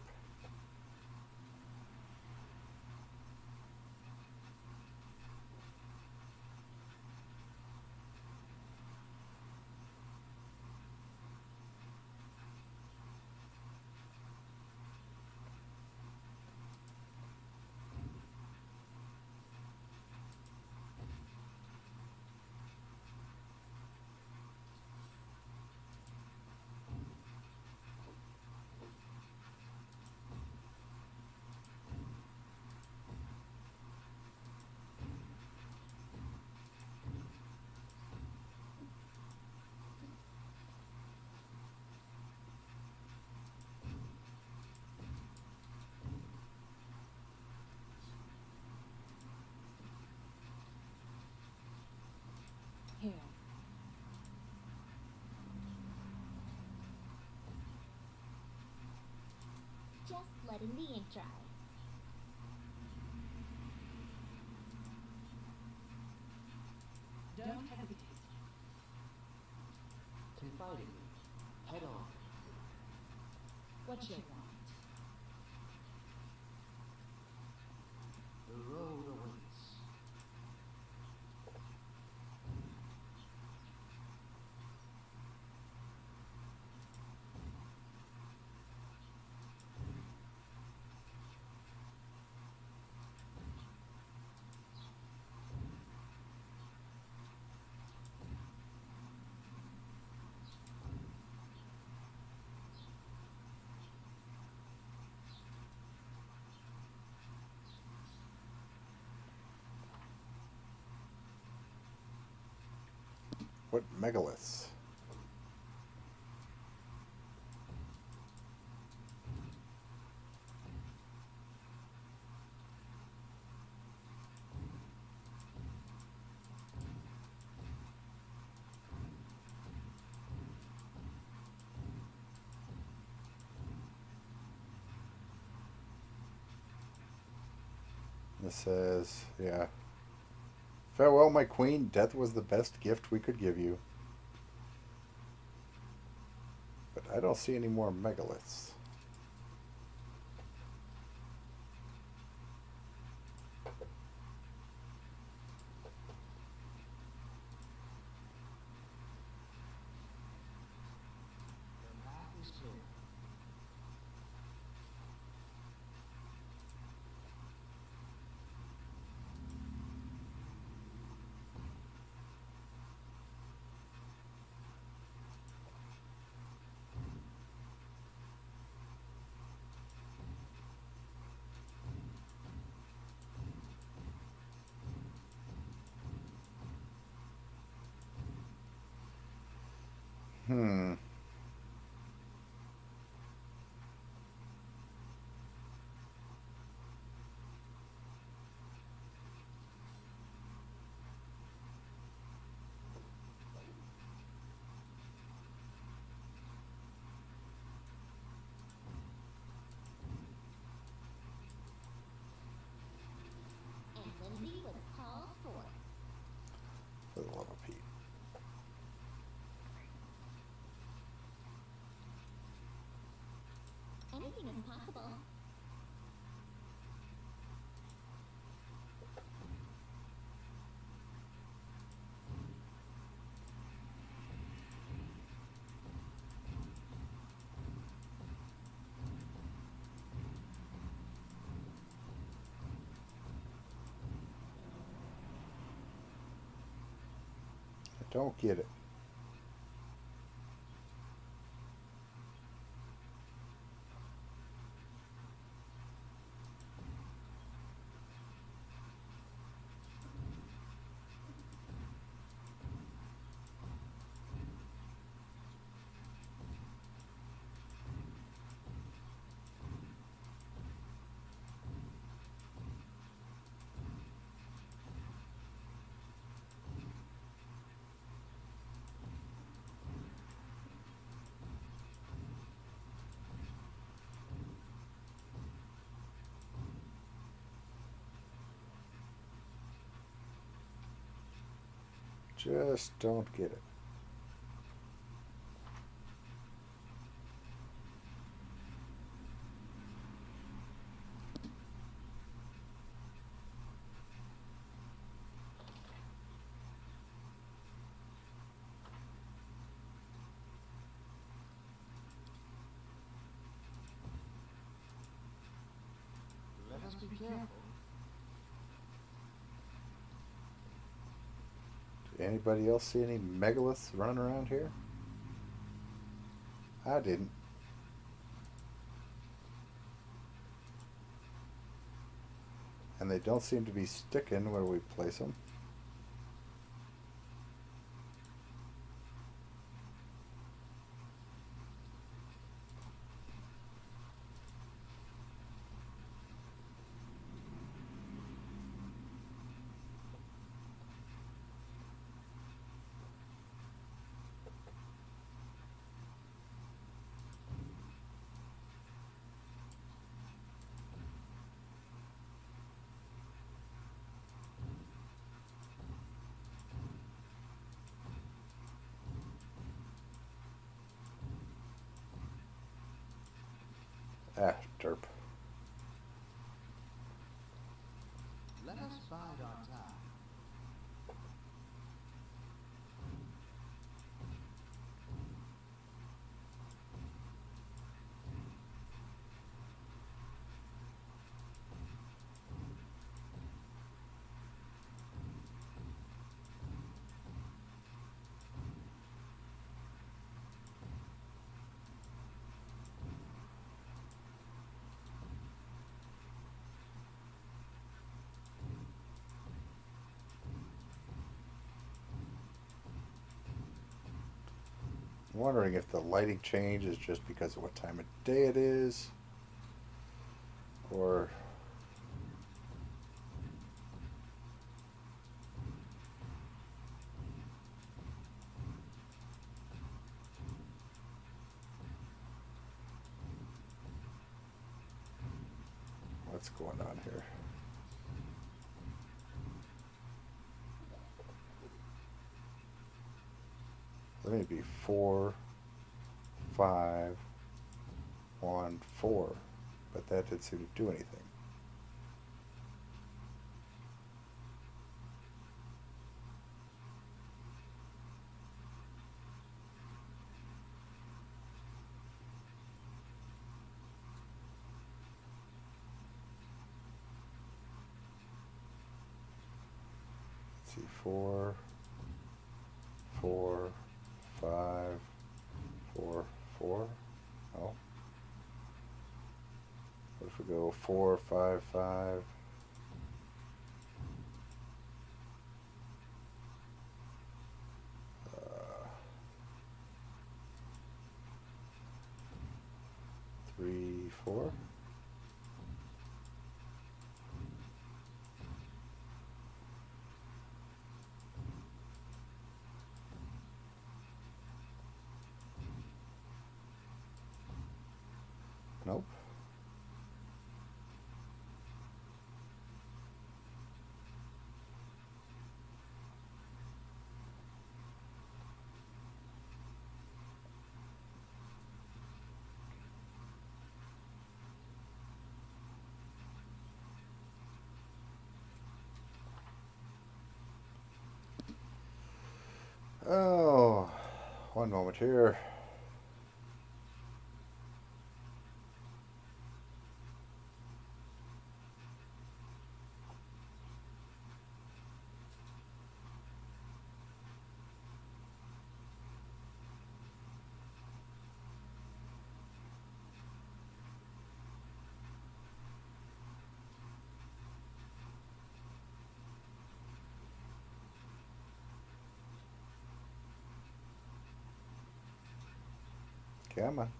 Here. Just letting the ink dry. Don't hesitate. Confide in me. Head on. What you want? The road awaits. What megaliths? This says, yeah. Farewell, my queen. Death was the best gift we could give you. But I don't see any more megaliths. The path is clear. Hmm. And Lindsay was called for. For the love of Pete. Anything is possible. I don't get it. Just don't get it. be careful. Did anybody else see any megaliths running around here? I didn't. And they don't seem to be sticking where we place them. Ah, derp. Let us bide our time. I'm wondering if the lighting change is just because of what time of day it is, or what's going on here. Let me be 4, 5, 1, 4, but that didn't seem to do anything. Let's see, 4, 4, 5, 4, 4. Oh. What if we go 4, 5, 5? 3, 4. Nope. Oh, one moment here. Come on.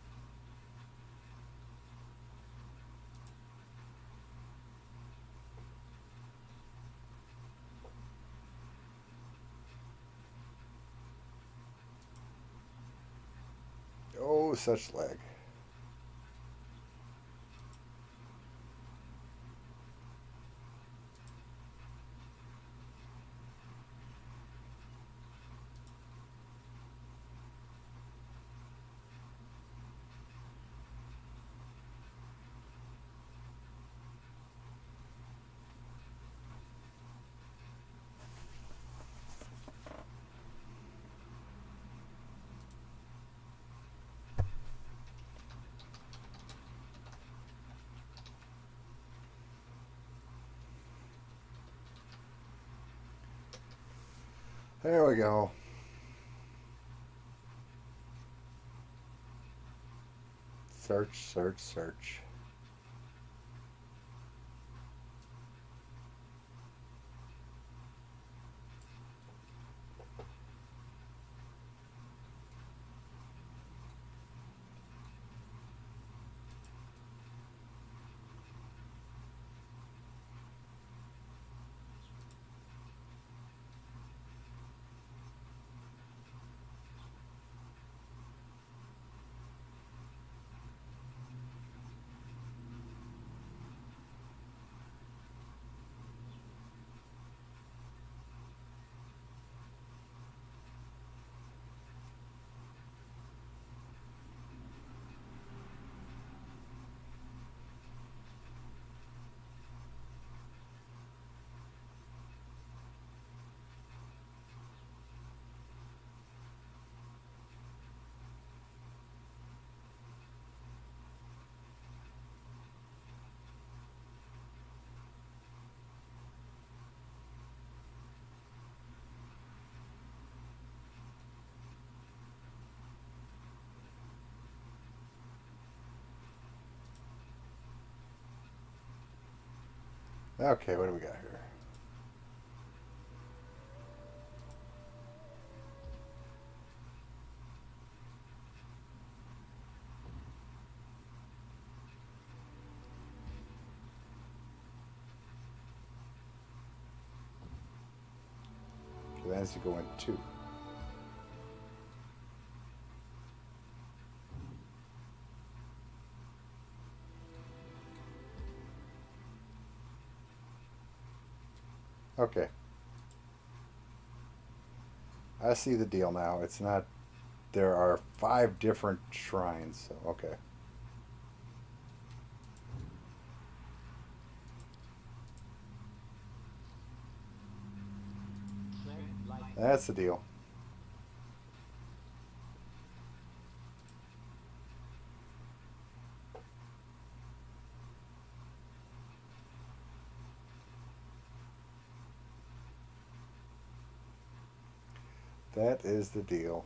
Oh, such lag. There we go. Search, search, search. Okay, what do we got here? Okay, that has to go in 2. Okay. I see the deal now. It's not... There are 5 different shrines, so okay. That's the deal. That is the deal.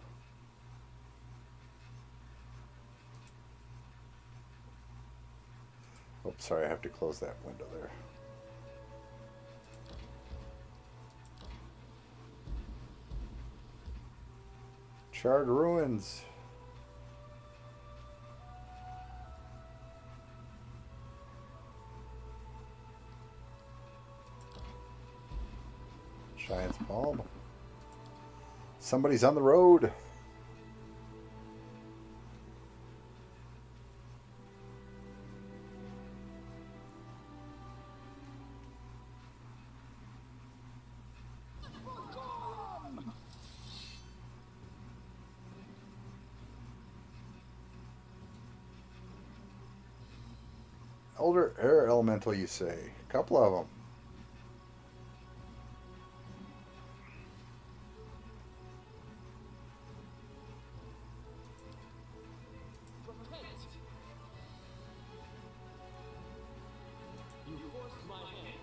Oops, sorry, I have to close that window there. Charred ruins. Giant's Palm. Somebody's on the road. Elder Air Elemental, you say? A couple of them. You forced my hand.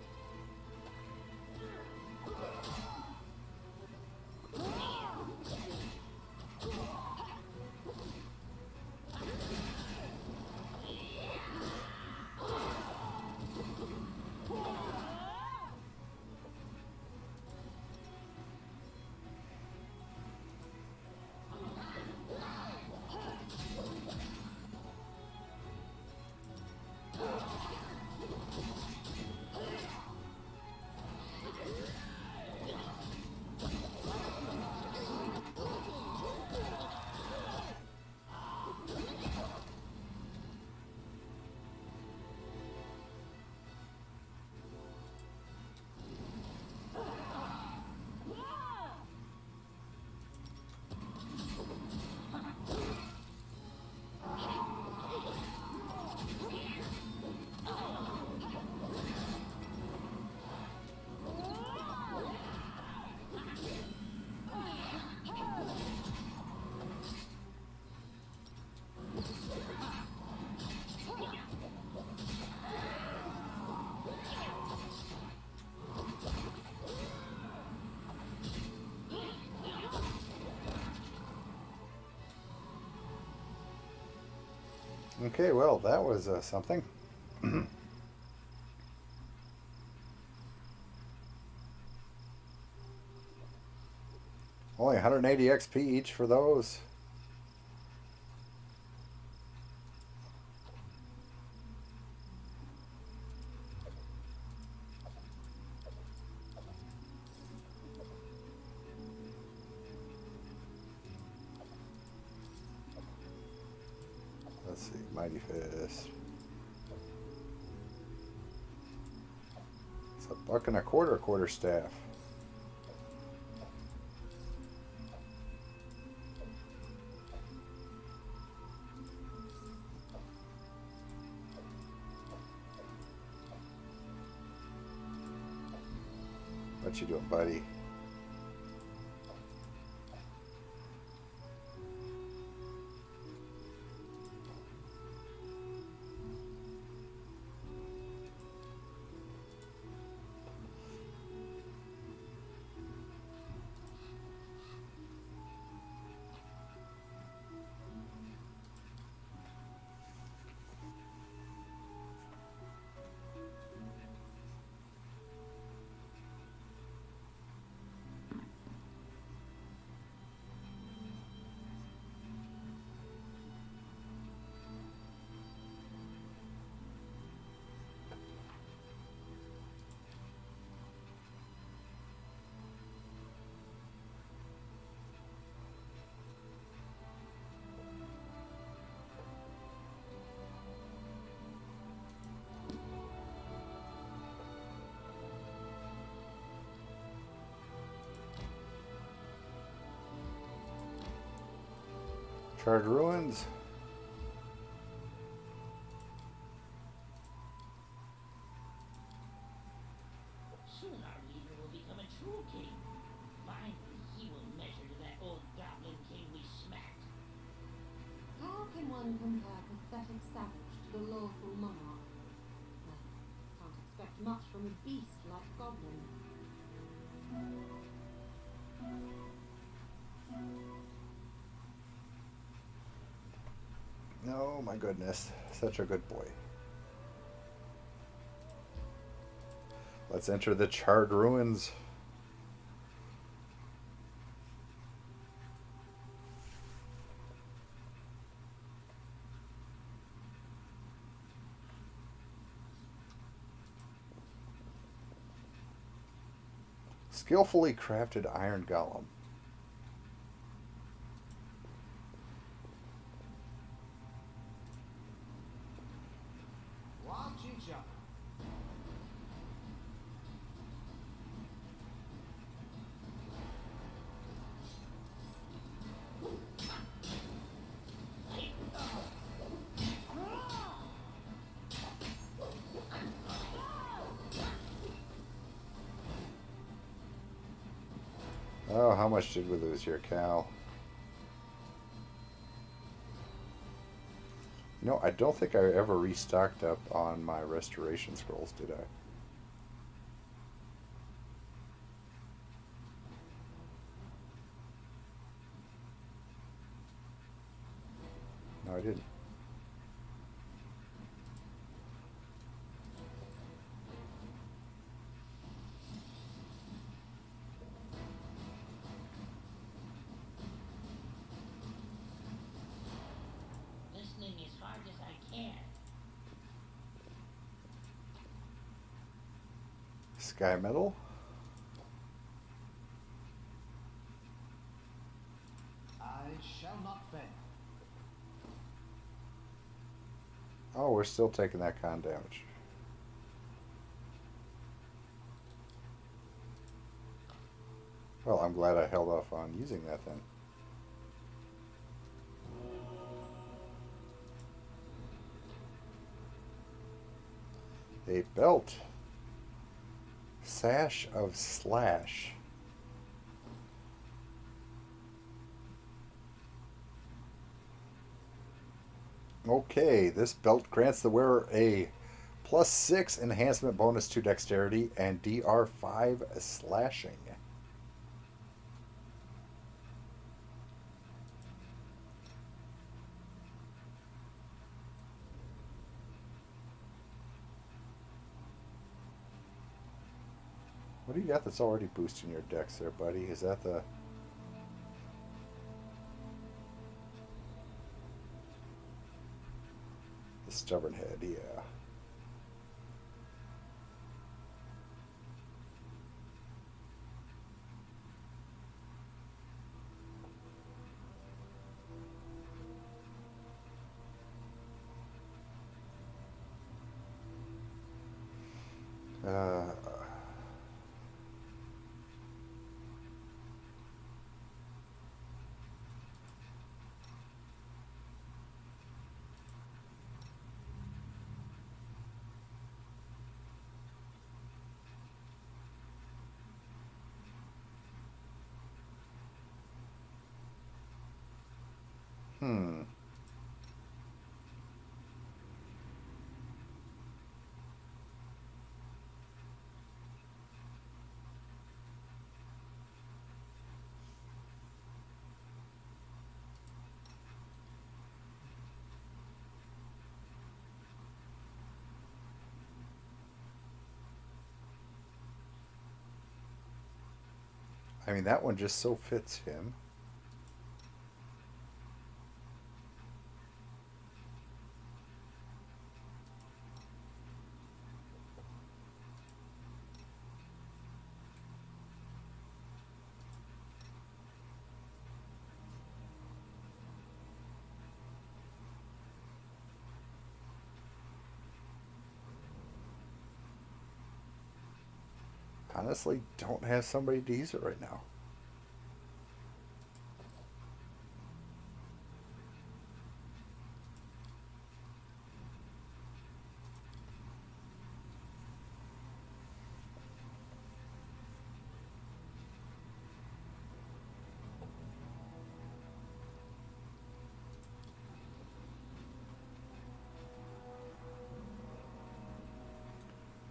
Okay, well, that was something. Only 180 XP each for those. Let's see, Mighty Fist. It's $1.25 quarterstaff. What you doing, buddy? Charred Ruins. Soon our leader will become a true king. Finally, he will measure to that old goblin king we smacked. How can one compare pathetic savage to the lawful monarch? Well, can't expect much from a beast like Goblin. Oh my goodness, such a good boy. Let's enter the Charred Ruins. Skillfully crafted iron golem. Watch each other. Oh, how much did we lose here, Cal? No, I don't think I ever restocked up on my restoration scrolls, did I? No, I didn't. Listening as hard as I can. Sky Metal. I shall not fail. Oh, we're still taking that con damage. Well, I'm glad I held off on using that then. A belt. Sash of Slash. Okay, this belt grants the wearer a +6 enhancement bonus to dexterity and DR5 slashing. What do you got that's already boosting your dex there, buddy? Is that the stubborn head? Yeah. Uh, hmm. I mean, that one just so fits him. Honestly, don't have somebody to use it right now.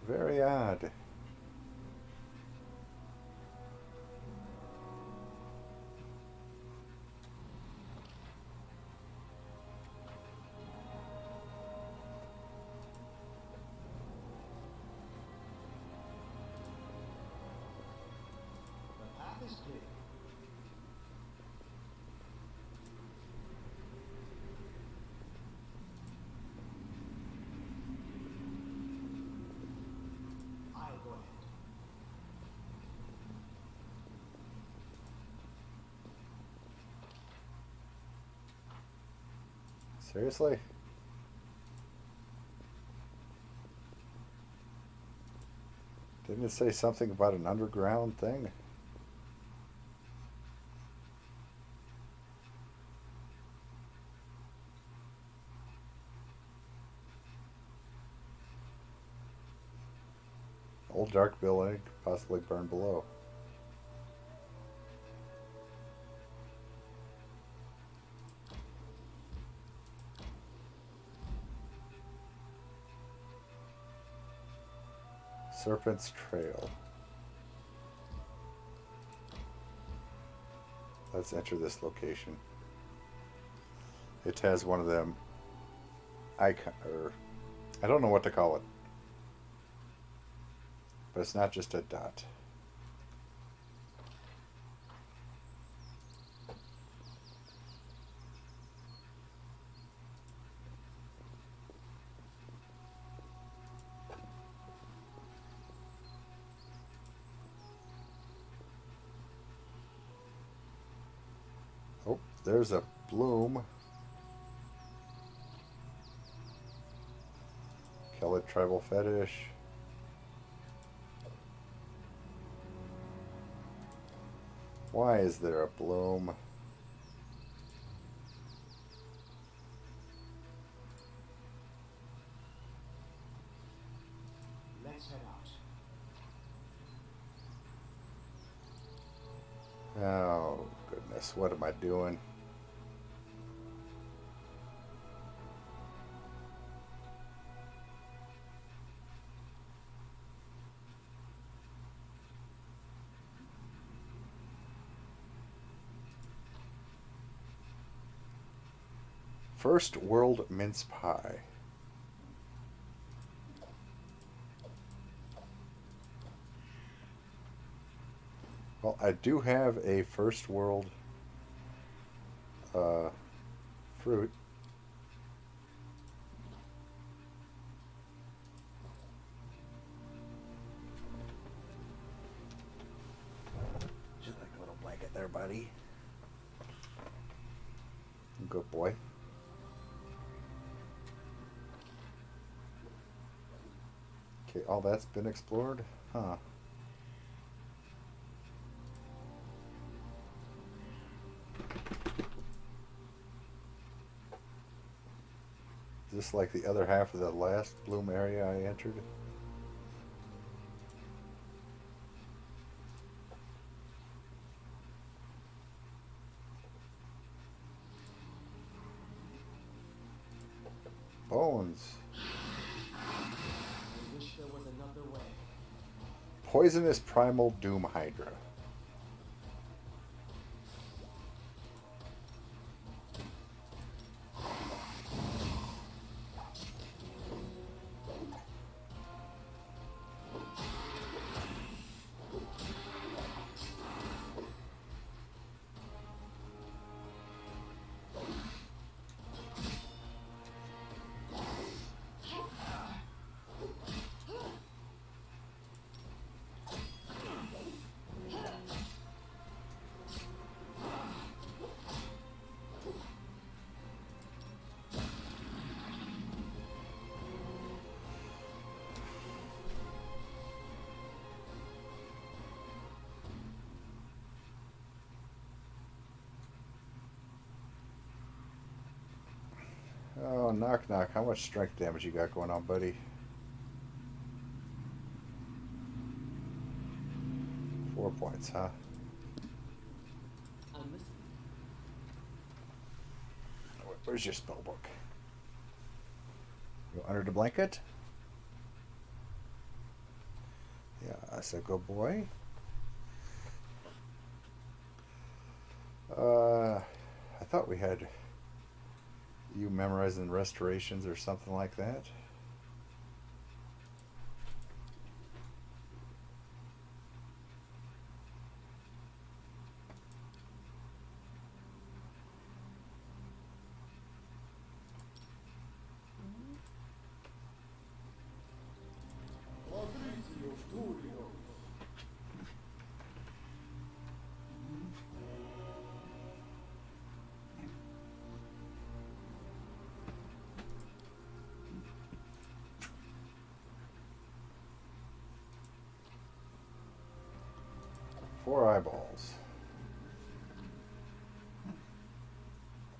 Very odd. The path is clear. I'll go ahead. Seriously? Didn't it say something about an underground thing? Old dark building, possibly burned below. Serpent's Trail. Let's enter this location. It has one of them icon, or I don't know what to call it, but it's not just a dot. Oh, there's a bloom. Kellet tribal fetish. Why is there a bloom? Let's head out. Oh, goodness, what am I doing? First world mince pie. Well, I do have a first world fruit. Just like a little blanket there, buddy. Good boy. Okay, all that's been explored? Huh. Is this like the other half of the last bloom area I entered? Bones. I wish there was another way. Poisonous primal doom hydra. Oh, knock knock. How much strength damage you got going on, buddy? 4 points, huh? I'm listening. Where's your spell book? Go under the blanket? Yeah, that's a good boy. I thought we had you memorizing restorations or something like that. Four eyeballs.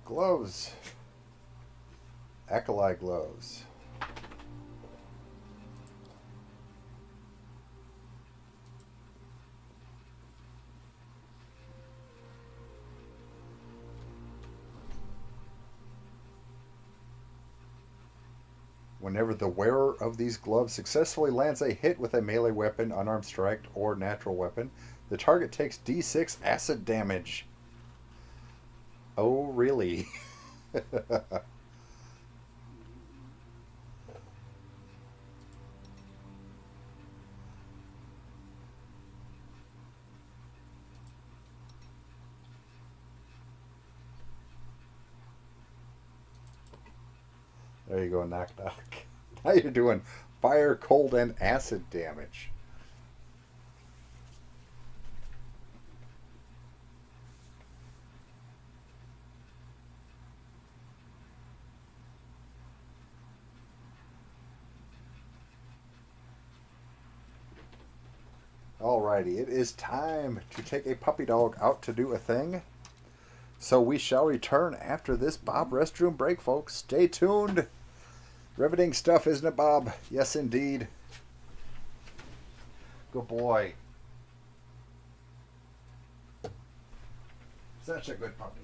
Gloves. Acolyte gloves. Whenever the wearer of these gloves successfully lands a hit with a melee weapon, unarmed strike, or natural weapon, the target takes D6 acid damage. Oh, really? There you go, knock knock. Now you're doing fire, cold, and acid damage. Alrighty, it is time to take a puppy dog out to do a thing. So we shall return after this Bob restroom break, folks. Stay tuned. Riveting stuff, isn't it, Bob? Yes, indeed. Good boy. Such a good puppy.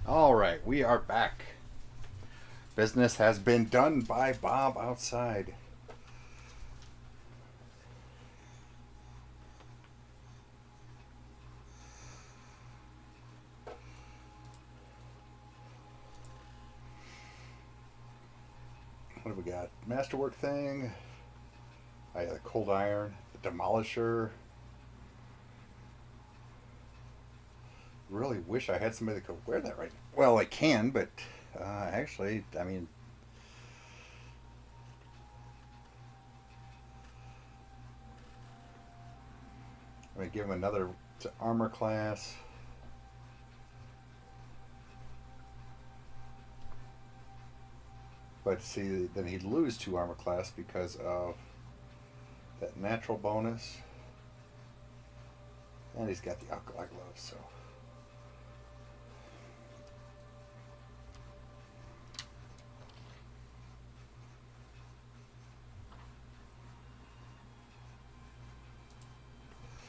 All right, we are back. Business has been done by Bob outside. What have we got? Masterwork thing. I got the cold iron, the demolisher. Really wish I had somebody that could wear that right now. Well, I can, but actually, I mean, I'm gonna give him another to armor class. But see, then he'd lose 2 armor class because of that natural bonus. And he's got the alkali gloves, so.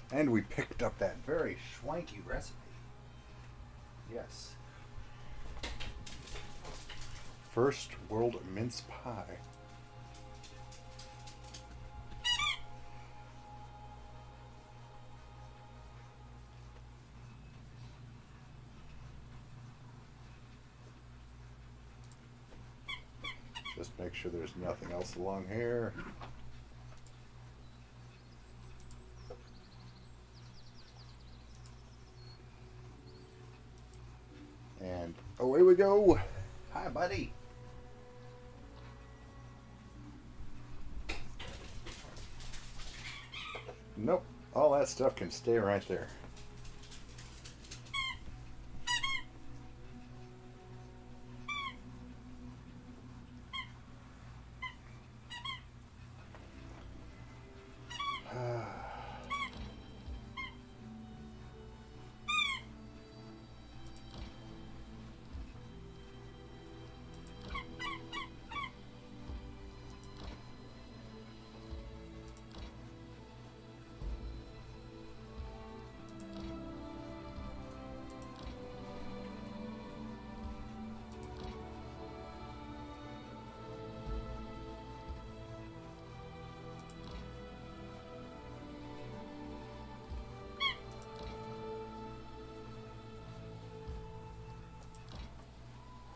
And we picked up that very schwanky recipe. Yes. First world mince pie. Just make sure there's nothing else along here. And away we go. Hi, buddy. Nope. All that stuff can stay right there.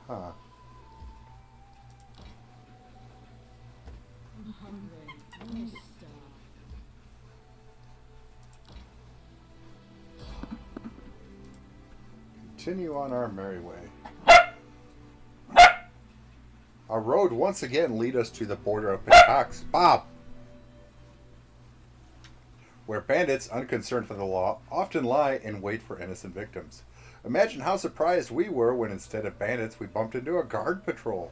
Huh. I'm hungry. I'm gonna starve. Continue on our merry way. Our road once again lead us to the border of Pitax, Bob, where bandits, unconcerned for the law, often lie in wait for innocent victims. Imagine how surprised we were when instead of bandits we bumped into a guard patrol.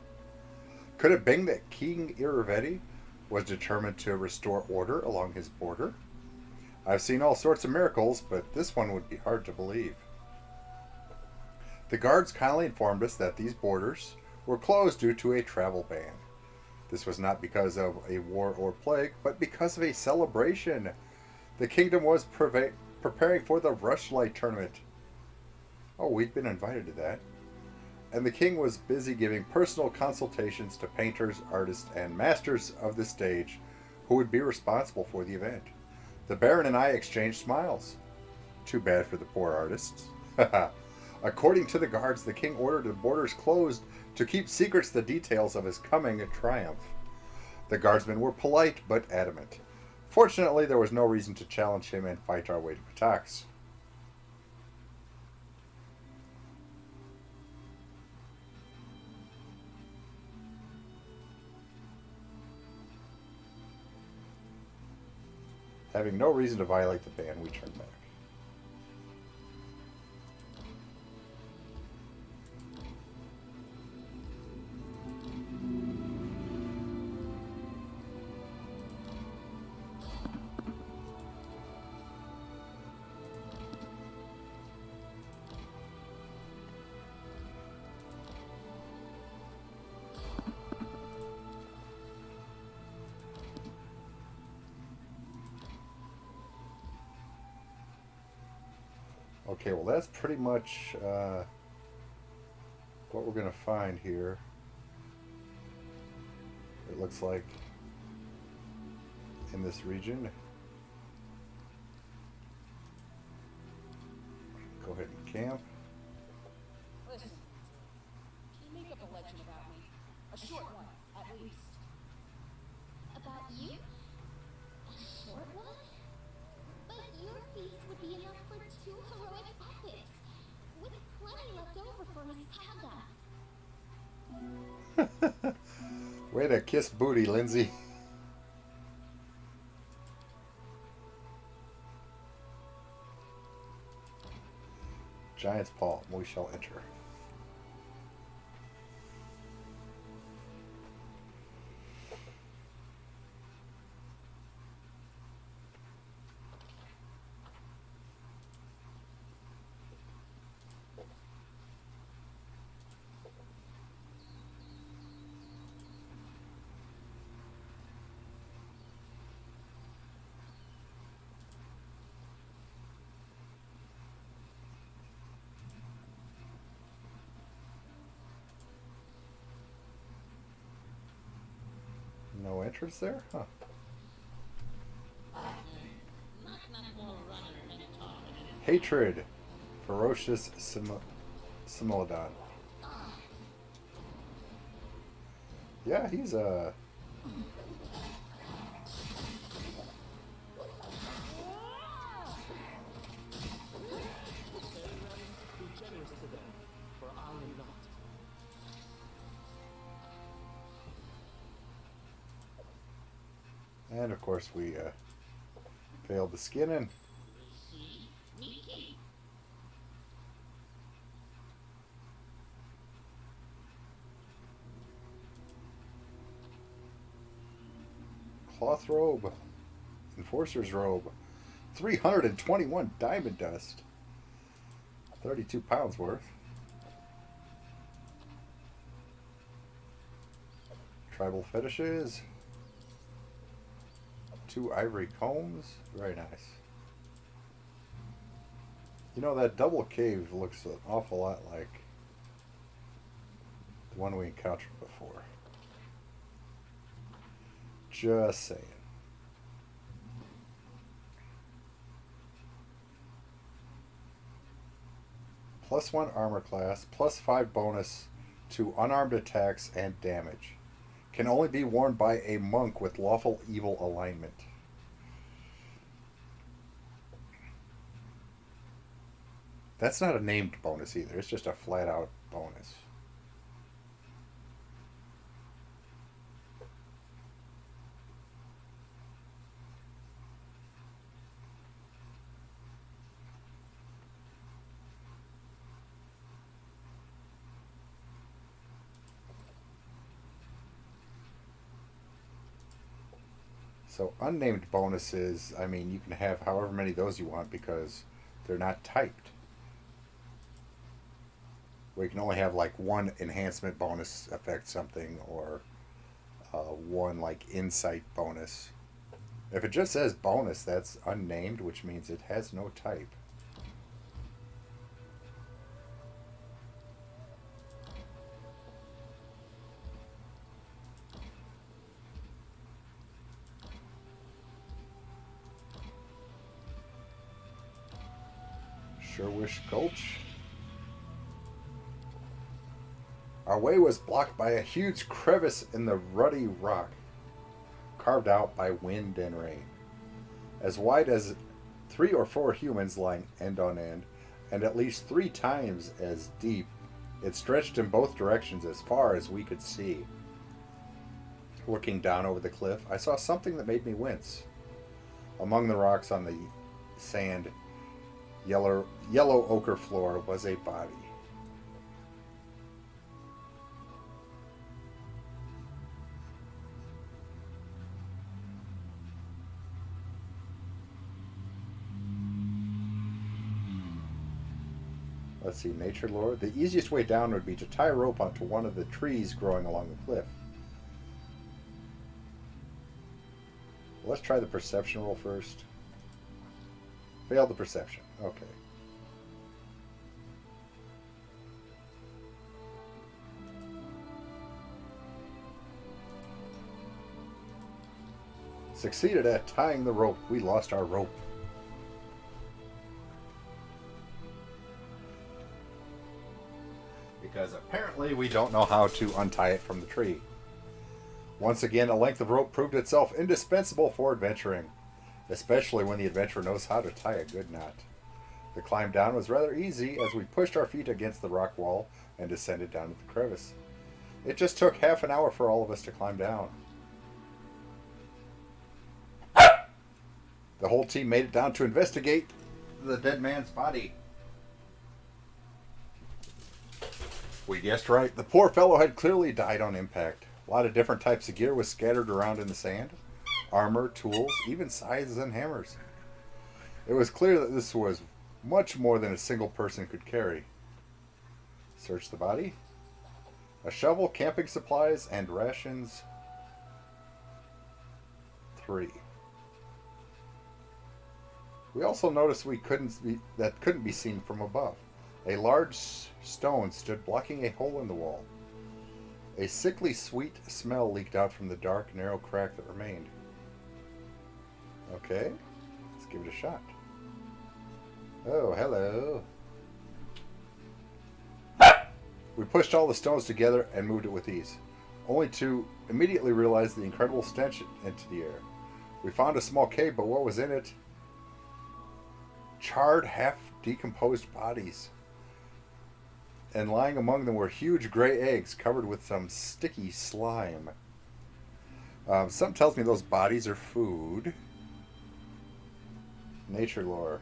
Could it be that King Iravetti was determined to restore order along his border? I've seen all sorts of miracles, but this one would be hard to believe. The guards kindly informed us that these borders were closed due to a travel ban. This was not because of a war or plague, but because of a celebration. The kingdom was preparing for the Rushlight tournament. Oh, we'd been invited to that. And the king was busy giving personal consultations to painters, artists, and masters of the stage who would be responsible for the event. The Baron and I exchanged smiles. Too bad for the poor artists. According to the guards, the king ordered the borders closed to keep secrets the details of his coming triumph. The guardsmen were polite but adamant. Fortunately, there was no reason to challenge him and fight our way to Pitax. Having no reason to violate the ban, we turned back. Okay, well that's pretty much what we're going to find here. It looks like in this region. Go ahead and camp. Listen, can you make up a legend about me? A short one, at least. About you? A short one? But your feats would be enough for 2 heroic epics, with plenty left over for a saga. Way to kiss booty, Lindsay. Giant's Paw, we shall enter. No entrance there? Huh. Hatred. Ferocious Similodon. Yeah, he's a... Be generous to them, for I am not. And of course we failed the skinning. Cloth robe. Enforcer's robe. 321 diamond dust. 32 pounds worth. Tribal fetishes. 2 ivory combs. Very nice. You know, that double cave looks an awful lot like the one we encountered before. Just saying. +1 armor class, +5 bonus to unarmed attacks and damage. Can only be worn by a monk with lawful evil alignment. That's not a named bonus either. It's just a flat out bonus. So unnamed bonuses, I mean, you can have however many of those you want because they're not typed. Where you can only have like 1 enhancement bonus affect something, or 1 like insight bonus. If it just says bonus, that's unnamed, which means it has no type. Sherwish Gulch. Our way was blocked by a huge crevice in the ruddy rock, carved out by wind and rain. As wide as 3 or 4 humans lying end on end, and at least 3 times as deep, it stretched in both directions as far as we could see. Looking down over the cliff, I saw something that made me wince. Among the rocks on the sand, yellow ochre floor was a body. Let's see, nature lore. The easiest way down would be to tie a rope onto one of the trees growing along the cliff. Let's try the perception roll first. Failed the perception. Okay. Succeeded at tying the rope. We lost our rope. Because apparently we don't know how to untie it from the tree. Once again, a length of rope proved itself indispensable for adventuring, especially when the adventurer knows how to tie a good knot. The climb down was rather easy as we pushed our feet against the rock wall and descended down the crevice. It just took half an hour for all of us to climb down. The whole team made it down to investigate the dead man's body. We guessed right. The poor fellow had clearly died on impact. A lot of different types of gear was scattered around in the sand. Armor, tools, even scythes and hammers. It was clear that this was much more than a single person could carry. Search the body. A shovel, camping supplies, and rations. 3. We also noticed that couldn't be seen from above. A large stone stood blocking a hole in the wall. A sickly sweet smell leaked out from the dark, narrow crack that remained. Okay, let's give it a shot. Oh, hello. We pushed all the stones together and moved it with ease, only to immediately realize the incredible stench into the air. We found a small cave, but what was in it? Charred, half-decomposed bodies. And lying among them were huge gray eggs covered with some sticky slime. Something tells me those bodies are food. Nature lore.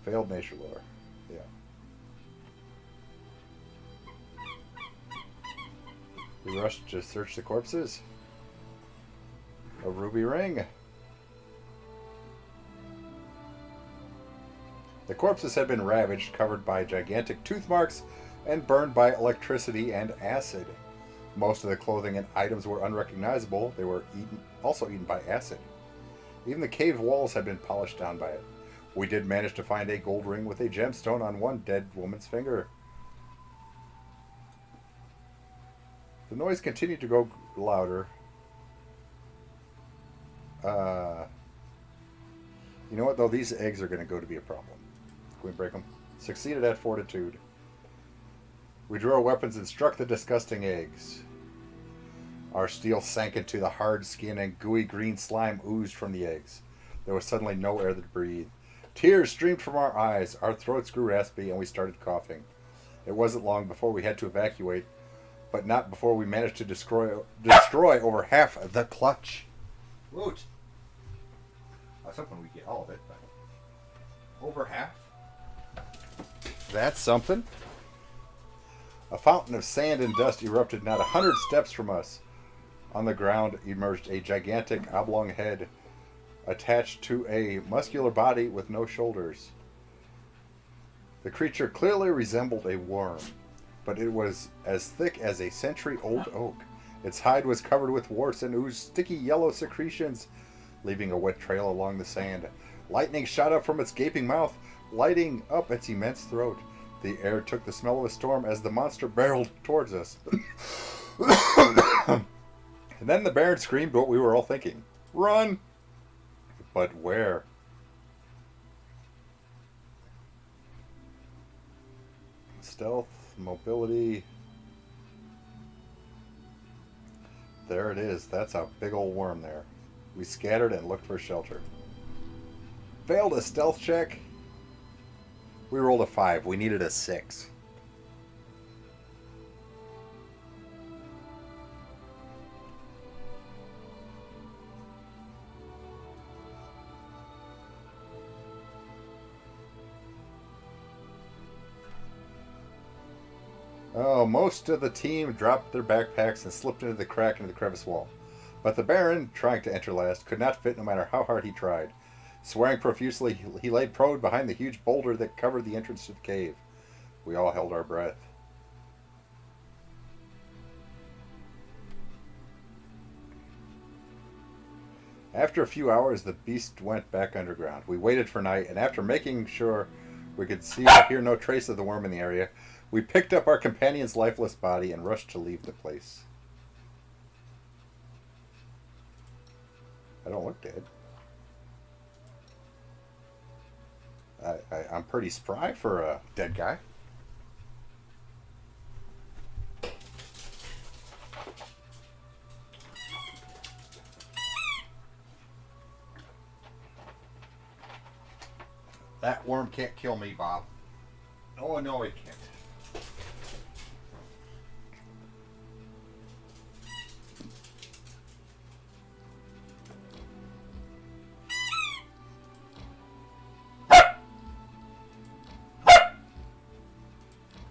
Failed nature lore. Yeah. We rushed to search the corpses. A ruby ring. The corpses had been ravaged, covered by gigantic tooth marks, and burned by electricity and acid. Most of the clothing and items were unrecognizable. They were also eaten by acid. Even the cave walls had been polished down by it. We did manage to find a gold ring with a gemstone on one dead woman's finger. The noise continued to go louder. You know what, though? These eggs are going to go to be a problem. Can we break them? Succeeded at fortitude. We drew our weapons and struck the disgusting eggs. Our steel sank into the hard skin and gooey green slime oozed from the eggs. There was suddenly no air to breathe. Tears streamed from our eyes. Our throats grew raspy and we started coughing. It wasn't long before we had to evacuate, but not before we managed to destroy over half the clutch. Woot! I was hoping we'd get all of it, but over half? That's something. A fountain of sand and dust erupted not 100 steps from us. On the ground emerged a gigantic oblong head attached to a muscular body with no shoulders. The creature clearly resembled a worm, but it was as thick as a century-old oak. Its hide was covered with warts and oozed sticky yellow secretions, leaving a wet trail along the sand. Lightning shot up from its gaping mouth, lighting up its immense throat. The air took the smell of a storm as the monster barreled towards us. And then the Baron screamed what we were all thinking. Run! But where? Stealth, mobility. There it is. That's a big old worm there. We scattered and looked for shelter. Failed a stealth check. We rolled a 5. We needed a 6. Oh, most of the team dropped their backpacks and slipped into the crack into the crevice wall. But the Baron, trying to enter last, could not fit no matter how hard he tried. Swearing profusely, he lay prone behind the huge boulder that covered the entrance to the cave. We all held our breath. After a few hours, the beast went back underground. We waited for night, and after making sure we could see or hear no trace of the worm in the area, we picked up our companion's lifeless body and rushed to leave the place. I don't look dead. I'm pretty spry for a dead guy. That worm can't kill me, Bob. Oh, no, it can't.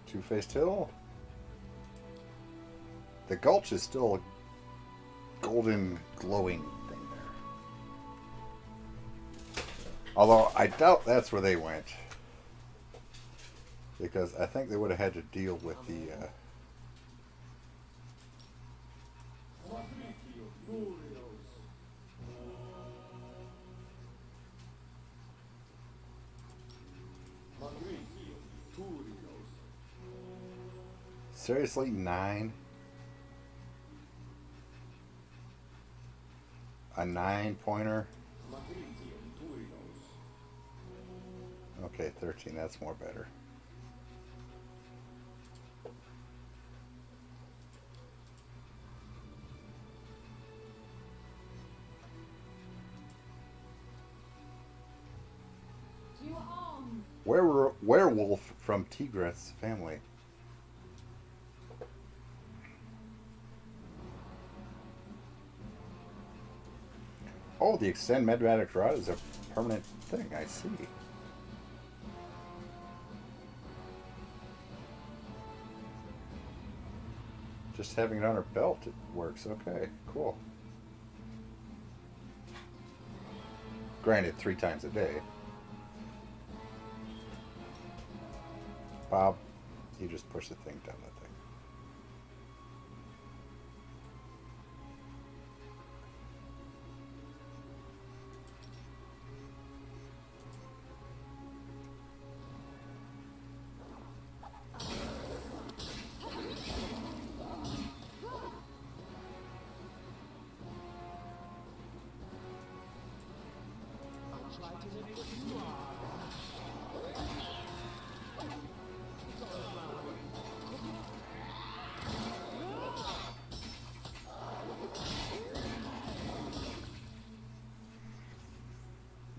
Two-faced hill. The gulch is still a golden glowing thing there. Although I doubt that's where they went. Because I think they would have had to deal with the seriously, 9? A 9-pointer? Okay, 13, that's more better. Werewolf from Tigress family. Oh, the extend medvatic rod is a permanent thing. I see. Just having it on her belt, it works. Okay, cool. Granted, 3 times a day. Bob, you just push the thing down the thing.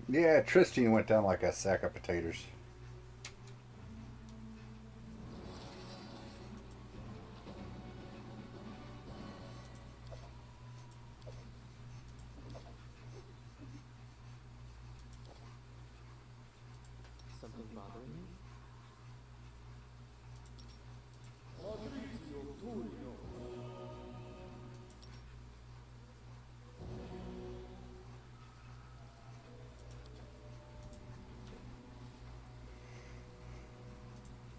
Yeah, Tristan went down like a sack of potatoes. Something bothering you?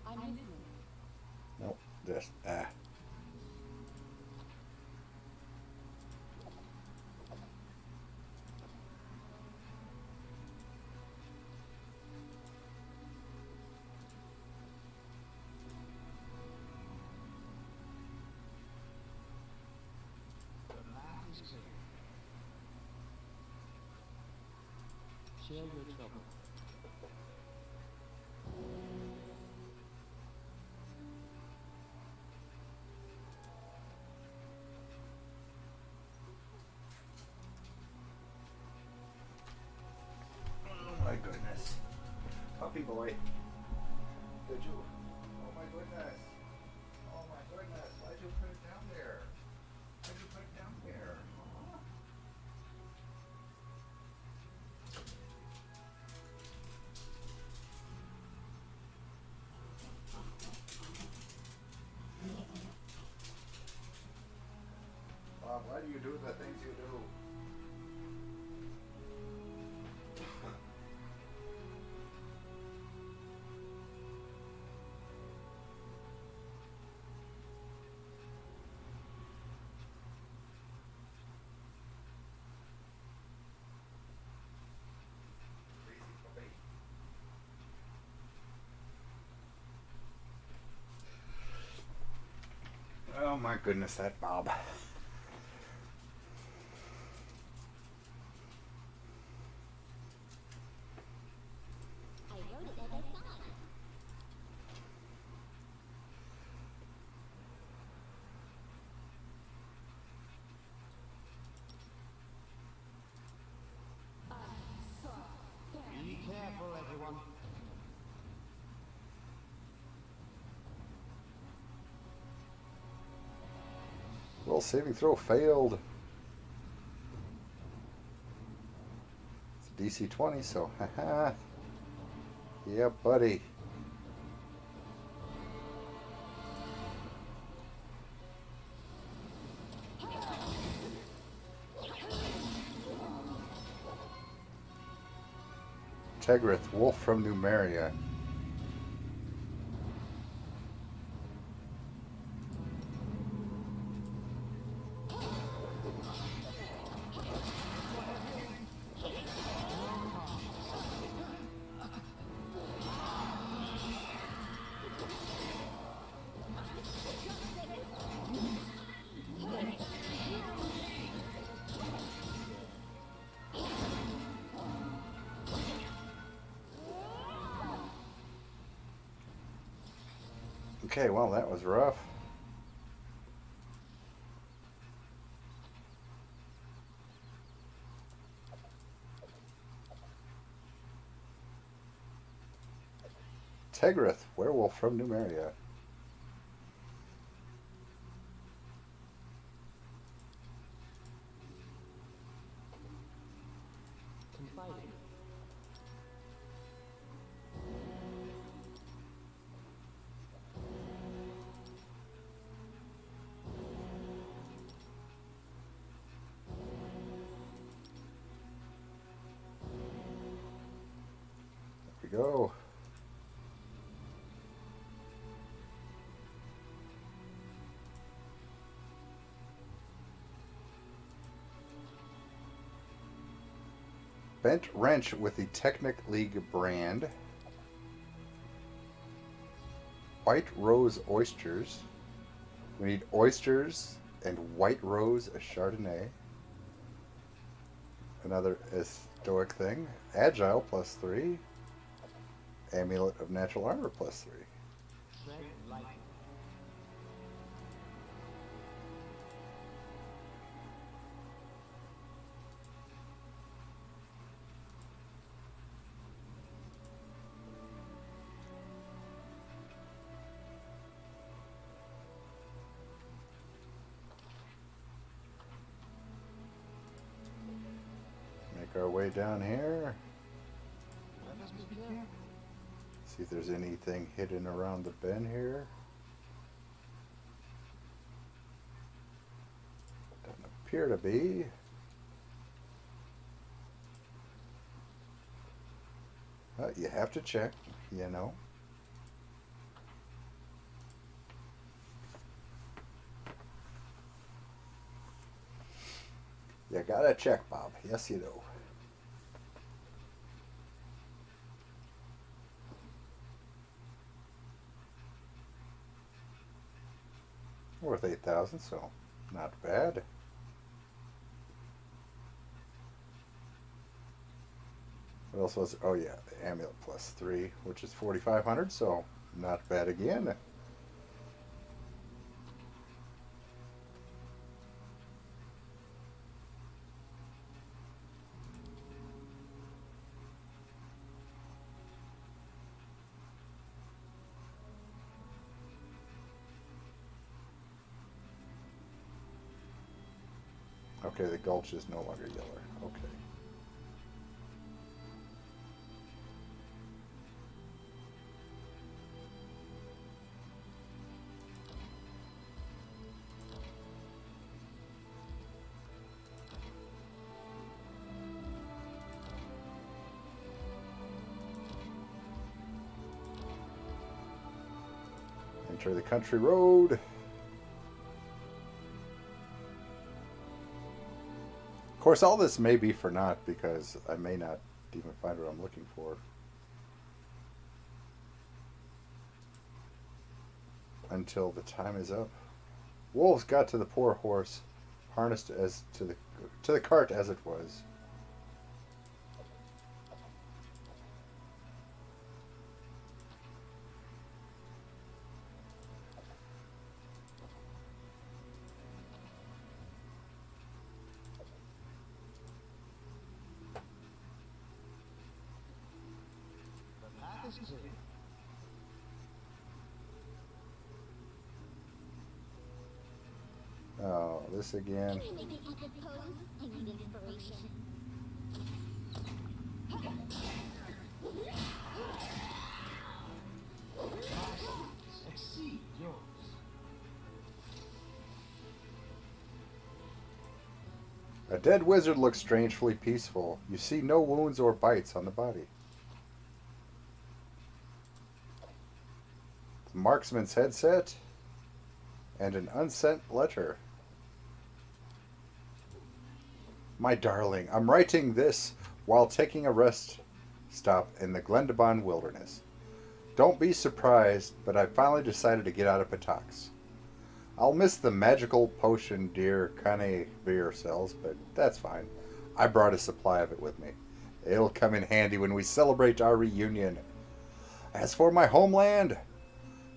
I'm listening. Nope, just Share your trouble. Oh my goodness. Puppy boy. Did you? Oh my goodness. Oh my goodness. Why'd you put it down there? Why'd you put it down there? Huh? Bob, why do you do the things you do? Oh my goodness, that Bob. Well, saving throw failed. It's a DC 20, so haha. Yeah, buddy. Tegrith, wolf from Numeria. Okay, well, that was rough. Tegrith, werewolf from Numeria. Confiding. There we go. Bent wrench with the Technic League brand. White Rose oysters. We need oysters and White Rose Chardonnay. Another stoic thing. Agile +3. Amulet of Natural Armor +3. Tread lightly. Make our way down here. Let us be careful. See if there's anything hidden around the bend here. Doesn't appear to be. You have to check, you know. You gotta check, Bob. Yes, you do. Worth 8,000, so not bad. What else was it? Oh yeah, the amulet +3, which is 4,500, so not bad again. Okay, the gulch is no longer yellow. Okay. Enter the country road. Of course, all this may be for naught because I may not even find what I'm looking for until the time is up. Wolves got to the poor horse, harnessed as to the cart as it was. The path is clear. Oh, this again. Can you make an epic pose? I need inspiration. Exceed yours. A dead wizard looks strangely peaceful. You see no wounds or bites on the body. The marksman's headset and an unsent letter. My darling, I'm writing this while taking a rest stop in the Glendabon wilderness. Don't be surprised, but I finally decided to get out of Patox. I'll miss the magical potion dear Canevere sells, but that's fine. I brought a supply of it with me. It'll come in handy when we celebrate our reunion. As for my homeland,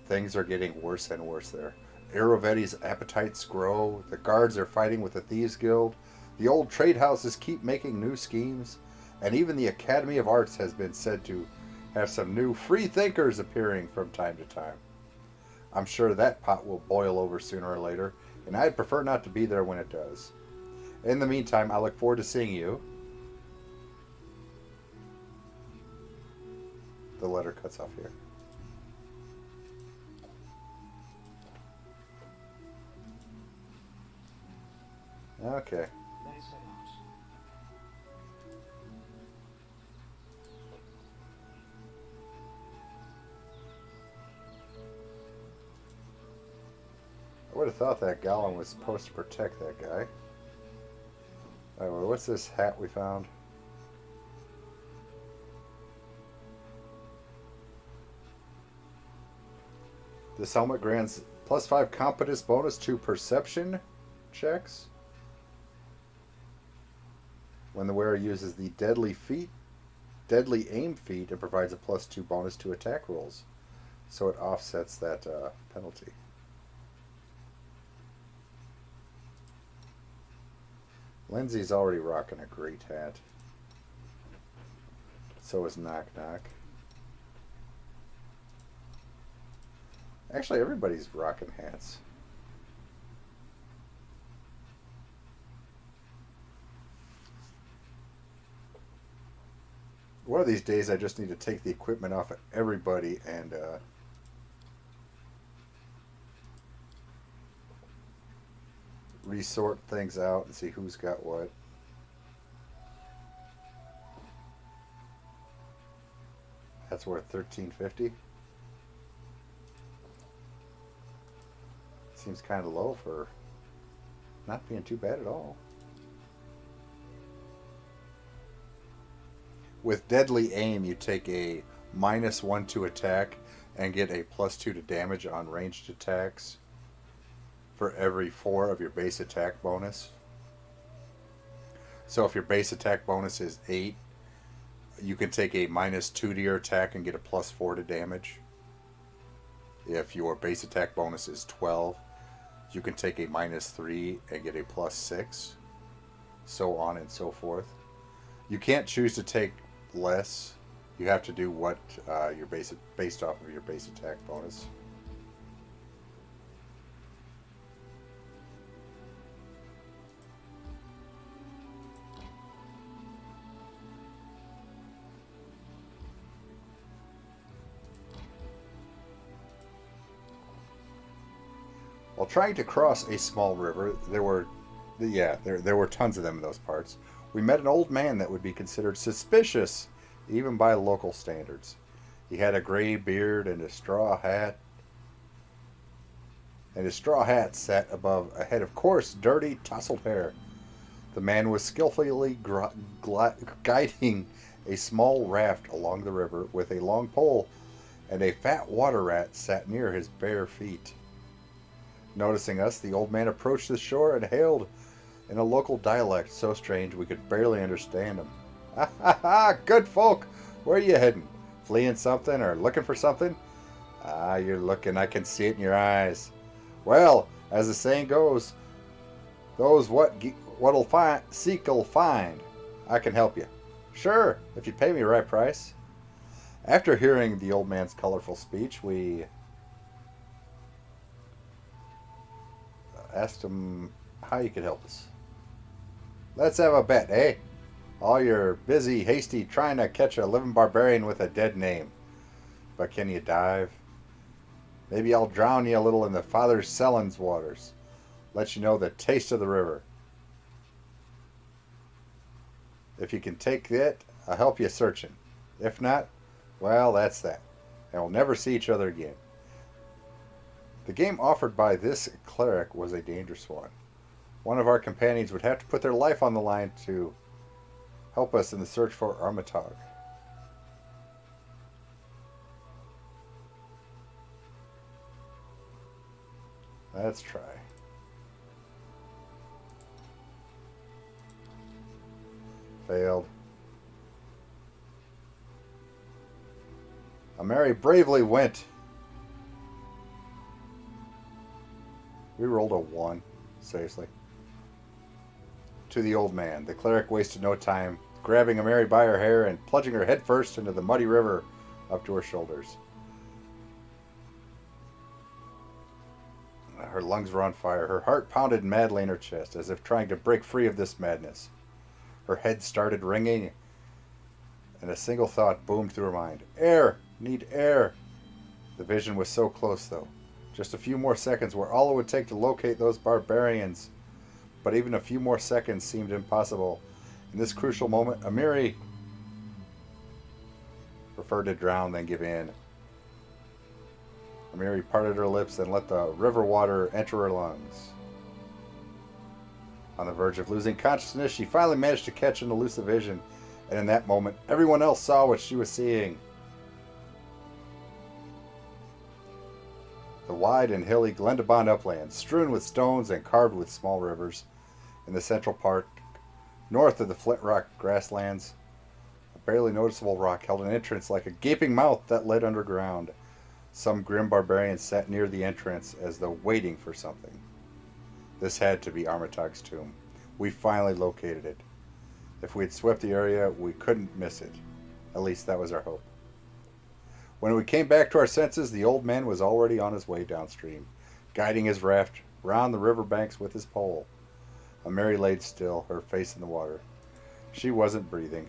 things are getting worse and worse there. Iravetti's appetites grow, the guards are fighting with the Thieves Guild, the old trade houses keep making new schemes, and even the Academy of Arts has been said to have some new free thinkers appearing from time to time. I'm sure that pot will boil over sooner or later, and I'd prefer not to be there when it does. In the meantime, I look forward to seeing you. The letter cuts off here. Okay. Let's head out. I would have thought that Gollum was supposed to protect that guy. Anyway, what's this hat we found? This helmet grants +5 competence bonus to perception checks. When the wearer uses the deadly aim feat, it provides a +2 bonus to attack rolls. So it offsets that penalty. Lindsay's already rocking a great hat. So is Knock Knock. Actually, everybody's rocking hats. One of these days, I just need to take the equipment off of everybody and resort things out and see who's got what. That's worth $13.50. Seems kind of low for not being too bad at all. With deadly aim, you take a -1 to attack and get a +2 to damage on ranged attacks for every 4 of your base attack bonus. So if your base attack bonus is 8, you can take a -2 to your attack and get a +4 to damage. If your base attack bonus is 12, you can take a -3 and get a +6. So on and so forth. You can't choose to take less. You have to do what your based off of your base attack bonus. While trying to cross a small river, there were tons of them in those parts. We met an old man that would be considered suspicious, even by local standards. He had a gray beard and a straw hat. And his straw hat sat above a head of coarse, dirty, tousled hair. The man was skillfully guiding a small raft along the river with a long pole, and a fat water rat sat near his bare feet. Noticing us, the old man approached the shore and hailed in a local dialect so strange we could barely understand him. "Ha ha ha! Good folk! Where are you heading? Fleeing something or looking for something? Ah, you're looking. I can see it in your eyes. Well, as the saying goes, those what'll seek'll find. I can help you. Sure, if you pay me the right price." After hearing the old man's colorful speech, we asked him how he could help us. Let's have a bet, eh? All you're busy, hasty, trying to catch a living barbarian with a dead name. But can you dive? Maybe I'll drown you a little in the Father Selen's waters. Let you know the taste of the river. If you can take it, I'll help you searching. If not, well, that's that. And we'll never see each other again. The game offered by this cleric was a dangerous one. One of our companions would have to put their life on the line to help us in the search for Armatog. Let's try. Failed. Mary bravely went. We rolled a 1. Seriously. To the old man. The cleric wasted no time, grabbing Mary by her hair and plunging her headfirst into the muddy river up to her shoulders. Her lungs were on fire. Her heart pounded madly in her chest, as if trying to break free of this madness. Her head started ringing, and a single thought boomed through her mind. Air! Need air! The vision was so close, though. Just a few more seconds were all it would take to locate those barbarians. But even a few more seconds seemed impossible. In this crucial moment, Amiri preferred to drown than give in. Amiri parted her lips and let the river water enter her lungs. On the verge of losing consciousness, she finally managed to catch an elusive vision, and in that moment, everyone else saw what she was seeing. The wide and hilly Glendabond uplands, strewn with stones and carved with small rivers. In the central park, north of the Flint Rock grasslands, a barely noticeable rock held an entrance like a gaping mouth that led underground. Some grim barbarians sat near the entrance as though waiting for something. This had to be Armatog's tomb. We finally located it. If we had swept the area, we couldn't miss it. At least that was our hope. When we came back to our senses, the old man was already on his way downstream, guiding his raft round the riverbanks with his pole. Mary laid still, her face in the water. She wasn't breathing.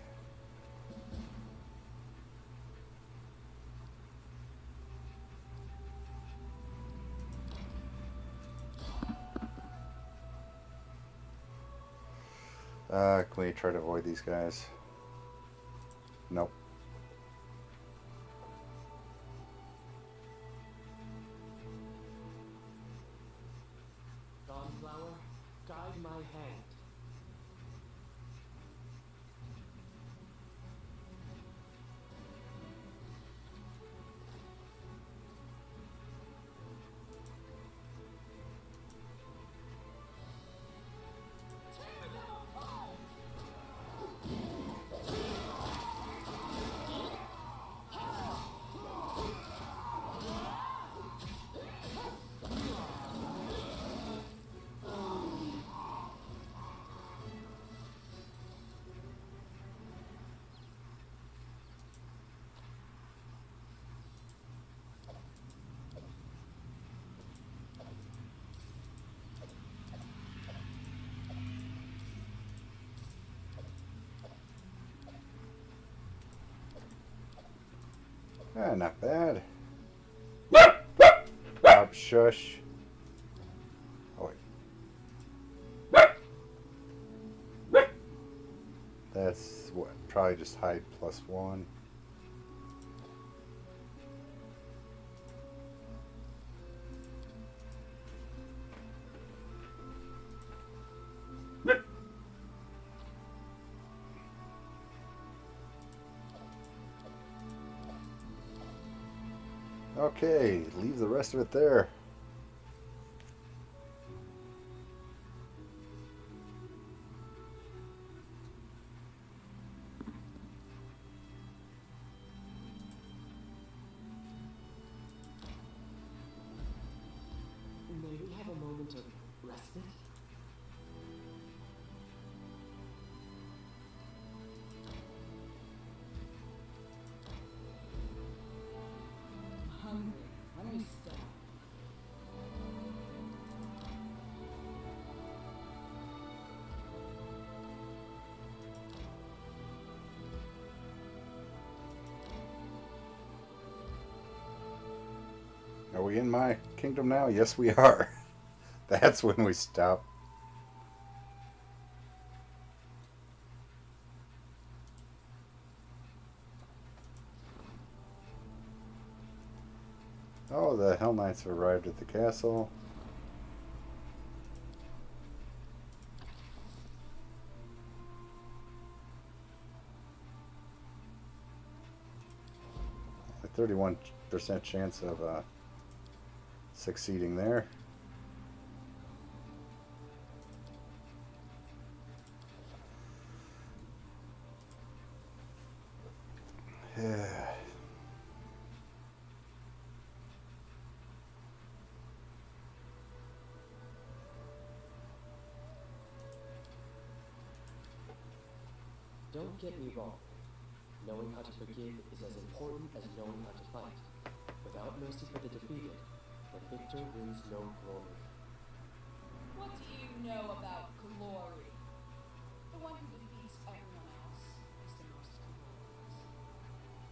Can we try to avoid these guys? Nope. Dawnflower, guide my hand. Not bad. Shush. Oh, wait. That's what? Probably just hide +1. Okay, leave the rest of it there. May we have a moment of respite? Hungry. Let me stop. we in my kingdom now? Yes, we are. That's when we stop. Oh, the Hell Knights have arrived at the castle. A 31% chance of succeeding there. Yeah. Don't get me wrong. Knowing how to forgive is as important as knowing how to fight. Without mercy for the defeated, the victor wins no glory. What do you know about glory? The one who defeats everyone else is the most glorious.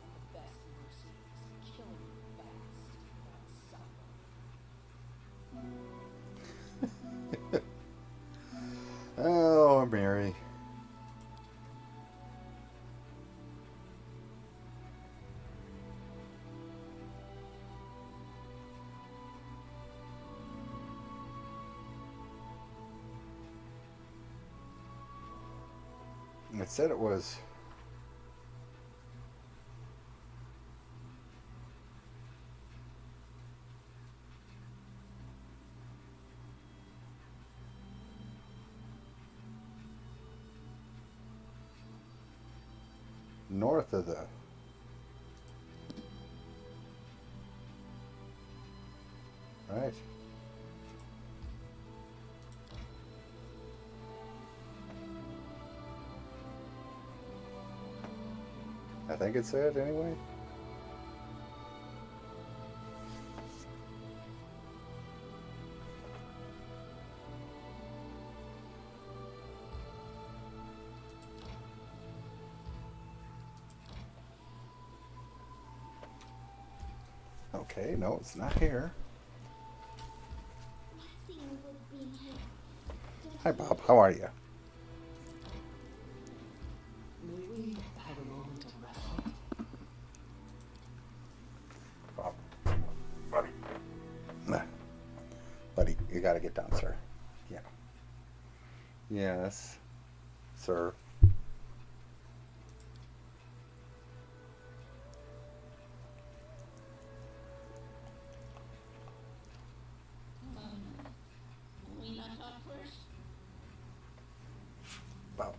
And the best mercy is killing fast without suffering. Oh, Mary. It said it was north of the right. I think it said anyway. Okay, no, it's not here. Resting would be nice. Hi, Bob. How are you? May we have a moment of respite? Bob. Buddy. Nah. Buddy, you gotta get down, sir. Yeah. Yes, sir. Can we not talk first? Bob.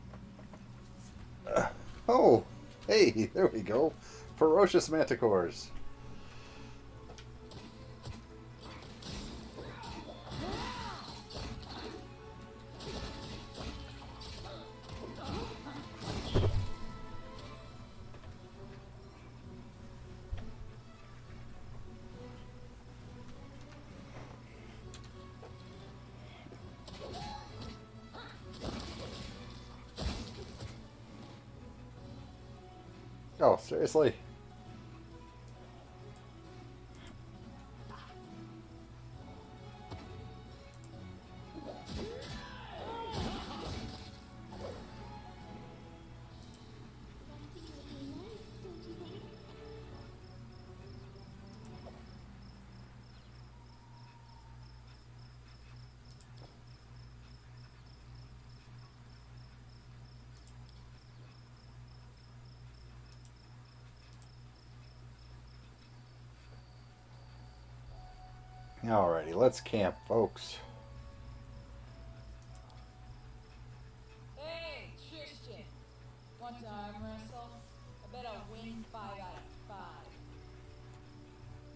Oh, hey, there we go. Ferocious manticores. Oh, seriously? Resting would be nice, don't you think? Alrighty, let's camp, folks. Hey, Tristan! Want to arm wrestle? I bet I'll win 5 out of 5.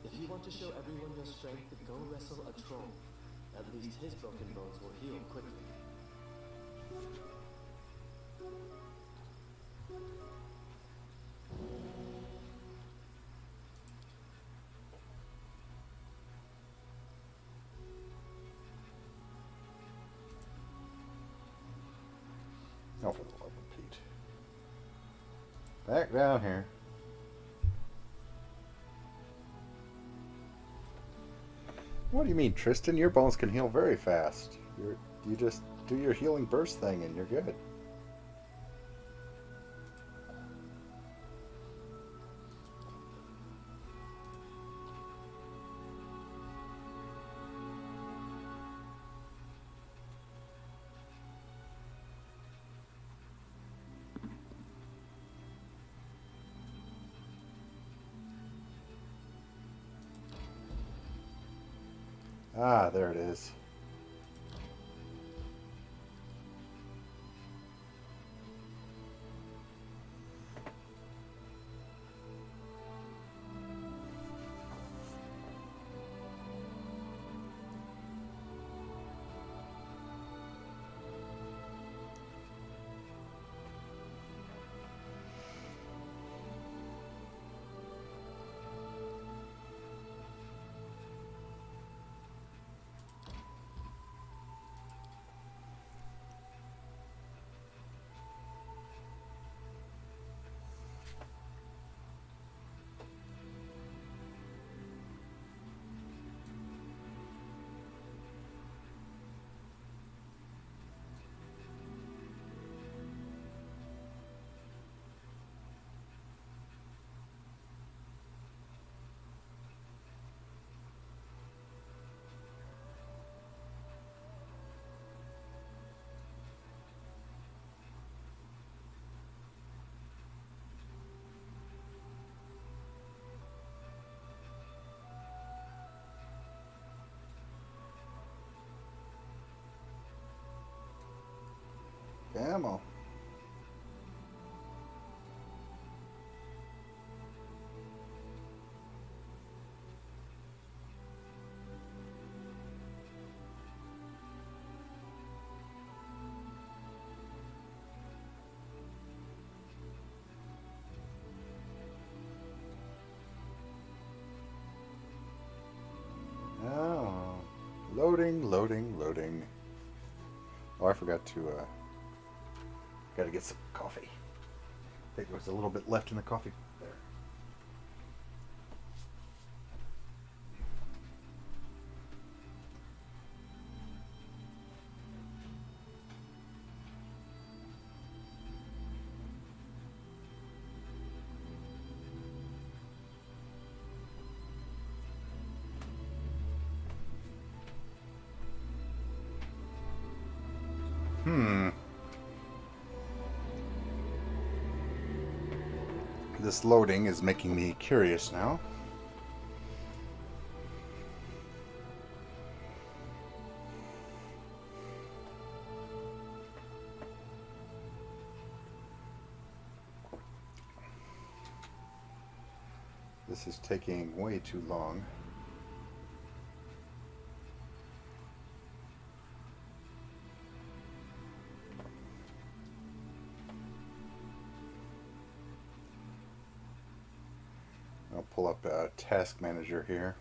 If you want to show everyone your strength, go wrestle a troll. At least his broken bones will heal quickly. Oh, for the love of Pete. Back down here. What do you mean, Tristan? Your bones can heal very fast. You just do your healing burst thing and you're good. Ah, there it is. Ammo. Oh, loading, loading, loading. Oh, I forgot to, gotta get some coffee. I think there was a little bit left in the coffee there. This loading is making me curious now. This is taking way too long. I'll pull up a task manager here.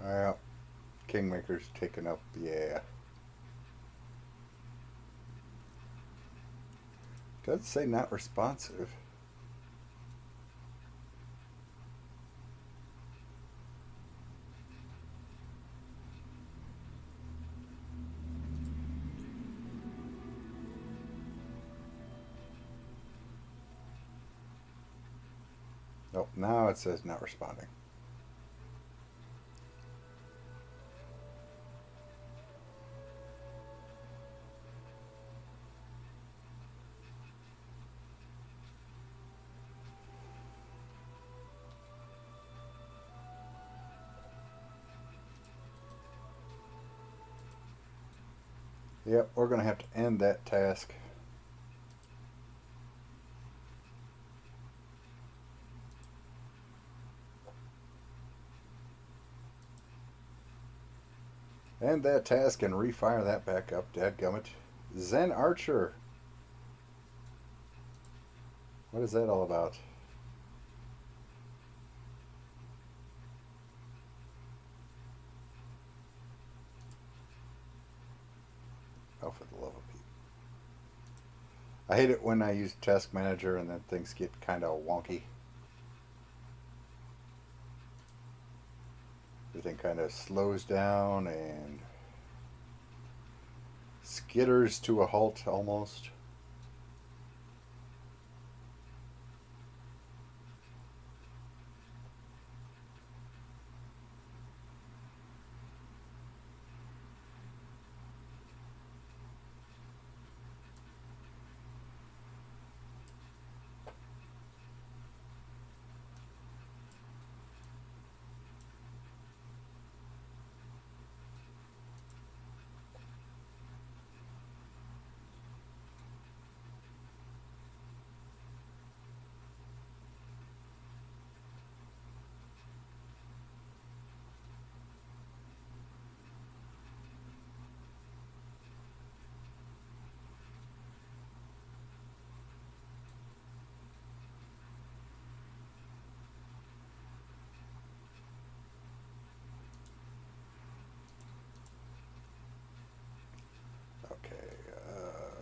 Well, Kingmaker's taken up, yeah. Does say not responsive. Oh, now it says not responding. Yep, we're going to have to end that task. End that task and refire that back up, dadgummit. Zen Archer. What is that all about? Oh, for the love of Pete. I hate it when I use Task Manager and then things get kind of wonky. Everything kind of slows down and skitters to a halt almost.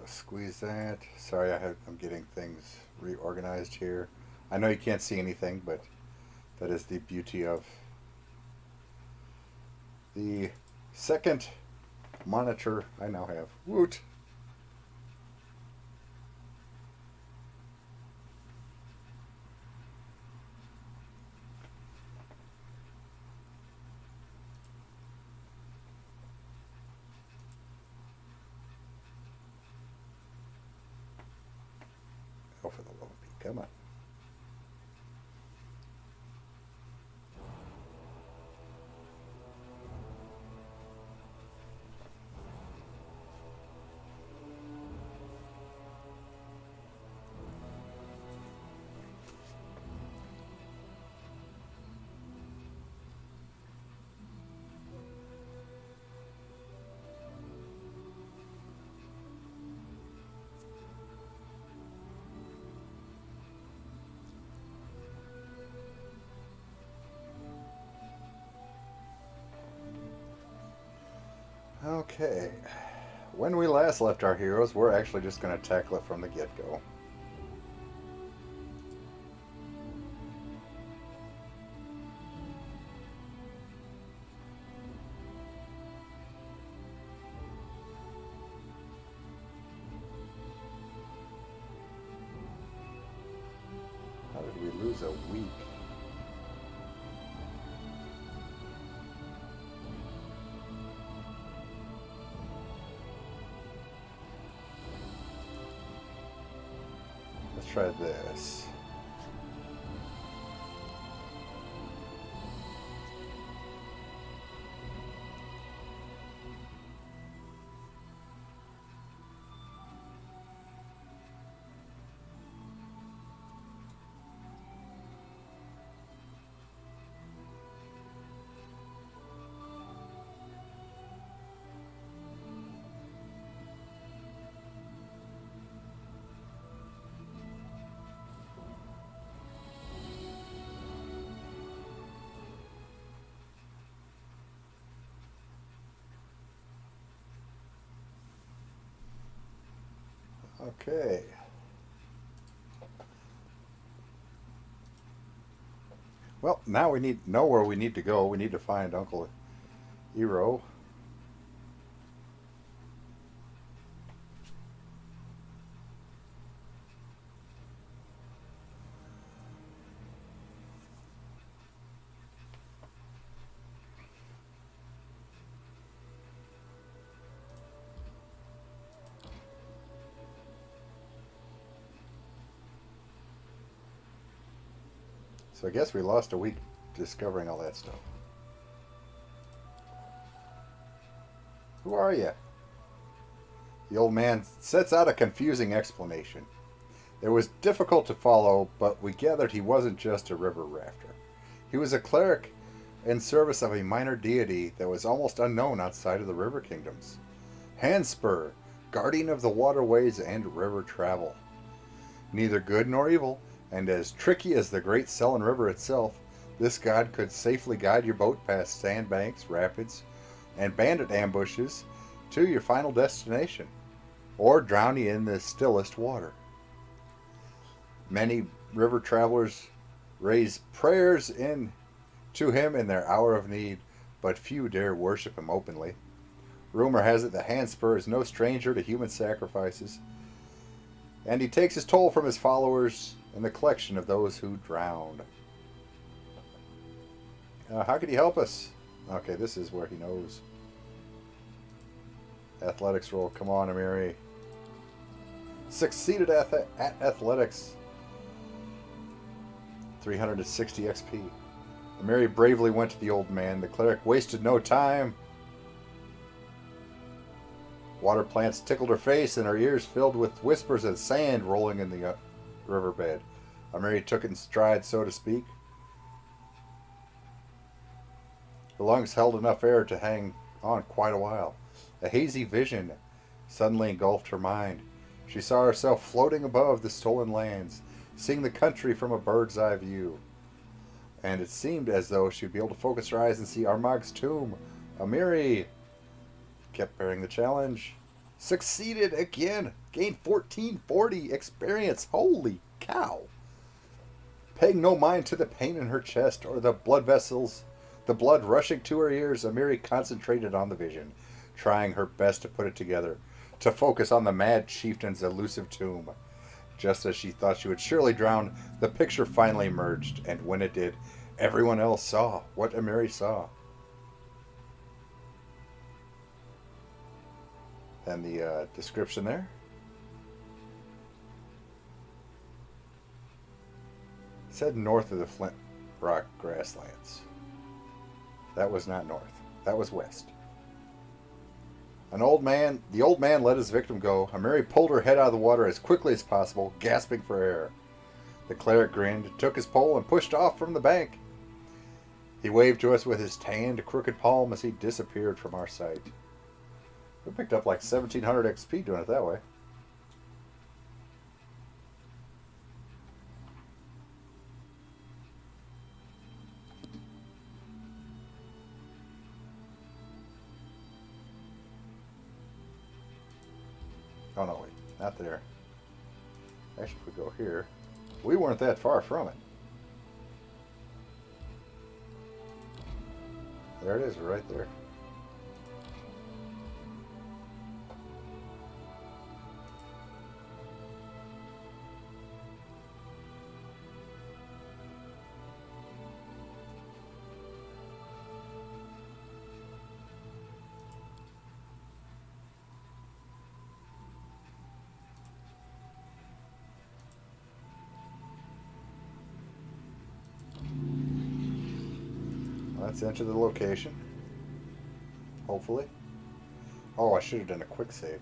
Squeeze that. Sorry, I'm getting things reorganized here. I know you can't see anything, but that is the beauty of the second monitor I now have. Woot! Oh, for the love of Pete, come on. Okay. When we last left our heroes, we're actually just going to tackle it from the get-go. How did we lose a week? Let's try this. Okay. Well, now we know where we need to go. We need to find Uncle Hero. So I guess we lost a week discovering all that stuff. Who are you? The old man sets out a confusing explanation. It was difficult to follow, but we gathered he wasn't just a river rafter. He was a cleric in service of a minor deity that was almost unknown outside of the river kingdoms. Handspur, guardian of the waterways and river travel. Neither good nor evil, and as tricky as the Great Selin River itself, this god could safely guide your boat past sandbanks, rapids, and bandit ambushes to your final destination, or drown you in the stillest water. Many river travelers raise prayers to him in their hour of need, but few dare worship him openly. Rumor has it that Handspur is no stranger to human sacrifices, and he takes his toll from his followers in the collection of those who drowned. How could he help us? Okay, this is where he knows. Athletics roll. Come on, Amiri. Succeeded at athletics. 360 XP. Amiri bravely went to the old man. The cleric wasted no time. Water plants tickled her face, and her ears filled with whispers of sand rolling in the riverbed. Amiri took it in stride, so to speak. Her lungs held enough air to hang on quite a while. A hazy vision suddenly engulfed her mind. She saw herself floating above the stolen lands, seeing the country from a bird's eye view. And it seemed as though she would be able to focus her eyes and see Armag's tomb. Amiri kept bearing the challenge. Succeeded again. Gained 1440 experience. Holy cow. Paying no mind to the pain in her chest or the blood vessels, the blood rushing to her ears, Amiri concentrated on the vision, trying her best to put it together, to focus on the mad chieftain's elusive tomb. Just as she thought she would surely drown, the picture finally emerged, and when it did, everyone else saw what Amiri saw. And the description there. It said north of the Flint Rock grasslands. That was not north. That was west. The old man let his victim go. Amiri pulled her head out of the water as quickly as possible, gasping for air. The cleric grinned, took his pole, and pushed off from the bank. He waved to us with his tanned, crooked palm as he disappeared from our sight. We picked up like 1700 XP doing it that way. Oh no, wait, not there. Actually, if we go here, we weren't that far from it. There it is, right there. Let's enter the location. Hopefully. Oh, I should have done a quick save.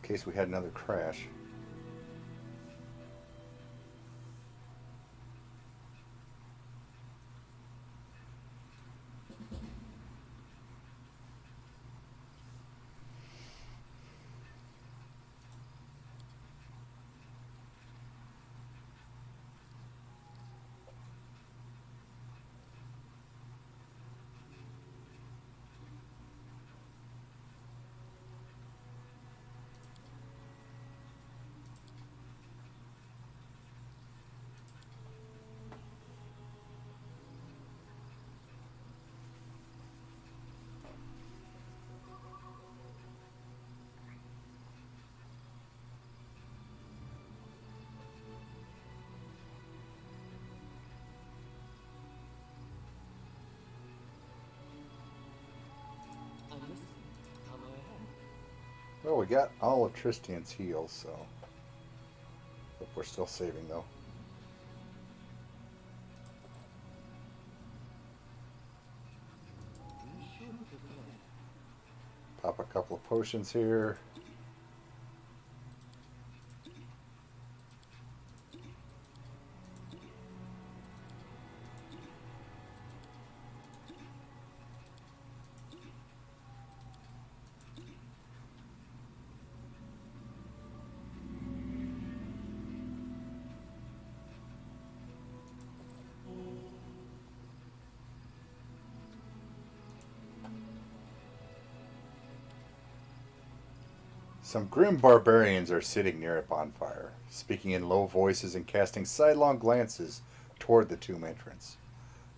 In case we had another crash. I'm listening. How may I help? Well, we got all of Tristian's heals, so... But we're still saving, though. You should prepare. Pop a couple of potions here. Some grim barbarians are sitting near a bonfire, speaking in low voices and casting sidelong glances toward the tomb entrance.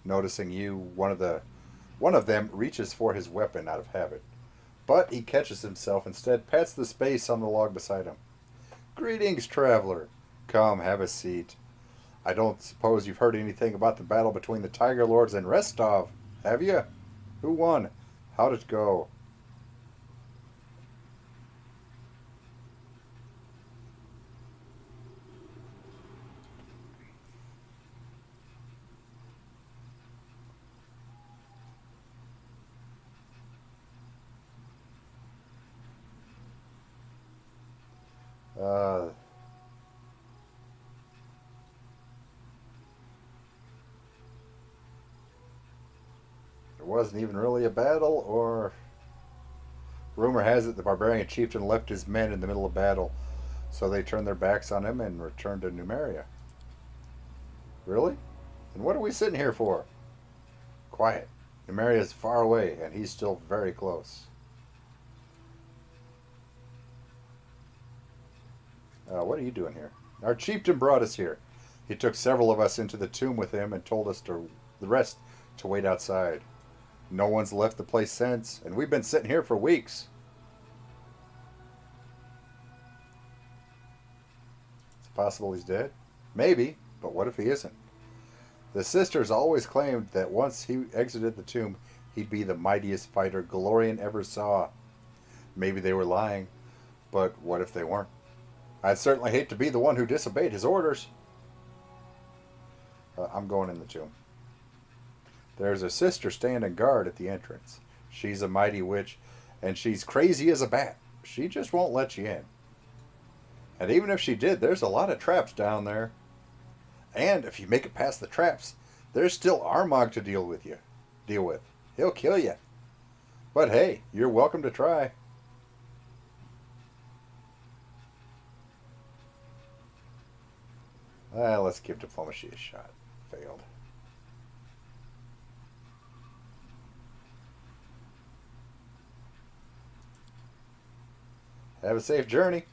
Noticing you, one of them reaches for his weapon out of habit, but he catches himself instead, pats the space on the log beside him. Greetings, traveler. Come, have a seat. I don't suppose you've heard anything about the battle between the Tiger Lords and Restov, have you? Who won? How'd it go? Uh, there wasn't even really a battle, or rumor has it the barbarian chieftain left his men in the middle of battle, so they turned their backs on him and returned to Numeria. Really? And what are we sitting here for? Quiet. Numeria is far away, and he's still very close. What are you doing here? Our chieftain brought us here. He took several of us into the tomb with him and told us the rest to wait outside. No one's left the place since, and we've been sitting here for weeks. It's possible he's dead? Maybe, but what if he isn't? The sisters always claimed that once he exited the tomb, he'd be the mightiest fighter Galorian ever saw. Maybe they were lying, but what if they weren't? I'd certainly hate to be the one who disobeyed his orders. I'm going in the tomb. There's a sister standing guard at the entrance. She's a mighty witch, and she's crazy as a bat. She just won't let you in. And even if she did, there's a lot of traps down there. And if you make it past the traps, there's still Armagh to deal with. He'll kill you. But hey, you're welcome to try. Let's give diplomacy a shot. Failed. Have a safe journey.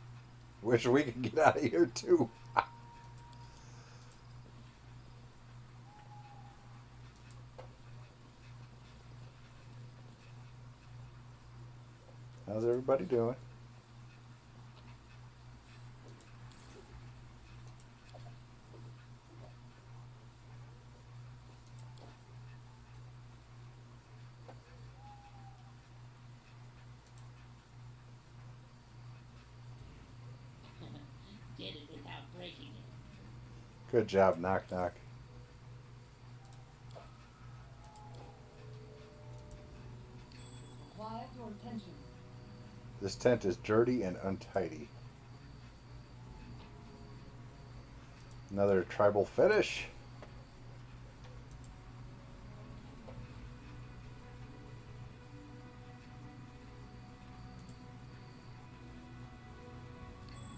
Wish we could get out of here too. How's everybody doing? Did it without breaking it. Good job, knock knock. Quiet your attention. This tent is dirty and untidy. Another tribal fetish.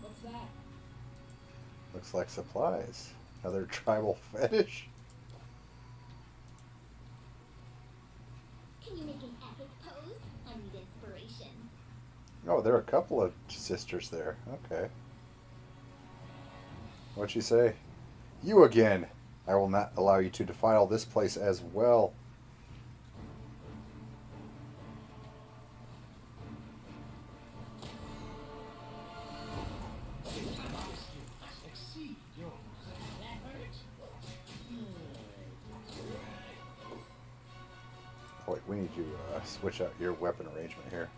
What's that? Looks like supplies. Another tribal fetish. Can you make an epic pose? I need inspiration. Oh, there are a couple of sisters there. Okay. What'd she say? You again. I will not allow you to defile this place as well. Oh, wait, we need to switch out your weapon arrangement here.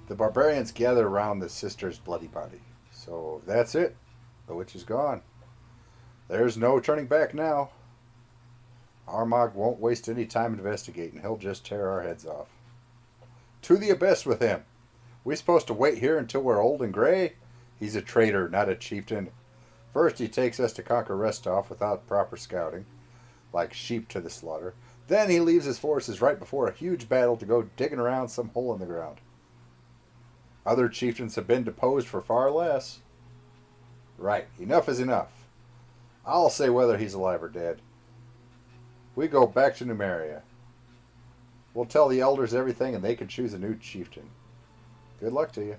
The barbarians gather around the sister's bloody body. So that's it. The witch is gone. There's no turning back now. Armagh won't waste any time investigating. He'll just tear our heads off. To the abyss with him. We supposed to wait here until we're old and gray? He's a traitor, not a chieftain. First he takes us to conquer Restov without proper scouting, like sheep to the slaughter. Then he leaves his forces right before a huge battle to go digging around some hole in the ground. Other chieftains have been deposed for far less. Right, enough is enough. I'll say whether he's alive or dead. We go back to Numeria. We'll tell the elders everything and they can choose a new chieftain. Good luck to you.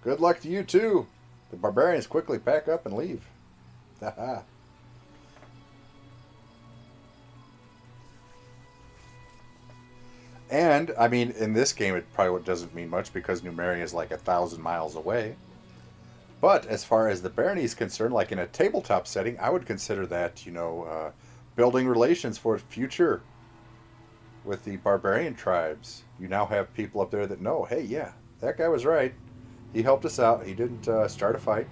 Good luck to you too. The barbarians quickly pack up and leave. Haha. And, I mean, in this game it probably doesn't mean much because Numeria is like 1,000 miles away. But as far as the barony is concerned, like in a tabletop setting, I would consider that, building relations for future with the barbarian tribes. You now have people up there that know, hey, yeah, that guy was right. He helped us out. He didn't start a fight.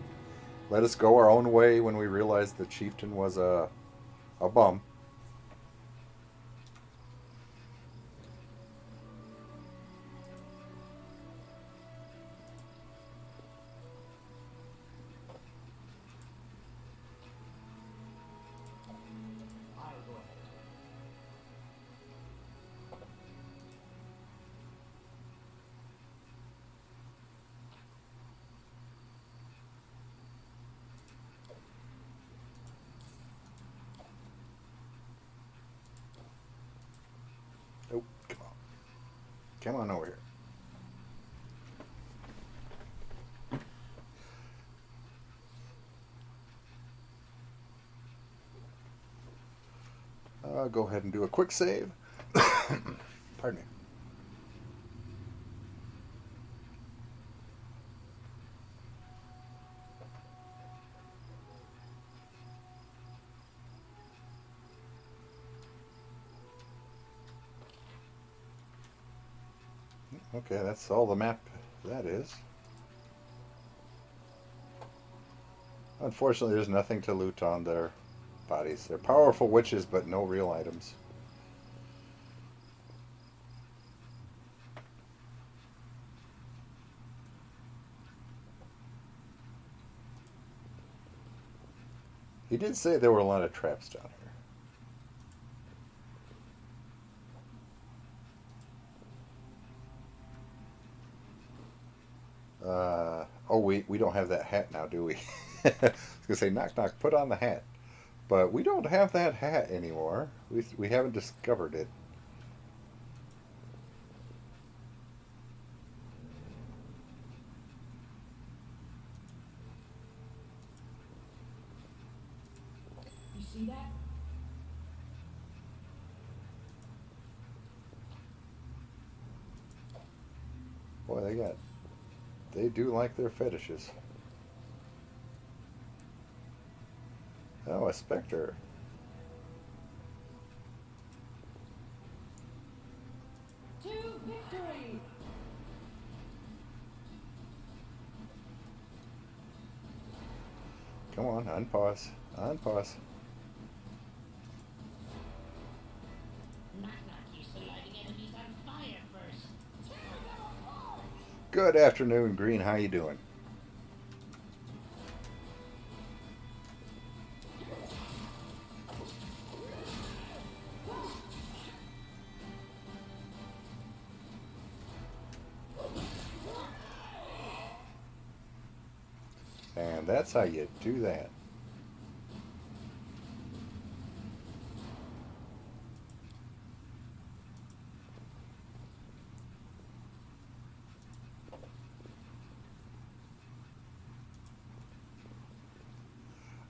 Let us go our own way when we realized the chieftain was a bum. Oh, come on. Come on over here. I'll go ahead and do a quick save. Pardon me. Okay, that's all the map that is. Unfortunately, there's nothing to loot on their bodies. They're powerful witches, but no real items. He did say there were a lot of traps down here. Oh, we don't have that hat now, do we? I was going to say, knock, knock, put on the hat. But we don't have that hat anymore. We haven't discovered it. You see that? Boy, they do like their fetishes. Oh, a specter. To victory! Come on, unpause. Unpause. Knock knock used to lighting enemies on fire first. Tear them apart! Good afternoon, Green. How you doing? And that's how you do that.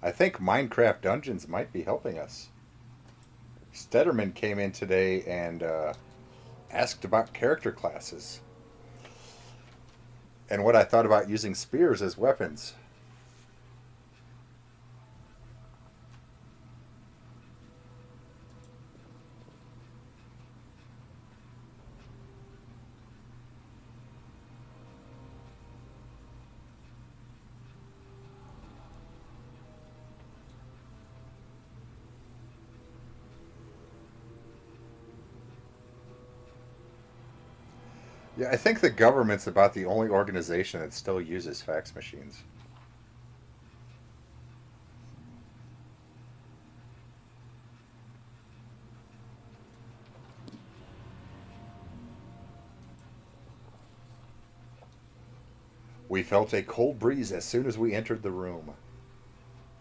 I think Minecraft Dungeons might be helping us. Stederman came in today and asked about character classes and what I thought about using spears as weapons. Yeah, I think the government's about the only organization that still uses fax machines. We felt a cold breeze as soon as we entered the room.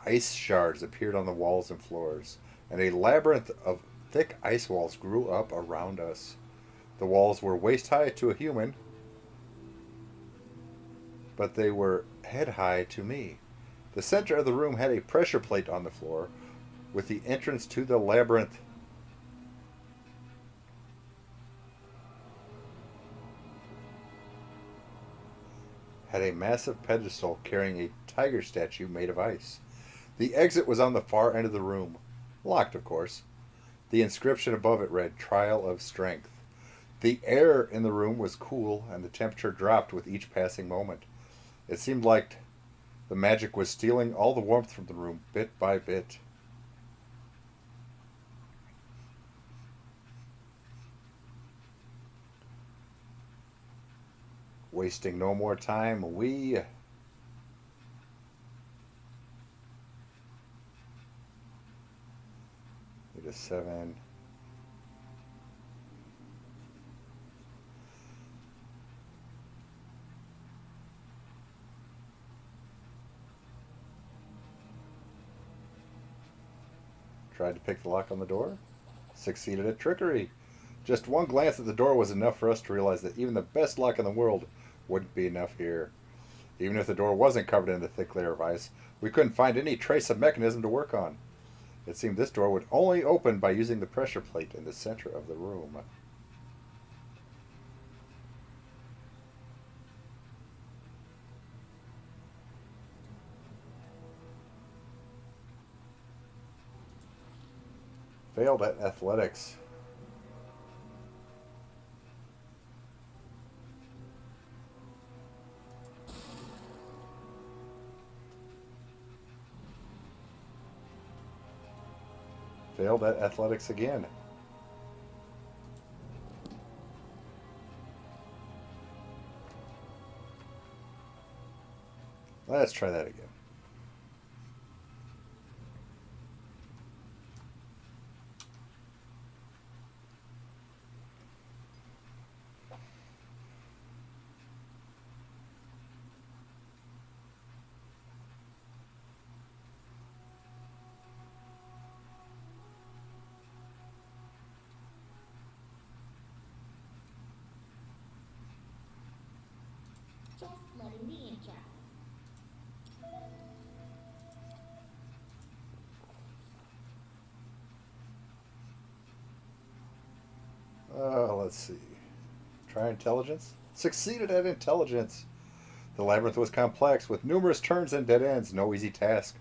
Ice shards appeared on the walls and floors, and a labyrinth of thick ice walls grew up around us. The walls were waist high to a human, but they were head high to me. The center of the room had a pressure plate on the floor, with the entrance to the labyrinth had a massive pedestal carrying a tiger statue made of ice. The exit was on the far end of the room, locked, of course. The inscription above it read, Trial of Strength. The air in the room was cool, and the temperature dropped with each passing moment. It seemed like the magic was stealing all the warmth from the room, bit by bit. Wasting no more time, we need a 7. Tried to pick the lock on the door. Succeeded at trickery. Just one glance at the door was enough for us to realize that even the best lock in the world wouldn't be enough here. Even if the door wasn't covered in a thick layer of ice, we couldn't find any trace of mechanism to work on. It seemed this door would only open by using the pressure plate in the center of the room. Failed at athletics. Failed at athletics again. Let's try that again. Just letting the ink dry. Let's see. Try intelligence. Succeeded at intelligence. The labyrinth was complex, with numerous turns and dead ends, no easy task.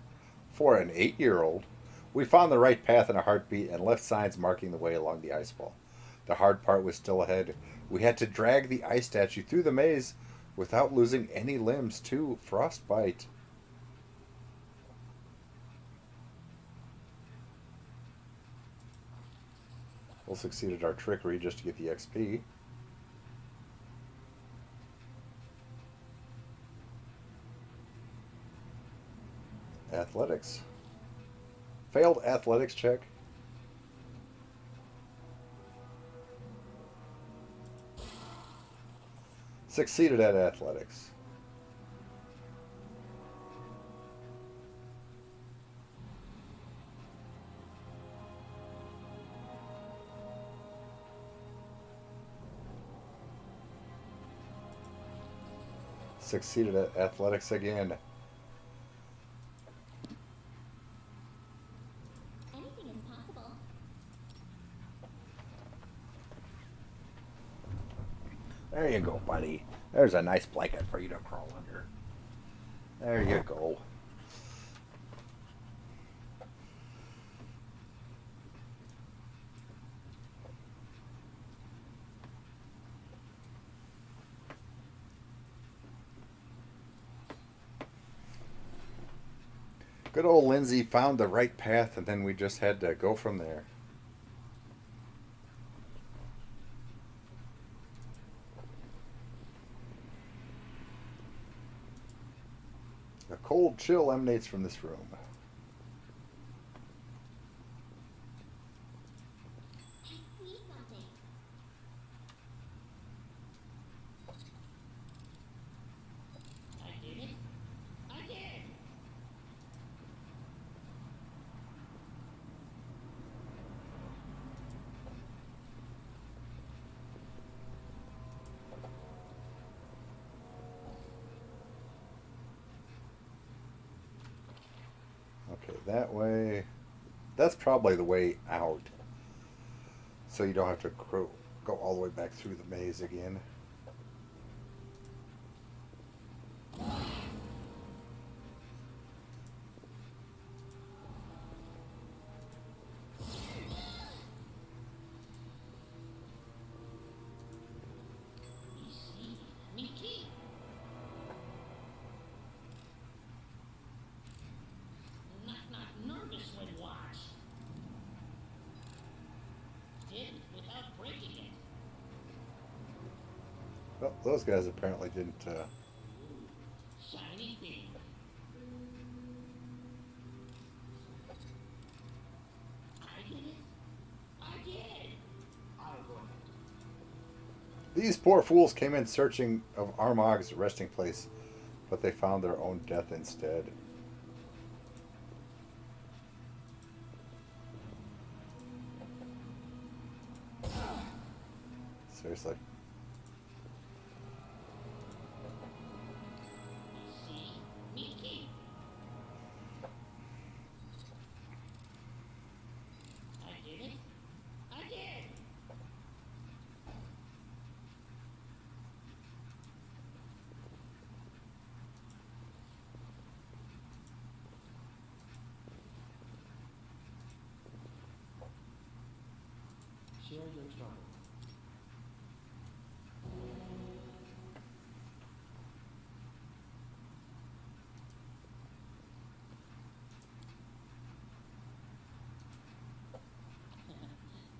For an 8-year-old, we found the right path in a heartbeat and left signs marking the way along the ice wall. The hard part was still ahead. We had to drag the ice statue through the maze without losing any limbs to frostbite. We'll succeed at our trickery just to get the XP. Athletics. Failed athletics check. Succeeded at athletics. Succeeded at athletics again. Anything is possible. There you go, buddy. There's a nice blanket for you to crawl under. There you go. Good old Lindsay found the right path, and then we just had to go from there. A cold chill emanates from this room. I see something. I did it. I did. Okay, that way. That's probably the way out. So you don't have to go all the way back through the maze again. Easy, Mickey. Not nervous when watched. Did it without breaking it. Well, those guys apparently didn't. Shiny thing. I did it. I did. I'll go ahead. These poor fools came in searching of Armag's resting place, but they found their own death instead. Seriously. See, Mickey. I did it. I did. Share your trouble.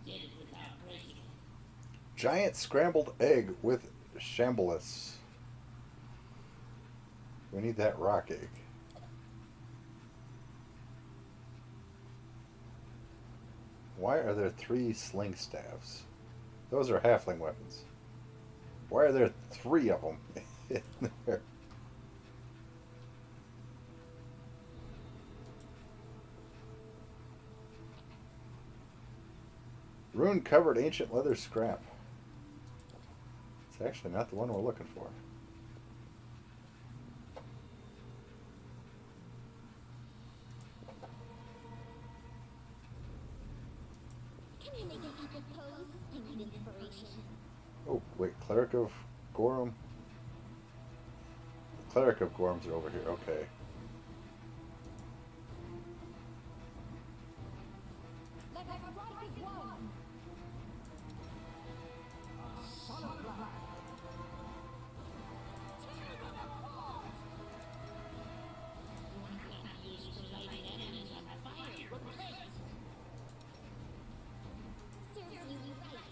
Did it without breaking it. Giant scrambled egg with shambolus. We need that rock egg. Why are there 3 sling staffs? Those are halfling weapons. Why are there 3 of them in there? Rune covered ancient leather scrap. It's actually not the one we're looking for. Can I make an epic pose? I need inspiration. Oh, wait, Cleric of Gorham? The Cleric of Gorham's are over here, okay. Let us strike as one. Son of blood. Tear them apart. Not used to lighting enemies on fire. Repent. Serves you right.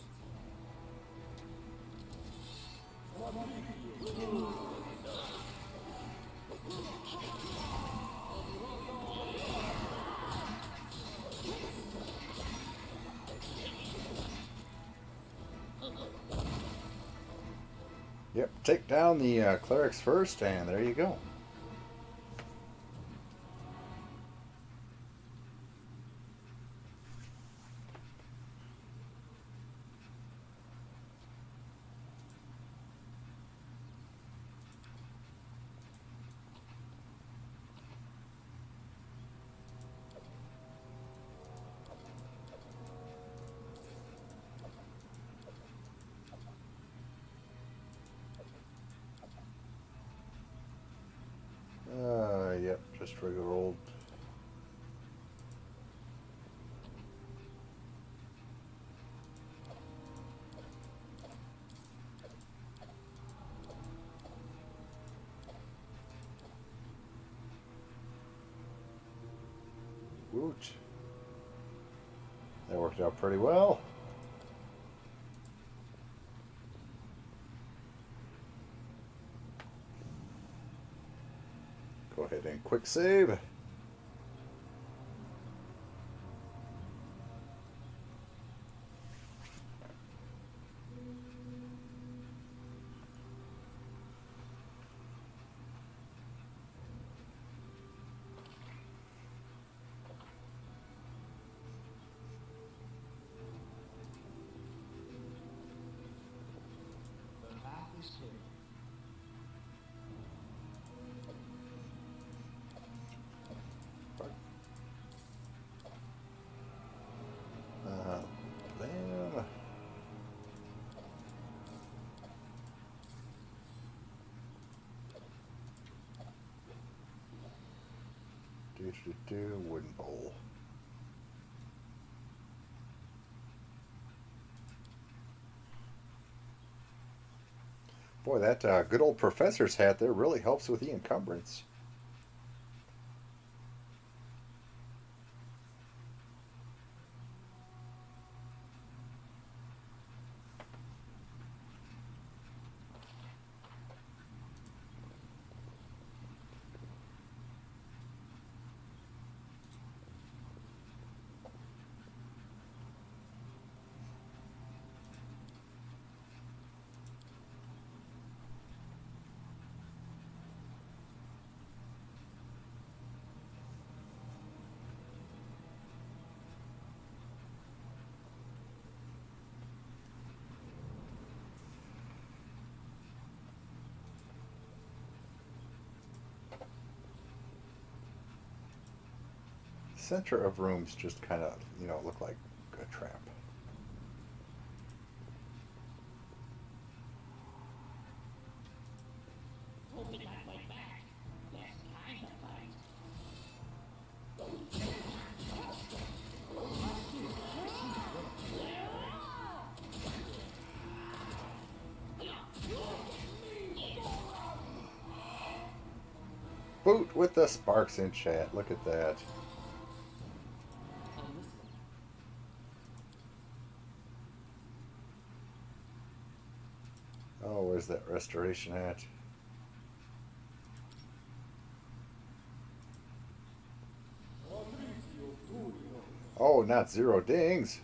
Yep, take down the clerics first, and there you go. Yep, just regular old. Woot. That worked out pretty well. Go ahead and quick save. The path is clear. Wooden bowl. Boy, that good old professor's hat there really helps with the encumbrance. Center of rooms just kind of, look like a trap. Hope it not fight back. Best kind of fight. Boot with the sparks in chat. Look at that. I'm listening. Oh, where's that restoration at? Oh, not zero dings.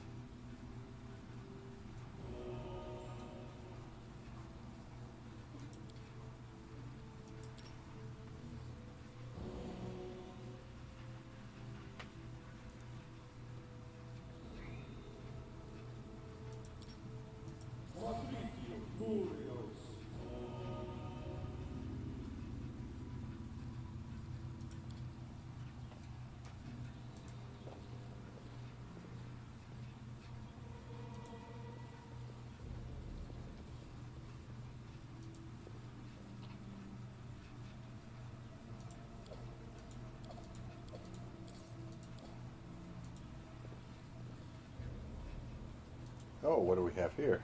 Oh, what do we have here?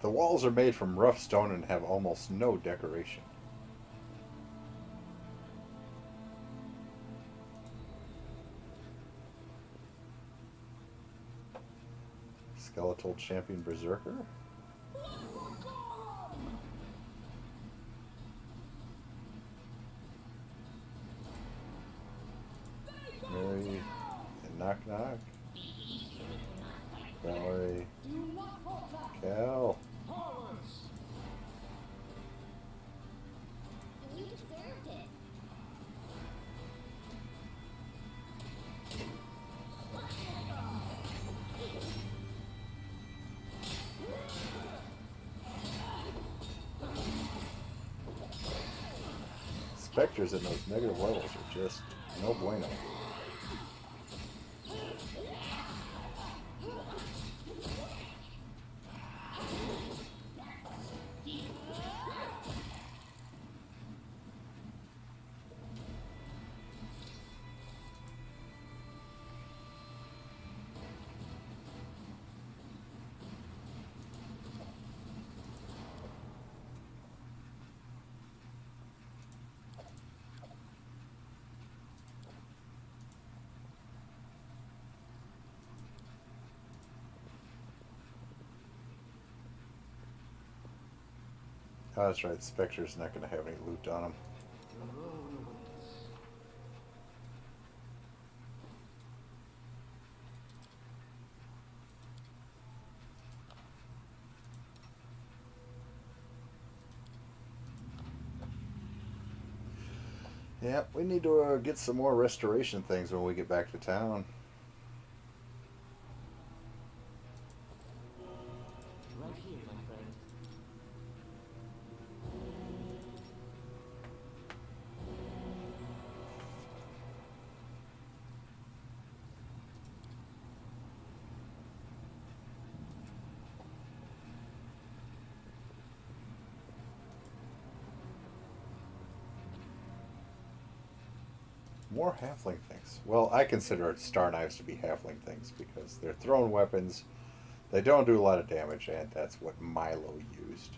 The walls are made from rough stone and have almost no decoration. Skeletal champion berserker? Mary and Knock Knock. Valerie. Cal. You deserved it. Spectres in those negative levels are just no bueno. Oh, that's right. Spectre's not going to have any loot on him. Yeah, we need to get some more restoration things when we get back to town. Right here, my friend. More halfling things. Well, I consider star knives to be halfling things because they're thrown weapons. They don't do a lot of damage, and that's what Milo used.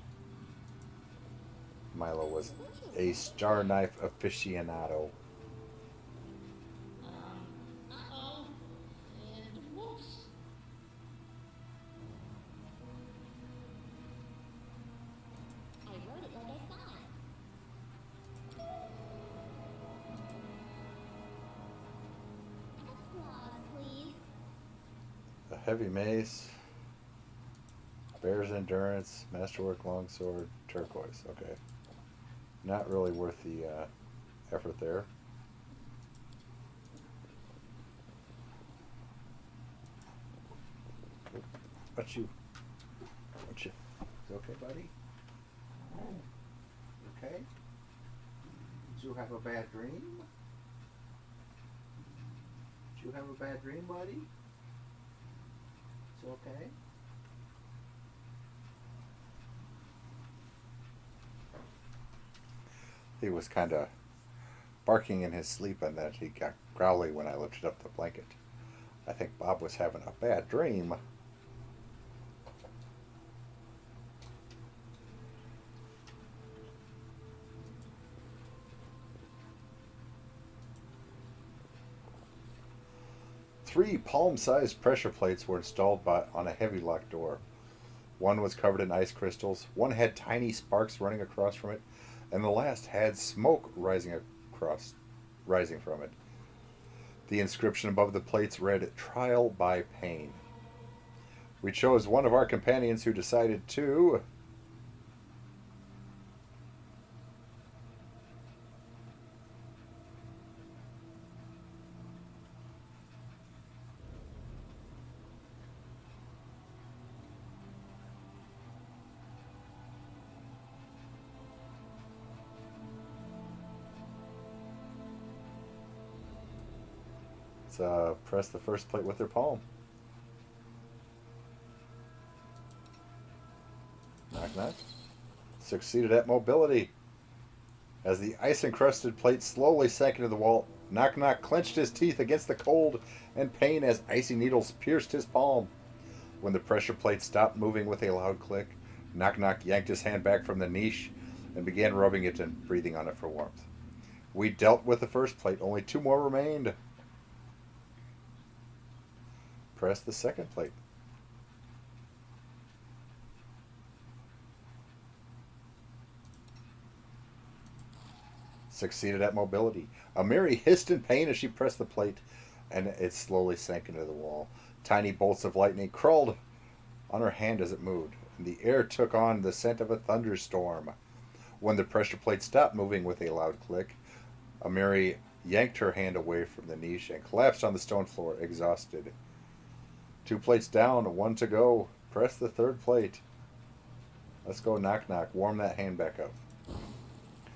Milo was a star knife aficionado. Uh-oh. And whoops. I wrote it like I saw it. Applause, please. A heavy mace, bear's endurance, masterwork longsword, turquoise. Okay, not really worth the effort there. What you? What you? You okay, buddy? Okay. Did you have a bad dream? Did you have a bad dream, buddy? It's okay. He was kind of barking in his sleep, and then he got growly when I lifted up the blanket. I think Bob was having a bad dream. Three palm-sized pressure plates were installed on a heavy locked door. One was covered in ice crystals, one had tiny sparks running across from it, and the last had smoke rising from it. The inscription above the plates read, "Trial by Pain." We chose one of our companions who decided to... press the first plate with their palm. Knock knock. Succeeded at mobility. As the ice-encrusted plate slowly sank into the wall, Knock Knock clenched his teeth against the cold and pain as icy needles pierced his palm. When the pressure plate stopped moving with a loud click, Knock Knock yanked his hand back from the niche and began rubbing it and breathing on it for warmth. We dealt with the first plate. Only two more remained. Press the second plate. Succeeded at mobility. Amiri hissed in pain as she pressed the plate, and it slowly sank into the wall. Tiny bolts of lightning crawled on her hand as it moved, and the air took on the scent of a thunderstorm. When the pressure plate stopped moving with a loud click, Amiri yanked her hand away from the niche and collapsed on the stone floor, exhausted. 2 plates down, 1 to go. Press the third plate. Let's go, Knock Knock. Warm that hand back up.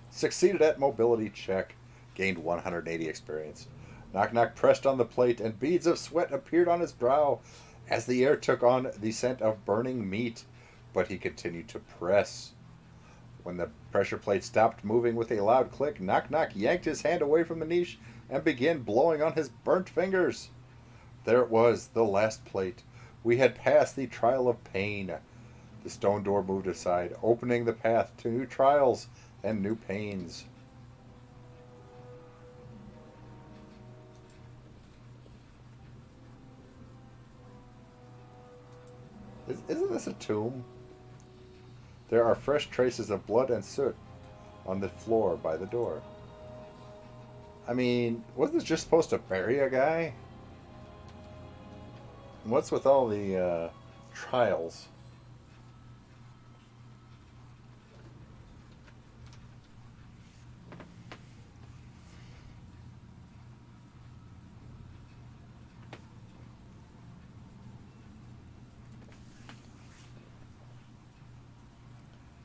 Succeeded at mobility check. Gained 180 experience. Knock Knock pressed on the plate, and beads of sweat appeared on his brow as the air took on the scent of burning meat, but he continued to press. When the pressure plate stopped moving with a loud click, Knock Knock yanked his hand away from the niche and began blowing on his burnt fingers. There it was, the last plate. We had passed the trial of pain. The stone door moved aside, opening the path to new trials and new pains. Isn't this a tomb? There are fresh traces of blood and soot on the floor by the door. I mean, wasn't this just supposed to bury a guy? What's with all the trials?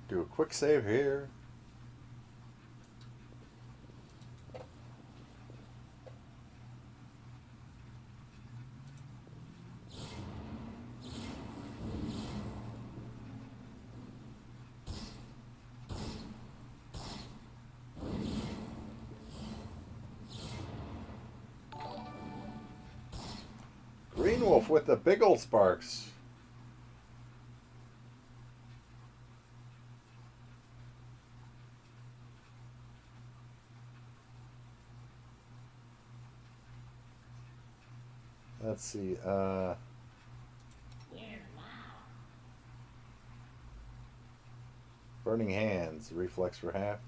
Do a quick save here. Wolf with the big old sparks. Let's see. Where now? Burning Hands. Reflex for half.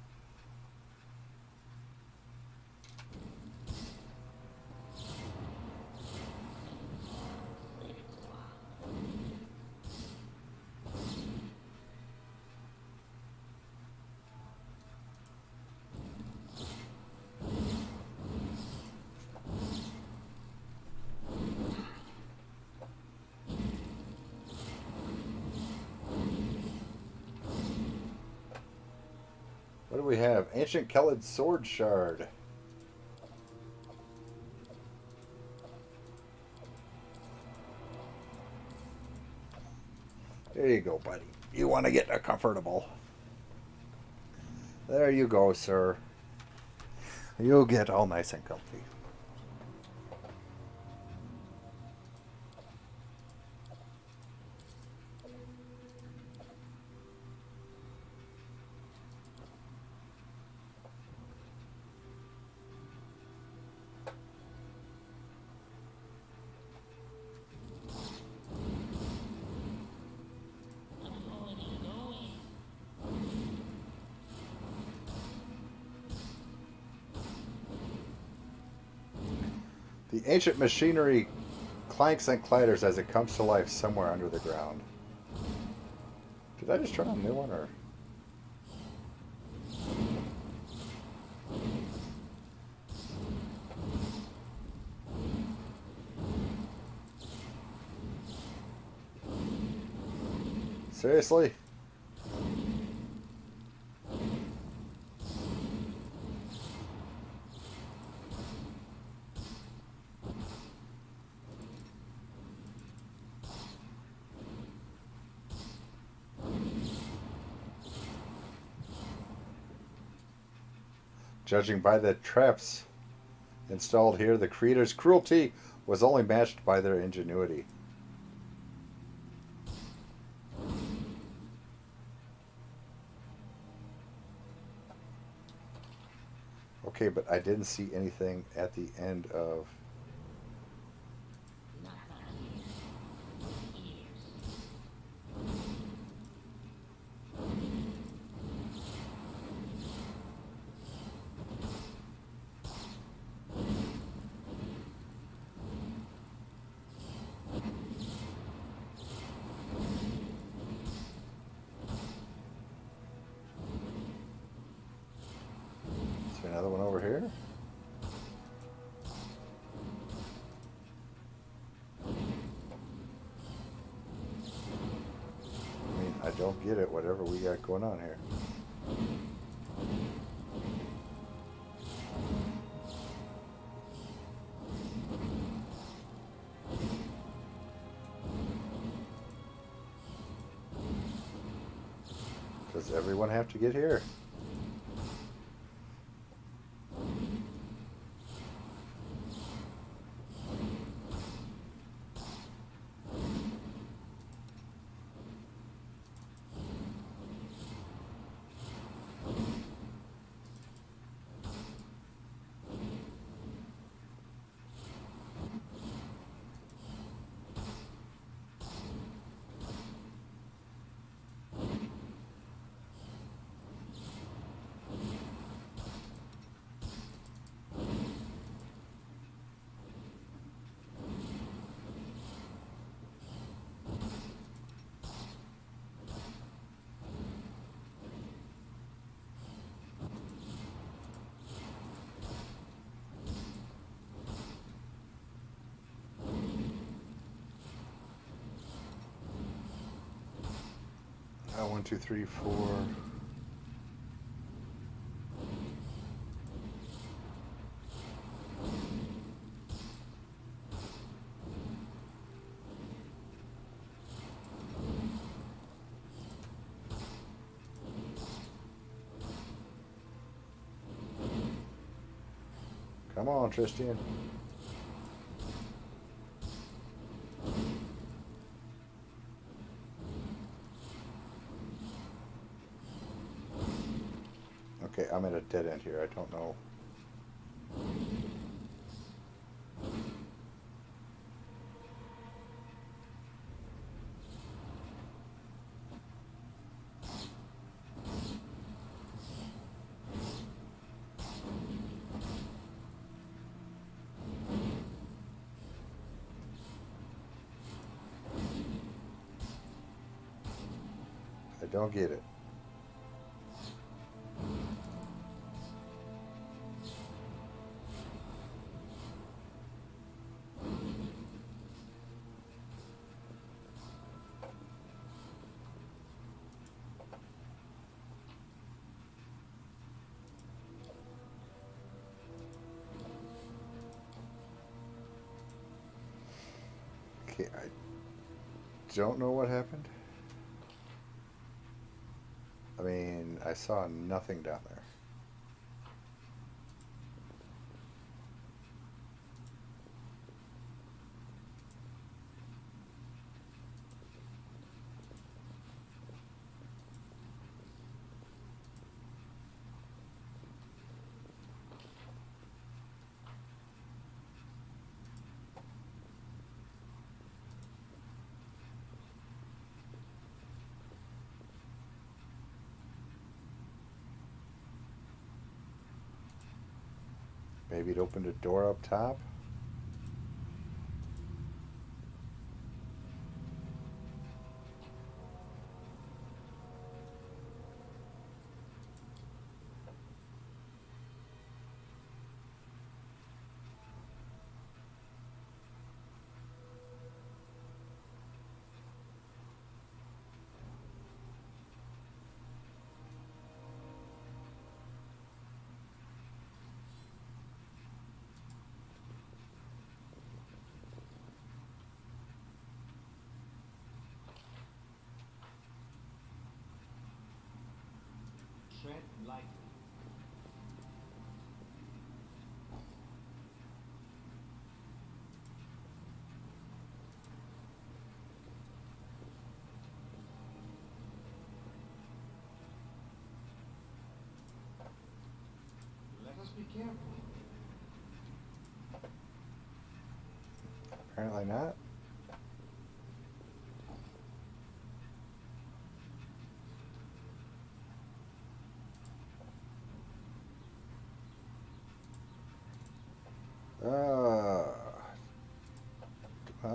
What do we have? Ancient Kelid Sword Shard. There you go, buddy. You want to get a comfortable. There you go, sir. You'll get all nice and comfy. The ancient machinery clanks and clatters as it comes to life somewhere under the ground. Did I just try a new one, or? Seriously? Judging by the traps installed here, the creators' cruelty was only matched by their ingenuity. Okay, but I didn't see anything at the end of... Not here. Years. Is there another one over here? I mean, I don't get it, whatever we got going on here. Does everyone have to get here? One, two, three, four. Come on, Tristan. dead end here. I don't know. I don't get it. Okay, I don't know what happened. I mean, I saw nothing down there. Maybe it opened a door up top? Tread lightly. Let us be careful. Apparently not. Well,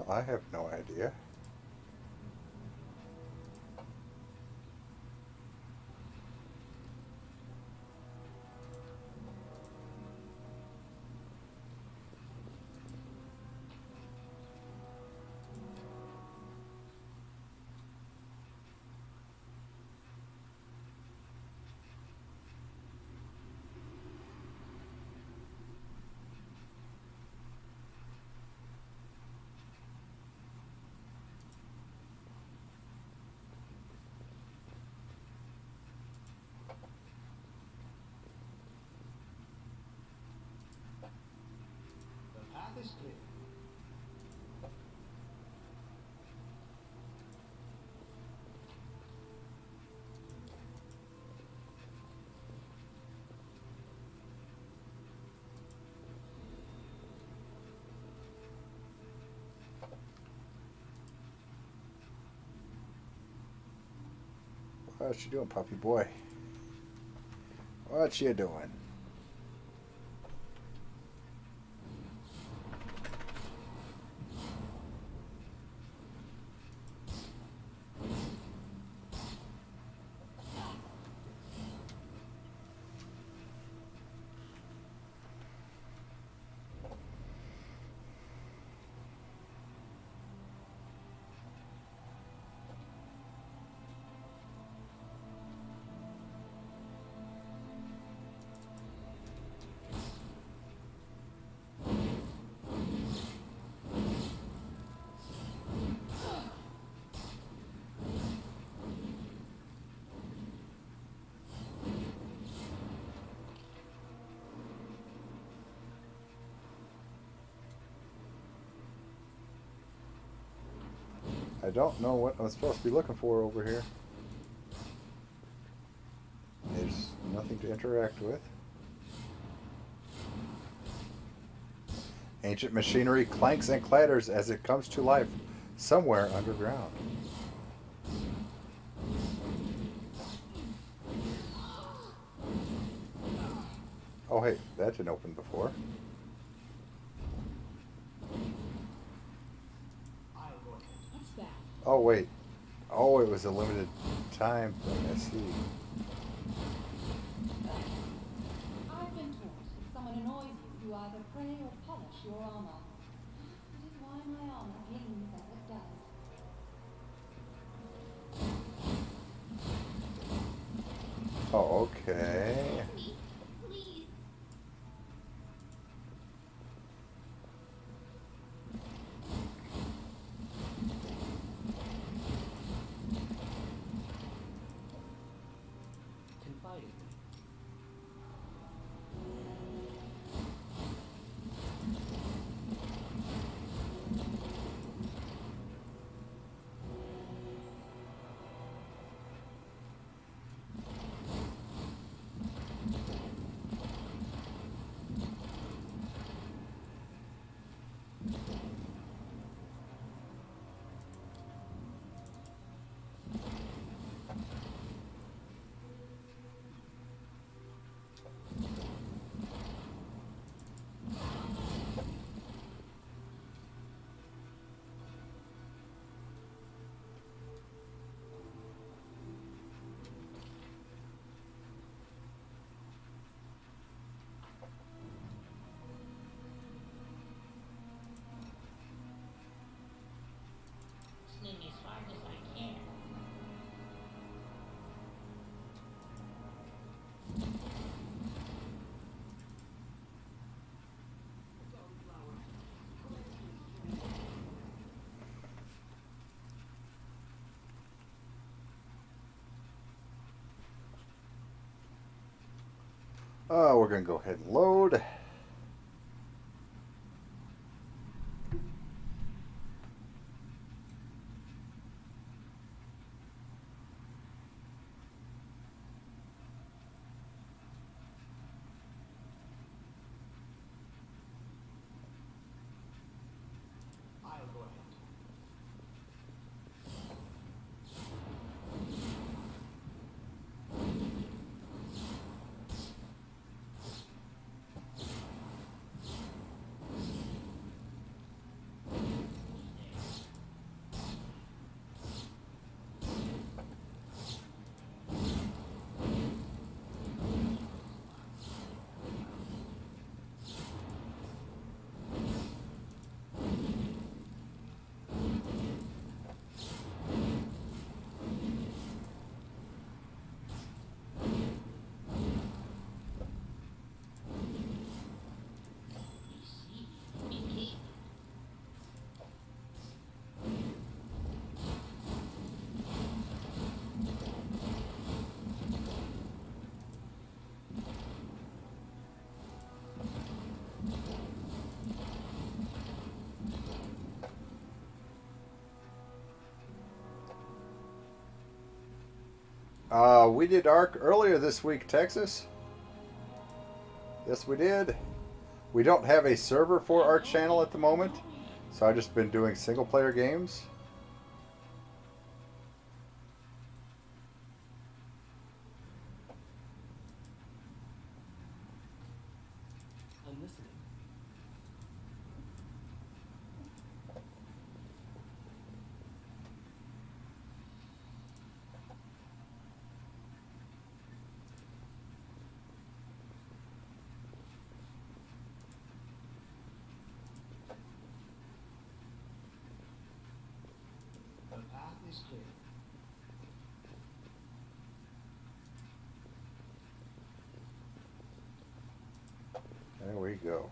I have no idea. The path is clear. What you doing, puppy boy? What you doing? I don't know what I'm supposed to be looking for over here. There's nothing to interact with. Ancient machinery clanks and clatters as it comes to life somewhere underground. Oh, hey, that didn't open before. I'll go ahead. What's that? Oh, wait. Oh, it was a limited time thing. I see. I've been taught if someone annoys you, you either pray or polish your armor. That is why my armor gleams as it does. Oh, okay. Me, please. Confide in me. Swing as hard as I can. We're going to go ahead and load. I'll go ahead. We did ARC earlier this week, Texas. Yes, we did. We don't have a server for our channel at the moment, so I've just been doing single player games. I'm listening. The path is clear. There we go.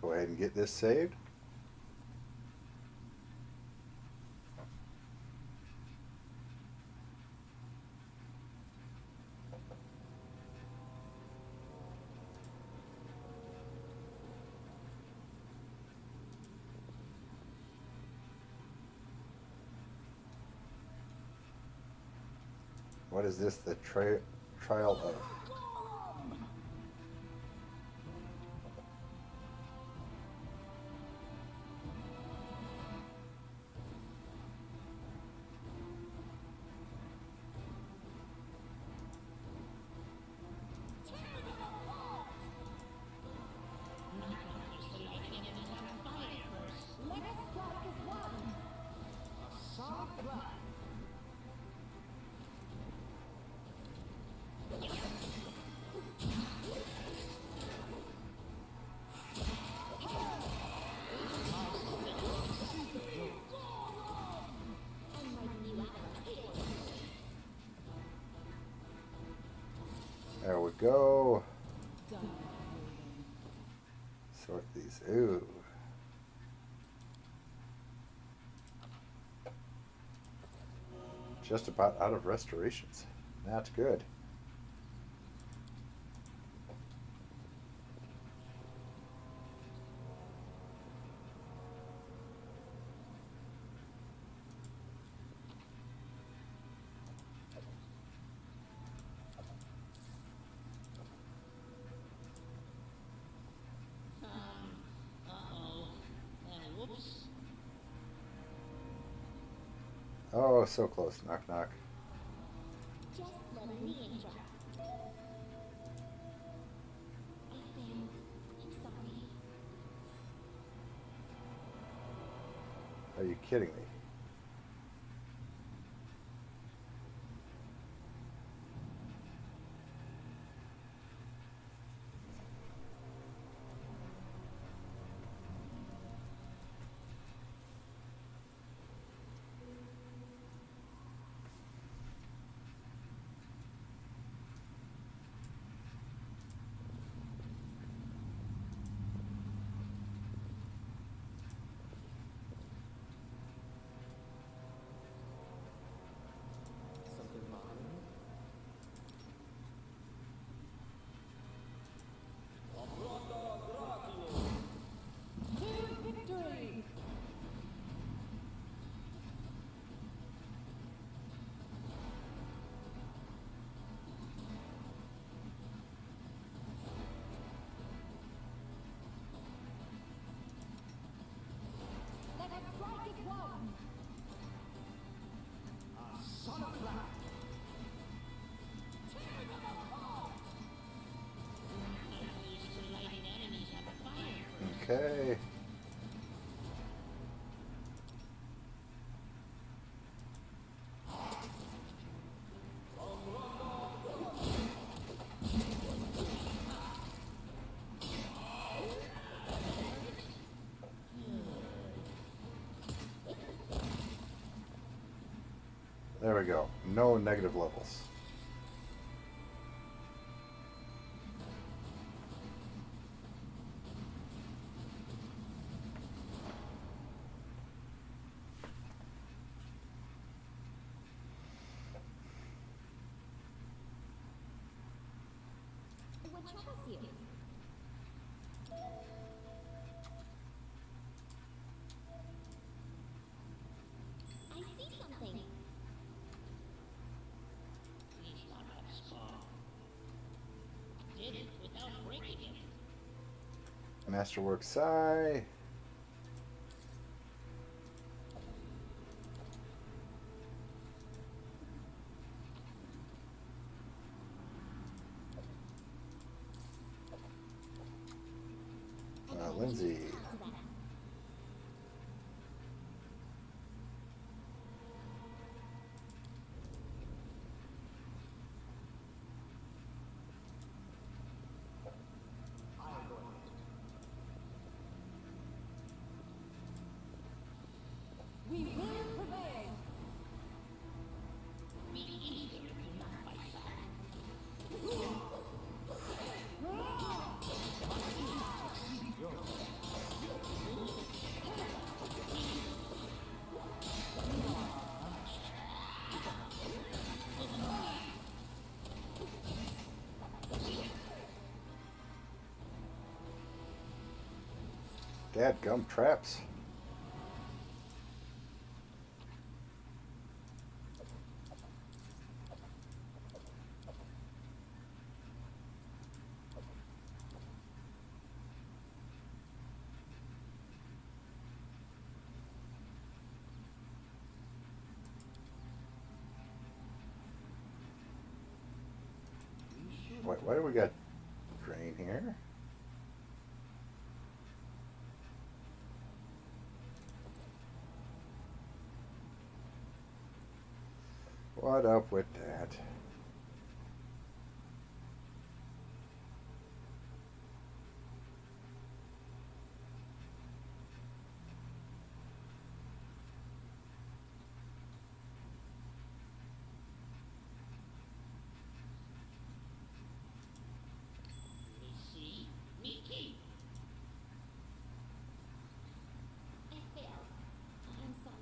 Go ahead and get this saved. What is this? The trial of. There we go. Sort these. Ooh. Just about out of restorations. That's good. Whoops. Oh, so close. Knock, knock. Just letting the ink dry. I failed. I'm sorry. Are you kidding me? Something bothering you? To victory! Let us strike as one! Son of Black. I'm used to lighting enemies on fire. Okay. There we go. No negative levels. What troubles you? I see something. Please not that skull. Did it without breaking it. Masterwork Sai. Lindsay. To that. I'll go ahead. We will prevail! Be eager to not fight back. Dadgum traps. Wait, why do we got drain here? What up with that? See, me keep. I failed. I'm sorry.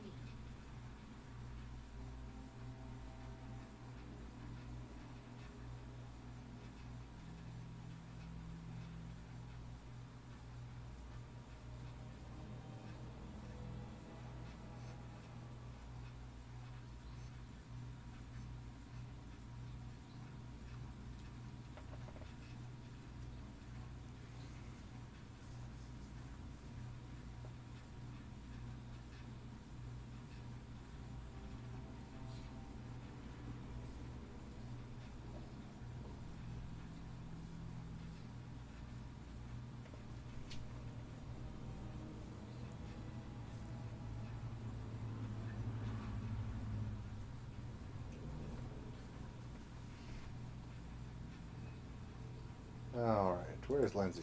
All right, where's Lindsay?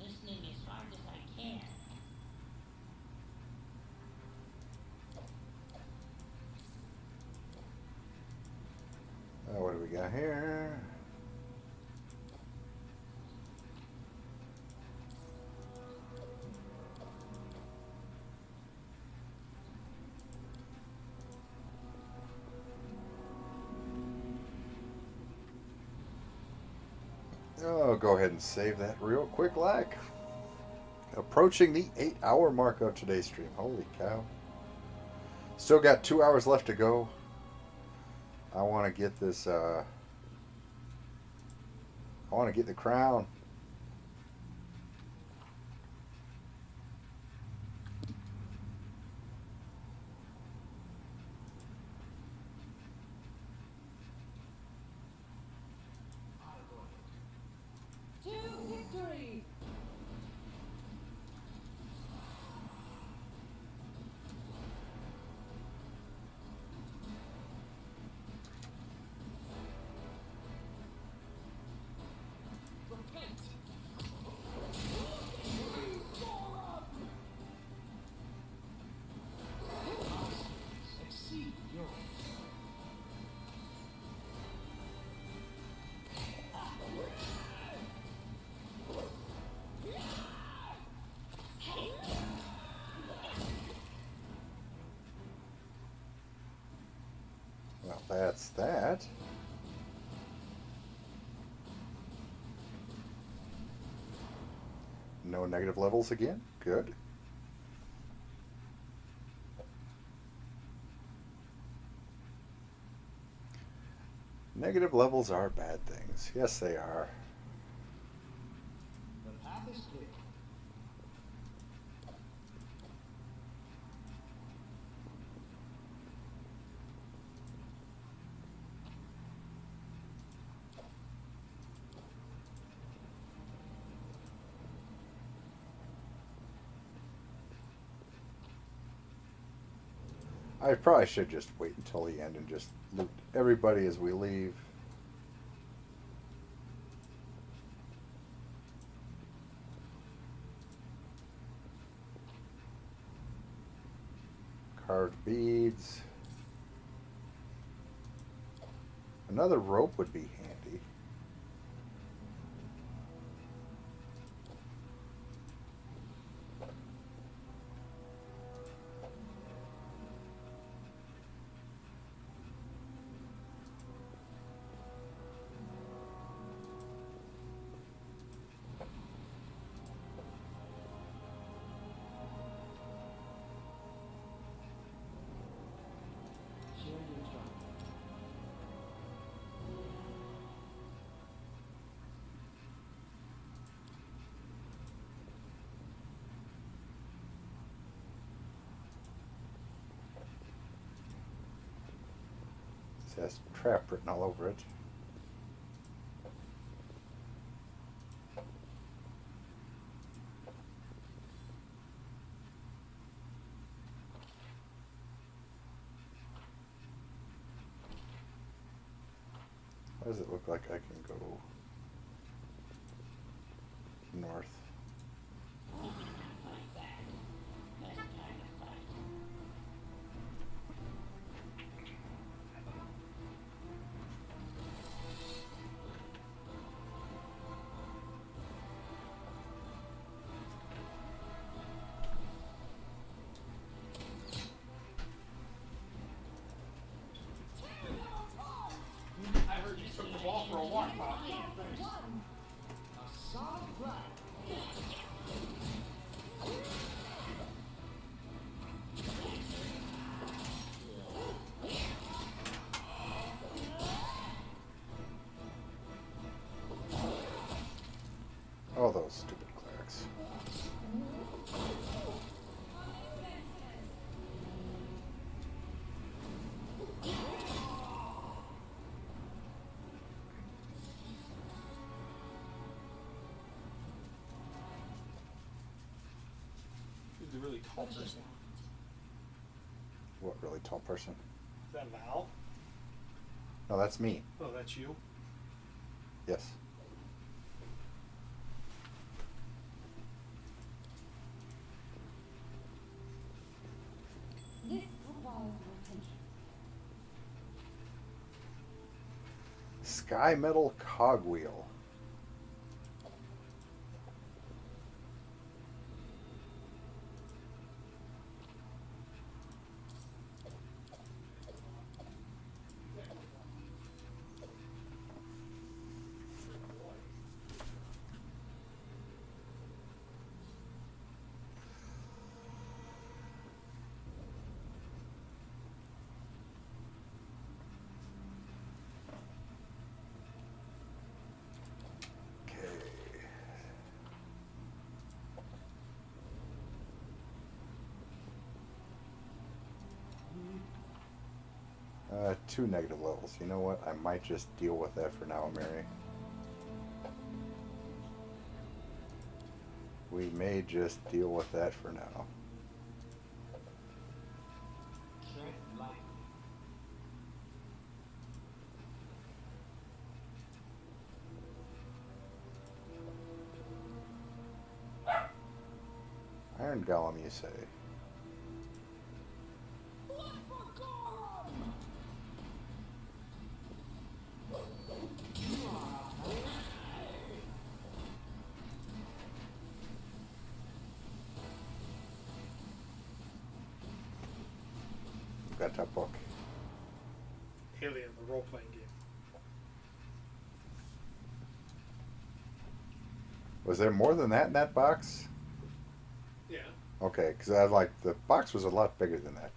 Listening as hard as I can. Oh, what do we got here? Oh, go ahead and save that real quick, like. Approaching the 8-hour mark of today's stream. Holy cow. Still got 2 hours left to go. I want to get this, I want to get the crown. To victory! Exceed yours. Well, that's that. No negative levels again. Good. Negative levels are bad things. Yes, they are. The path is clear. I probably should just wait until the end and just loot everybody as we leave. Carved beads. Another rope would be handy. Share your triumph. It has trap written all over it. Why does it look like I can go north? Like that. That kind of fight. I heard you took the ball for a walk, Pop. A solid plan. Oh, those stupid clerics. Who's the really tall person? What really tall person? Is that Val? No, that's me. Oh, that's you? Yes. This requires your attention. Sky Metal Cogwheel. Two negative levels. You know what? I might just deal with that for now, Mary. We may just deal with that for now. Tread lightly. Iron Golem, you say? Got that book. Alien, the role-playing game. Was there more than that in that box? Yeah. Okay, because I like the box was a lot bigger than that.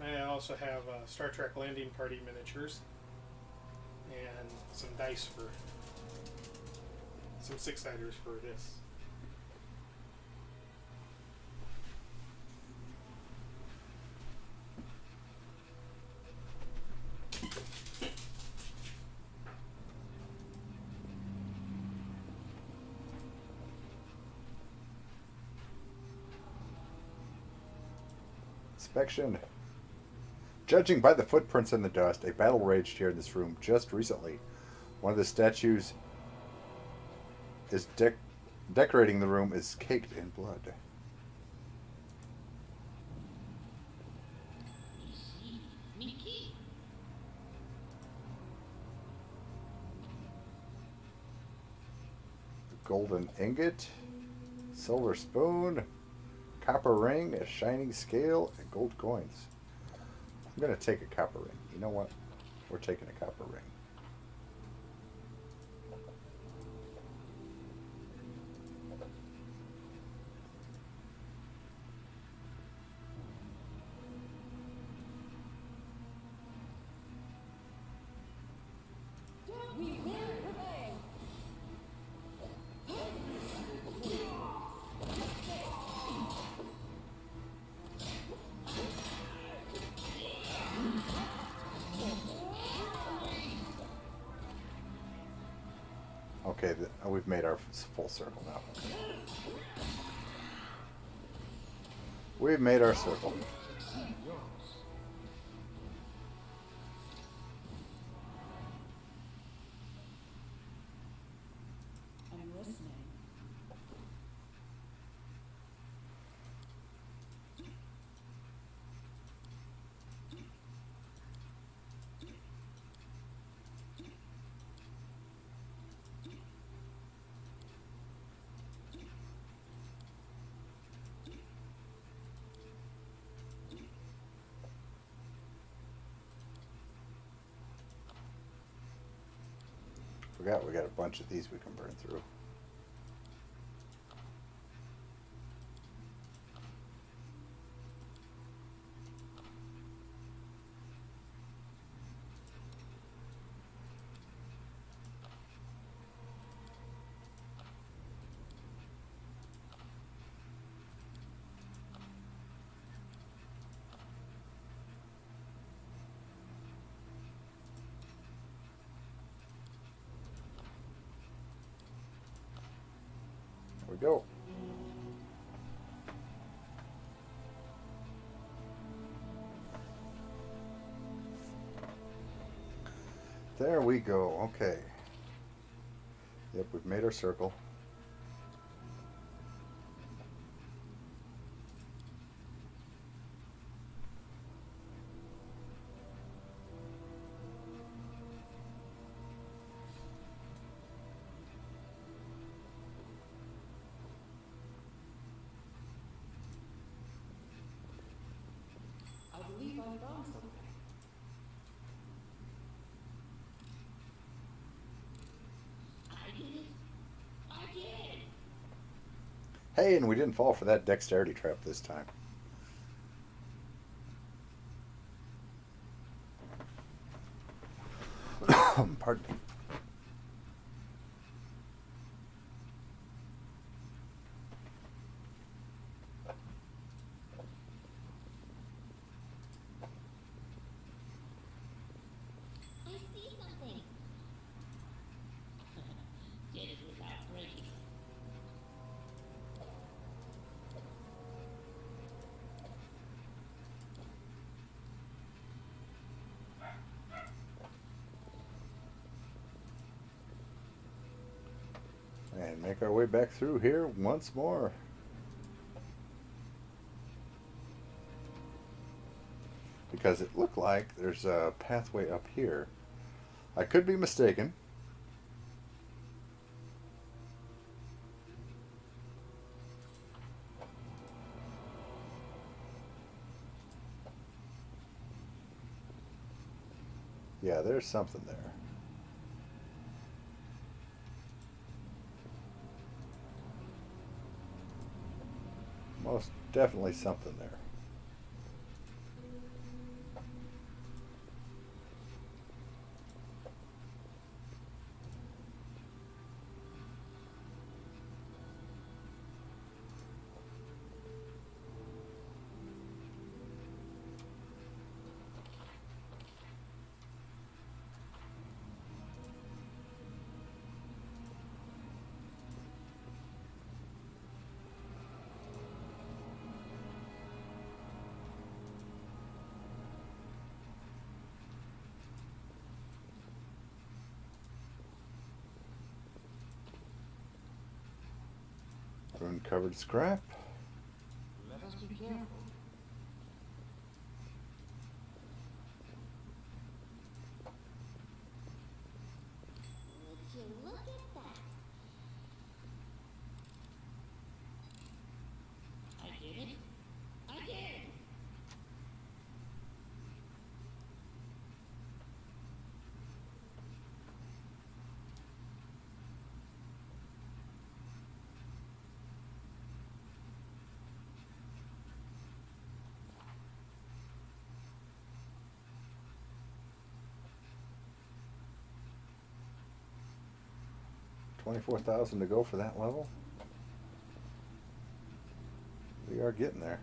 I also have Star Trek Landing Party miniatures and some dice for some six-siders for this. Inspection. Judging by the footprints in the dust, a battle raged here in this room just recently. One of the statues is decorating the room is caked in blood. Mickey. Golden ingot, silver spoon, copper ring, a shining scale, and gold coins. I'm going to take a copper ring. You know what? We're taking a copper ring. We will prevail. Okay, we've made our full circle now. We've made our circle. Succeed yours. I'm listening. Forgot we got a bunch of these we can burn through. There we go. There we go. Okay. Yep, we've made our circle. I believe I found something. I did it. I did. Hey, and we didn't fall for that dexterity trap this time. Pardon me. I see something. Did it without breaking. And make our way back through here once more. Because it looked like there's a pathway up here. I could be mistaken. Yeah, there's something there. Most definitely something there. Uncovered scrap. Let us be careful. Would you look at that? I did it. I did. $24,000 to go for that level. We are getting there.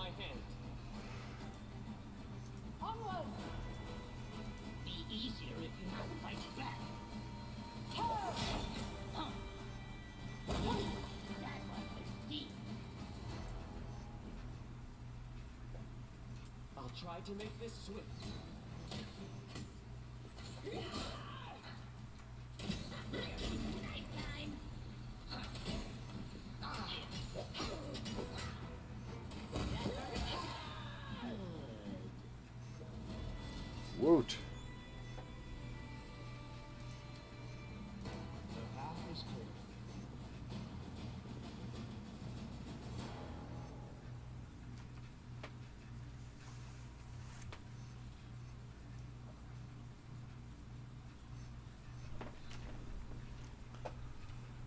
my hand. Onward! Be easier if you not fight back. Turn! Huh. That one was deep. I'll try to make this swift. Night time. Woot. The path is clear.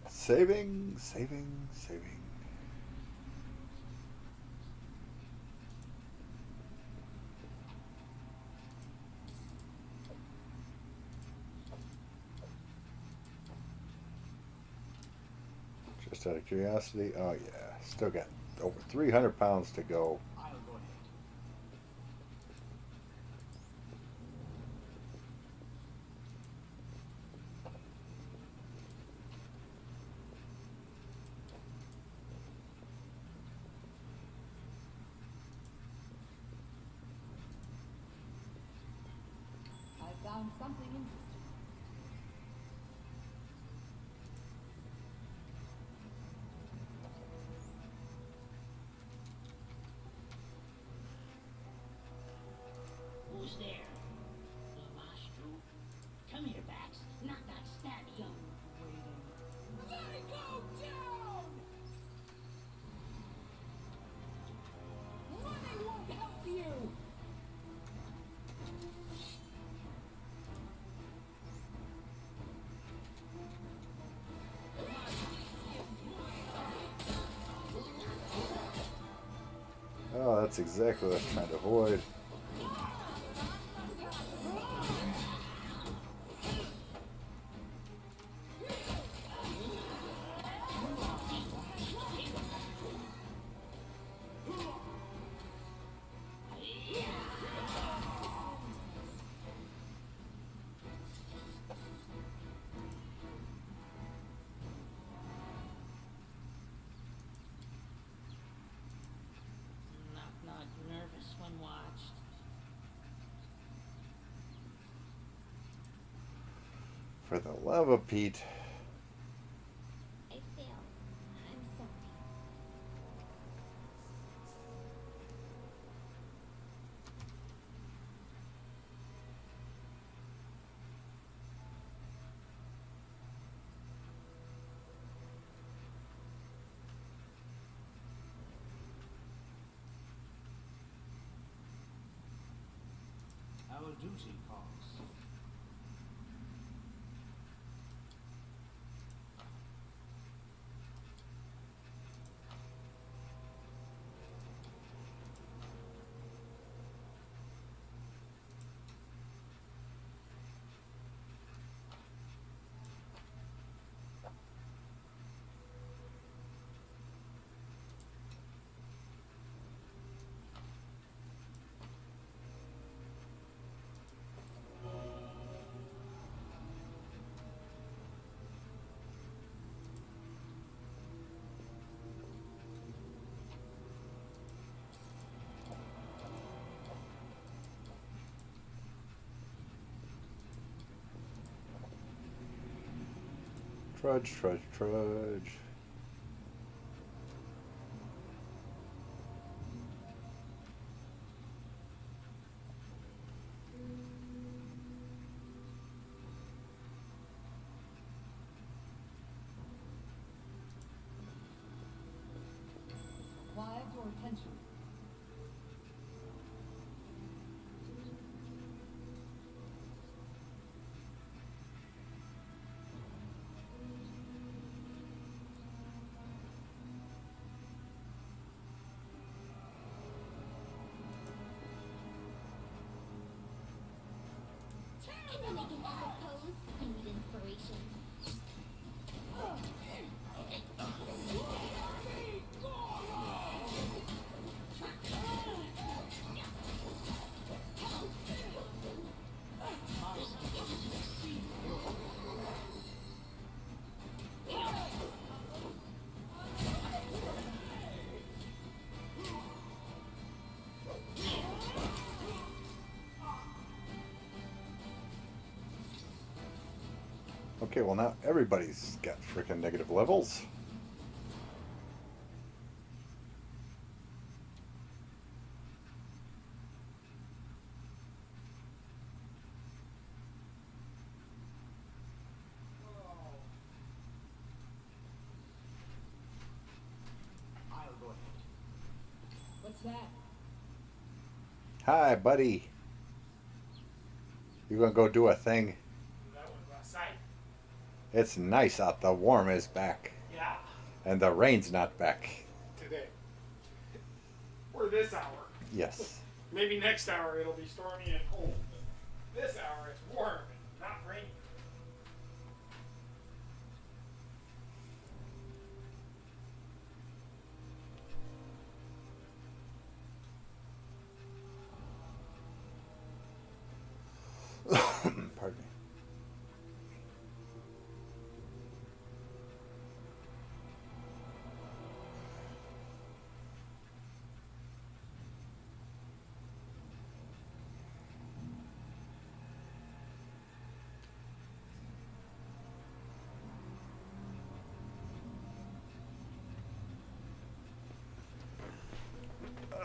Saving, saving, saving. Just out of curiosity, oh yeah, still got over 300 pounds to go. I'll go ahead. I found something interesting. Who's there? Lamastro? Come here, Bax. Not that stabby. Let it go down! Running won't help you! Oh, that's exactly what I was trying to avoid. Not nervous when watched. For the love of Pete. I failed. I'm sorry. Our duty calls. Trudge, trudge, trudge. Requires your attention. Can you make an epic pose? I need inspiration. Okay, well now everybody's got freaking negative levels. I'll go ahead. What's that? Hi, buddy. You gonna go do a thing? That was last night. It's nice out. The warm is back. Yeah, And the rain's not back. today. Or this hour. Yes. Maybe next hour it'll be stormy and cold. This hour it's warm and not rainy. Pardon me.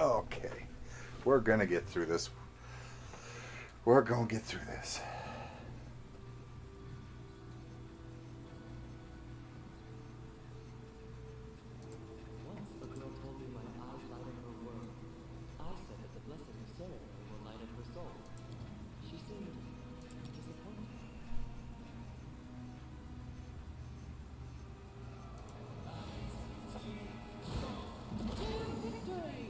Okay. We're gonna get through this. We're gonna get through this. Once a girl told me my eyes light up her world. I said that the blessing of ceremony will light up her soul. She seemed disappointed. Victory!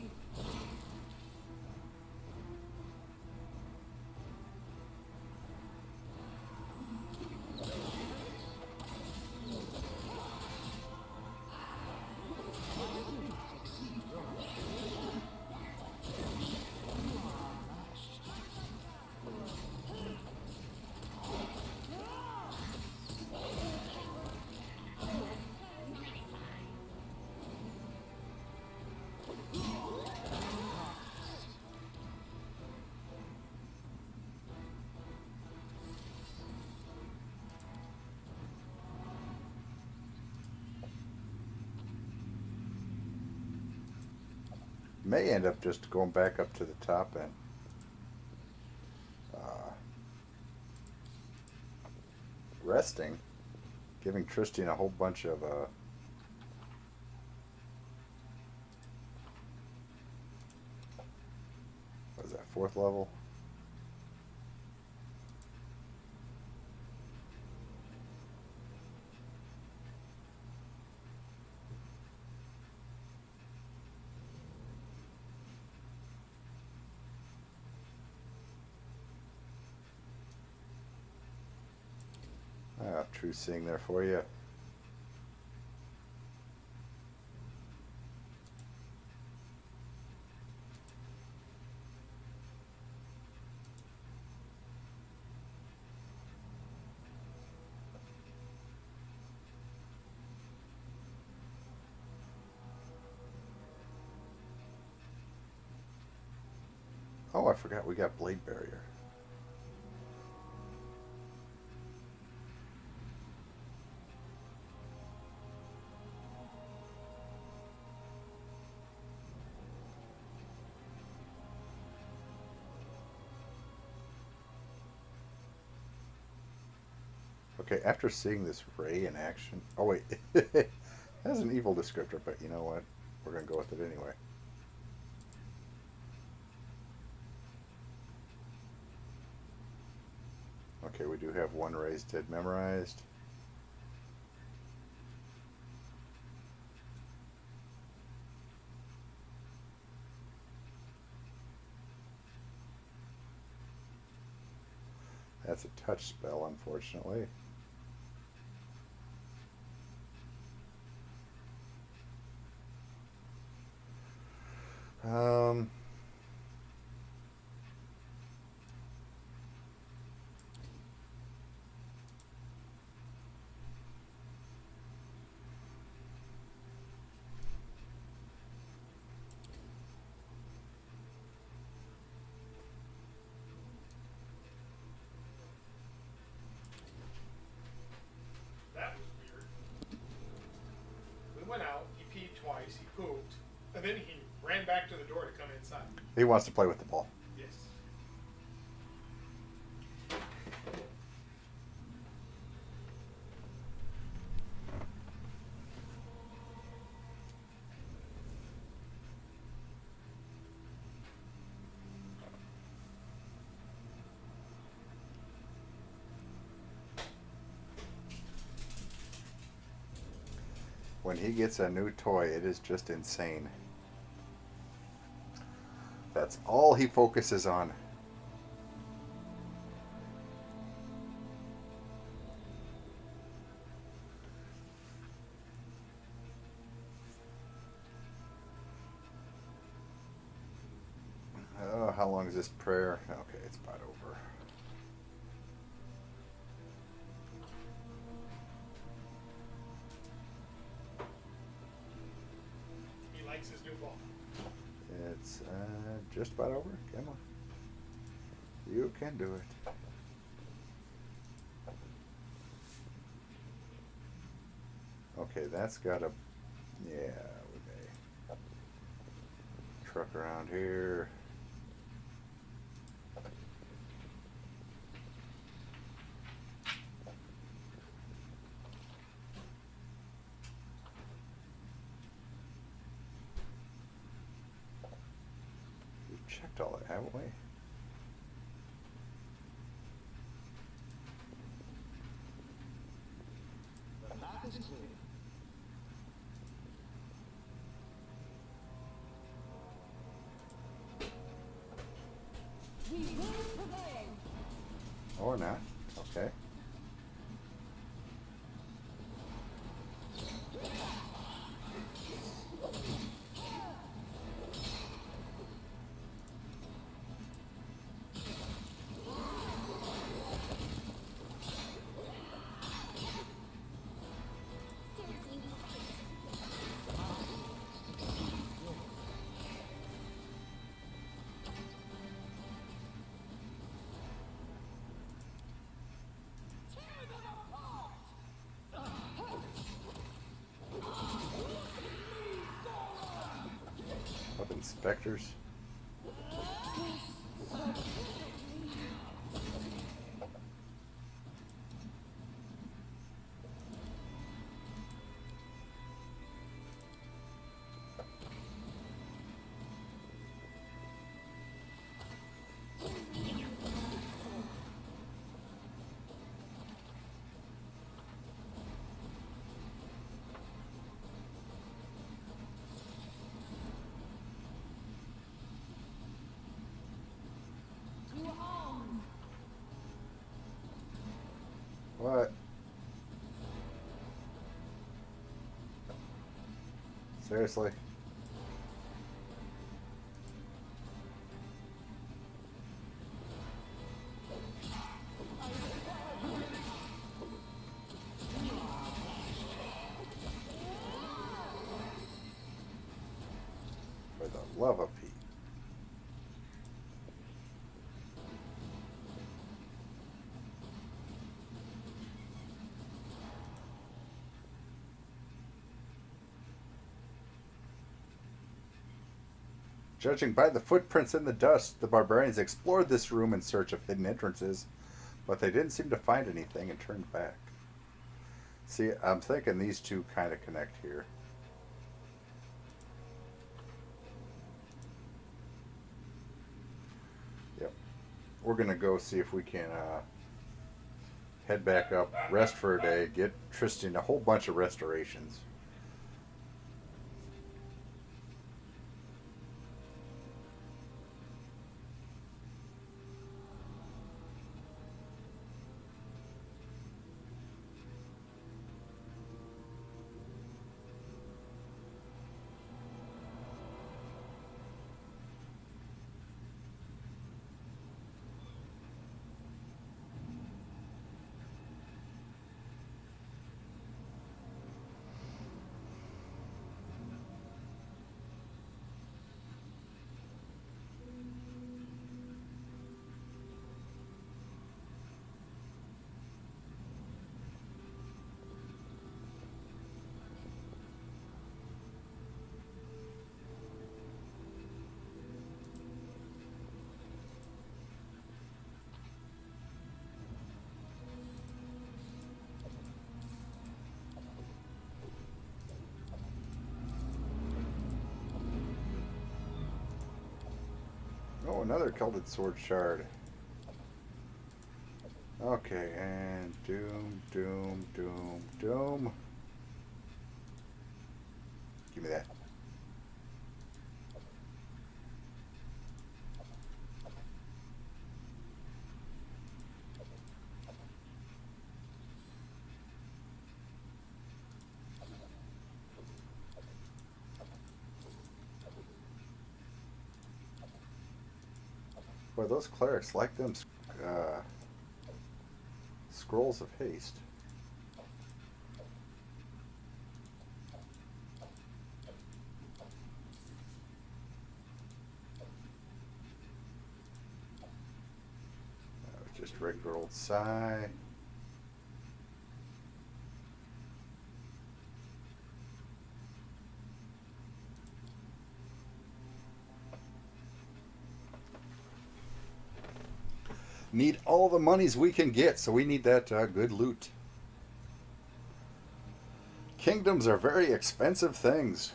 May end up just going back up to the top and resting, giving Tristan a whole bunch of what is that, 4th level? True seeing there for you. Oh, I forgot we got Blade Barrier. Okay, after seeing this ray in action... Oh, wait. That's an evil descriptor, but you know what? We're going to go with it anyway. Okay, we do have one raised dead memorized. That's a touch spell, unfortunately. And then he ran back to the door to come inside. He wants to play with the ball. Yes. When he gets a new toy, it is just insane. That's all he focuses on. Oh, how long is this prayer? Okay, it's about over. He likes his new ball. It's just about over. Come on. You can do it. Okay, that's got a... Yeah, we may truck around here. We've checked all that, haven't we? The path is clear. We will prevail. Or not. Okay. Seriously, Up inspectors. To arms. What? Seriously? For the love of Pete. Judging by the footprints in the dust, the barbarians explored this room in search of hidden entrances, but they didn't seem to find anything and turned back. See, I'm thinking these two kind of connect here. Yep. We're going to go see if we can head back up, rest for a day, get Tristan a whole bunch of restorations. another Celtic sword shard. Okay, and doom, doom, doom, doom. Give me that. Boy, those clerics like them scrolls of haste. That was just regular old Psy. Need all the monies we can get, so we need that good loot. Kingdoms are very expensive things.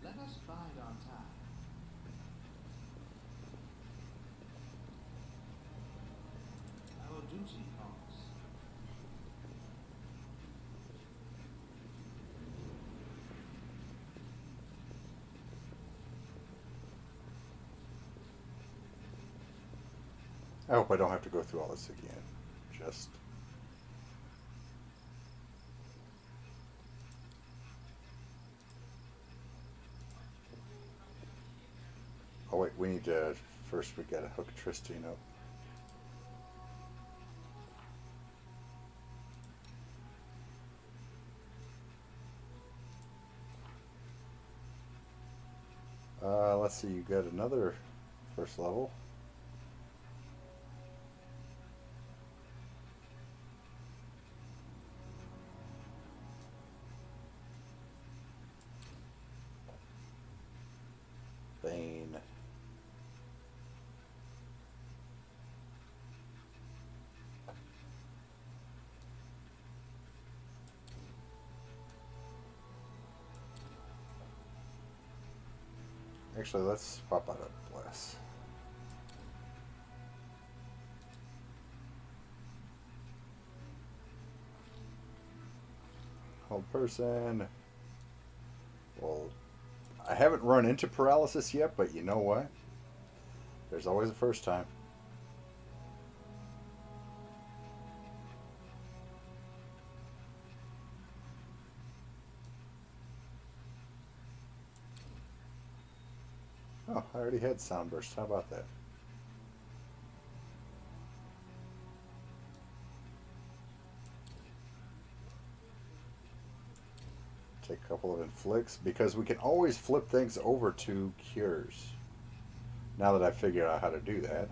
Let us bide our time. Our duty calls. I hope I don't have to go through all this again. Just... Oh wait, we need to... First we gotta hook Tristine up. Let's see, you got another first level. Bane. Actually, let's pop out a bless. Hold person. Well, I haven't run into paralysis yet, but you know what? There's always a first time. Oh, I already had Soundburst. How about that? Take a couple of inflicts, because we can always flip things over to cures. Now that I've figured out how to do that.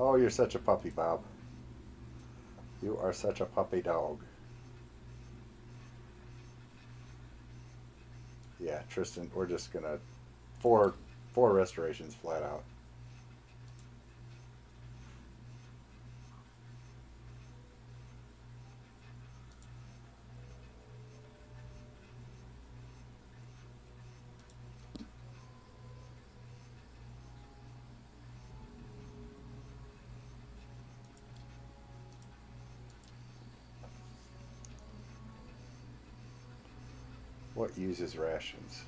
Oh, you're such a puppy, Bob. You are such a puppy dog. Yeah, Tristan, we're just gonna four restorations flat out. What uses rations?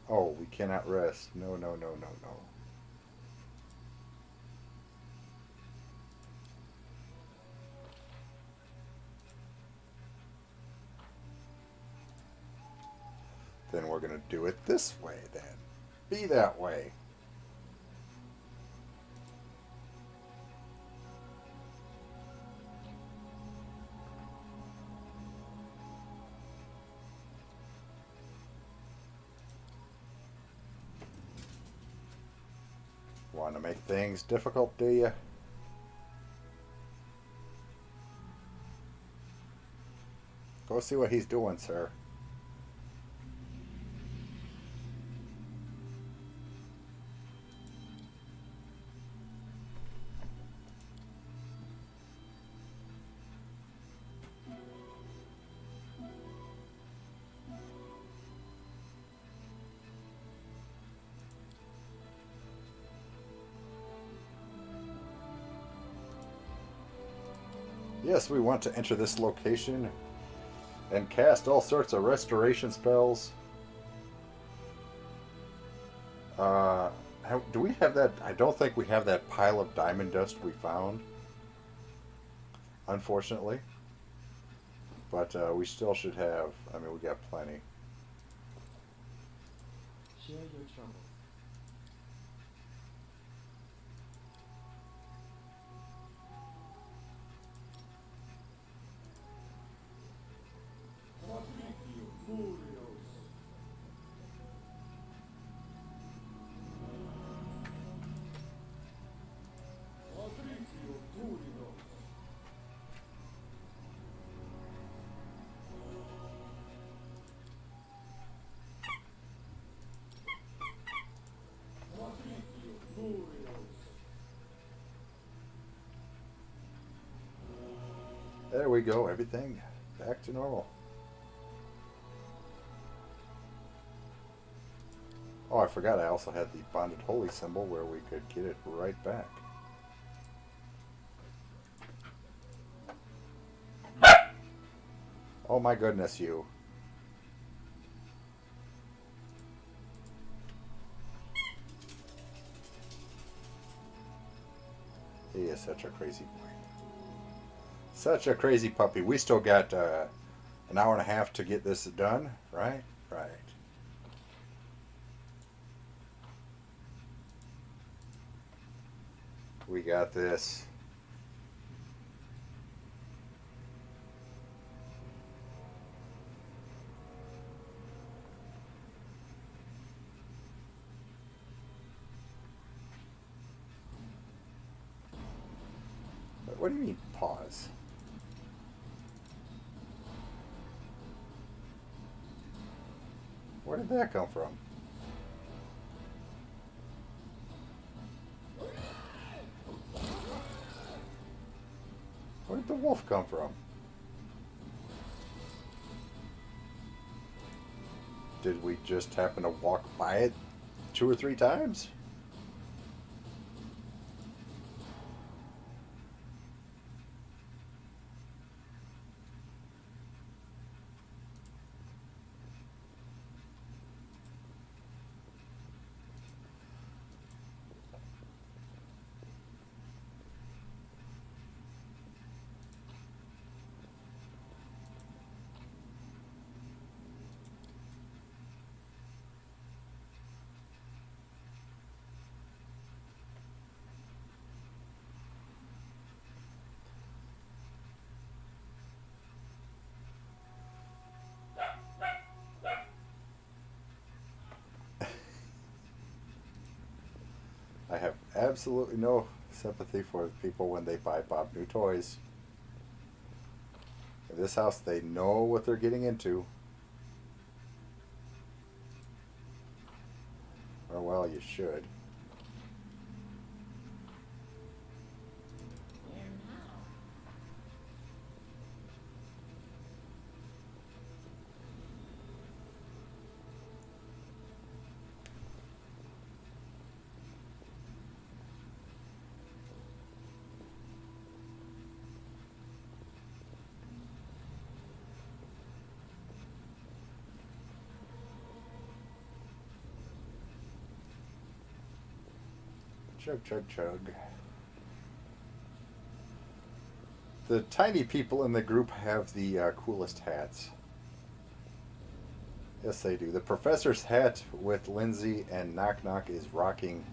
Oh, we cannot rest. No, no, no, no, no. Then we're going to do it this way then. Be that way. Want to make things difficult, do you? Go see what he's doing, sir. Yes, we want to enter this location and cast all sorts of restoration spells. Do we have that? I don't think we have that pile of diamond dust we found, unfortunately. But we still should have. I mean, we got plenty. Share your troubles. There we go. Everything back to normal. Oh, I forgot I also had the bonded holy symbol where we could get it right back. Oh my goodness, you. He is such a crazy boy. Such a crazy puppy. We still got an hour and a half to get this done, right? Right. We got this. What do you mean, pause? Where did that come from? Where did the wolf come from? Did we just happen to walk by it 2 or 3 times? I have absolutely no sympathy for people when they buy Bob new toys. In this house, they know what they're getting into. Or, well, you should. Where now? Chug, chug, chug. The tiny people in the group have the coolest hats. Yes, they do. The professor's hat with Lindsay and Knock Knock is rocking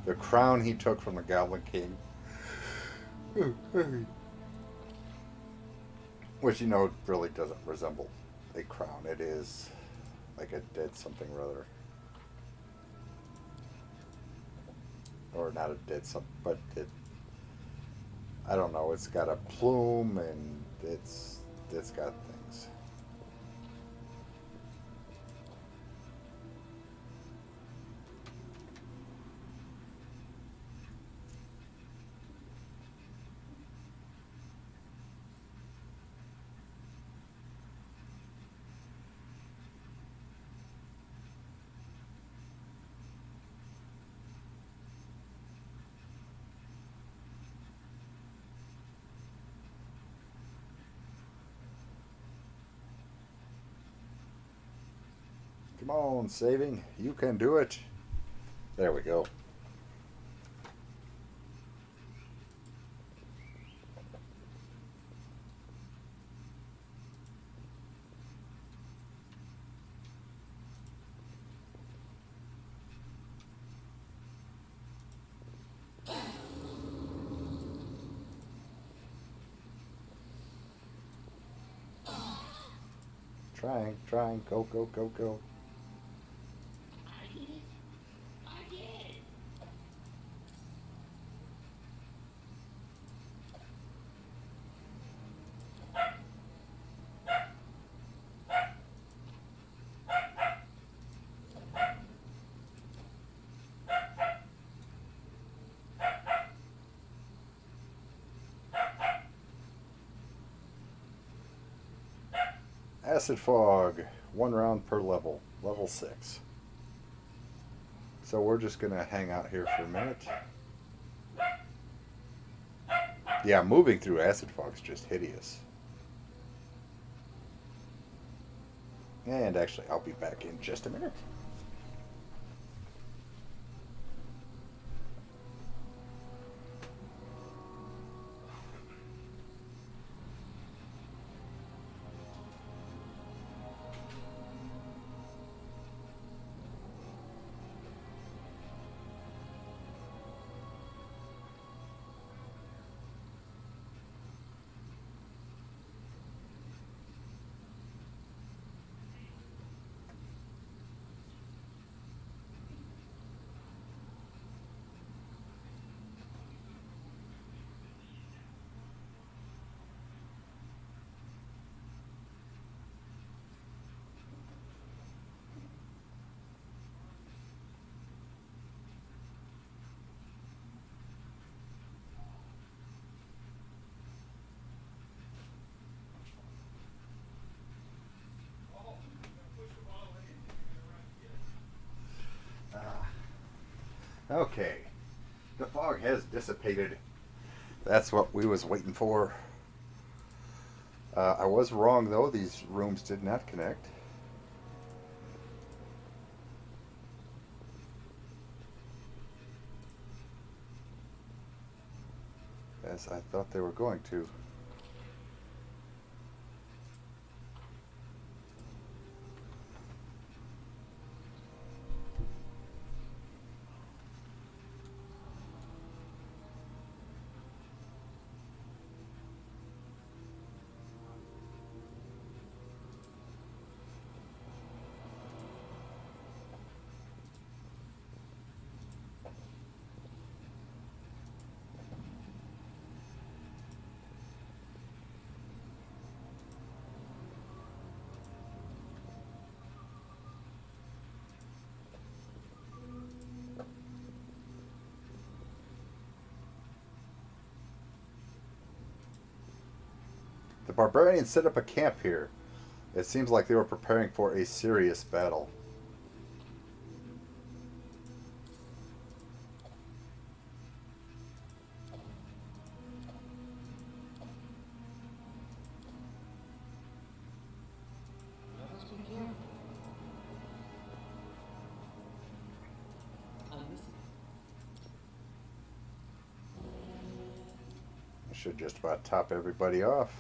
the crown he took from the Goblin King. Which, really doesn't resemble a crown. It is like a dead something or other. Or not a dead something, but I don't know. It's got a plume and it's got things. Come on, saving. You can do it. There we go. Trying. Go, go, go, go. I did it. I did it. Acid fog. 1 round per level. Level 6. So we're just going to hang out here for a minute. Yeah, moving through acid fog is just hideous. And actually, I'll be back in just a minute. Okay. The fog has dissipated. That's what we was waiting for. I was wrong, though. These rooms did not connect. As I thought they were going to. The barbarians set up a camp here. It seems like they were preparing for a serious battle. Let us be careful. I'm listening. I should just about top everybody off.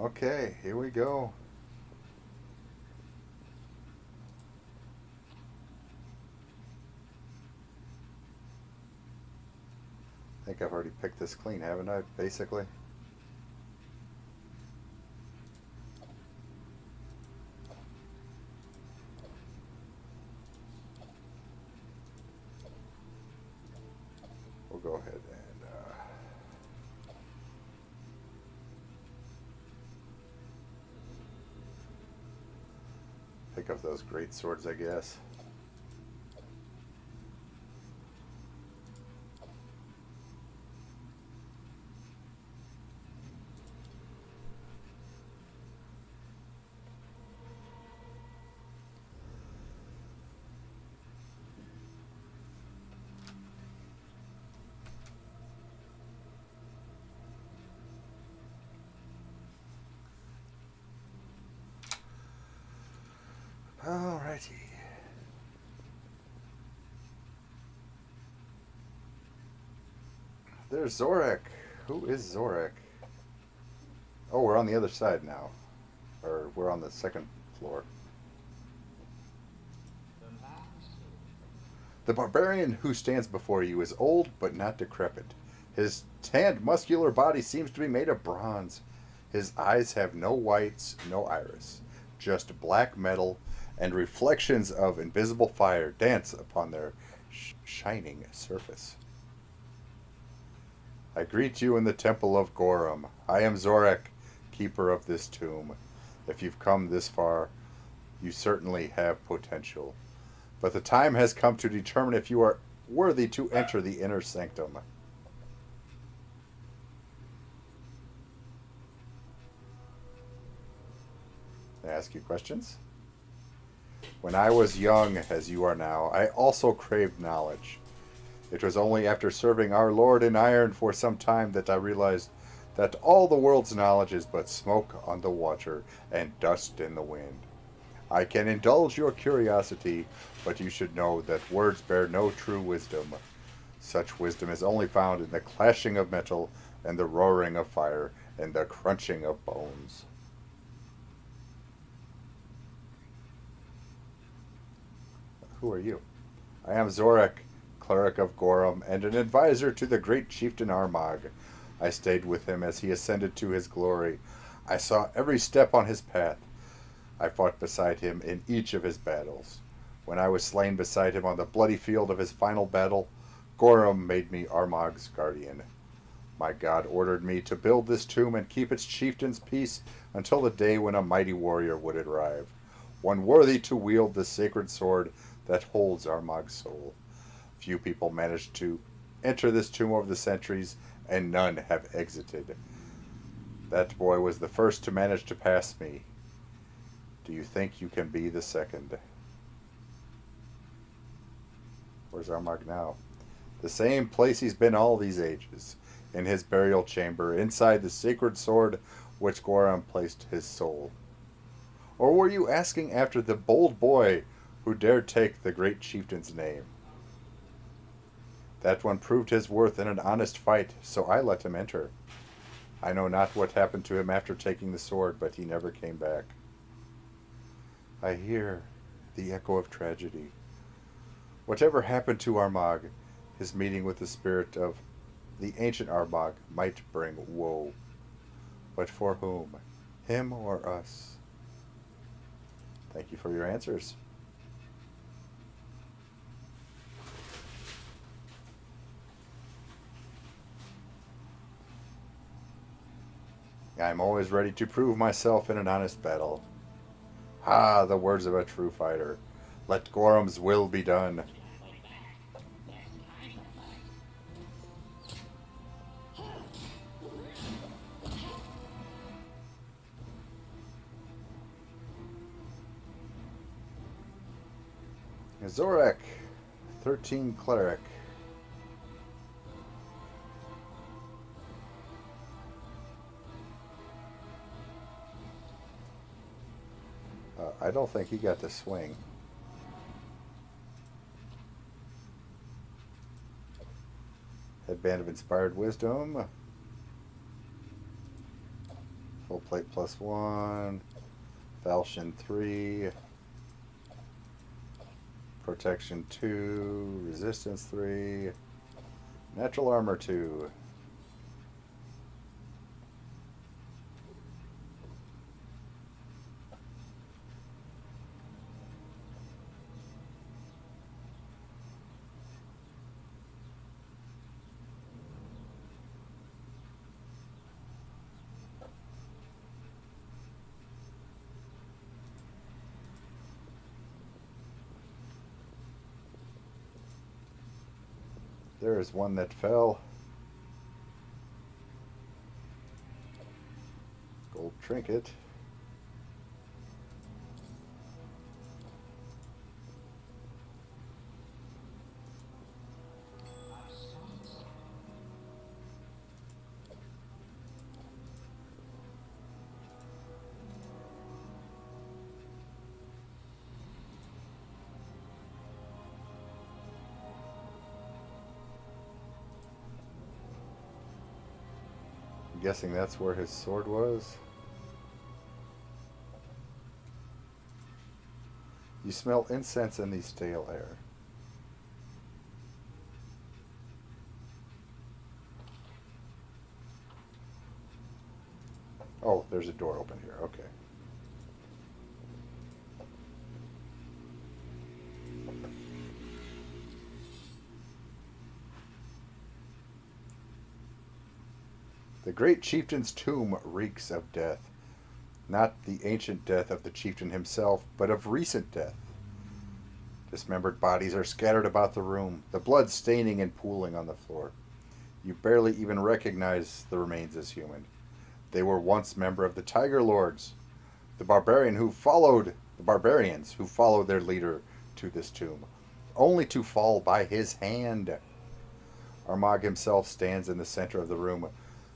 Okay, here we go. I think I've already picked this clean, haven't I, basically? We'll go ahead and pick up those great swords, I guess. Alrighty. There's Zorak. Who is Zorak? Oh, we're on the other side now. Or we're on the second floor. The barbarian who stands before you is old but not decrepit. His tanned, muscular body seems to be made of bronze. His eyes have no whites, no iris, just black metal, and reflections of invisible fire dance upon their shining surface. I greet you in the temple of Gorum. I am Zorak, keeper of this tomb. If you've come this far, you certainly have potential. But the time has come to determine if you are worthy to enter the inner sanctum. Can I ask you questions? When I was young, as you are now, I also craved knowledge. It was only after serving our Lord in iron for some time that I realized that all the world's knowledge is but smoke on the water and dust in the wind. I can indulge your curiosity, but you should know that words bear no true wisdom. Such wisdom is only found in the clashing of metal and the roaring of fire and the crunching of bones. Who are you? I am Zorak, cleric of Gorum, and an advisor to the great chieftain Armagh. I stayed with him as he ascended to his glory. I saw every step on his path. I fought beside him in each of his battles. When I was slain beside him on the bloody field of his final battle, Gorum made me Armagh's guardian. My god ordered me to build this tomb and keep its chieftain's peace until the day when a mighty warrior would arrive, one worthy to wield the sacred sword that holds Armagh's soul. Few people managed to enter this tomb over the centuries, and none have exited. That boy was the first to manage to pass me. Do you think you can be the second? Where's Armagh now? The same place he's been all these ages, in his burial chamber, inside the sacred sword which Gorum placed his soul. Or were you asking after the bold boy who dared take the great chieftain's name? That one proved his worth in an honest fight, so I let him enter. I know not what happened to him after taking the sword, but he never came back. I hear the echo of tragedy. Whatever happened to Armagh, his meeting with the spirit of the ancient Armagh might bring woe. But for whom? Him or us? Thank you for your answers. I'm always ready to prove myself in an honest battle. Ah, the words of a true fighter. Let Gorum's will be done. Zorak, 13 cleric. I don't think he got the swing. Headband of Inspired Wisdom. Full Breastplate +1. Falchion 3. Protection 2. Resistance 3. Natural Armor 2. There is one that fell. Gold trinket. I'm guessing that's where his sword was. You smell incense in the stale air. Oh, there's a door open here. Okay. The great chieftain's tomb reeks of death. Not the ancient death of the chieftain himself, but of recent death. Dismembered bodies are scattered about the room, the blood staining and pooling on the floor. You barely even recognize the remains as human. They were once member of the Tiger Lords, the barbarians who followed their leader to this tomb, only to fall by his hand. Armagh himself stands in the center of the room,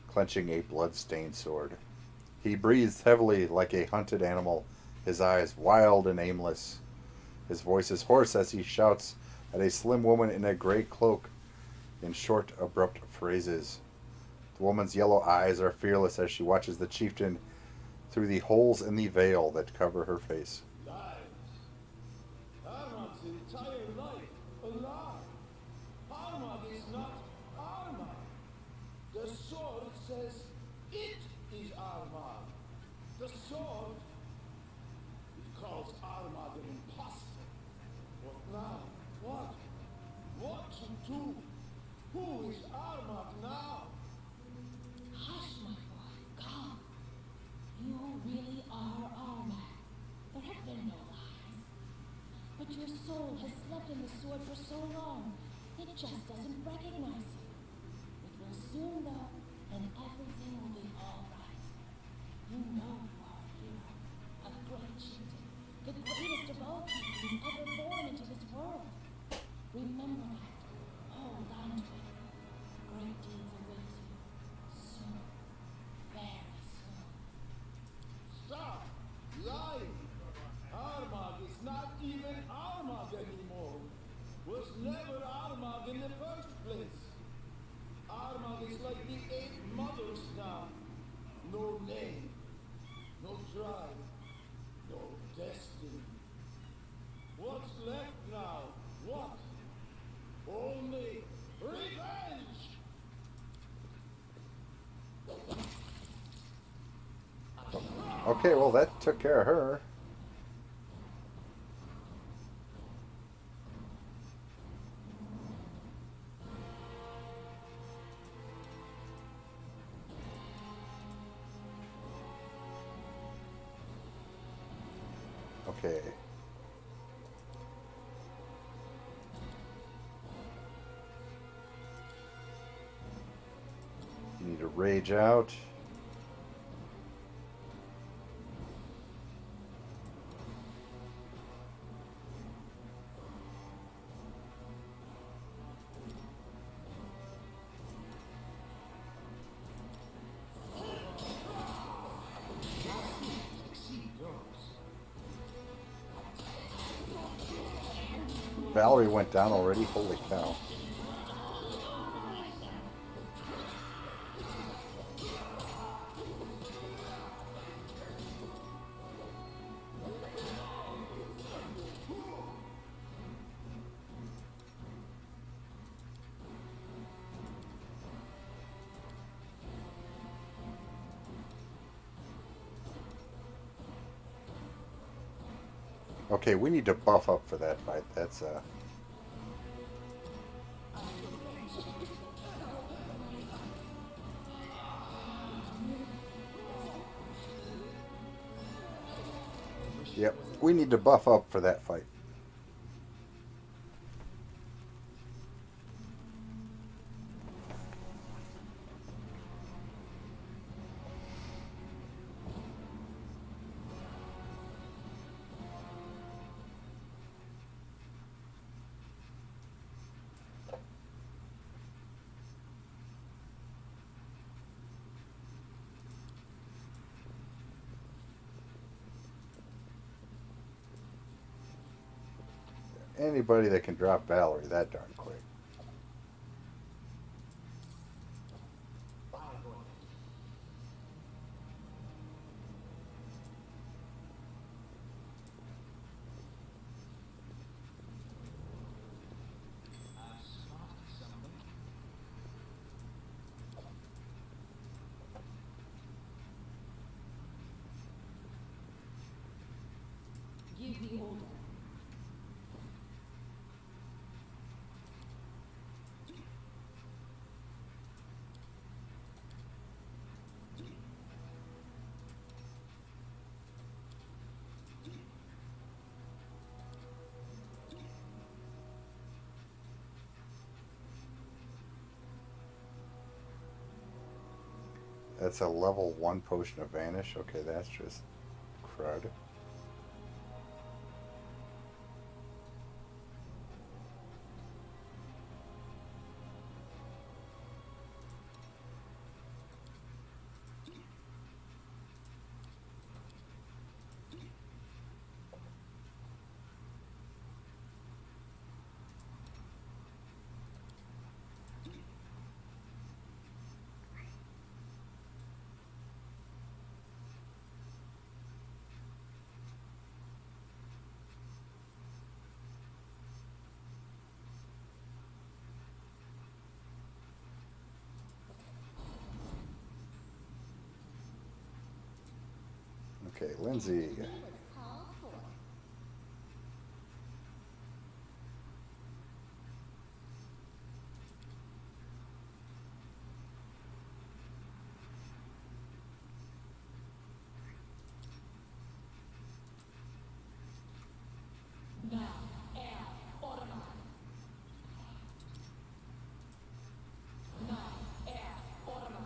clenching a blood-stained sword. He breathes heavily like a hunted animal, his eyes wild and aimless. His voice is hoarse as he shouts at a slim woman in a gray cloak in short, abrupt phrases. The woman's yellow eyes are fearless as she watches the chieftain through the holes in the veil that cover her face. Lies. Armagh's entire life a lie. Armagh is not Armagh. The sword says it is Armagh. The sword, it calls Armagh an imposter. What now? What? What to do? Who is Armagh now? Hush, my boy. Calm. You really are Armagh. There have been no lies. But your soul has slept in the sword for so long, it just doesn't recognize you. It will soon, though, and everything will be all right. You know you are a hero, a great chieftain, the greatest of all chieftains ever born into this world. Remember that. Hold on to it. Great deeds await you. Soon. Very soon. Stop lying. Armagh is not even Armagh anymore. Was never Armagh in the first place. Armagh is like the 8 mothers now. No name, no tribe, no destiny. What's left now? What? Only revenge! Okay, well, that took care of her. Okay. You need to rage out. Valerie went down already? Holy cow. Okay, we need to buff up for that fight. That's Yep, we need to buff up for that fight. Anybody that can drop Valerie that darn quick. Give the order. That's a level 1 potion of vanish. Okay, that's just crud. Okay, Lindsay. What's called for?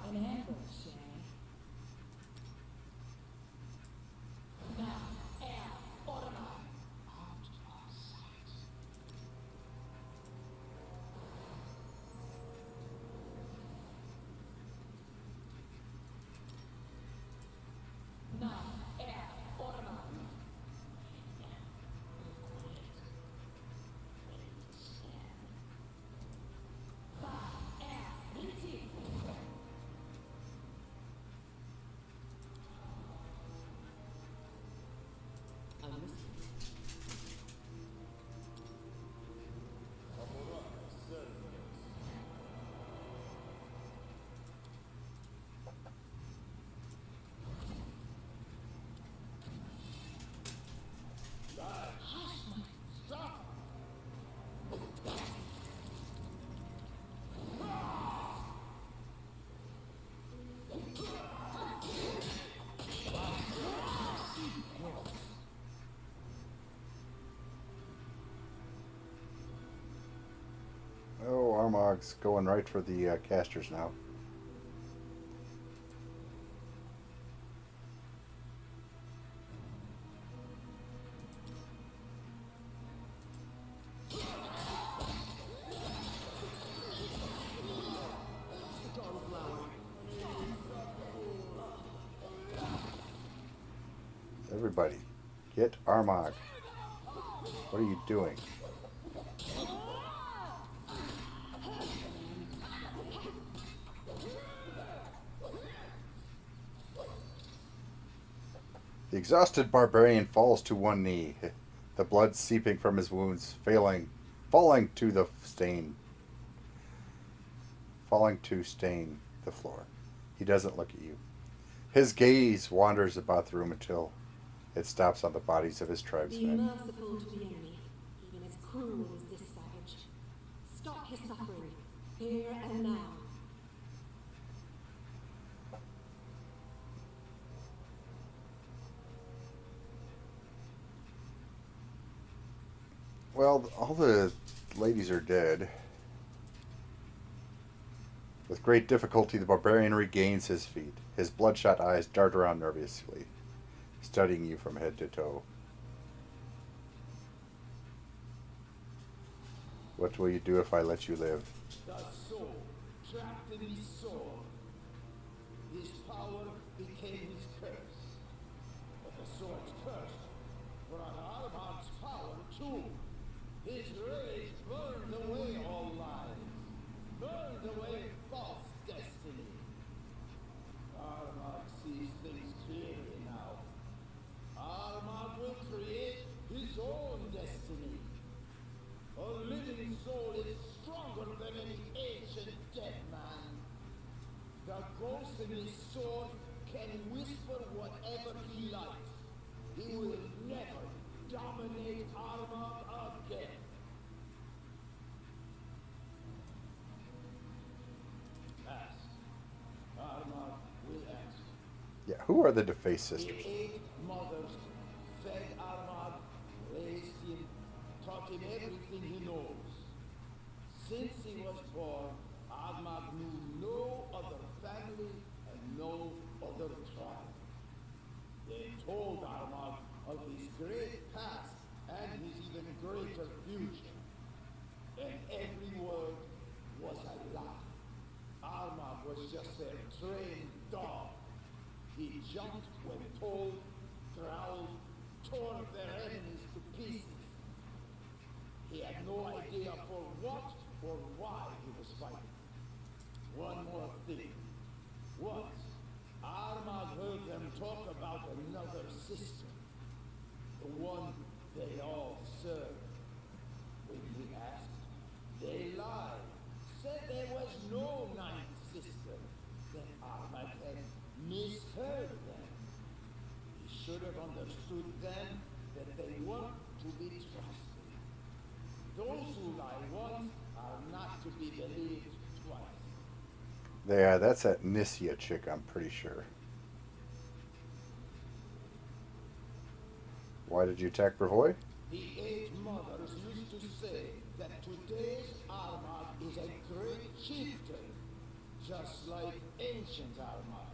An ambush, eh? I'm listening. Oh, Armag's going right for the casters now. Everybody, get Armag. What are you doing? The exhausted barbarian falls to one knee, the blood seeping from his wounds, falling to stain the floor. He doesn't look at you. His gaze wanders about the room until It stops on the bodies of his Be tribesmen. merciful to the enemy, even as cruel as this savage. Stop his suffering, here and now. Well, all the ladies are dead. With great difficulty, the barbarian regains his feet. His bloodshot eyes dart around nervously, studying you from head to toe. What will you do if I let you live? The soul, trapped in his sword. His power became his curse. But the sword's curse brought Armag's power too. His rage burned away all lies, burned away false destiny. Armag sees things clearly now. Armag will create his own destiny. A living soul is stronger than any ancient dead man. The ghost in his sword can whisper whatever he likes. He will never dominate Armag again. Ask. Armag will answer. Yeah, who are the defaced The sisters? 8 mothers fed Armag, raised him, taught him everything he knows. Since he was born, Armag knew no other family and no other tribe. They told Armag of his great past and his even greater future. And every word was a lie. Armag was just their trained dog. He jumped when told, growled, tore their enemies to pieces. He had no idea for what or why he was fighting. One more thing. Once, Armag heard them talk about another sister, the one they all served. When he asked, they lied, said there was no 9th sister, that Armag had misheard them. He should have understood then that they weren't to be trusted. Those who lie once are not to be believed twice. Yeah, that's that Nissia chick, I'm pretty sure. Why did you attack Brevoy? The 8 mothers used to say that today's Armag is a great chieftain, just like ancient Armag.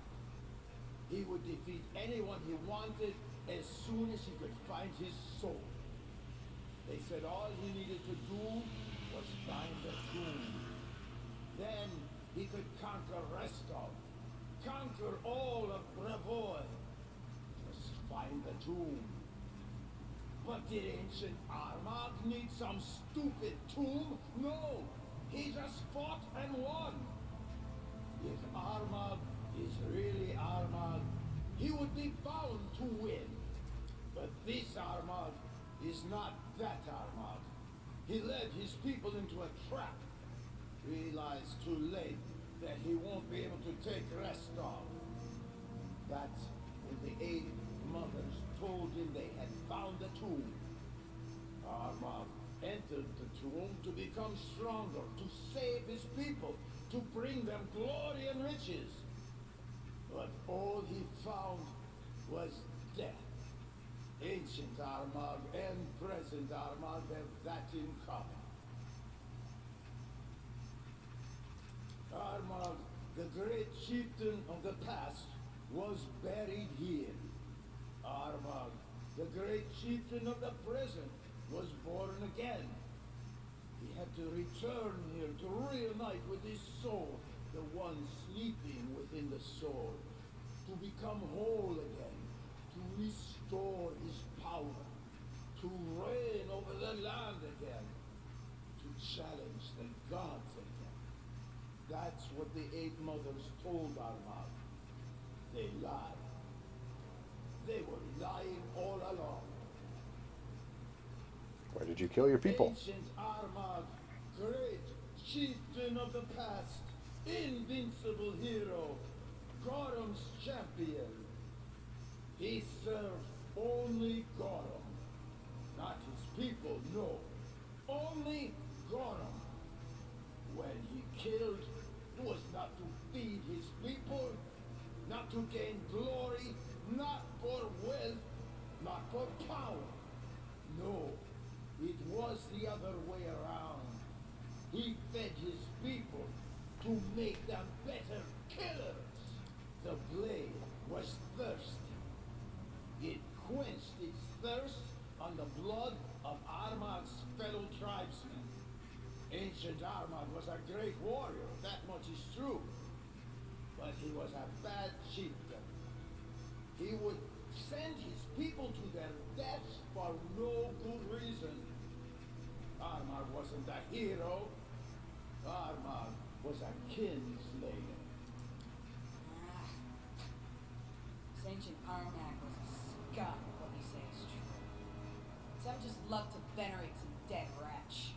He would defeat anyone he wanted as soon as he could find his soul. They said all he needed to do was find the tomb. Then he could conquer Restov, conquer all of Brevoy. Just find the tomb. But did ancient Armag need some stupid tomb? No! He just fought and won! If Armag is really Armag, he would be bound to win. But this Armag is not that Armag. He led his people into a trap. Realized too late that he won't be able to take Restov. That's when the 8 mothers told him they had found the tomb. Armag entered the tomb to become stronger, to save his people, to bring them glory and riches. But all he found was death. Ancient Armag and present Armag have that in common. Armag, the great chieftain of the past, was buried here. Armag, the great chieftain of the present, was born again. He had to return here to reunite with his soul, the one sleeping within the sword, to become whole again, to restore his power, to reign over the land again, to challenge the gods again. That's what the 8 mothers told Armag. They lied. They were lying all along. Why did you kill your people? Ancient Armag, great chieftain of the past, invincible hero, Gorham's champion. He served Only Gollum. Not his people, no. Only Gollum. When he killed, it was not to feed his people, not to gain glory, not for wealth, not for power. No, it was the other way around. He fed his people to make them better killers. The blade was thirsty. It quenched its thirst on the blood of Armag's fellow tribesmen. Ancient Armag was a great warrior, that much is true. But he was a bad chieftain. He would send his people to their deaths for no good reason. Armag wasn't a hero. Armag was a kinslayer. This ancient Armag was a scum, if what you say is true. Some just love to venerate some dead wretch.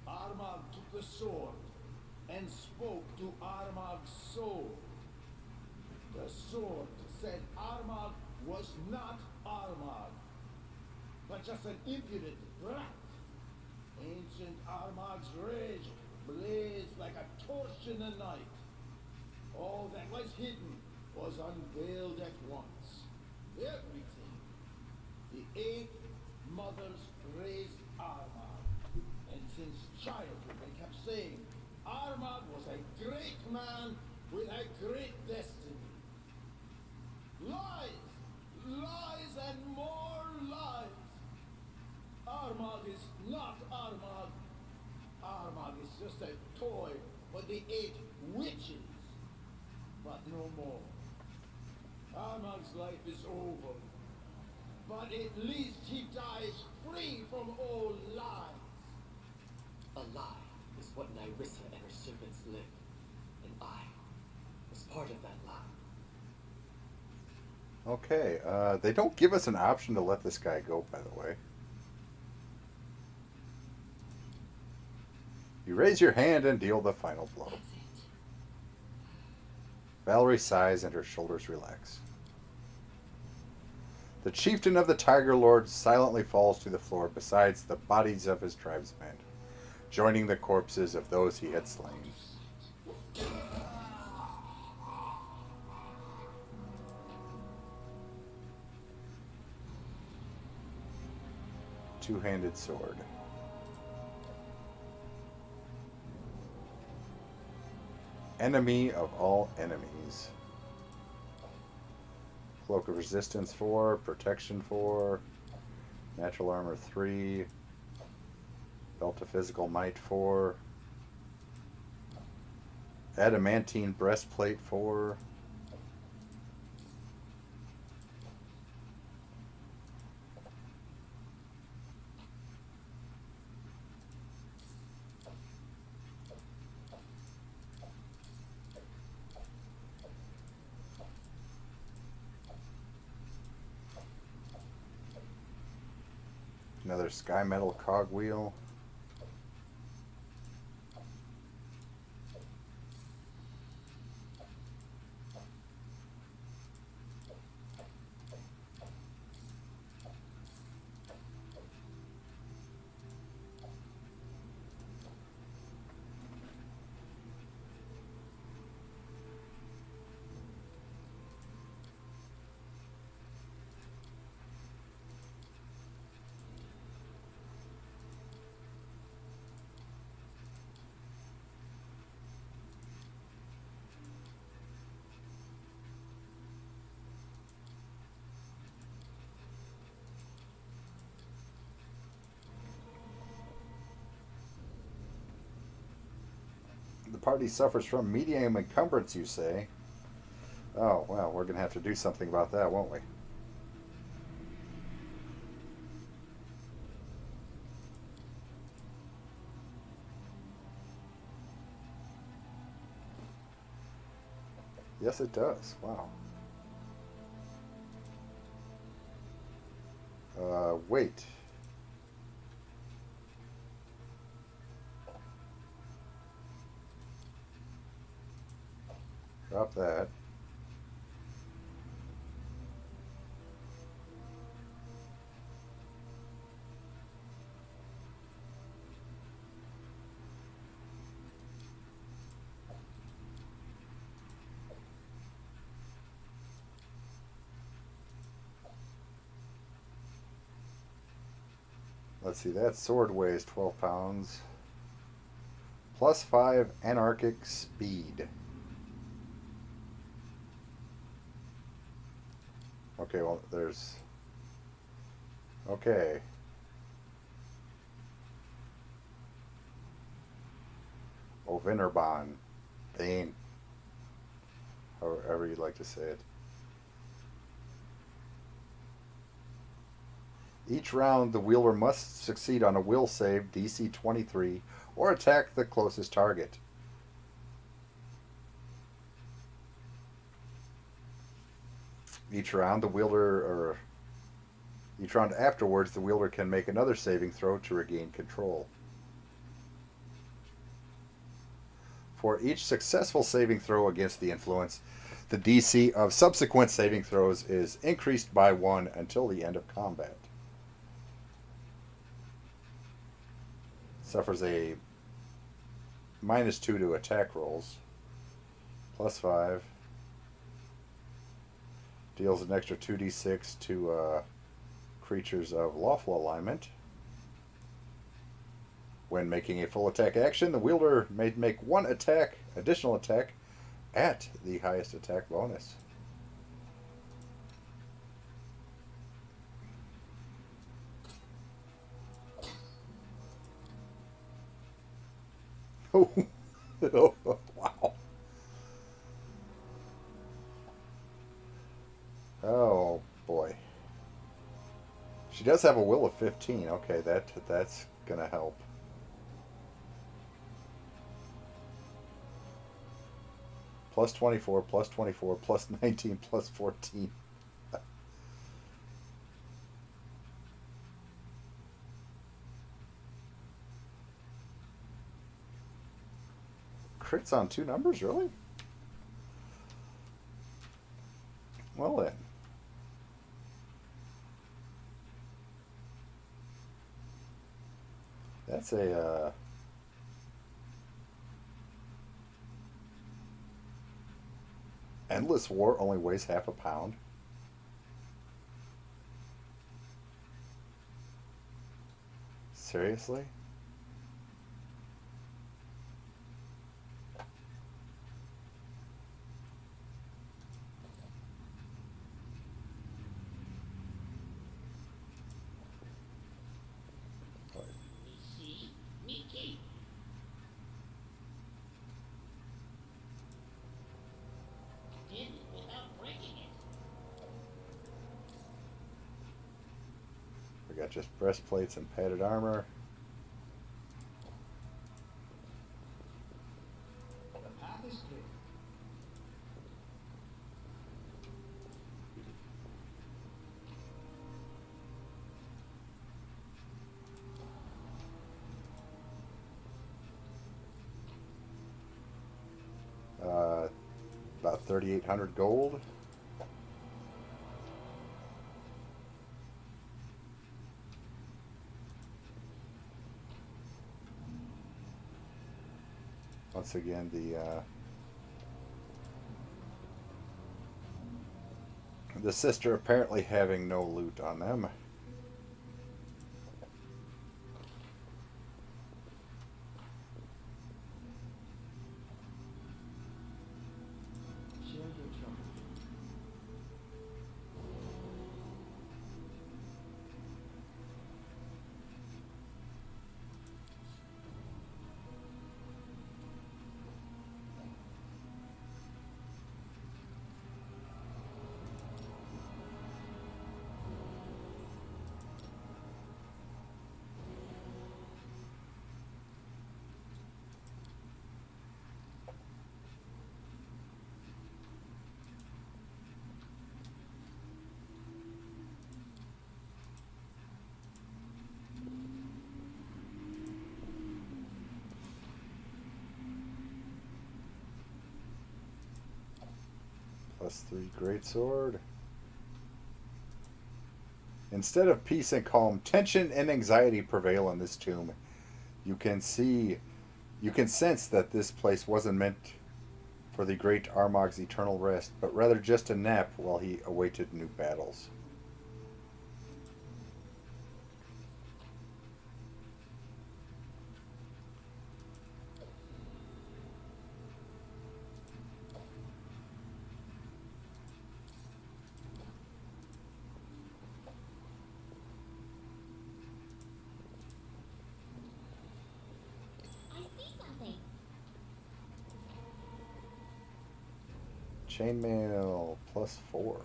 Armag took the sword and spoke to Armag's soul. The sword said Armag was not Armag, but just an impudent brat. Ancient Armag's rage blazed like a torch in the night. All that was hidden was unveiled at once. Everything. The 8 mothers raised Armag. And since childhood they kept saying Armag was a great man with a great destiny. Lies! Lies and more lies! Armag is not Armag. Armag is just a toy for the 8 witches. But no more. Armag's life is over. But at least he dies free from all lies. A lie is what Nyrissa and her servants live, and I was part of that lie. Okay, they don't give us an option to let this guy go, by the way. You raise your hand and deal the final blow. That's it. Valerie sighs and her shoulders relax. The chieftain of the Tiger Lords silently falls to the floor beside the bodies of his tribesmen, joining the corpses of those he had slain. Two-handed sword. Enemy of all enemies. Cloak of Resistance 4, Protection 4, Natural Armor 3, Belt of Physical Might 4, Adamantine Breastplate 4, another Sky Metal Cogwheel, The party suffers from medium encumbrance, you say? Oh, well, we're going to have to do something about that, won't we? Yes, it does. Wow. Wait. Drop that. Let's see, that sword weighs 12 pounds. Plus 5 anarchic speed. Okay, well, there's... Okay. Ovinnerbahn. Bane. However you'd like to say it. Each round, the wielder must succeed on a will save DC 23 or attack the closest target. Each round afterwards, the wielder can make another saving throw to regain control. For each successful saving throw against the influence, the DC of subsequent saving throws is increased by 1 until the end of combat. Suffers a -2 to attack rolls. Plus 5. Deals an extra 2d6 to creatures of lawful alignment. When making a full attack action, the wielder may make one additional attack at the highest attack bonus. Oh, wow. Oh, boy. She does have a will of 15. Okay, that's going to help. Plus 24, plus 24, plus 19, plus 14. Crits on 2 numbers, really? Well then. That's a Endless War only weighs half a pound. Seriously? We got just breastplates and padded armor. The path is clear. About 3,800 gold. Once again, the sister apparently having no loot on them. Share your trouble. +3 greatsword. Instead of peace and calm, tension and anxiety prevail in this tomb. You can sense that this place wasn't meant for the great Armag's eternal rest, but rather just a nap while he awaited new battles. Chainmail +4.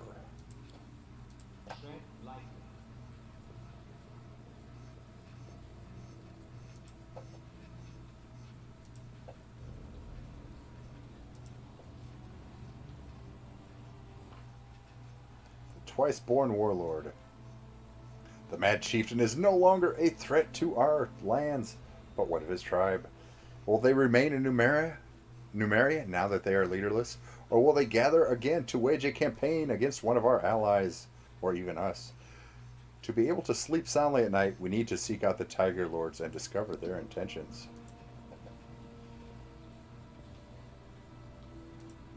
Tread lightly. Twice-born warlord. The Mad Chieftain is no longer a threat to our lands, but what of his tribe? Will they remain in Numeria now that they are leaderless, or will they gather again to wage a campaign against one of our allies, or even us? To be able to sleep soundly at night, we need to seek out the Tiger Lords and discover their intentions.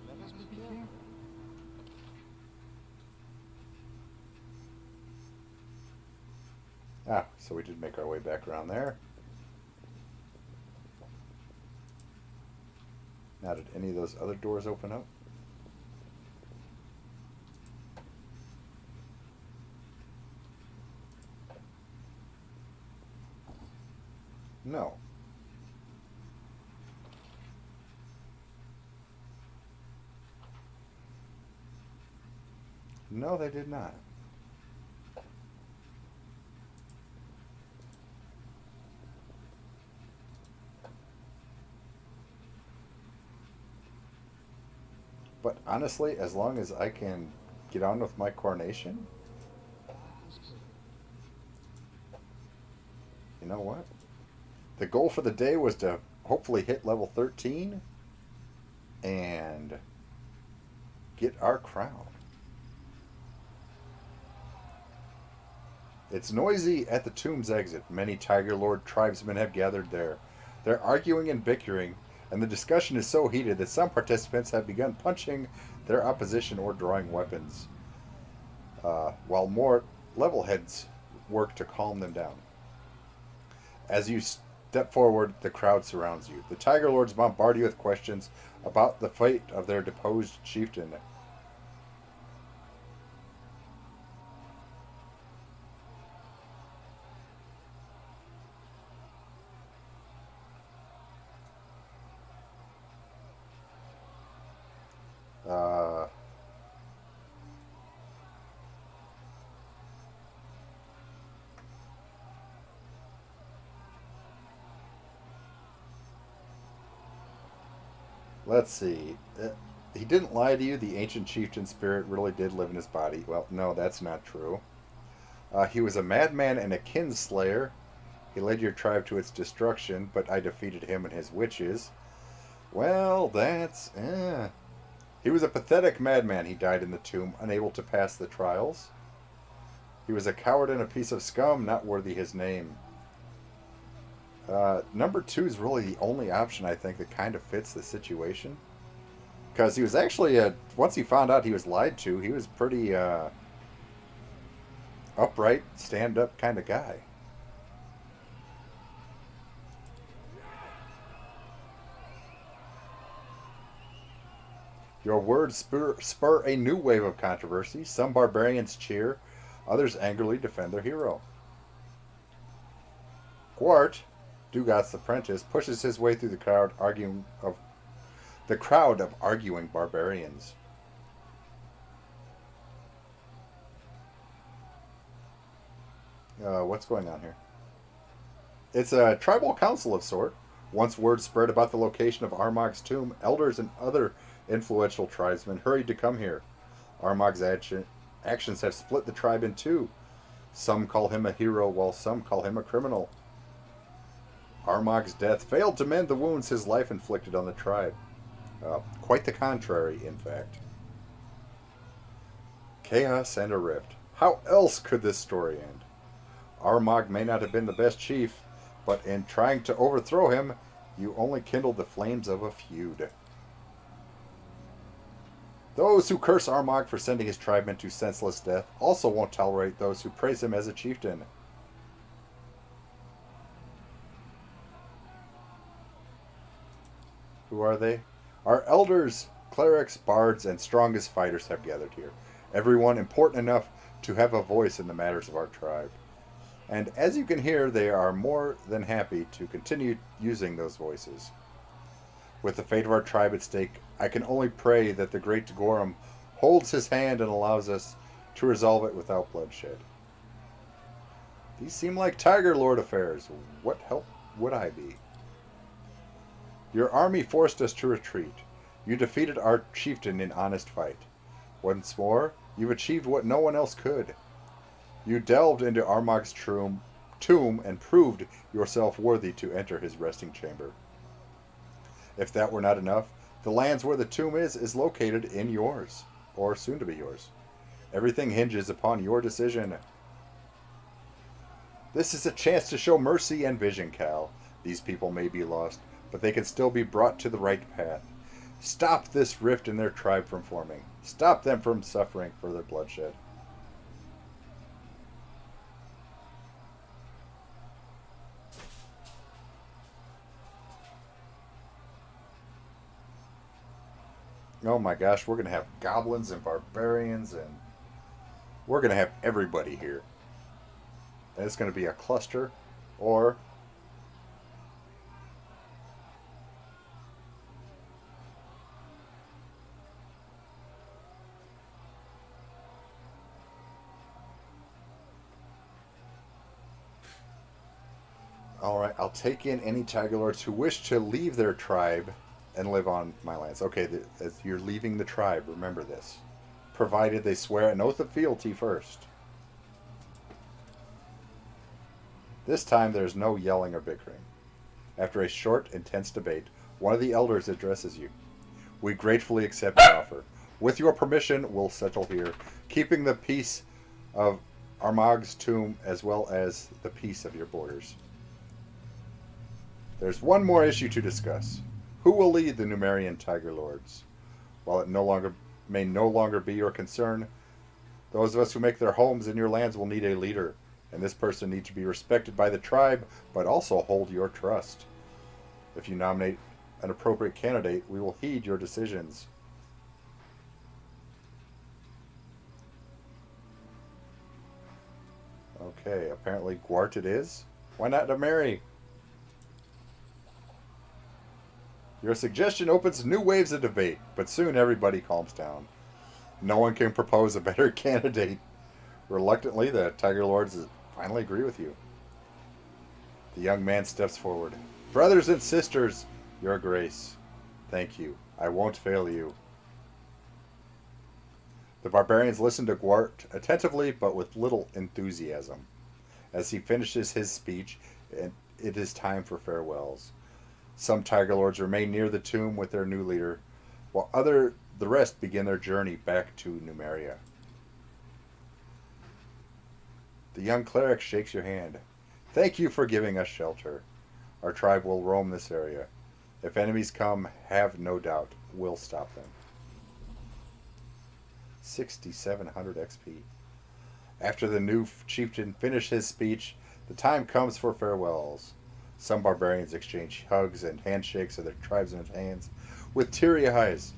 Let us be careful. Ah, so we did make our way back around there. Now, did any of those other doors open up? No. No, they did not. But honestly, as long as I can get on with my coronation, you know what? The goal for the day was to hopefully hit level 13 and get our crown. It's noisy at the tomb's exit. Many Tiger Lord tribesmen have gathered there. They're arguing and bickering, and the discussion is so heated that some participants have begun punching their opposition or drawing weapons, while more level heads work to calm them down. As you step forward, the crowd surrounds you. The Tiger Lords bombard you with questions about the fate of their deposed chieftain. Let's see. He didn't lie to you. The ancient chieftain spirit really did live in his body. Well, no, that's not true. He was a madman and a kinslayer. He led your tribe to its destruction, but I defeated him and his witches. Well, that's... He was a pathetic madman. He died in the tomb, unable to pass the trials. He was a coward and a piece of scum, not worthy his name. Number 2 is really the only option, I think, that kind of fits the situation. Because he was actually, once he found out he was lied to, he was pretty upright, stand-up kind of guy. Your words spur a new wave of controversy. Some barbarians cheer, others angrily defend their hero. Quart, Dugat's apprentice, pushes his way through the crowd of arguing barbarians. What's going on here? It's a tribal council of sort. Once word spread about the location of Armag's tomb, elders and other influential tribesmen hurried to come here. Armag's actions have split the tribe in two. Some call him a hero, while some call him a criminal. Armag's death failed to mend the wounds his life inflicted on the tribe. Quite the contrary, in fact. Chaos and a rift. How else could this story end? Armag may not have been the best chief, but in trying to overthrow him, you only kindled the flames of a feud. Those who curse Armag for sending his tribemen to senseless death also won't tolerate those who praise him as a chieftain. Who are they? Our elders, clerics, bards, and strongest fighters have gathered here. Everyone important enough to have a voice in the matters of our tribe. And as you can hear, they are more than happy to continue using those voices. With the fate of our tribe at stake, I can only pray that the great Gorum holds his hand and allows us to resolve it without bloodshed. These seem like Tiger Lord affairs. What help would I be? Your army forced us to retreat. You defeated our chieftain in honest fight. Once more, you've achieved what no one else could. You delved into Armag's tomb and proved yourself worthy to enter his resting chamber. If that were not enough, the lands where the tomb is located in yours, or soon to be yours. Everything hinges upon your decision. This is a chance to show mercy and vision, Cal. These people may be lost, but they can still be brought to the right path. Stop this rift in their tribe from forming. Stop them from suffering further bloodshed. Oh my gosh, we're going to have goblins and barbarians, and we're going to have everybody here. And it's going to be a cluster, or alright, I'll take in any Tiger Lords who wish to leave their tribe and live on my lands. Okay, as you're leaving the tribe, remember this. Provided they swear an oath of fealty first. This time there's no yelling or bickering. After a short, intense debate, one of the elders addresses you. We gratefully accept your offer. With your permission, we'll settle here, keeping the peace of Armag's tomb as well as the peace of your borders. There's one more issue to discuss. Who will lead the Numerian Tiger Lords? While it may no longer be your concern, those of us who make their homes in your lands will need a leader, and this person needs to be respected by the tribe, but also hold your trust. If you nominate an appropriate candidate, we will heed your decisions. Okay, apparently Gwart it is. Why not to marry? Your suggestion opens new waves of debate, but soon everybody calms down. No one can propose a better candidate. Reluctantly, the Tiger Lords finally agree with you. The young man steps forward. Brothers and sisters, your grace. Thank you. I won't fail you. The barbarians listen to Gwart attentively, but with little enthusiasm. As he finishes his speech, it is time for farewells. Some Tiger Lords remain near the tomb with their new leader, while the rest begin their journey back to Numeria. The young cleric shakes your hand. Thank you for giving us shelter. Our tribe will roam this area. If enemies come, have no doubt, we'll stop them. 6,700 XP. After the new chieftain finishes his speech, the time comes for farewells. Some barbarians exchange hugs and handshakes of their tribesmen's hands with teary eyes,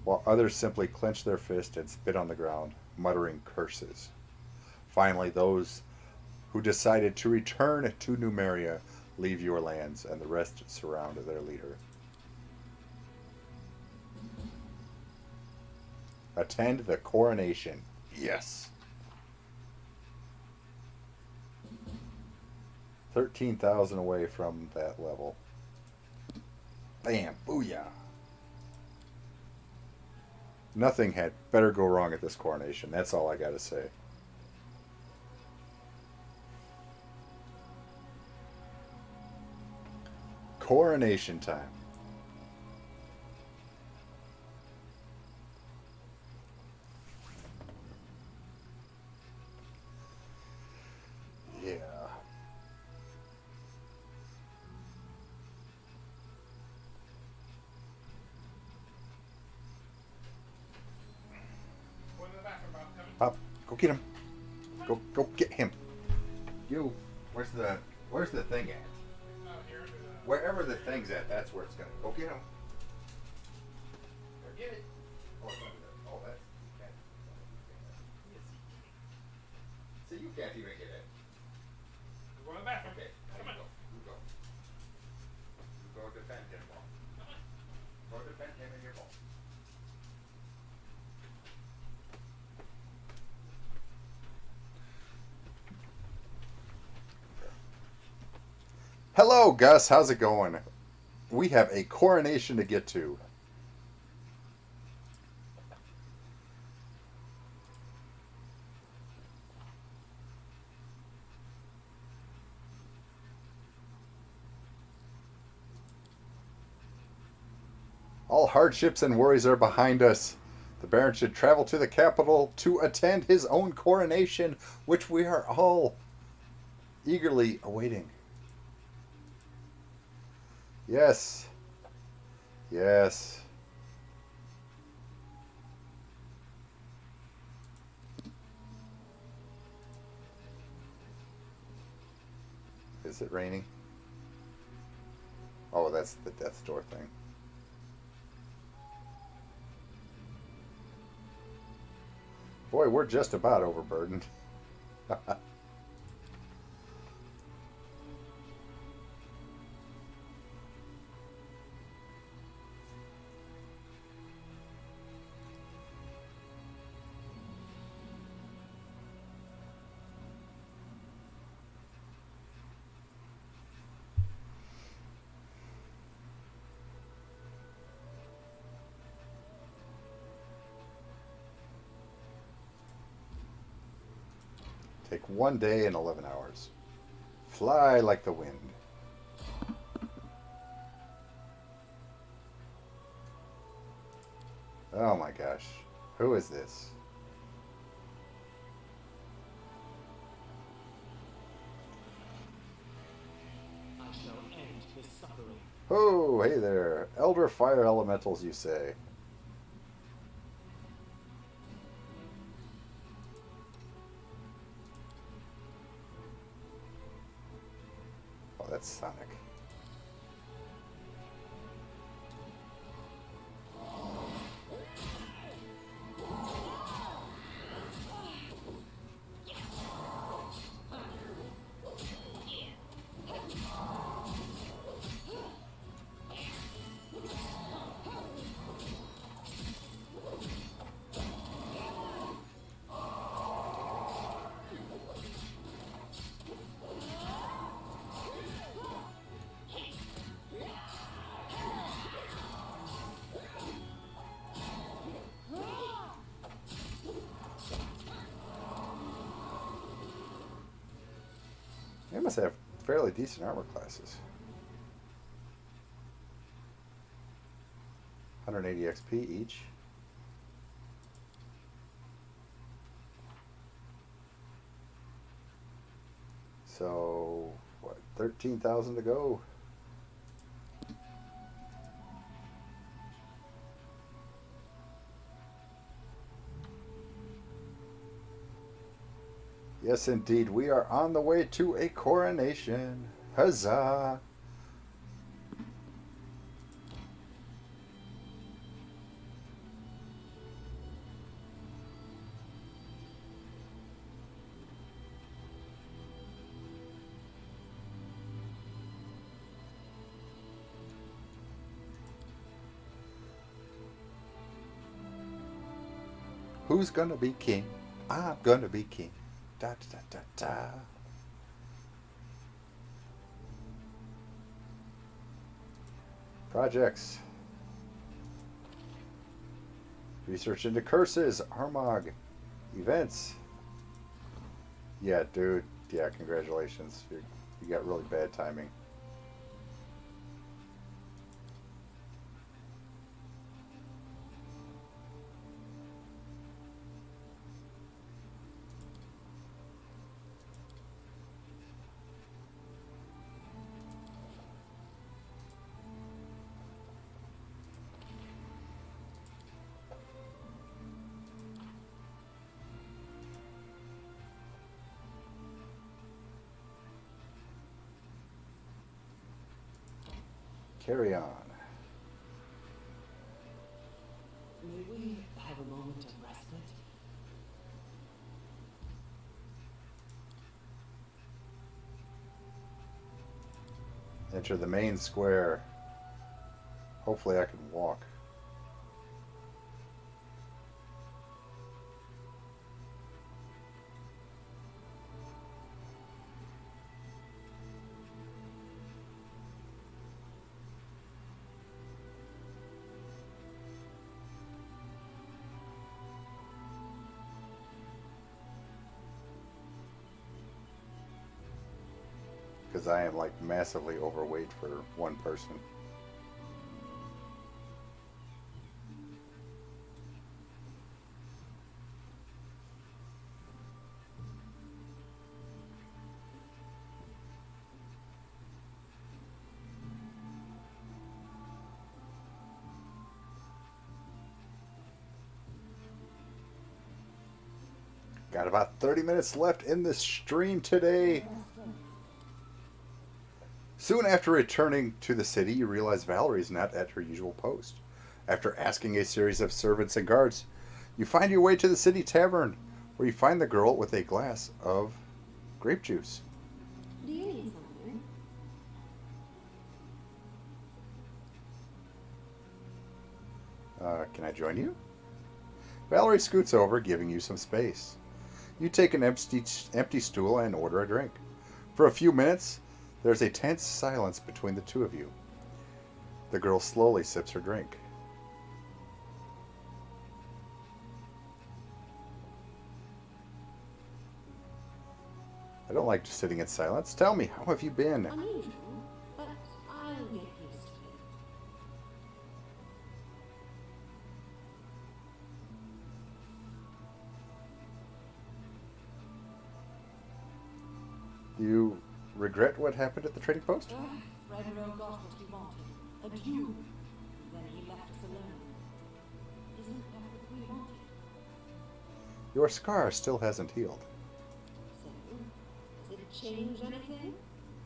while others simply clench their fist and spit on the ground, muttering curses. Finally, those who decided to return to Numeria leave your lands, and the rest surround their leader. Attend the coronation. Yes. 13,000 away from that level. Bam! Booyah! Nothing had better go wrong at this coronation. That's all I gotta say. Coronation time. Yeah. Pop, go get him. Go get him. You. Where's the thing at? Wherever the thing's at, that's where it's gonna go. Get him. Go get it. Oh, that's. So you can't even get it. Go in the bathroom. Okay. Come on. You go. You go defend him. Come on. Go defend him and your ball. Hello, Gus. How's it going? We have a coronation to get to. All hardships and worries are behind us. The Baron should travel to the capital to attend his own coronation, which we are all eagerly awaiting. Yes. Yes. Is it raining? Oh, that's the death's door thing. Boy, we're just about overburdened. Take 1 day and 11 hours. Fly like the wind. Oh my gosh. Who is this? I shall end his suffering. Oh, hey there. Elder fire elementals, you say. Oh, that's Sonic. They must have fairly decent armor classes. 180 XP each. So, what, 13,000 to go? Yes, indeed, we are on the way to a coronation. Huzzah! Who's gonna be king? I'm gonna be king. Da da da da da. Projects. Research into curses. Armag. Events. Yeah, dude. Yeah, congratulations. You got really bad timing. Carry on. May we have a moment of respite? Enter the main square. Hopefully I can walk. Because I am like massively overweight for one person. Got about 30 minutes left in the stream today. Soon after returning to the city, you realize Valerie is not at her usual post. After asking a series of servants and guards, you find your way to the city tavern, where you find the girl with a glass of grape juice. Do you need something? Can I join you? Valerie scoots over, giving you some space. You take an empty stool and order a drink. For a few minutes, there's a tense silence between the two of you. The girl slowly sips her drink. I don't like just sitting in silence. Tell me, how have you been? Unusual, but I'll get used to it. Do you regret what happened at the trading post? Fredero got what he wanted. A duel. Then he left us alone. Isn't that what we wanted? Your scar still hasn't healed. So, does it change anything?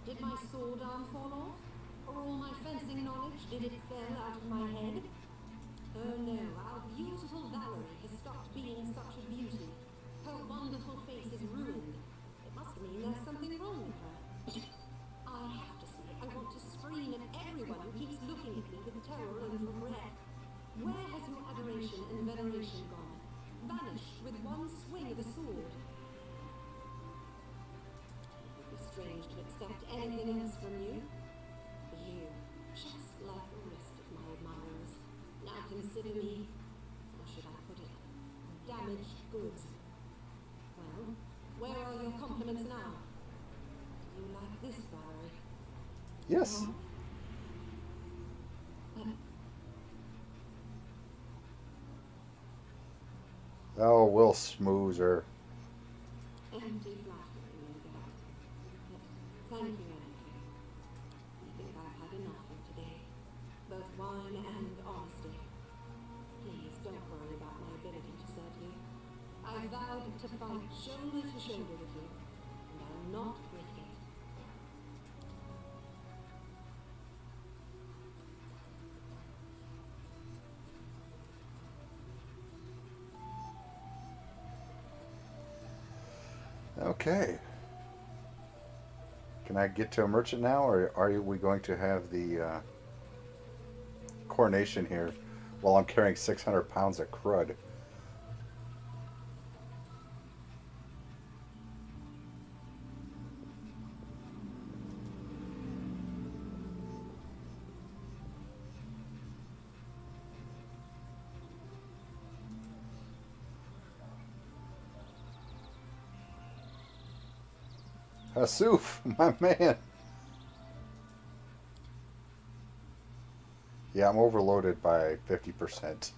Did my sword arm fall off? Or all my fencing knowledge, did it fell out of my head? Oh no, our beautiful Valerie has stopped being such a beauty. Her wonderful face is ruined. It must mean there's something wrong with her. I have to see. I want to scream at everyone who keeps looking at me with terror and regret. Where has your adoration and veneration gone? Vanished with one swing of a sword. It would be strange to expect anything else from you. But you, just like the rest of my admirers, now consider me, how should I put it, damaged goods. Well, where are your compliments now? Do you like this, Valerie? Yes. Oh, we'll smooze her. Empty flattery, no doubt. But thank you anyway. I think I've had enough for today. Both wine and honesty. Please don't worry about my ability to serve you. I vowed to fight shoulder to shoulder with you, and I'll not break it. Okay. Can I get to a merchant now, or are we going to have the coronation here while I'm carrying 600 pounds of crud? Hasuf, my man. Yeah, I'm overloaded by 50%.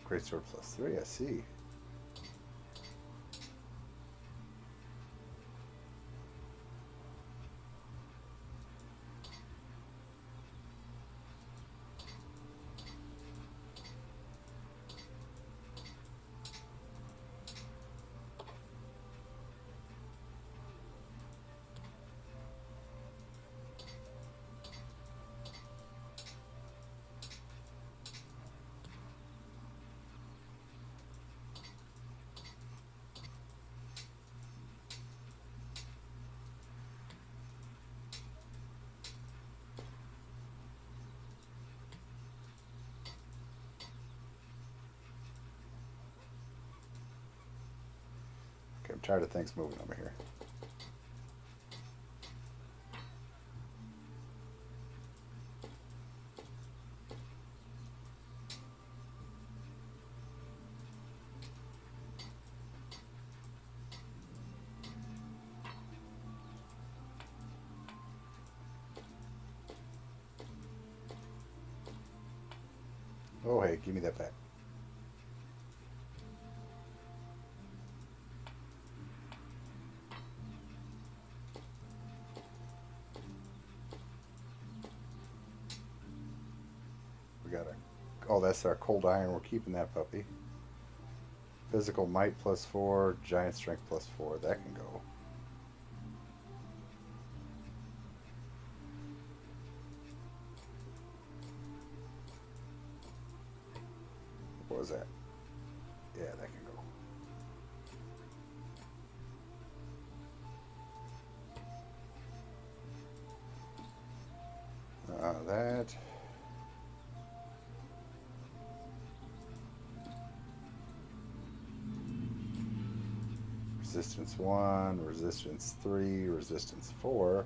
Great sword +3, I see. Okay, I'm tired of things moving over here. Oh, hey, give me that back. We got a... Oh, that's our cold iron. We're keeping that puppy. Physical might +4, giant strength +4. That can go. What was that? Yeah, that can go. That. Resistance 1, resistance 3, resistance 4.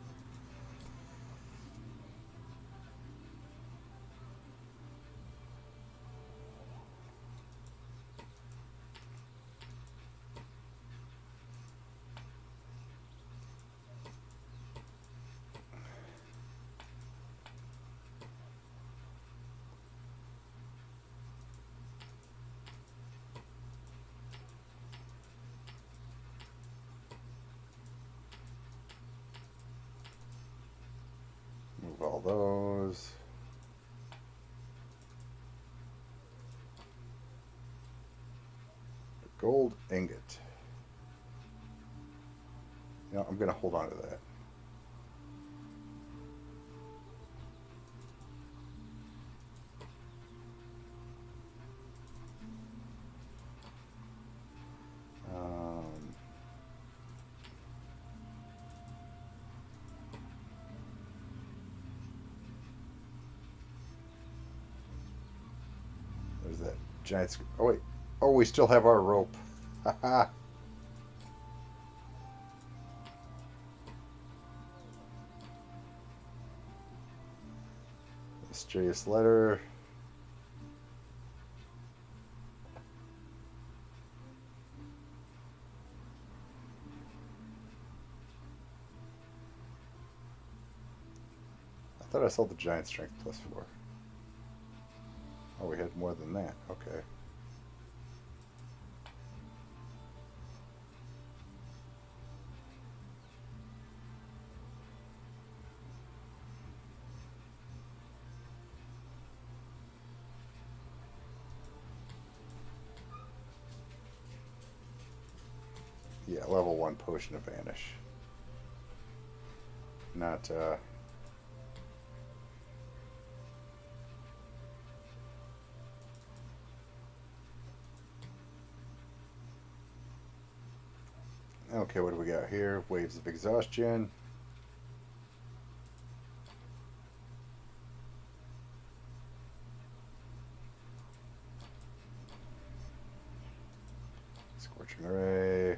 Move all those. Gold ingot. You know, I'm going to hold on to that. There's that giant... Oh, wait. Oh, we still have our rope. Haha. Mysterious letter. I thought I saw the giant strength +4. Oh, we had more than that. Okay. Yeah, level 1 potion of vanish. Not, Okay, what do we got here? Waves of exhaustion. Scorching ray.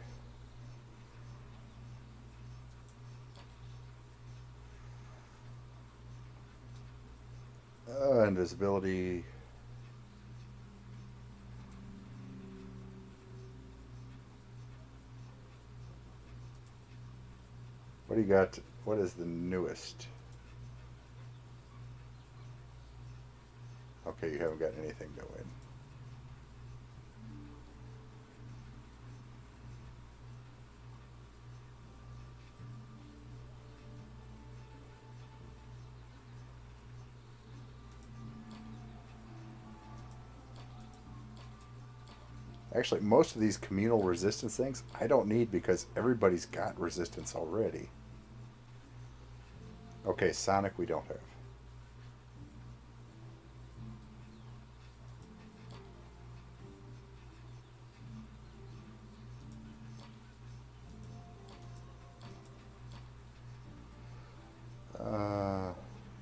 Invisibility. What do you got? What is the newest? Okay, you haven't got anything new in. Actually, most of these communal resistance things I don't need because everybody's got resistance already. Okay, Sonic we don't have.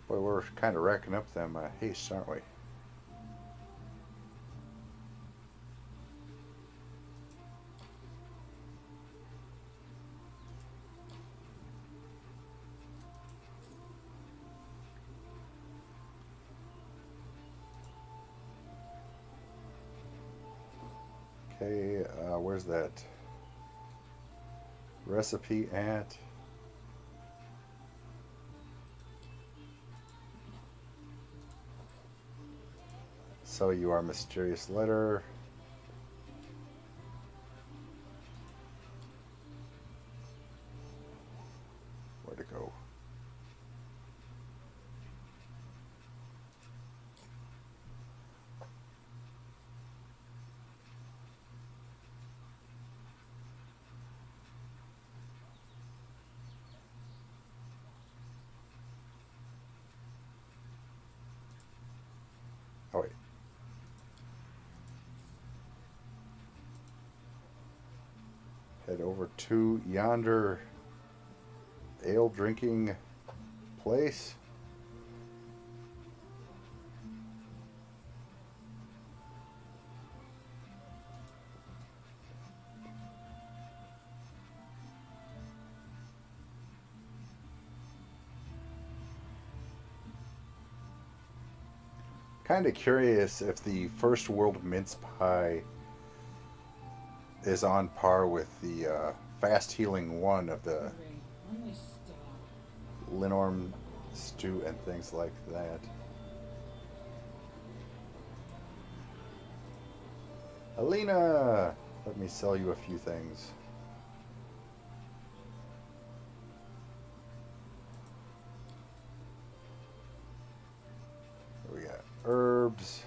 Boy, we're kind of racking up them haste, aren't we? Okay, where's that recipe at? So you are mysterious letter. Where to go? Oh wait. Head over to yonder ale drinking place. Kind of curious if the first world mince pie is on par with the fast healing one of the Linorm stew and things like that. Alina, let me sell you a few things. Here we got herbs.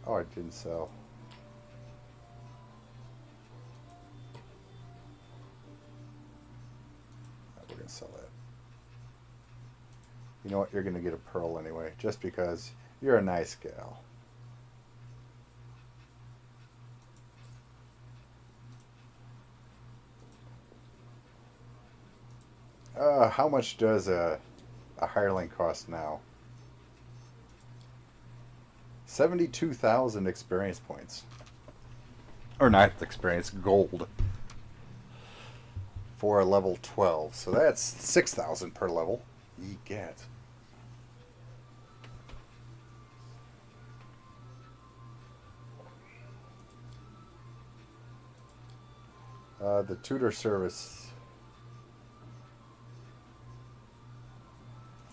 Oh, I didn't sell. We're gonna sell that. You know what? You're gonna get a pearl anyway, just because you're a nice gal. How much does a hireling cost now? 72,000 experience points. Or not experience, gold. For a level 12. So that's 6,000 per level. Ye get. The tutor service.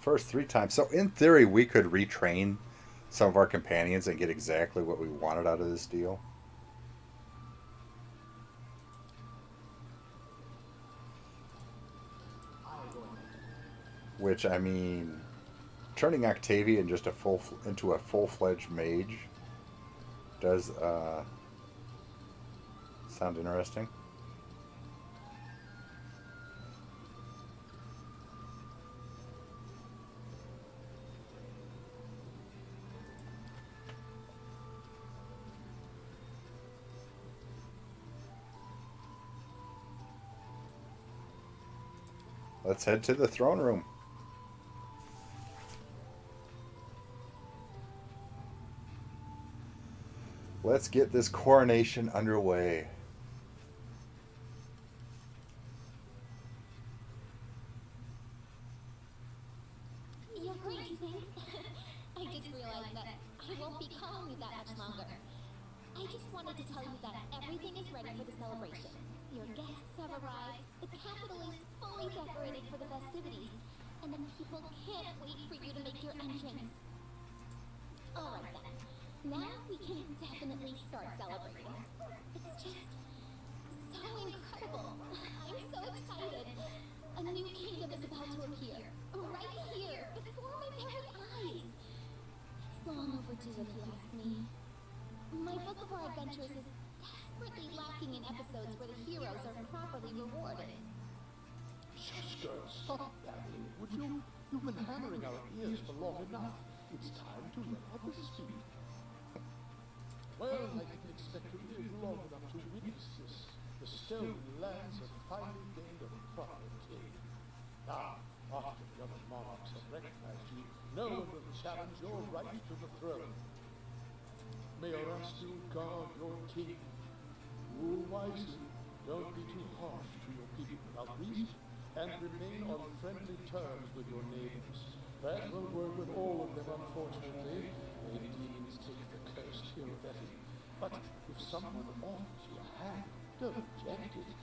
First 3 times. So in theory, we could retrain some of our companions and get exactly what we wanted out of this deal. Which, I mean, turning Octavia into a full-fledged mage does sound interesting. Let's head to the throne room. Let's get this coronation underway. Your Grace, I just realized that I won't be calling you that much longer. I just wanted to tell you that everything is ready for the celebration. Your guests have arrived, the capital is fully decorated for the festivities, and the people can't wait for you to make your entrance. Alright then, now we can definitely start celebrating. It's just so incredible. I'm so excited. A new kingdom is about to appear, right here, before my very eyes. It's long overdue if you ask me. My book of our adventures is desperately lacking in episodes where the heroes are properly rewarded. Shush, girl, stop babbling, would you? You've been hammering our ears for long enough. It's time to let others speak. Well, I didn't expect to live long enough to witness this. The stolen lands have finally gained a proper king. Now, after the other monarchs have recognized you, no one will challenge your right to the throne. May Orastu guard your king. Rule wisely, don't be too harsh to your people without reason, and remain on friendly terms with your neighbors. That will work with all of them, unfortunately. May demons take the cursed Hirovetti. But if someone offers you a hand, don't reject it.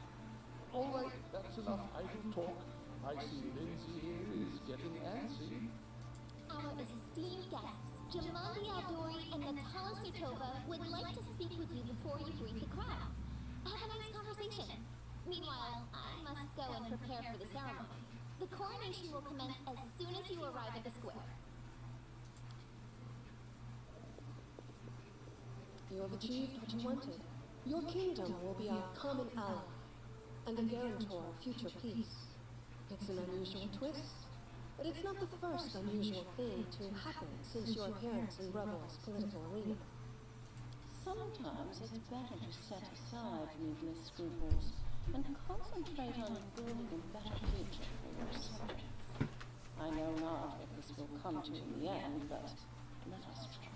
All right, that's enough idle talk. I see Lindsay here is getting antsy. Our esteemed guests, Jamandi Aldori and Natala Sertova, would like to speak with you before you greet the crowd. Have a nice conversation. Meanwhile, I must go and prepare for the ceremony. The coronation will commence as soon as you arrive at the square. You have achieved what you wanted. Your kingdom will be our common ally and a guarantor of future peace. It's an unusual twist, but it's not the first unusual thing to happen since your appearance in Revel's political arena. Sometimes it's better to set aside needless scruples and concentrate on building a better future for your subjects. I know not what this will come to in the end, but let us try.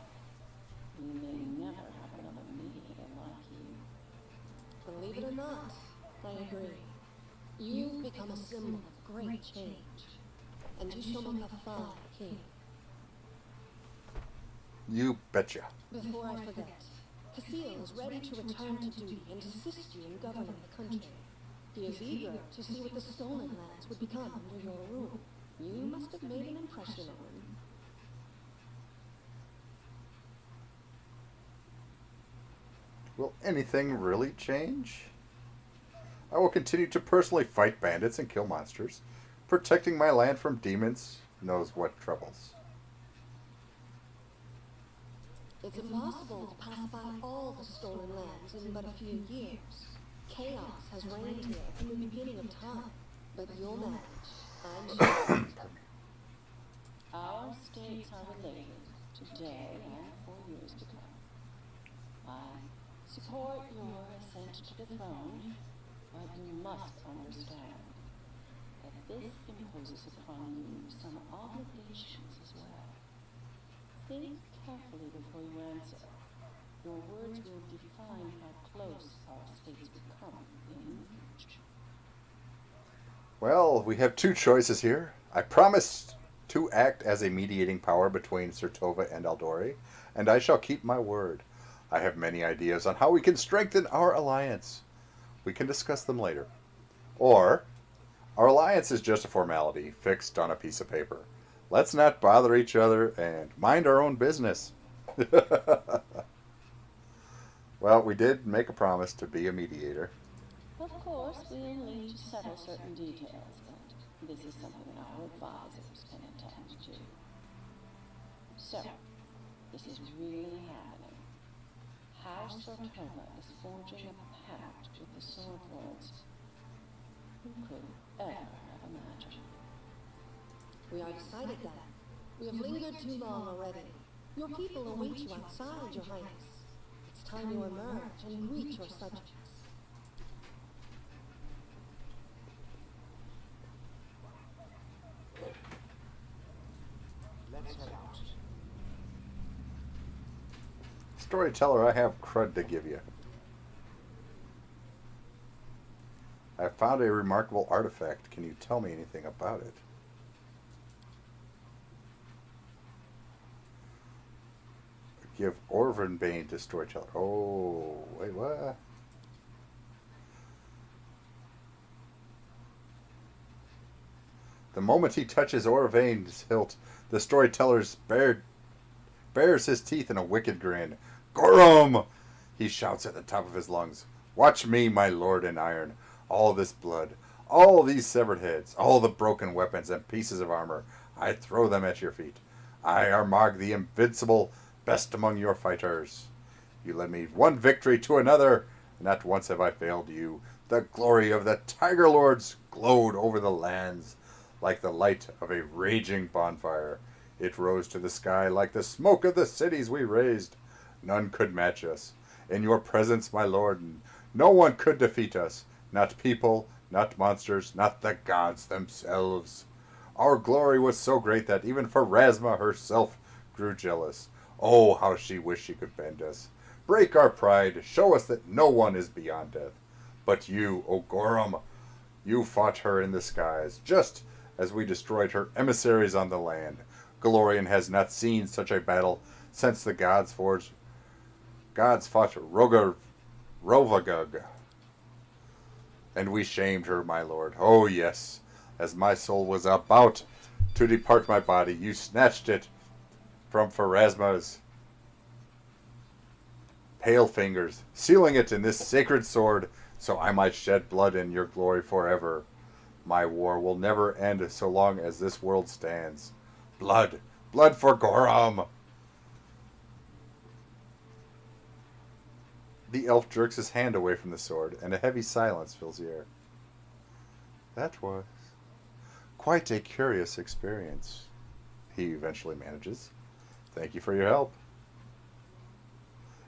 We may never have another mediator like you. Believe it or not, I agree. You've become a symbol of great change, and you shall make a fine king. You betcha. Before I forget, Casil is ready to return to duty and assist you in governing the country. He is eager to see what the stolen lands would become under your rule. You must have made an impression on him. Will anything really change? I will continue to personally fight bandits and kill monsters, protecting my land from demons knows what troubles. It's impossible to pacify all the stolen lands in but a few years. Chaos has reigned here from the beginning of time, but you'll manage. I'm sure. Our states are related today and for years to come. I support your ascent to the throne, but you must understand that this imposes upon you some obligations as well. Think carefully before you answer. Your words will define how close our states become in the future. Well, we have two choices here. I promised to act as a mediating power between Sertova and Aldori, and I shall keep my word. I have many ideas on how we can strengthen our alliance. We can discuss them later. Or, our alliance is just a formality fixed on a piece of paper. Let's not bother each other and mind our own business. Well, we did make a promise to be a mediator. Of course, we'll need to settle certain details, but this is something our advisors can attend to. So, this is really happening. House Sertova is forging a pact with the Sword Lords. Who could ever have imagined? We are decided that. We have lingered too long already. Your people await you outside, Your Highness. It's time you emerge and greet your subjects. Let's head out. Storyteller, I have crud to give you. I found a remarkable artifact. Can you tell me anything about it? Give Orvanbane to Storyteller. Oh, wait, what? The moment he touches Orvane's hilt, the Storyteller's bares his teeth in a wicked grin. Gorum! He shouts at the top of his lungs. Watch me, my lord in iron. All this blood, all these severed heads, all the broken weapons and pieces of armor, I throw them at your feet. I, Armagh the Invincible, best among your fighters. You led me one victory to another. Not once have I failed you. The glory of the Tiger Lords glowed over the lands like the light of a raging bonfire. It rose to the sky like the smoke of the cities we raised. None could match us. In your presence, my lord, no one could defeat us. Not people, not monsters, not the gods themselves. Our glory was so great that even Pharasma herself grew jealous. Oh, how she wished she could bend us. Break our pride, show us that no one is beyond death. But you, O Gorum, you fought her in the skies, just as we destroyed her emissaries on the land. Golorion has not seen such a battle since the gods forged Gods fought Rovagug, and we shamed her, my lord. Oh, yes. As my soul was about to depart my body, you snatched it from Pharasma's pale fingers, sealing it in this sacred sword, so I might shed blood in your glory forever. My war will never end so long as this world stands. Blood! Blood for Gorum! The elf jerks his hand away from the sword, and a heavy silence fills the air. That was quite a curious experience, he eventually manages. Thank you for your help.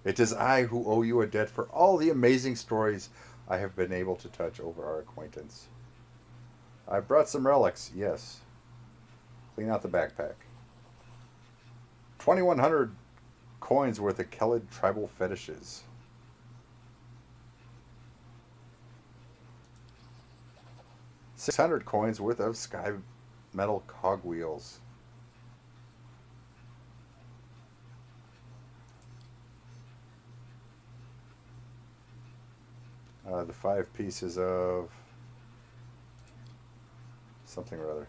It is I who owe you a debt for all the amazing stories I have been able to touch over our acquaintance. I brought some relics, yes. Clean out the backpack. 2,100 coins worth of Kelid tribal fetishes. $600 coins worth of sky metal cogwheels. The 5 pieces of something or other.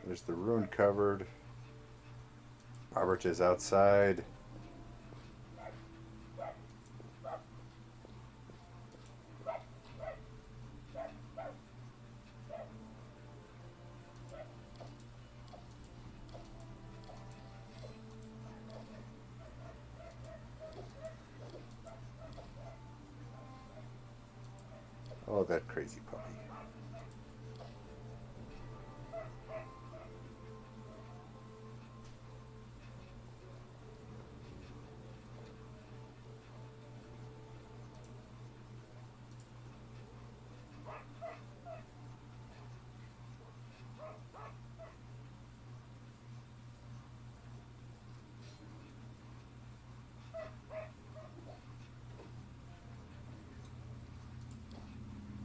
There's the rune covered. Robert is outside. Oh, that crazy puppy.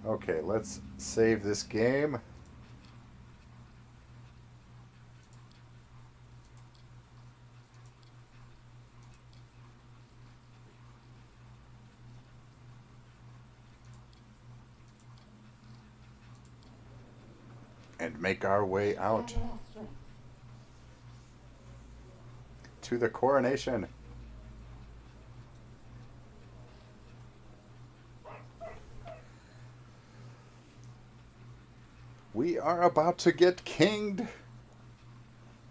Okay, let's save this game. And make our way out to the coronation. We are about to get kinged.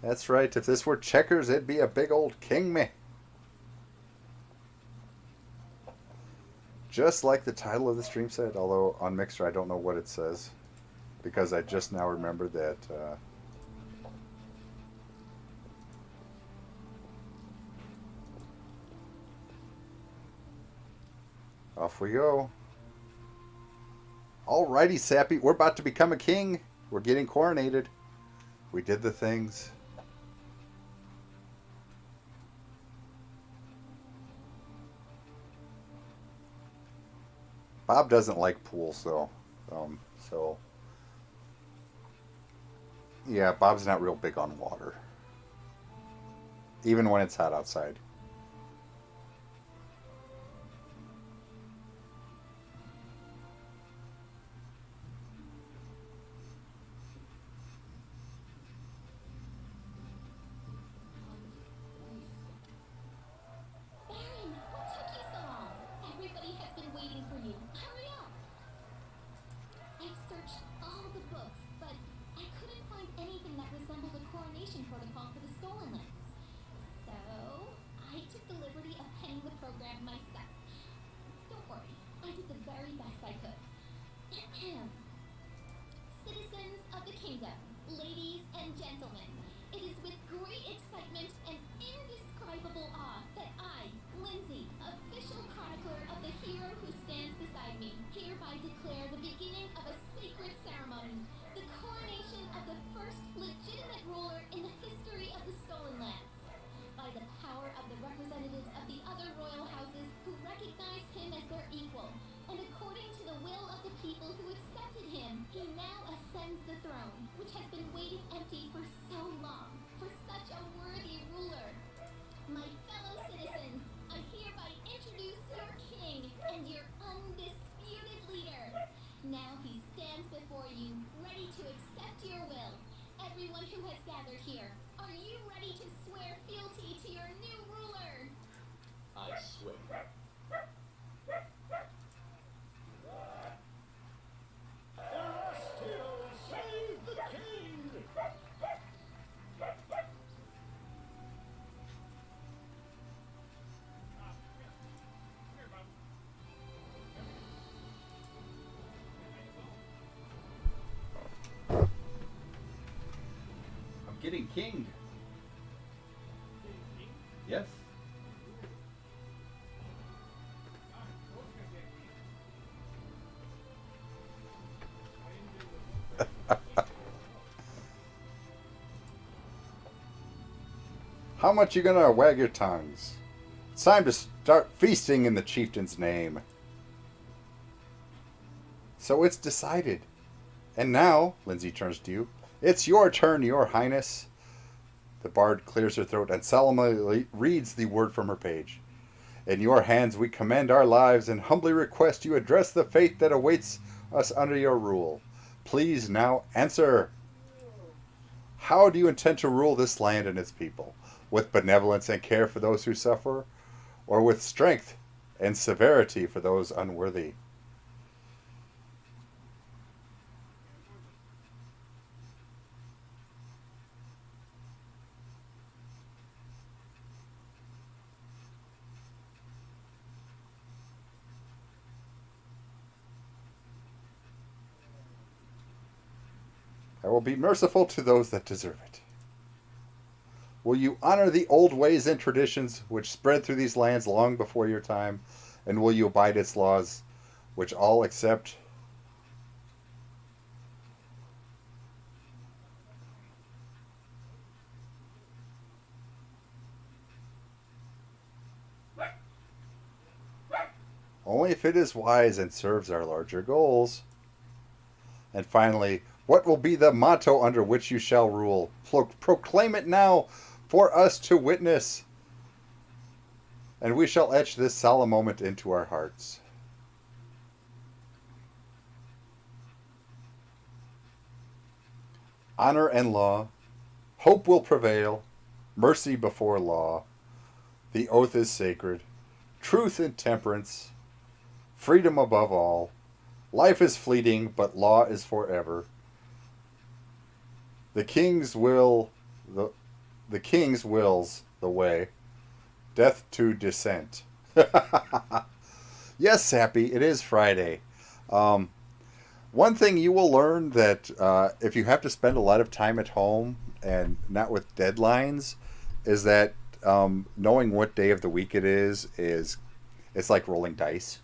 That's right. If this were checkers, it'd be a big old king me. Just like the title of the stream said, although on Mixer I don't know what it says. Because I just now remembered that off we go. Alrighty, Sappy, we're about to become a king. We're getting coronated. We did the things. Bob doesn't like pools, though. So, yeah, Bob's not real big on water. Even when it's hot outside. Baron, what took you so long? Everybody has been waiting for you. Hurry up! I've searched all the books, but I couldn't find anything that resembled a coronation protocol for the stolen lands. So, I took the liberty of penning the program myself. Don't worry, I did the very best I could. Citizens of the kingdom, ladies and gentlemen, it is with great excitement and indescribable awe that I, Lindsay, official chronicler of the hero who stands beside me, hereby declare the beginning of a sacred ceremony, the coronation of the first legitimate ruler in the history of the Stolen Lands. By the power of the representatives of the other royal houses who which has been waiting empty for so long, for such a worthy ruler. My fellow citizens, I hereby introduce your king and your undisputed leader. Now he stands before you, ready to accept your will. Everyone who has gathered here, are you ready to swear fealty to your new ruler? I swear. Save the king! I'm getting kinged. Yes. How much you gonna wag your tongues? It's time to start feasting in the chieftain's name. So it's decided. And now, Lindsay turns to you. It's your turn, your highness. The bard clears her throat and solemnly reads the word from her page. In your hands we commend our lives and humbly request you address the fate that awaits us under your rule. Please now answer. How do you intend to rule this land and its people? With benevolence and care for those who suffer, or with strength and severity for those unworthy? I will be merciful to those that deserve it. Will you honor the old ways and traditions which spread through these lands long before your time? And will you abide its laws, which all accept? Only if it is wise and serves our larger goals. And finally, what will be the motto under which you shall rule? Proclaim it now for us to witness, and we shall etch this solemn moment into our hearts. Honor and law, hope will prevail, mercy before law. The oath is sacred, truth and temperance, freedom above all. Life is fleeting, but law is forever. The king's wills the way, death to dissent. Yes, Sappy, it is Friday. One thing you will learn that if you have to spend a lot of time at home and not with deadlines, is that knowing what day of the week it is it's like rolling dice.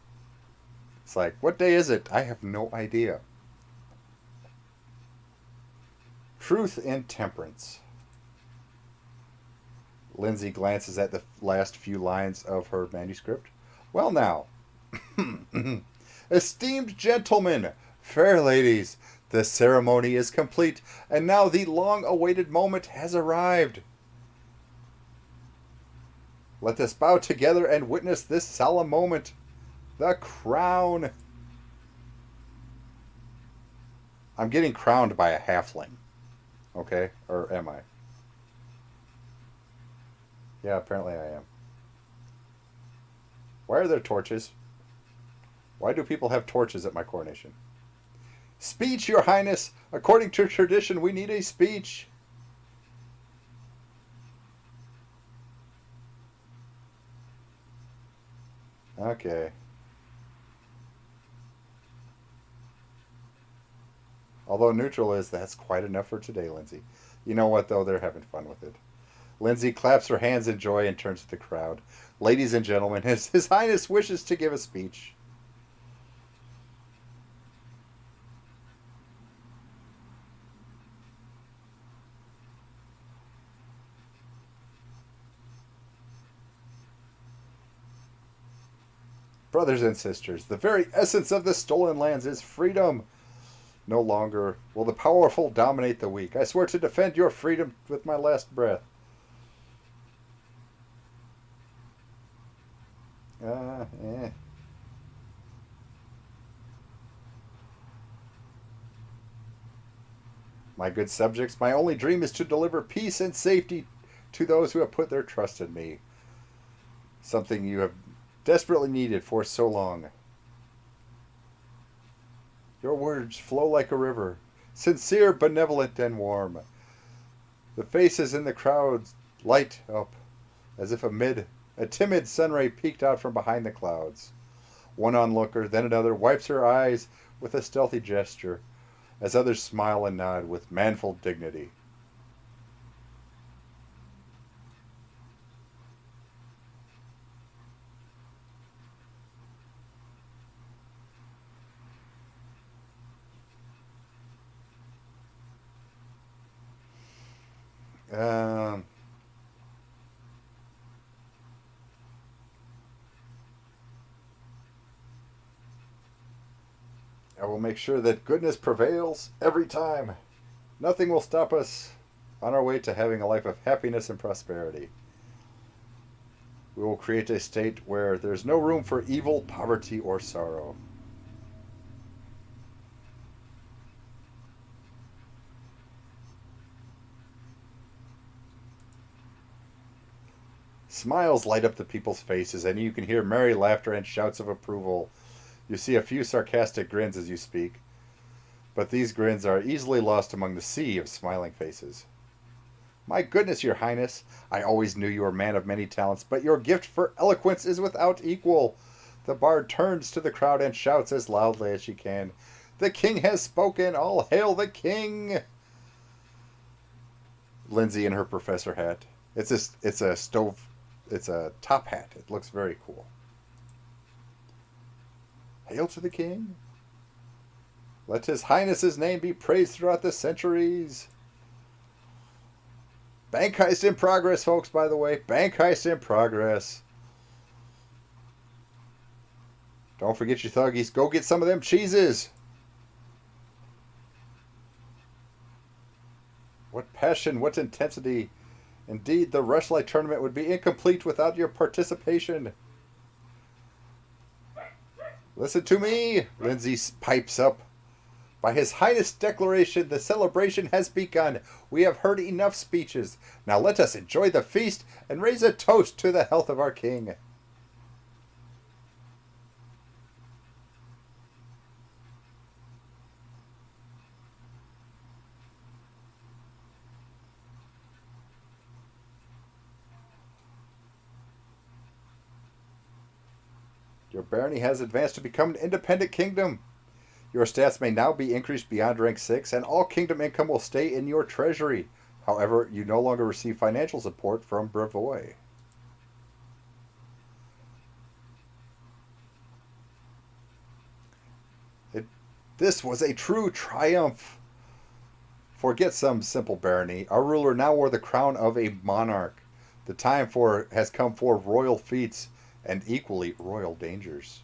It's like, what day is it? I have no idea. Truth and temperance. Lindsay glances at the last few lines of her manuscript. Well now, esteemed gentlemen, fair ladies, the ceremony is complete, and now the long-awaited moment has arrived. Let us bow together and witness this solemn moment. The crown. I'm getting crowned by a halfling. Okay? Or am I? Yeah, apparently I am. Why are there torches? Why do people have torches at my coronation? Speech, Your Highness! According to tradition, we need a speech. Okay. Although neutral is, that's quite enough for today, Lindsay. You know what, though? They're having fun with it. Lindsay claps her hands in joy and turns to the crowd. Ladies and gentlemen, His Highness wishes to give a speech. Brothers and sisters, the very essence of the stolen lands is freedom. No longer will the powerful dominate the weak. I swear to defend your freedom with my last breath. Eh. My good subjects, my only dream is to deliver peace and safety to those who have put their trust in me. Something you have desperately needed for so long. Your words flow like a river, sincere, benevolent, and warm. The faces in the crowds light up as if a timid sunray peeked out from behind the clouds. One onlooker, then another, wipes her eyes with a stealthy gesture, as others smile and nod with manful dignity. Um, I will make sure that goodness prevails every time. Nothing will stop us on our way to having a life of happiness and prosperity. We will create a state where there's no room for evil, poverty, or sorrow. Smiles light up the people's faces, and you can hear merry laughter and shouts of approval. You see a few sarcastic grins as you speak, but these grins are easily lost among the sea of smiling faces. My goodness, your highness, I always knew you were a man of many talents, but your gift for eloquence is without equal. The bard turns to the crowd and shouts as loudly as she can, "The king has spoken! All hail the king!" Lindsay in her professor hat. It's a top hat. It looks very cool. Hail to the king. Let his highness's name be praised throughout the centuries. Bank heist in progress, folks, by the way. Bank heist in progress. Don't forget your thuggies. Go get some of them cheeses. What passion, what intensity. Indeed, the Rushlight tournament would be incomplete without your participation. Listen to me, Lindsay pipes up. By His Highness' declaration, the celebration has begun. We have heard enough speeches. Now let us enjoy the feast and raise a toast to the health of our king. Your barony has advanced to become an independent kingdom. Your stats may now be increased beyond rank 6, and all kingdom income will stay in your treasury. However, you no longer receive financial support from Brevoy. This was a true triumph. Forget some simple barony. Our ruler now wore the crown of a monarch. The time has come for royal feats and equally royal dangers.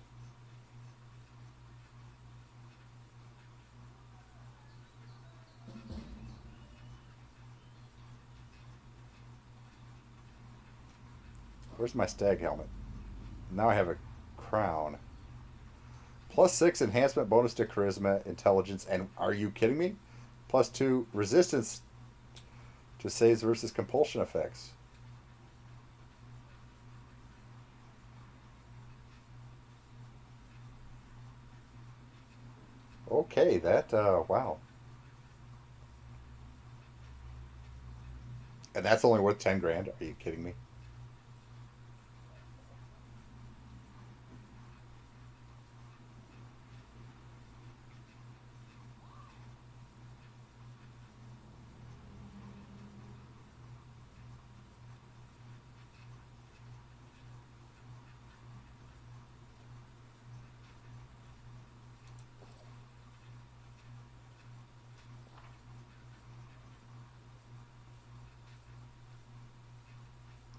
Where's my stag helmet? Now I have a crown. +6 enhancement bonus to charisma, intelligence, and are you kidding me? +2 resistance to saves versus compulsion effects. Okay, wow. And that's only worth 10 grand? Are you kidding me?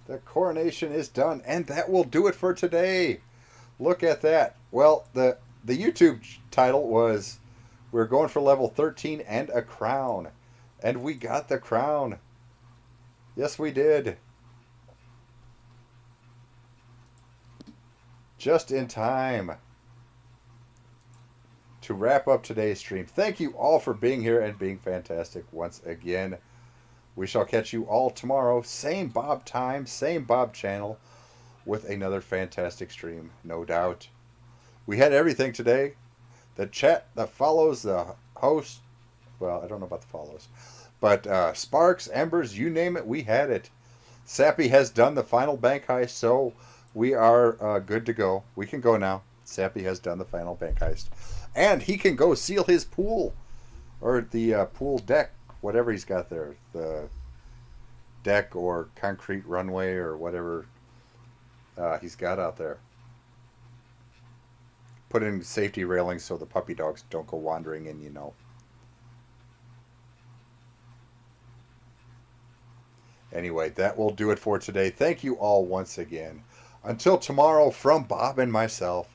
The coronation is done, and that will do it for today. Look at that. Well, the YouTube title was We're going for level 13 and a crown. And we got the crown. Yes, we did. Just in time to wrap up today's stream. Thank you all for being here and being fantastic once again. We shall catch you all tomorrow. Same Bob time, same Bob channel, with another fantastic stream, no doubt. We had everything today. The chat that follows, the host, well, I don't know about the follows, but Sparks, Embers, you name it, we had it. Sappy has done the final bank heist, so we are good to go. We can go now. Sappy has done the final bank heist. And he can go seal his pool, or the pool deck, whatever he's got there. The deck or concrete runway or whatever he's got out there. Put in safety railings so the puppy dogs don't go wandering in, you know. Anyway, that will do it for today. Thank you all once again. Until tomorrow, from Bob and myself,